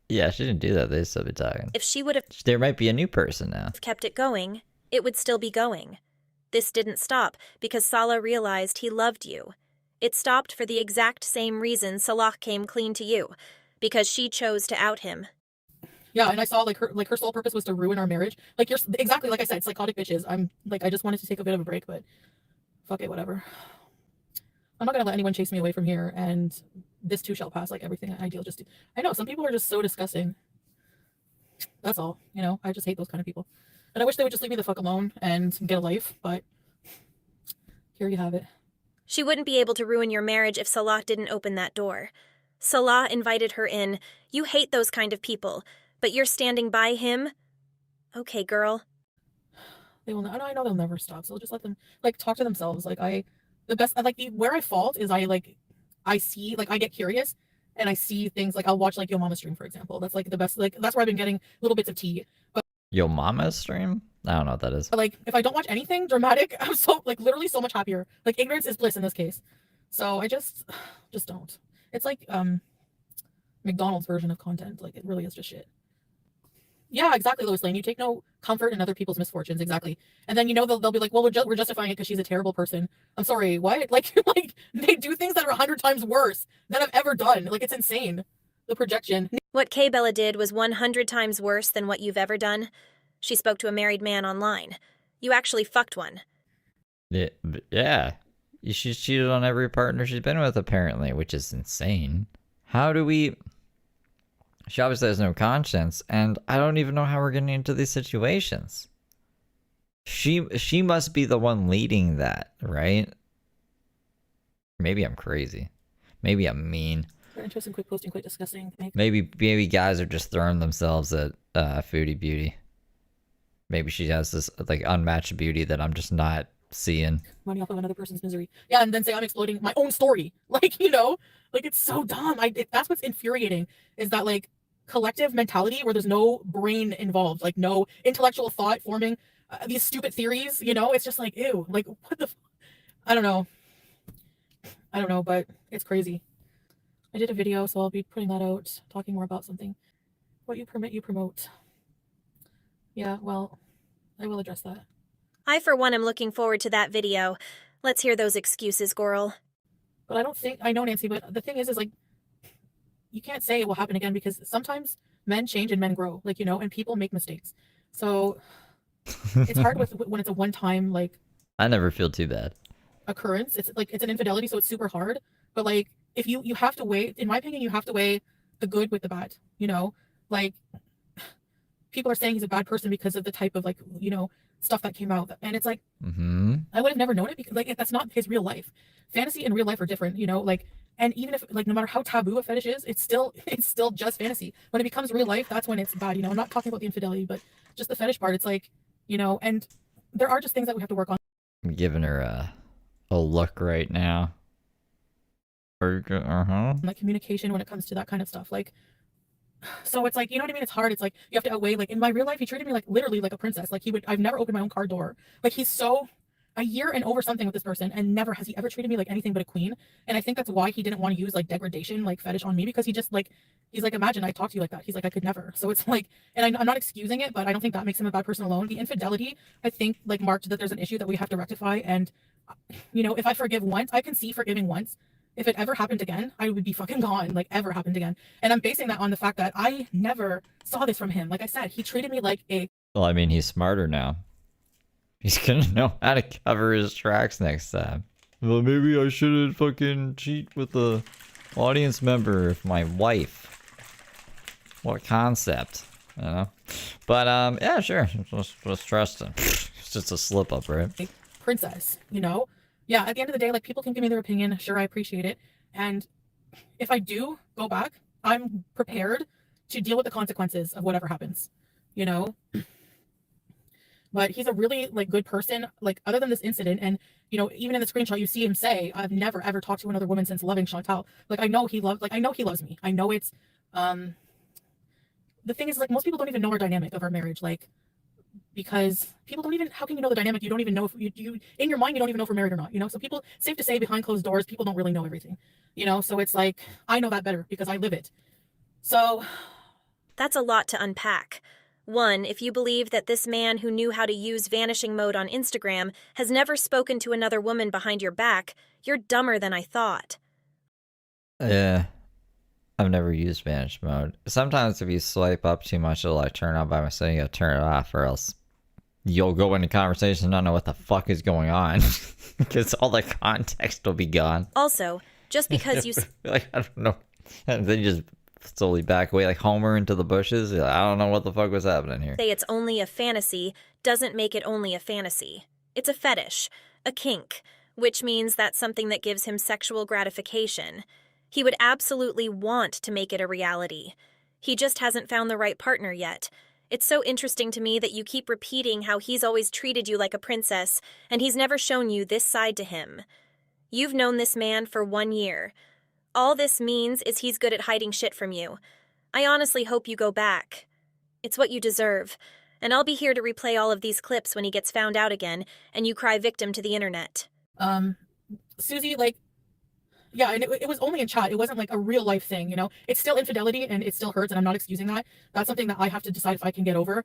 Yeah, she didn't do that. They still be talking. If she would have There might be a new person now. kept it going, it would still be going. This didn't stop because Salah realized he loved you. It stopped for the exact same reason Salah came clean to you, because she chose to out him. Yeah, and I saw like her sole purpose was to ruin our marriage. Like you're exactly like I said, psychotic bitches. I'm like I just wanted to take a bit of a break, but fuck it, whatever. I'm not gonna let anyone chase me away from here, and this too shall pass. Like everything I deal just. I know some people are just so disgusting. That's all. You know, I just hate those kind of people, and I wish they would just leave me the fuck alone and get a life. But here you have it. She wouldn't be able to ruin your marriage if Salah didn't open that door. Salah invited her in. You hate those kind of people, but you're standing by him? Okay, girl. They will. I know they'll never stop. So just let them like talk to themselves. Like where I fault is I see, like I get curious and I see things like I'll watch like Yo Mama stream, for example. That's like the best. Like that's where I've been getting little bits of tea. But Yo Mama stream? I don't know what that is. like if I don't watch anything dramatic, I'm so like literally so much happier. Like ignorance is bliss in this case. So I just don't. It's like McDonald's version of content. Like it really is just shit. Yeah, exactly, Lois Lane. You take no comfort in other people's misfortunes, exactly. And then they'll be like, well, we're justifying it because she's a terrible person. I'm sorry, what? Like they do things that are 100 times worse than I've ever done. Like it's insane. The projection. What Kay Bella did was 100 times worse than what you've ever done. She spoke to a married man online. You actually fucked one. Yeah. She's cheated on every partner she's been with, apparently, which is insane. How do we... She obviously has no conscience, and I don't even know how we're getting into these situations. She must be the one leading that, right? Maybe I'm crazy. Maybe I'm mean. Very interesting, quick posting, quite disgusting. Maybe guys are just throwing themselves at Foodie Beauty. Maybe she has this like unmatched beauty that I'm just not seeing. Money off of another person's misery. Yeah, and then say I'm exploiting my own story. Like, you know, like it's so dumb. That's what's infuriating, is that like collective mentality where there's no brain involved, like no intellectual thought forming these stupid theories, you know? It's just like, ew, like what the I don't know, but it's crazy. I did a video, so I'll be putting that out, talking more about something. What you permit, you promote. Yeah, well, I will address that. I, for one, am looking forward to that video. Let's hear those excuses, girl. But I know, Nancy, but the thing is like, you can't say it will happen again, because sometimes men change and men grow, like, you know, and people make mistakes. So it's hard when it's a one-time, like... I never feel too bad. Occurrence. It's like, it's an infidelity, so it's super hard. But like, if you have to weigh, in my opinion, you have to weigh the good with the bad, you know? Like, people are saying he's a bad person because of the type of, like, you know, stuff that came out, and it's like, I would have never known it, because like that's not his real life. Fantasy and real life are different, you know, like, and even if like no matter how taboo a fetish is, it's still just fantasy. When it becomes real life, that's when it's bad, you know. I'm not talking about the infidelity, but just the fetish part. It's like, you know, and there are just things that we have to work on. I'm giving her a look right now. Like communication when it comes to that kind of stuff, like, so it's like, you know what I mean? It's hard. It's like you have to outweigh, like in my real life, he treated me like literally like a princess. Like I've never opened my own car door. Like he's so a year and over something with this person, and never has he ever treated me like anything but a queen. And I think that's why he didn't want to use like degradation, like fetish on me, because he just like, he's like, imagine I talked to you like that. He's like, I could never. So it's like, and I'm not excusing it, but I don't think that makes him a bad person alone. The infidelity, I think, like marked that there's an issue that we have to rectify. And, you know, if I forgive once, I can see forgiving once. If it ever happened again, I would be fucking gone, like ever happened again. And I'm basing that on the fact that I never saw this from him. Like I said, he treated me like a... Well, I mean, he's smarter now. He's gonna know how to cover his tracks next time. Well, maybe I shouldn't fucking cheat with the audience member of my wife. What a concept, you know? But, yeah, sure. Just trust him. It's just a slip up, right? Princess, you know? Yeah, at the end of the day, like, people can give me their opinion. Sure, I appreciate it. And if I do go back, I'm prepared to deal with the consequences of whatever happens, you know? But he's a really, like, good person, like, other than this incident. And, you know, even in the screenshot, you see him say, I've never, ever talked to another woman since loving Chantal. Like, I know he loves me. I know it's, the thing is, like, most people don't even know our dynamic of our marriage. Like, because people don't even, how can you know the dynamic? You don't even know if you in your mind, you don't even know if we're married or not, you know? So people, safe to say, behind closed doors, people don't really know everything, you know? So it's like, I know that better because I live it. So that's a lot to unpack. One, if you believe that this man who knew how to use vanishing mode on Instagram has never spoken to another woman behind your back, you're dumber than I thought. Yeah. I've never used vanish mode. Sometimes if you swipe up too much, it'll like turn on by mistake. You gotta turn it off, or else you'll go into conversation and not know what the fuck is going on because all the context will be gone. Also, just because you like, I don't know. And then you just slowly back away like Homer into the bushes. You're like, I don't know what the fuck was happening here. say it's only a fantasy doesn't make it only a fantasy. It's a fetish, a kink, which means that's something that gives him sexual gratification. He would absolutely want to make it a reality. He just hasn't found the right partner yet. It's so interesting to me that you keep repeating how he's always treated you like a princess, and he's never shown you this side to him. You've known this man for 1 year. All this means is he's good at hiding shit from you. I honestly hope you go back. It's what you deserve, and I'll be here to replay all of these clips when he gets found out again, and you cry victim to the internet. Susie, like, yeah, and it was only in chat. It wasn't like a real life thing, you know? It's still infidelity and it still hurts, and I'm not excusing that. That's something that I have to decide if I can get over.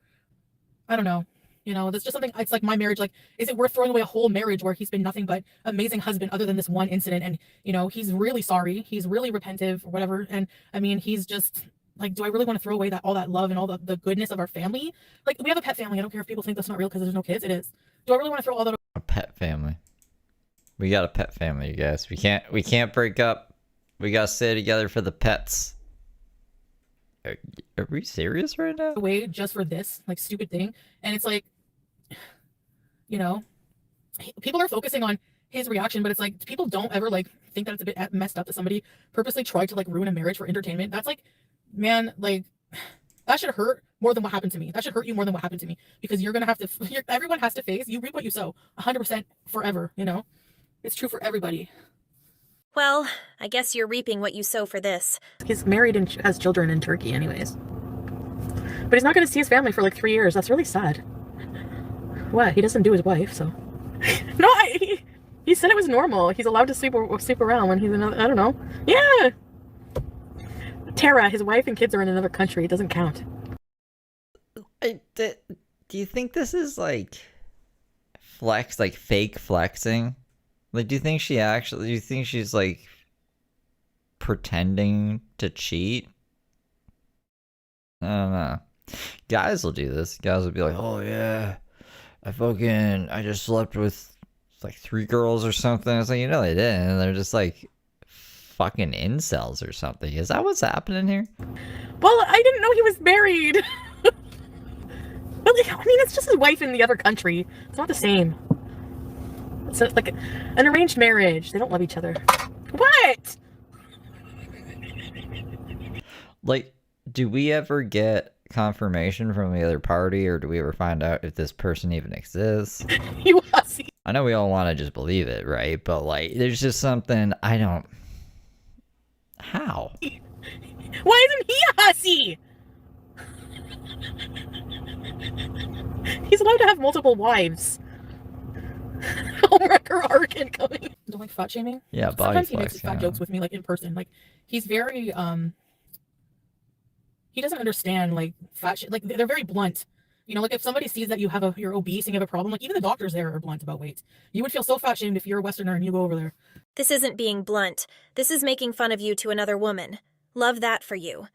I don't know. You know, that's just something, it's like my marriage, like, is it worth throwing away a whole marriage where he's been nothing but amazing husband other than this one incident? And, you know, he's really sorry. He's really repentive or whatever. And I mean, he's just like, do I really want to throw away all that love and all the goodness of our family? Like, we have a pet family. I don't care if people think that's not real because there's no kids. It is. Do I really want to throw all that? A pet family. We got a pet family, you guys. We can't break up. We gotta stay together for the pets. Are we serious right now? Away just for this like stupid thing? And it's like, you know, people are focusing on his reaction, but it's like people don't ever like think that it's a bit messed up that somebody purposely tried to like ruin a marriage for entertainment. That's like, man, like that should hurt more than what happened to me. That should hurt you more than what happened to me, because you're gonna have to. Everyone has to face. You reap what you sow, 100% forever. You know, it's true for everybody. Well, I guess you're reaping what you sow for this. He's married and has children in Turkey, anyways. But he's not going to see his family for like 3 years. That's really sad. What? He doesn't do his wife, so. No, he said it was normal. He's allowed to sleep around when he's in another, I don't know. Yeah! Tara, his wife and kids are in another country. It doesn't count. Do you think this is like fake flexing? Like, do you think she's like pretending to cheat? I don't know. Guys will do this. Guys will be like, oh yeah, I just slept with like 3 girls or something. It's like, you know, they didn't. And they're just like fucking incels or something. Is that what's happening here? Well, I didn't know he was married. But like, I mean, it's just his wife in the other country. It's not the same. It's like an arranged marriage. They don't love each other. What? Like, do we ever get confirmation from the other party, or do we ever find out if this person even exists? You hussy. I know we all want to just believe it, right? But like, there's just something I don't. How? Why isn't he a hussy? He's allowed to have multiple wives. Wrecker arc incoming. Don't like fat shaming. Yeah, body sometimes he flex, makes fat jokes with me, like in person. Like he's very he doesn't understand like fat shit. Like they're very blunt. You know, like if somebody sees that you're obese and you have a problem, like even the doctors there are blunt about weight. You would feel so fat shamed if you're a Westerner and you go over there. This isn't being blunt. This is making fun of you to another woman. Love that for you.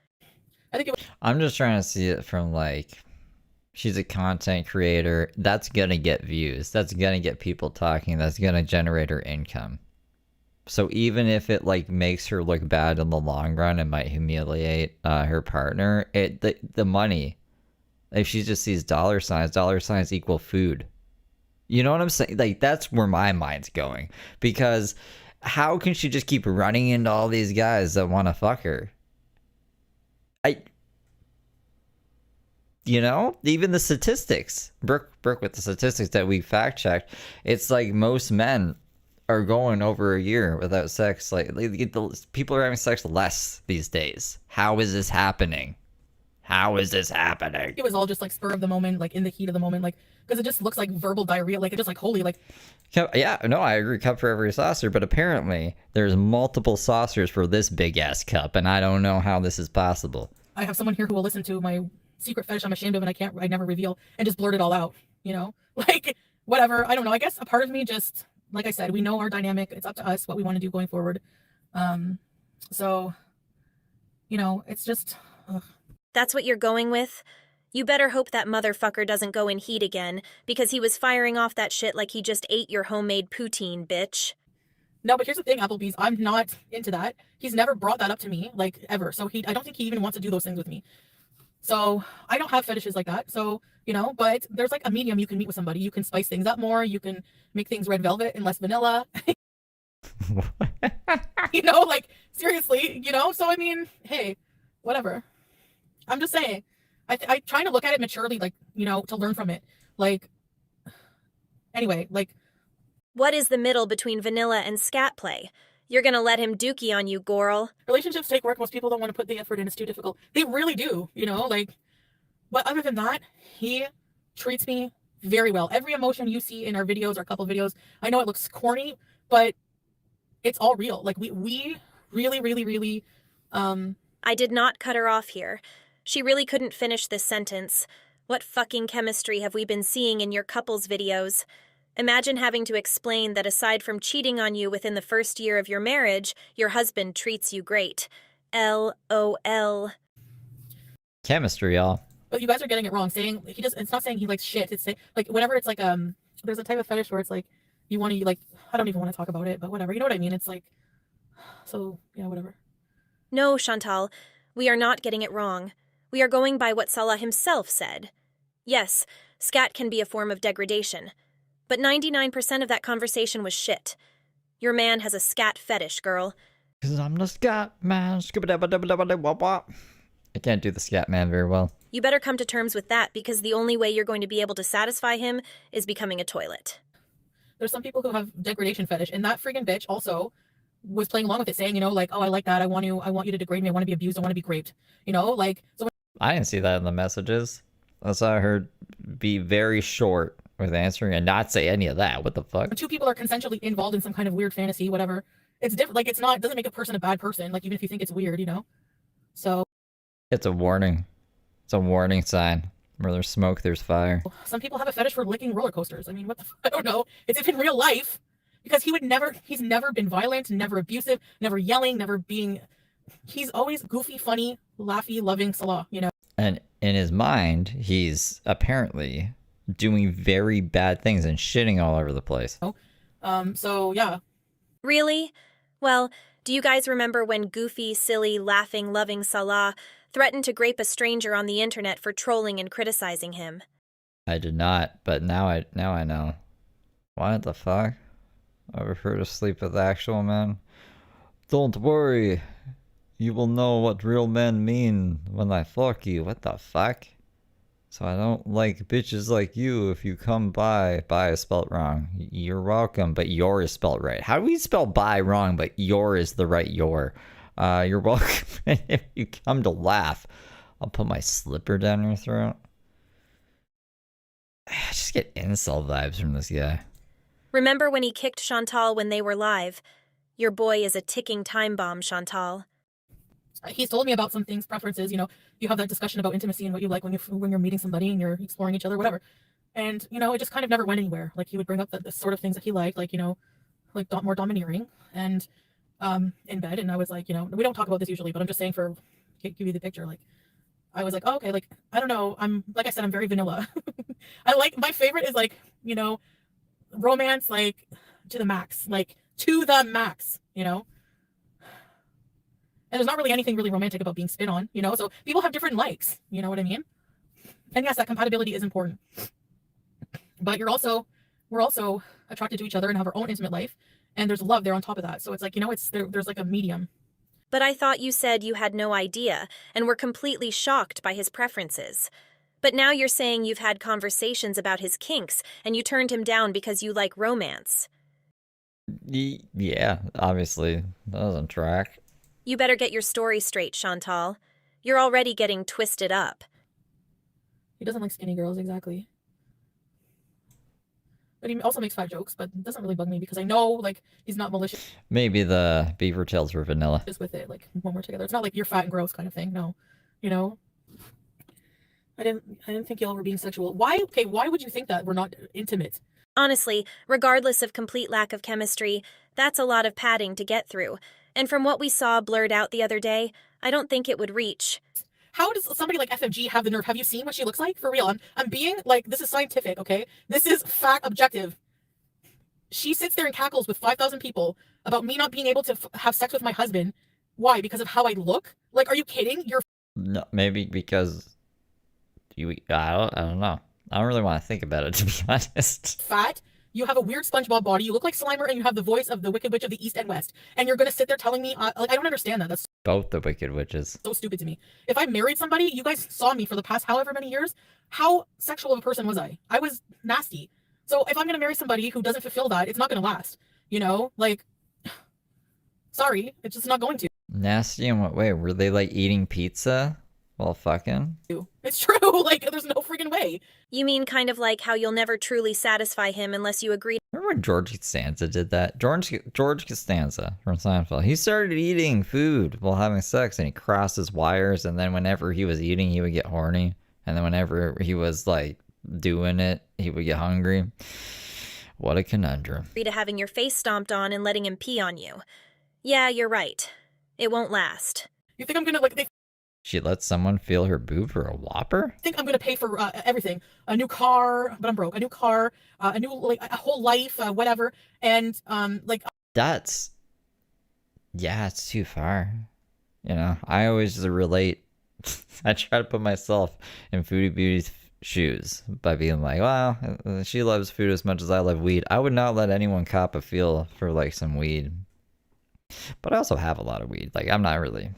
I'm just trying to see it from like, she's a content creator. That's gonna get views. That's gonna get people talking. That's gonna generate her income. So even if it like makes her look bad in the long run, it might humiliate her partner. The money, if she just sees dollar signs equal food. You know what I'm saying? Like that's where my mind's going. Because how can she just keep running into all these guys that want to fuck her? You know, even the statistics, Brooke with the statistics that we fact checked, it's like most men are going over a year without sex. Like people are having sex less these days. How is this happening? How is this happening? It was all just like spur of the moment, like in the heat of the moment, like because it just looks like verbal diarrhea. Like it just like holy, like. Yeah, no, I agree. Cup for every saucer, but apparently there's multiple saucers for this big ass cup, and I don't know how this is possible. I have someone here who will listen to my secret fetish I'm ashamed of and I never reveal, and just blurt it all out, you know, like whatever. I don't know. I guess a part of me just, like I said, we know our dynamic. It's up to us what we want to do going forward. So, you know, it's just. Ugh. That's what you're going with? You better hope that motherfucker doesn't go in heat again, because he was firing off that shit like he just ate your homemade poutine, bitch. No, but here's the thing, Applebee's. I'm not into that. He's never brought that up to me, like, ever. So I don't think he even wants to do those things with me. So I don't have fetishes like that. So, you know, but there's like a medium you can meet with somebody. You can spice things up more. You can make things red velvet and less vanilla. You know, like, seriously, you know? So, I mean, hey, whatever. I'm just saying. I try to look at it maturely, like, you know, to learn from it. Like, anyway, like. What is the middle between vanilla and scat play? You're gonna let him dookie on you, Gorl. Relationships take work. Most people don't want to put the effort in. It's too difficult. They really do, you know, like. But other than that, he treats me very well. Every emotion you see in our videos, our couple videos, I know it looks corny, but it's all real. Like, we really, really, really. I did not cut her off here. She really couldn't finish this sentence. What fucking chemistry have we been seeing in your couples videos? Imagine having to explain that aside from cheating on you within the first year of your marriage, your husband treats you great. LOL. Chemistry, y'all. But you guys are getting it wrong. Saying he does. It's not saying he likes shit. It's like whenever it's like there's a type of fetish where it's like you want to like I don't even want to talk about it, but whatever. You know what I mean? It's like so yeah, whatever. No, Chantal, we are not getting it wrong. We are going by what Salah himself said. Yes, scat can be a form of degradation. But 99% of that conversation was shit. Your man has a scat fetish, girl. Because I'm the scat man. I can't do the scat man very well. You better come to terms with that, because the only way you're going to be able to satisfy him is becoming a toilet. There's some people who have degradation fetish, and that friggin' bitch also was playing along with it, saying, you know, like, oh, I like that. I want you to degrade me. I want to be abused. I want to be raped. You know, like. So I didn't see that in the messages. I saw her be very short with answering and not say any of that. What the fuck? when two people are consensually involved in some kind of weird fantasy, whatever, it's different. Like, it doesn't make a person a bad person. Like, even if you think it's weird, you know. So. It's a warning. It's a warning sign. Where there's smoke, there's fire. Some people have a fetish for licking roller coasters. I mean, what the fuck? I don't know. It's if in real life, because he's never been violent, never abusive, never yelling, never being, he's always goofy, funny, laughy, loving Salah, you know. And in his mind, he's apparently doing very bad things and shitting all over the place. So yeah. Really? Well, do you guys remember when goofy, silly, laughing, loving Salah threatened to grape a stranger on the internet for trolling and criticizing him? I did not, but now I know. What the fuck? I prefer to sleep with actual men. Don't worry. You will know what real men mean when I fuck you. What the fuck? So I don't like bitches like you if you come by is spelled wrong. You're welcome, but your is spelled right. How do we spell by wrong, but your is the right your? You're welcome. If you come to laugh, I'll put my slipper down your throat. I just get incel vibes from this guy. Remember when he kicked Chantal when they were live? Your boy is a ticking time bomb, Chantal. He's told me about some things, preferences, you know, you have that discussion about intimacy and what you like when you're meeting somebody and you're exploring each other, whatever. And, you know, it just kind of never went anywhere. Like, he would bring up the sort of things that he liked, like, you know, like more domineering and in bed. And I was like, you know, we don't talk about this usually, but I'm just saying to give you the picture. Like, I was like, oh, okay, like, I don't know. Like I said, I'm very vanilla. My favorite is like, you know, romance, like to the max, you know. And there's not really anything really romantic about being spit on, you know? So people have different likes, you know what I mean? And yes, that compatibility is important. But we're also attracted to each other and have our own intimate life. And there's love there on top of that. So it's like, you know, there's like a medium. But I thought you said you had no idea and were completely shocked by his preferences. But now you're saying you've had conversations about his kinks and you turned him down because you like romance. Yeah, obviously. That doesn't track. You better get your story straight, Chantal. You're already getting twisted up. He doesn't like skinny girls, exactly. But he also makes fat jokes, but it doesn't really bug me because I know, like, he's not malicious. Maybe the beaver tails were vanilla. Just with it, like, when we're together. It's not like you're fat and gross kind of thing, no. You know? I didn't think y'all were being sexual. Why would you think that we're not intimate? Honestly, regardless of complete lack of chemistry, that's a lot of padding to get through. And from what we saw blurred out the other day, I don't think it would reach. How does somebody like FMG have the nerve? Have you seen what she looks like? For real. I'm being like, this is scientific, okay? This is fact objective. She sits there and cackles with 5,000 people about me not being able to have sex with my husband. Why? Because of how I look? Like, are you kidding? You're No, maybe because I don't know. I don't really want to think about it, to be honest. fat. You have a weird SpongeBob body. You look like Slimer, and you have the voice of the Wicked Witch of the East and West. And you're gonna sit there telling me, like, I don't understand that. That's Both the Wicked Witches. so stupid to me. If I married somebody, you guys saw me for the past however many years. How sexual of a person was I? I was nasty. So if I'm gonna marry somebody who doesn't fulfill that, it's not gonna last. You know, like, sorry, it's just not going to. Nasty in what way? Were they like eating pizza while fucking? It's true. Like, there's no freaking way. You mean kind of like how you'll never truly satisfy him unless you agree. Remember when George Costanza did that? George Costanza from Seinfeld. He started eating food while having sex, and he crossed his wires, and then whenever he was eating, he would get horny. And then whenever he was like doing it, he would get hungry. What a conundrum. To having your face stomped on and letting him pee on you. Yeah, you're right. It won't last. You think I'm gonna like? They She let someone feel her boob for a Whopper? think I'm gonna pay for everything. A new car, but I'm broke. A new car, a new like a whole life, whatever. And like That's, yeah, it's too far. You know, I always just relate. I try to put myself in Foodie Beauty's shoes by being like, wow, she loves food as much as I love weed. I would not let anyone cop a feel for like some weed. But I also have a lot of weed. Like, I'm not really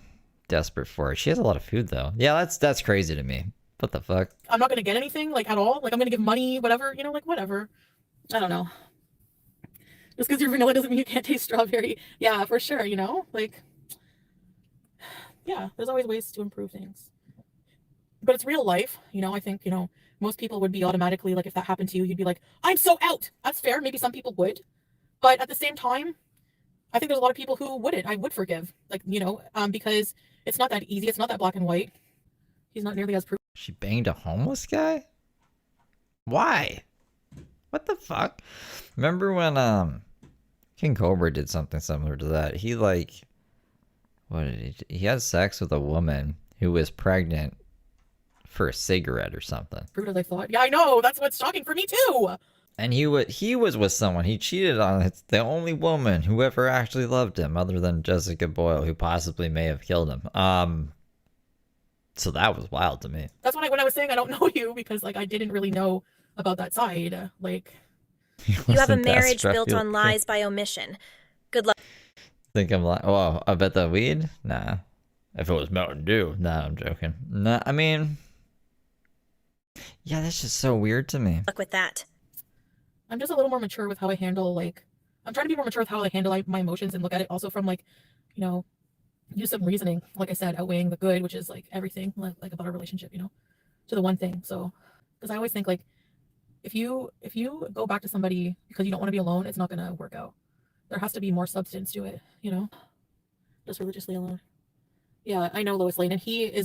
desperate for it. She has a lot of food though. Yeah, that's crazy to me. What the fuck? I'm not gonna get anything like at all. Like I'm gonna give money, whatever. You know, like whatever. I don't know. Just because you're vanilla doesn't mean you can't taste strawberry. Yeah, for sure. You know, like yeah, there's always ways to improve things. But it's real life. You know, I think most people would be automatically like if that happened to you, you'd be like, I'm so out. That's fair. Maybe some people would, but at the same time, I think there's a lot of people who wouldn't. I would forgive, like because it's not that easy. It's not that black and white. He's not nearly as proof. She banged a homeless guy? Why? What the fuck? Remember when King Cobra did something similar to that? He like, what did he do? He had sex with a woman who was pregnant for a cigarette or something. Rude as I thought. Yeah, I know. That's what's shocking for me too. And he was with someone. He cheated on the only woman who ever actually loved him, other than Jessica Boyle, who possibly may have killed him. So that was wild to me. That's when I was saying I don't know you because like I didn't really know about that side. Like you have a marriage built on lies by omission. Good luck. Think I'm like, oh, I bet that weed? Nah. If it was Mountain Dew. Nah, I'm joking. Nah, I mean, yeah, that's just so weird to me. Luck with that. I'm just a little more mature with how I handle, like, I'm trying to be more mature with how I handle my emotions and look at it also from, like, use some reasoning, like I said, outweighing the good, which is, like, everything, like about a relationship, to the one thing. So, because I always think, like, if you go back to somebody because you don't want to be alone, it's not going to work out. There has to be more substance to it, just religiously alone. Yeah, I know Lois Lane, and he is...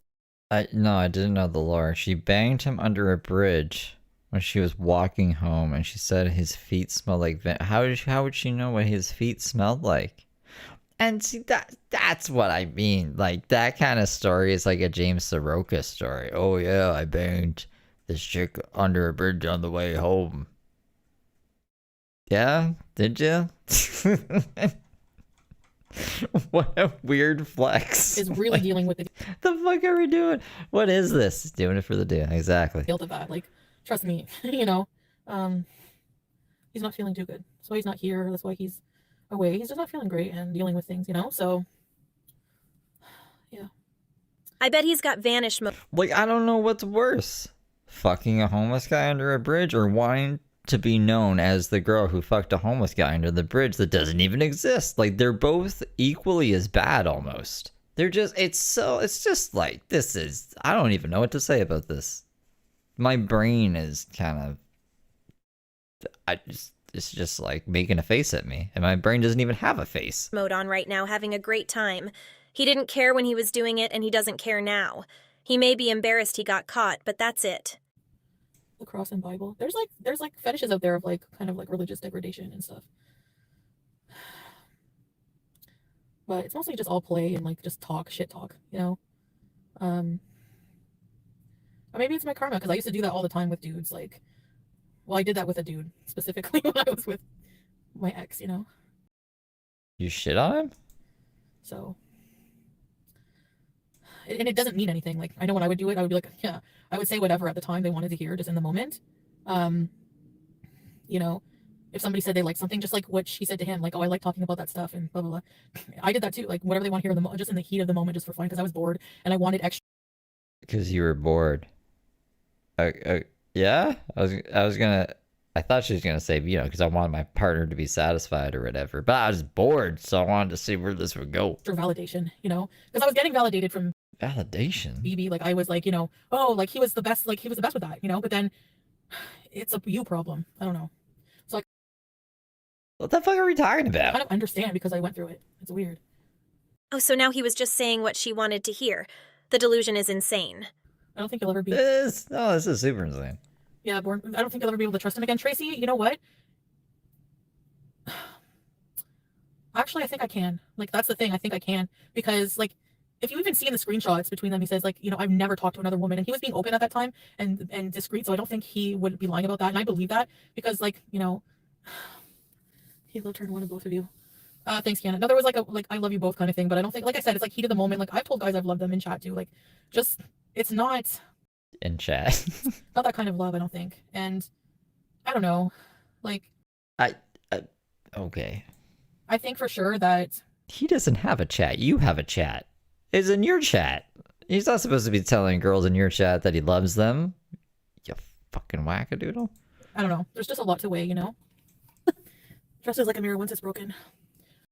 No, I didn't know the lore. She banged him under a bridge when she was walking home, and she said his feet smelled like how would she know what his feet smelled like? And see, that's what I mean. Like, that kind of story is like a James Soroka story. Oh yeah, I banged this chick under a bridge on the way home. Yeah, did you? What a weird flex. Is really dealing with it. The fuck are we doing? What is this? Doing it for the day. Exactly. Guilt of that. Like, trust me, he's not feeling too good. So he's not here. That's why he's away. He's just not feeling great and dealing with things, so yeah. I bet he's got vanish mode. Like, I don't know what's worse. Fucking a homeless guy under a bridge or wanting to be known as the girl who fucked a homeless guy under the bridge that doesn't even exist. Like, they're both equally as bad almost. It's just like, I don't even know what to say about this. My brain is kind of, it's just like making a face at me, and my brain doesn't even have a face. Mode on right now, having a great time. He didn't care when he was doing it, and he doesn't care now. He may be embarrassed he got caught, but that's it. The cross and Bible. There's like fetishes out there of like kind of like religious degradation and stuff. But it's mostly just all play and like just shit talk, Or maybe it's my karma, because I used to do that all the time with dudes. Like, well, I did that with a dude specifically when I was with my ex, you know? You shit on him? So, and it doesn't mean anything. Like, I know when I would do it, I would be like, yeah, I would say whatever at the time they wanted to hear, just in the moment. You know, if somebody said they liked something, just like what she said to him, like, oh, I like talking about that stuff and blah, blah, blah. I did that too. Like, whatever they want to hear in the just in the heat of the moment, just for fun, because I was bored and I wanted extra. Because you were bored. Yeah? I thought she was gonna say, you know, because I wanted my partner to be satisfied or whatever. But I was bored, so I wanted to see where this would go. For validation, you know? Because I was getting validated from validation. BB, like, I was like, you know, oh, like, he was the best with that, you know? But then it's a you problem. I don't know. So like, what the fuck are we talking about? I kind of understand because I went through it. It's weird. Oh, so now he was just saying what she wanted to hear. The delusion is insane. I don't think you'll ever be. This is super insane. Yeah, I don't think you'll ever be able to trust him again. Tracy, you know what? Actually, I think I can. Like, that's the thing. I think I can. Because, like, if you even see in the screenshots between them, he says, like, you know, I've never talked to another woman. And he was being open at that time and discreet, so I don't think he would be lying about that. And I believe that because, like, you know, he will turn one of both of you. Thanks, Kiana. No, there was like a, like, I love you both kind of thing, but I don't think, like I said, it's like heat of the moment. Like, I've told guys I've loved them in chat too. Like, just, it's not in chat. not that kind of love, I don't think. And I don't know, like, okay. I think for sure that he doesn't have a chat. You have a chat. It's in your chat. He's not supposed to be telling girls in your chat that he loves them. You fucking wackadoodle. I don't know. There's just a lot to weigh, you know? Trust is like a mirror once it's broken.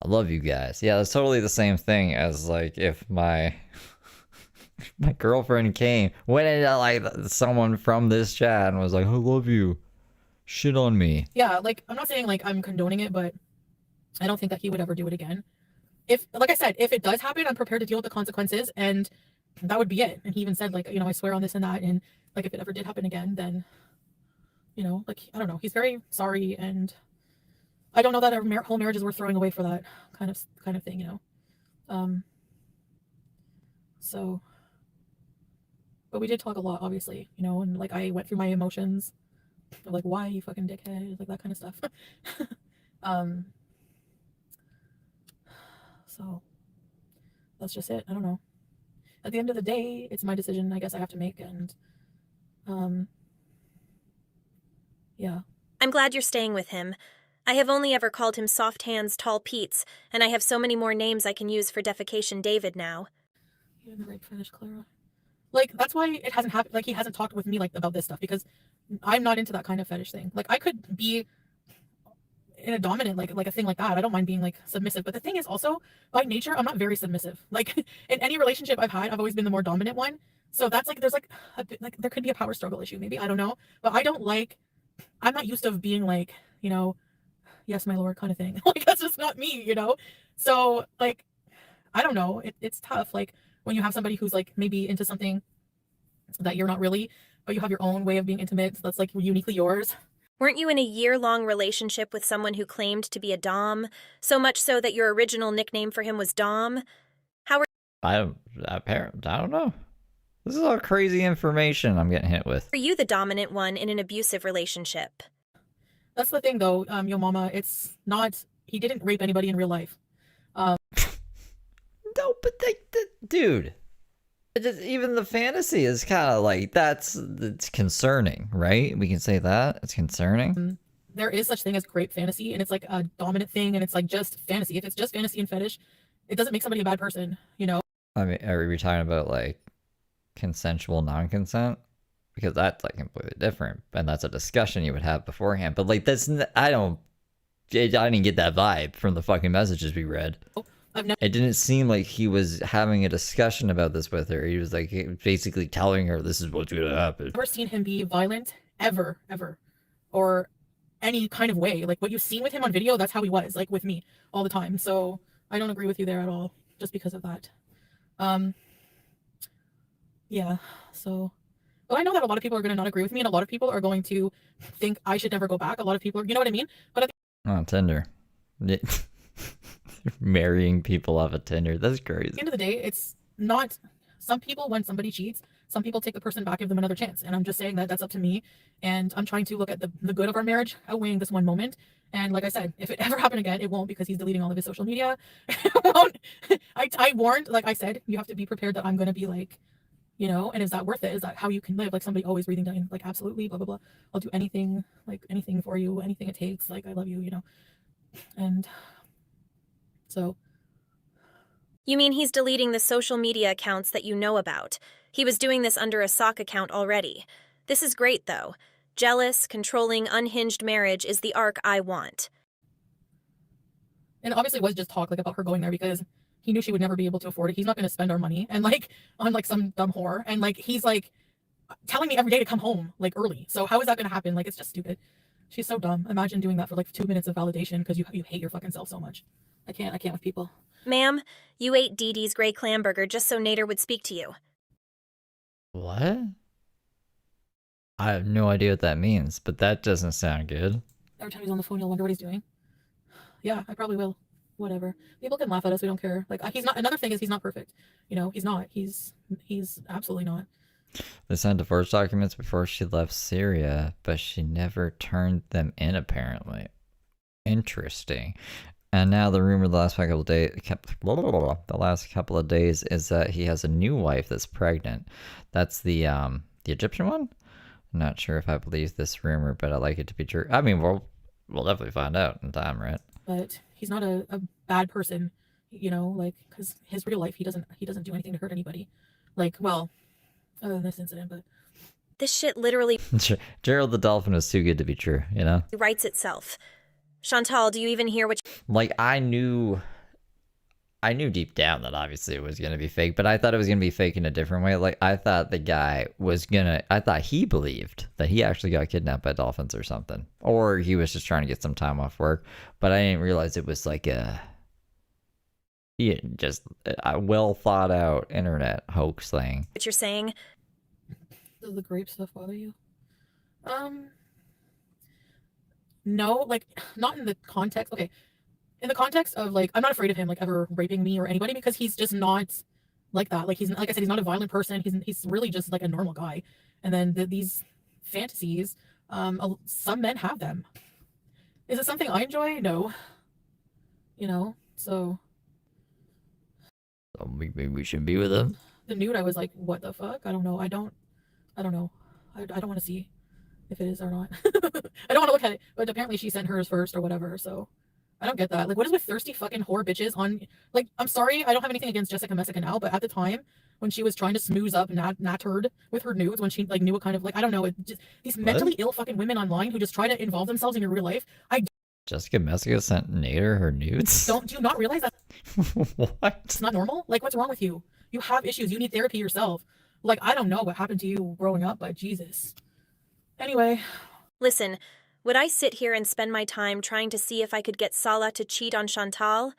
I love you guys. Yeah, that's totally the same thing as, like, if my girlfriend went into, like, someone from this chat and was like, I love you. Shit on me. Yeah, like, I'm not saying, like, I'm condoning it, but I don't think that he would ever do it again. If, like I said, if it does happen, I'm prepared to deal with the consequences, and that would be it. And he even said, like, you know, I swear on this and that, and, like, if it ever did happen again, then, you know, like, I don't know. He's very sorry, and I don't know that our whole marriage is worth throwing away for that kind of thing, you know? So, but we did talk a lot, obviously, you know, and, like, I went through my emotions of, like, why, you fucking dickhead, like, that kind of stuff. So that's just it. I don't know. At the end of the day, it's my decision, I guess, I have to make, and yeah. I'm glad you're staying with him. I have only ever called him Soft Hands Tall Pete's, and I have so many more names I can use for Defecation David now. You're in the right fetish, Clara. Like, that's why it hasn't happened. Like, he hasn't talked with me, like, about this stuff, because I'm not into that kind of fetish thing. Like, I could be in a dominant, like a thing like that. I don't mind being, like, submissive. But the thing is also, by nature, I'm not very submissive. Like, in any relationship I've had, I've always been the more dominant one. So that's, like, there's, like, a bit, like, there could be a power struggle issue, maybe. I don't know. But I'm not used to being, like, you know, yes, my lord kind of thing. Like, that's just not me, you know? So, like, I don't know. It's tough. Like, when you have somebody who's, like, maybe into something that you're not really, but you have your own way of being intimate that's, like, uniquely yours. Weren't you in a year-long relationship with someone who claimed to be a Dom? So much so that your original nickname for him was Dom? How were... I don't know. This is all crazy information I'm getting hit with. Were you the dominant one in an abusive relationship? That's the thing, though, Yo Mama. It's not... He didn't rape anybody in real life. No, but dude... even the fantasy is kind of like, it's concerning, right? We can say that. It's concerning. There is such thing as grape fantasy, and it's like a dominant thing, and it's like just fantasy. If it's just fantasy and fetish, it doesn't make somebody a bad person, you know? I mean, are we talking about, like, consensual non-consent? Because that's, like, completely different, and that's a discussion you would have beforehand. But, like, I didn't get that vibe from the fucking messages we read. It didn't seem like he was having a discussion about this with her. He was, like, basically telling her this is what's gonna happen. I've never seen him be violent, ever, or any kind of way. Like, what you've seen with him on video, that's how he was, like, with me all the time. So I don't agree with you there at all, just because of that. Yeah, so... But I know that a lot of people are going to not agree with me, and a lot of people are going to think I should never go back. A lot of people are, you know what I mean? But on Tinder. Marrying people off of Tinder. That's crazy. At the end of the day, it's not... Some people, when somebody cheats, Some people take the person back, give them another chance. And I'm just saying that that's up to me. And I'm trying to look at the good of our marriage, outweighing this one moment. And like I said, if it ever happened again, it won't, because he's deleting all of his social media. It won't. I warned, like I said, you have to be prepared that I'm going to be like, you know, and is that worth it? Is that how you can live? Like somebody always breathing down, like, absolutely, blah, blah, blah. I'll do anything, like anything for you, anything it takes. Like, I love you, you know? And so. You mean he's deleting the social media accounts that you know about? He was doing this under a sock account already. This is great, though. Jealous, controlling, unhinged marriage is the arc I want. And it obviously was just talk, like, about her going there because he knew she would never be able to afford it. He's not going to spend our money and like on like some dumb whore. And like, he's like telling me every day to come home like early. So how is that going to happen? Like, it's just stupid. She's so dumb. Imagine doing that for like 2 minutes of validation because you hate your fucking self so much. I can't with people. Ma'am, you ate Dee Dee's Grey Clam Burger just so Nader would speak to you. What? I have no idea what that means, but that doesn't sound good. Every time he's on the phone, you'll wonder what he's doing. Yeah, I probably will. Whatever. People can laugh at us. We don't care. Like, he's not. Another thing is he's not perfect. You know, he's not. He's absolutely not. They signed divorce documents before she left Syria, but she never turned them in, apparently. Interesting. And now the rumor the last couple of days is that he has a new wife that's pregnant. That's the Egyptian one? I'm not sure if I believe this rumor, but I like it to be true. I mean, we'll definitely find out in time, right? But he's not a bad person, you know, like, because his real life, he doesn't do anything to hurt anybody. Like, well, other than this incident, but this shit literally Gerald the dolphin is too good to be true, you know? writes itself. Chantal, do you even hear what Like, I knew deep down that obviously it was going to be fake, but I thought it was going to be fake in a different way. Like, I thought the guy I thought he believed that he actually got kidnapped by dolphins or something. Or he was just trying to get some time off work. But I didn't realize it was like a well thought out internet hoax thing. what you're saying? Does the grape stuff bother you? No, like, not in the context. Okay. In the context of, like, I'm not afraid of him, like, ever raping me or anybody, because he's just not like that. Like, he's, like I said, he's not a violent person. He's really just, like, a normal guy. And then these fantasies, some men have them. Is it something I enjoy? No. You know, so maybe we should be with him. The nude, I was like, what the fuck? I don't know. I don't know. I don't want to see if it is or not. I don't want to look at it, but apparently she sent hers first or whatever, so I don't get that. Like, what is with thirsty fucking whore bitches on, like, I'm sorry, I don't have anything against Jessica Messica now, but at the time when she was trying to smooze up Nattered with her nudes, when she, like, knew what kind of, like, I don't know, it just, these mentally ill fucking women online who just try to involve themselves in your real life, Jessica Messica sent Nader her nudes? do you not realize that what? it's not normal? Like, what's wrong with you? You have issues. You need therapy yourself. Like, I don't know what happened to you growing up, but Jesus. Anyway. Listen, would I sit here and spend my time trying to see if I could get Salah to cheat on Chantal?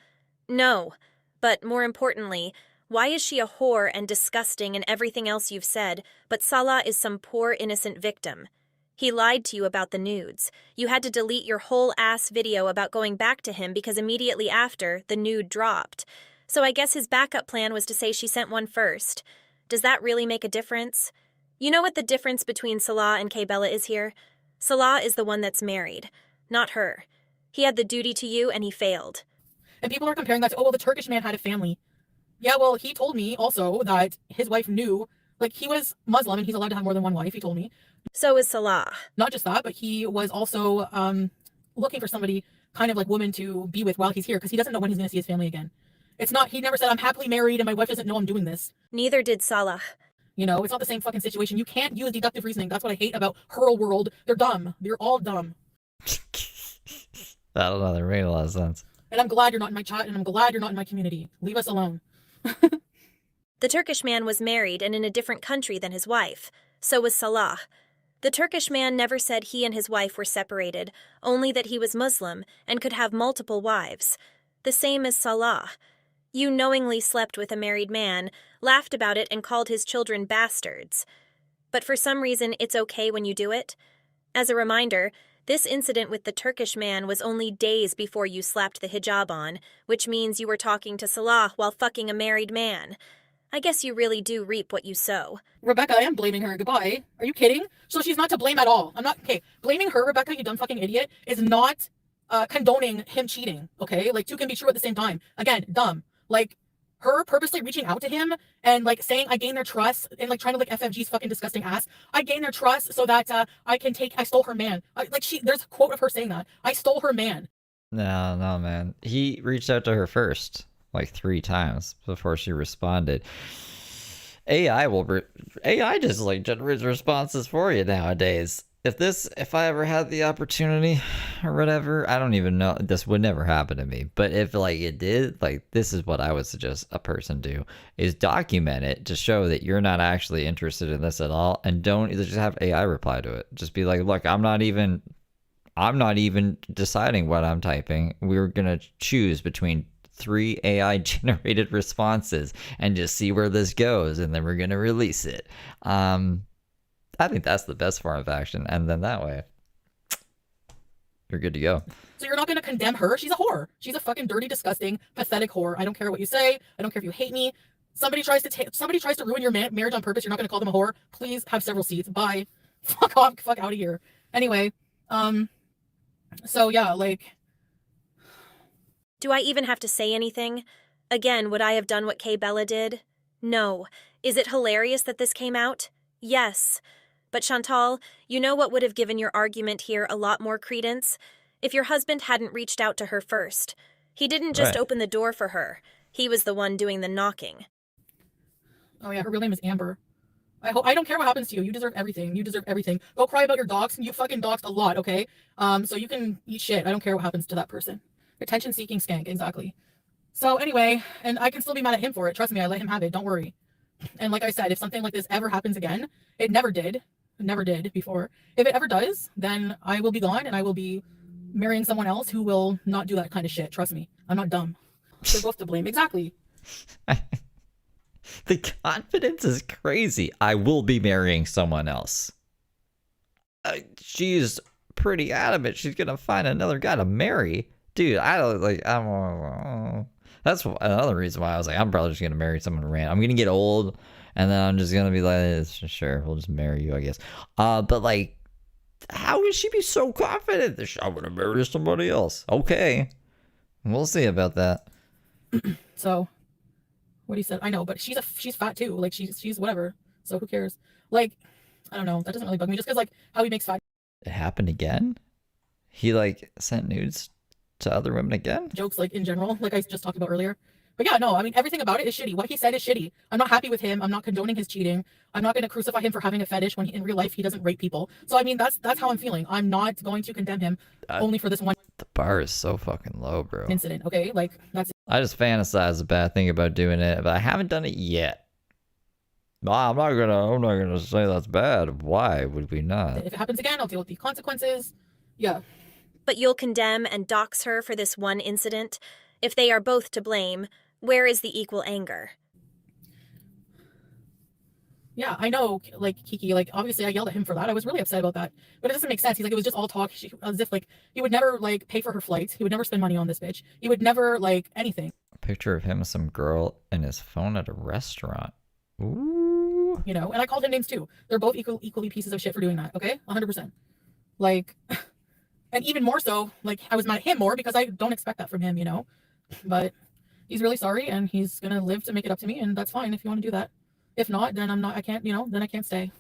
No. But more importantly, why is she a whore and disgusting and everything else you've said, but Salah is some poor innocent victim? He lied to you about the nudes. You had to delete your whole ass video about going back to him because immediately after, the nude dropped. So I guess his backup plan was to say she sent one first. Does that really make a difference? You know what the difference between Salah and Kay Bella is here? Salah is the one that's married, not her. He had the duty to you and he failed. And people are comparing that to, oh, well, the Turkish man had a family. Yeah, well, he told me also that his wife knew, like, he was Muslim and he's allowed to have more than one wife, he told me. So is Salah. Not just that, but he was also looking for somebody, kind of like woman, to be with while he's here, because he doesn't know when he's going to see his family again. It's not, he never said, I'm happily married and my wife doesn't know I'm doing this. Neither did Salah. You know, it's not the same fucking situation. You can't use deductive reasoning. That's what I hate about Hurl World. They're dumb. They're all dumb. I don't know, that made a lot of sense. And I'm glad you're not in my chat, and I'm glad you're not in my community. Leave us alone. The Turkish man was married and in a different country than his wife. So was Salah. The Turkish man never said he and his wife were separated, only that he was Muslim and could have multiple wives. The same as Salah. You knowingly slept with a married man, laughed about it, and called his children bastards. But for some reason, it's okay when you do it. As a reminder, this incident with the Turkish man was only days before you slapped the hijab on, which means you were talking to Salah while fucking a married man. I guess you really do reap what you sow. Rebecca, I am blaming her. Goodbye. Are you kidding? So she's not to blame at all. I'm not, okay, blaming her, Rebecca, you dumb fucking idiot, is not condoning him cheating, okay? Like, two can be true at the same time. Again, dumb. Like, her purposely reaching out to him and, like, saying, I gain their trust, and, like, trying to lick FFG's fucking disgusting ass. I gain their trust so that I stole her man. There's a quote of her saying that. I stole her man. No, man. He reached out to her first, like 3 times before she responded. AI just like generates responses for you nowadays. If I ever had the opportunity or whatever, I don't even know, this would never happen to me. But if like it did, like this is what I would suggest a person do, is document it to show that you're not actually interested in this at all, and don't just have AI reply to it. Just be like, look, I'm not even deciding what I'm typing. We're gonna choose between 3 AI generated responses and just see where this goes, and then we're gonna release it. I think that's the best form of action, and then that way you're good to go. So you're not going to condemn her? She's a whore. She's a fucking dirty, disgusting, pathetic whore. I don't care what you say. I don't care if you hate me. Somebody tries to ruin your marriage on purpose. You're not going to call them a whore. Please have several seats. Bye. Fuck off. Fuck out of here. Anyway, so yeah, like. Do I even have to say anything? Again, would I have done what Kay Bella did? No. Is it hilarious that this came out? Yes. But Chantal, you know what would have given your argument here a lot more credence? If your husband hadn't reached out to her first. He didn't just open the door for her. He was the one doing the knocking. Oh yeah, her real name is Amber. I don't care what happens to you. You deserve everything. You deserve everything. Go cry about your dogs. You fucking doxed a lot, okay? So you can eat shit. I don't care what happens to that person. Attention-seeking skank, exactly. So anyway, and I can still be mad at him for it. Trust me, I let him have it. Don't worry. And like I said, if something like this ever happens again, it never did. It never did before. If it ever does, then I will be gone and I will be marrying someone else who will not do that kind of shit. Trust me. I'm not dumb. They're both to blame. Exactly. The confidence is crazy. I will be marrying someone else. She's pretty adamant she's gonna find another guy to marry. Dude, I don't like. That's another reason why I was like, I'm probably just gonna marry someone random. I'm gonna get old, and then I'm just gonna be like, sure, we'll just marry you, I guess. But like, how would she be so confident that I'm gonna marry somebody else? Okay, we'll see about that. So, what he said, I know, but she's fat too. Like she's whatever. So who cares? Like, I don't know. That doesn't really bug me. Just because like how he makes fat. It happened again. He like sent nudes to other women again? Jokes, like, in general, like I just talked about earlier. But yeah, no, I mean, everything about it is shitty. What he said is shitty. I'm not happy with him. I'm not condoning his cheating. I'm not going to crucify him for having a fetish when in real life he doesn't rape people. So, I mean, that's how I'm feeling. I'm not going to condemn him only for this one. The bar is so fucking low, bro. Incident, okay? Like, that's it. I just fantasize a bad thing about doing it, but I haven't done it yet. No, I'm not gonna say that's bad. Why would we not? If it happens again, I'll deal with the consequences. Yeah. But you'll condemn and dox her for this one incident? If they are both to blame, where is the equal anger? Yeah, I know, like, Kiki, like, obviously I yelled at him for that. I was really upset about that. But it doesn't make sense. He's like, it was just all talk. As if, like, he would never, like, pay for her flights. He would never spend money on this bitch. He would never, like, anything. A picture of him with some girl and his phone at a restaurant. Ooh. You know, and I called him names too. They're both equally pieces of shit for doing that, okay? 100%. Like... And even more so, like, I was mad at him more because I don't expect that from him, you know? But he's really sorry, and he's gonna live to make it up to me, and that's fine if you want to do that. If not, then I can't, you know, then I can't stay.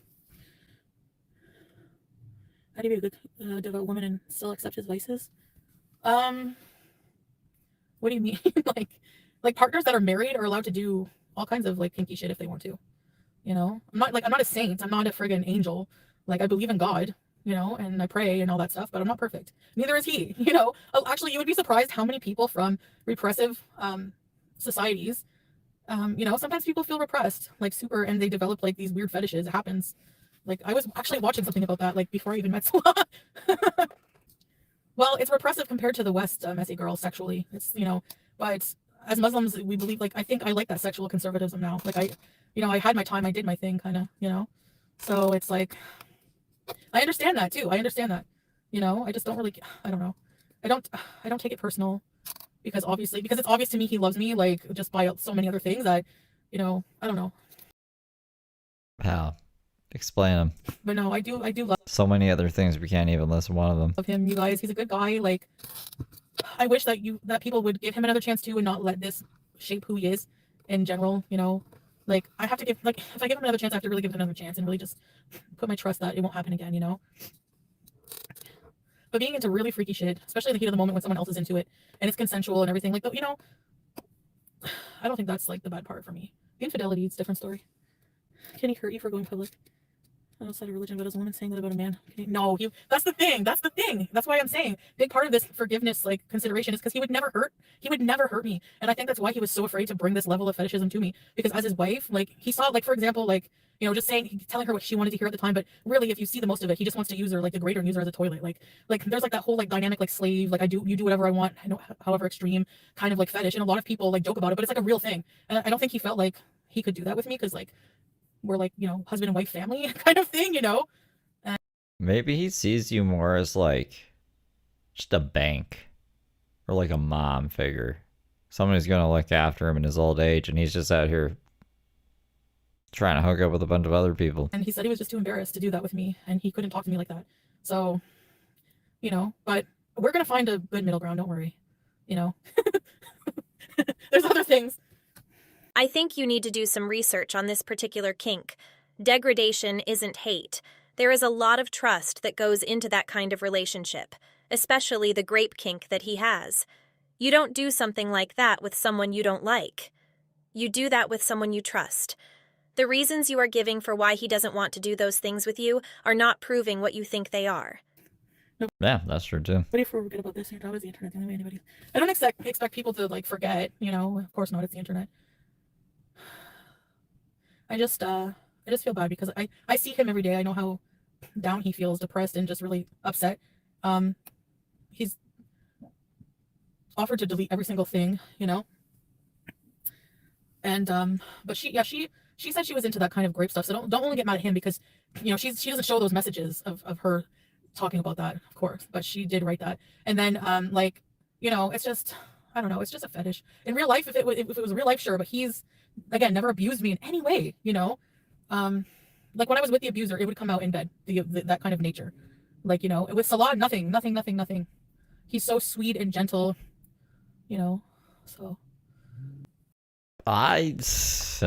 How do you be a good, devout woman and still accept his vices? What do you mean? like partners that are married are allowed to do all kinds of, like, kinky shit if they want to. You know? I'm not a saint. I'm not a friggin' angel. Like, I believe in God. You know, and I pray and all that stuff, but I'm not perfect. Neither is he, you know. Actually, you would be surprised how many people from repressive societies, you know, sometimes people feel repressed, like, super, and they develop, like, these weird fetishes. It happens. Like, I was actually watching something about that, like, before I even met Salah. Well, it's repressive compared to the West, messy girl, sexually. It's, you know, but as Muslims, we believe, like, I think I like that sexual conservatism now. Like, I had my time, I did my thing, kind of, you know. So it's like... I understand that too. I understand that, you know. I just don't really. I don't know. I don't take it personal because it's obvious to me he loves me, like, just by so many other things that You know, I don't know. How? Explain them. But no, I do love So many other things we can't even list one of them. him, you guys. He's a good guy. Like, I wish that people would give him another chance too and not let this shape who he is in general, you know. Like, I have to give, like, if I give him another chance, I have to really give him another chance and really just put my trust that it won't happen again, you know. But being into really freaky shit, especially in the heat of the moment when someone else is into it and it's consensual and everything, like, you know, I don't think that's like the bad part for me. The infidelity is a different story. Can he hurt you for going public outside of religion, but as a woman saying that about a man? No, that's the thing. That's the thing. That's why I'm saying big part of this forgiveness, like, consideration is because he would never hurt me. And I think that's why he was so afraid to bring this level of fetishism to me, because as his wife, like, he saw, like, for example, like, you know, just telling her what she wanted to hear at the time, but really, if you see the most of it, he just wants to use her, like, degrade her and use her as a toilet. Like there's like that whole, like, dynamic, like, slave, like, you do whatever I want, I know, however extreme kind of, like, fetish, and a lot of people, like, joke about it, but it's like a real thing. And I don't think he felt like he could do that with me, because, like, we're, like, you know, husband and wife family kind of thing, you know. Maybe he sees you more as like just a bank or like a mom figure. Someone who's going to look after him in his old age, and he's just out here trying to hook up with a bunch of other people. And he said he was just too embarrassed to do that with me, and he couldn't talk to me like that. So, you know, but we're going to find a good middle ground, don't worry. You know, there's other things. I think you need to do some research on this particular kink. Degradation isn't hate. There is a lot of trust that goes into that kind of relationship, especially the grape kink that he has. You don't do something like that with someone you don't like. You do that with someone you trust. The reasons you are giving for why he doesn't want to do those things with you are not proving what you think they are. Yeah, that's true too. What if we forget about this? Your job is the internet. The only way anybody. I don't expect people to, like, forget. You know, of course not. It's the internet. I just feel bad because I see him every day. I know how down he feels, depressed, and just really upset. He's offered to delete every single thing, you know. And but she said she was into that kind of grape stuff. So don't only get mad at him because, you know, she doesn't show those messages of her talking about that, of course, but she did write that. And then like, you know, it's just, I don't know, it's just a fetish. In real life, if it was real life, sure, but he's, again, never abused me in any way, you know. Like, when I was with the abuser, it would come out in bed, that kind of nature. Like, you know, with Salah, nothing. He's so sweet and gentle, you know, so. Okay.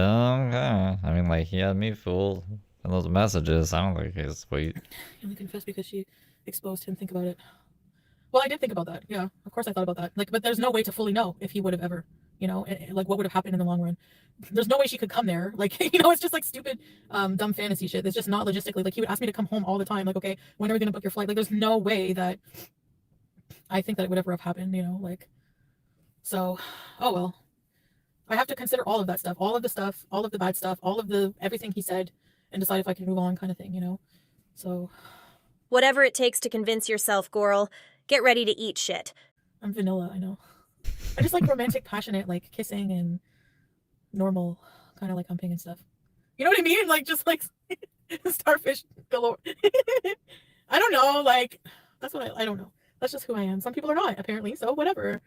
I mean, like, he had me fooled in those messages. I don't think he's sweet. He only confessed because she exposed him. Think about it. Well, I did think about that. Yeah, of course I thought about that. Like, but there's no way to fully know if he would have ever, you know, like, what would have happened in the long run. There's no way she could come there. Like, you know, it's just like stupid, dumb fantasy shit. It's just not logistically. Like, he would ask me to come home all the time. Like, okay, when are we going to book your flight? Like, there's no way that I think that it would ever have happened, you know, like, so, oh well. I have to consider all of that stuff, all of the stuff, all of the bad stuff, all of the everything he said, and decide if I can move on, kind of thing, you know. So, whatever it takes to convince yourself, Goral, get ready to eat shit. I'm vanilla, I know. I just like romantic, passionate, like, kissing and normal, kind of like humping and stuff. You know what I mean? Like, just like starfish galore. I don't know, like, that's what I don't know. That's just who I am. Some people are not, apparently, so whatever.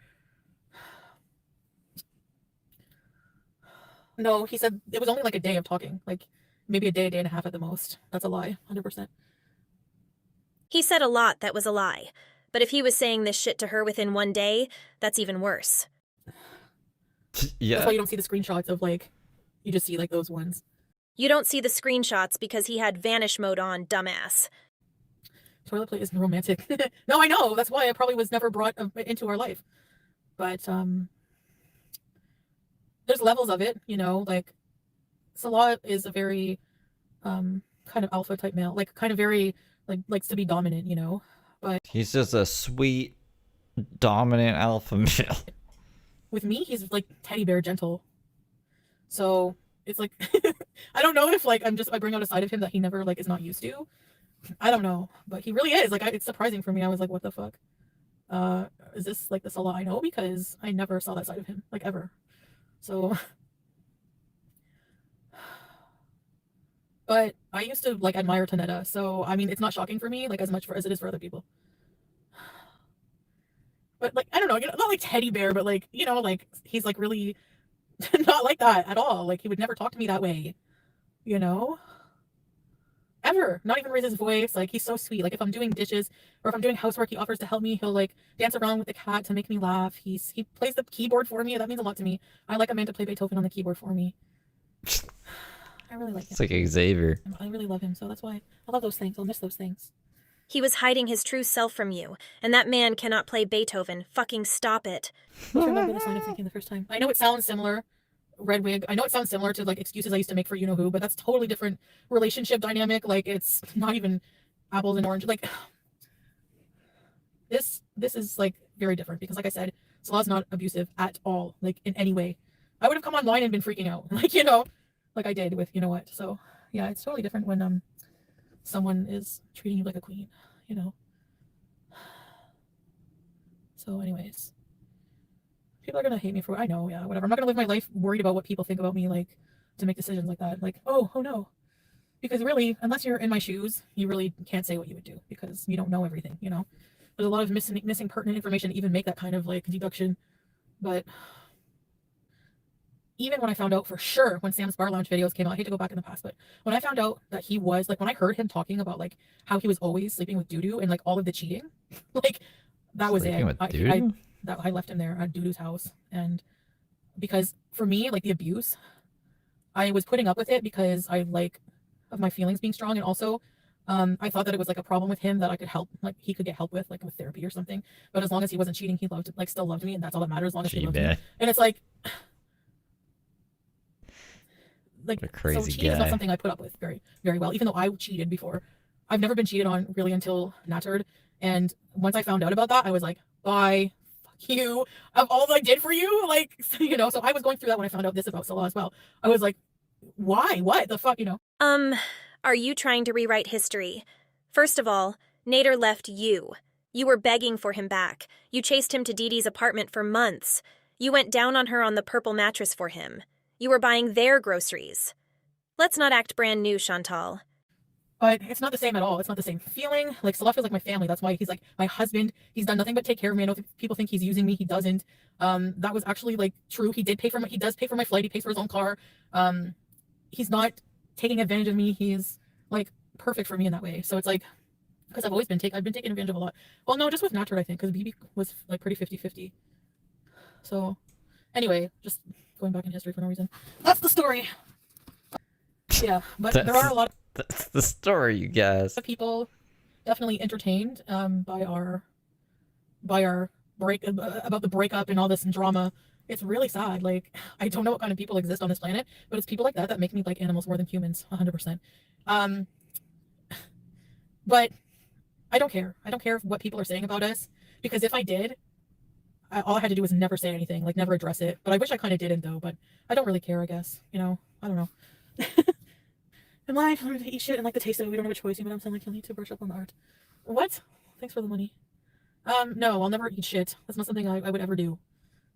No, he said it was only like a day of talking. Like, maybe a day and a half at the most. That's a lie, 100%. He said a lot that was a lie. But if he was saying this shit to her within one day, that's even worse. Yeah. That's why you don't see the screenshots of, like, you just see, like, those ones. You don't see the screenshots because he had vanish mode on, dumbass. Toilet play isn't romantic. No, I know. That's why it probably was never brought into our life. But, there's levels of it, you know, like, Salah is a very, kind of alpha type male, like, kind of very, like, likes to be dominant, you know, but. He's just a sweet, dominant alpha male. With me, he's, like, teddy bear gentle. So, it's like, I don't know if, like, I bring out a side of him that he never, like, is not used to. I don't know, but he really is, like, it's surprising for me. I was like, what the fuck? Is this, like, the Salah I know? Because I never saw that side of him, like, ever. So, but I used to, like, admire Tanetta, so, I mean, it's not shocking for me, like, as much as it is for other people. But, like, I don't know, you know, not like teddy bear, but, like, you know, like, he's, like, really not like that at all. Like, he would never talk to me that way, you know? Ever. Not even raise his voice. Like, he's so sweet. Like, if I'm doing dishes or if I'm doing housework, he offers to help me. He'll, like, dance around with the cat to make me laugh. He plays the keyboard for me. That means a lot to me. I like a man to play Beethoven on the keyboard for me. I really like him. It's like Xavier. I really love him, so that's why I love those things. I'll miss those things. He was hiding his true self from you, and that man cannot play Beethoven. Fucking stop it. I remember this line of thinking the first time. I know it sounds similar, red wig. I know it sounds similar to like excuses I used to make for you know who, but that's totally different relationship dynamic. Like, it's not even apples and oranges. Like, this is like very different because, like I said, Salah's not abusive at all, like in any way. I would have come online and been freaking out, like, you know, like I did with you know what. So yeah, it's totally different when someone is treating you like a queen, you know. So anyways, people are gonna hate me for, I know, yeah, whatever. I'm not gonna live my life worried about what people think about me, like, to make decisions like that. Like, oh no. Because really, unless you're in my shoes, you really can't say what you would do because you don't know everything, you know. There's a lot of missing pertinent information to even make that kind of like deduction. But even when I found out for sure when Sam's Bar Lounge videos came out, I hate to go back in the past, but when I found out that he was like, when I heard him talking about like how he was always sleeping with Dudu and like all of the cheating, like that was Sleeping it. with Dudu? I left him there at Dudu's house, and because for me, like the abuse, I was putting up with it because I like of my feelings being strong, and also I thought that it was like a problem with him that I could help, like he could get help with, like with therapy or something. But as long as he wasn't cheating, he loved, like still loved me, and that's all that matters. As long as he loved me, and it's like a crazy so cheating is not guy. something I put up with very, very well. Even though I cheated before, I've never been cheated on really until Nattered. And once I found out about that, I was like, bye, fuck you, of all that I did for you, like, you know. So I was going through that when I found out this about Salah as well. I was like, why? What the fuck, you know? Are you trying to rewrite history? First of all, Nader left you. You were begging for him back. You chased him to Dee Dee's apartment for months. You went down on her on the purple mattress for him. You were buying their groceries. Let's not act brand new, Chantal. But it's not the same at all. It's not the same feeling. Like, Salah feels like my family. That's why he's like my husband. He's done nothing but take care of me. I know people think he's using me. He doesn't. That was actually like true. He does pay for my flight. He pays for his own car. He's not taking advantage of me. He's like perfect for me in that way. So it's like, because I've been taken advantage of a lot. Well, no, just with Nattered, I think, because BB was like pretty 50-50. So anyway, just going back in history for no reason. That's the story. Yeah, but there are a lot of That's the story, you guys. people definitely entertained by our break about the breakup and all this drama. It's really sad. Like, I don't know what kind of people exist on this planet, but it's people like that that make me like animals more than humans, 100%. But I don't care. I don't care what people are saying about us, because if I did, all I had to do was never say anything, like never address it. But I wish I kind of didn't though. But I don't really care, I guess. You know, I don't know. In life, I learned to eat shit and like the taste of it. We don't have a choice. But I'm saying like, you'll need to brush up on the art. What? Thanks for the money. No, I'll never eat shit. That's not something I would ever do.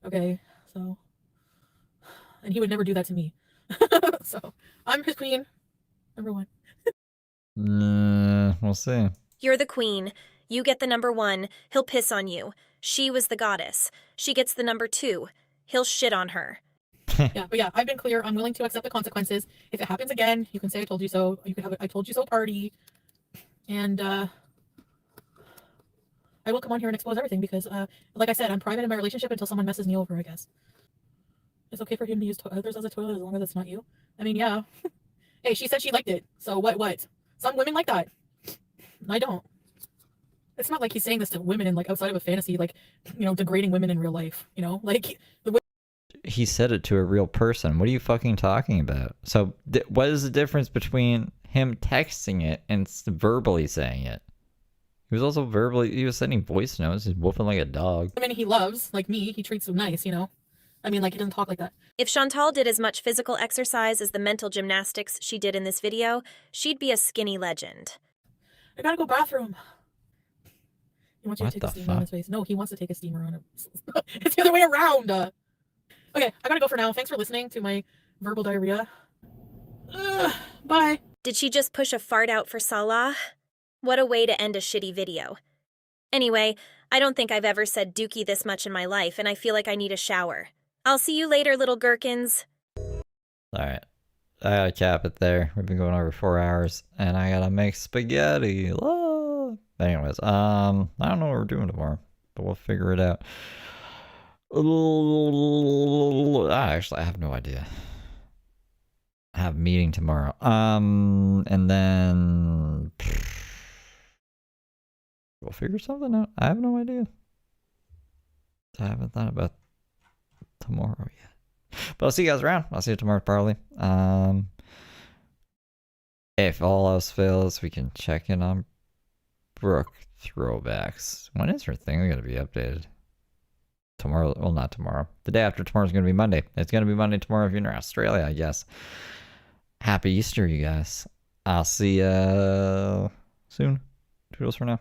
Okay, so, and he would never do that to me. So I'm his queen, number one. We'll see. You're the queen. You get the number 1. He'll piss on you. She was the goddess. She gets the number 2. He'll shit on her. Yeah, but yeah, I've been clear. I'm willing to accept the consequences. If it happens again, you can say I told you so. You can have a I told you so party. And I will come on here and expose everything because, like I said, I'm private in my relationship until someone messes me over, I guess. It's okay for him to use others as a toilet as long as it's not you. I mean, yeah. Hey, she said she liked it. So what? Some women like that. I don't. It's not like he's saying this to women in like outside of a fantasy, like, you know, degrading women in real life, you know? Like, He said it to a real person. What are you fucking talking about? So what is the difference between him texting it and verbally saying it? He was also he was sending voice notes. He's woofing like a dog. women he loves, like me, he treats so nice, you know? I mean, like, he doesn't talk like that. If Chantal did as much physical exercise as the mental gymnastics she did in this video, she'd be a skinny legend. I gotta go bathroom. He wants you What to take the a steamer on fuck? his face. No, he wants to take a steamer on him. It's the other way around. Okay, I gotta go for now. Thanks for listening to my verbal diarrhea. Bye. Did she just push a fart out for Salah? What a way to end a shitty video. Anyway, I don't think I've ever said dookie this much in my life, and I feel like I need a shower. I'll see you later, little gherkins. Alright. I gotta cap it there. We've been going over 4 hours, and I gotta make spaghetti. Ah. Anyways, I don't know what we're doing tomorrow, but we'll figure it out. Actually, I have no idea. I have a meeting tomorrow. And then we'll figure something out. I have no idea. I haven't thought about tomorrow yet. But I'll see you guys around. I'll see you tomorrow, probably. If all else fails, we can check in on Brooke throwbacks. When is her thing going to be updated? Tomorrow? Well, not tomorrow. The day after tomorrow is going to be Monday. It's going to be Monday tomorrow if you're in Australia, I guess. Happy Easter, you guys. I'll see you soon. Toodles for now.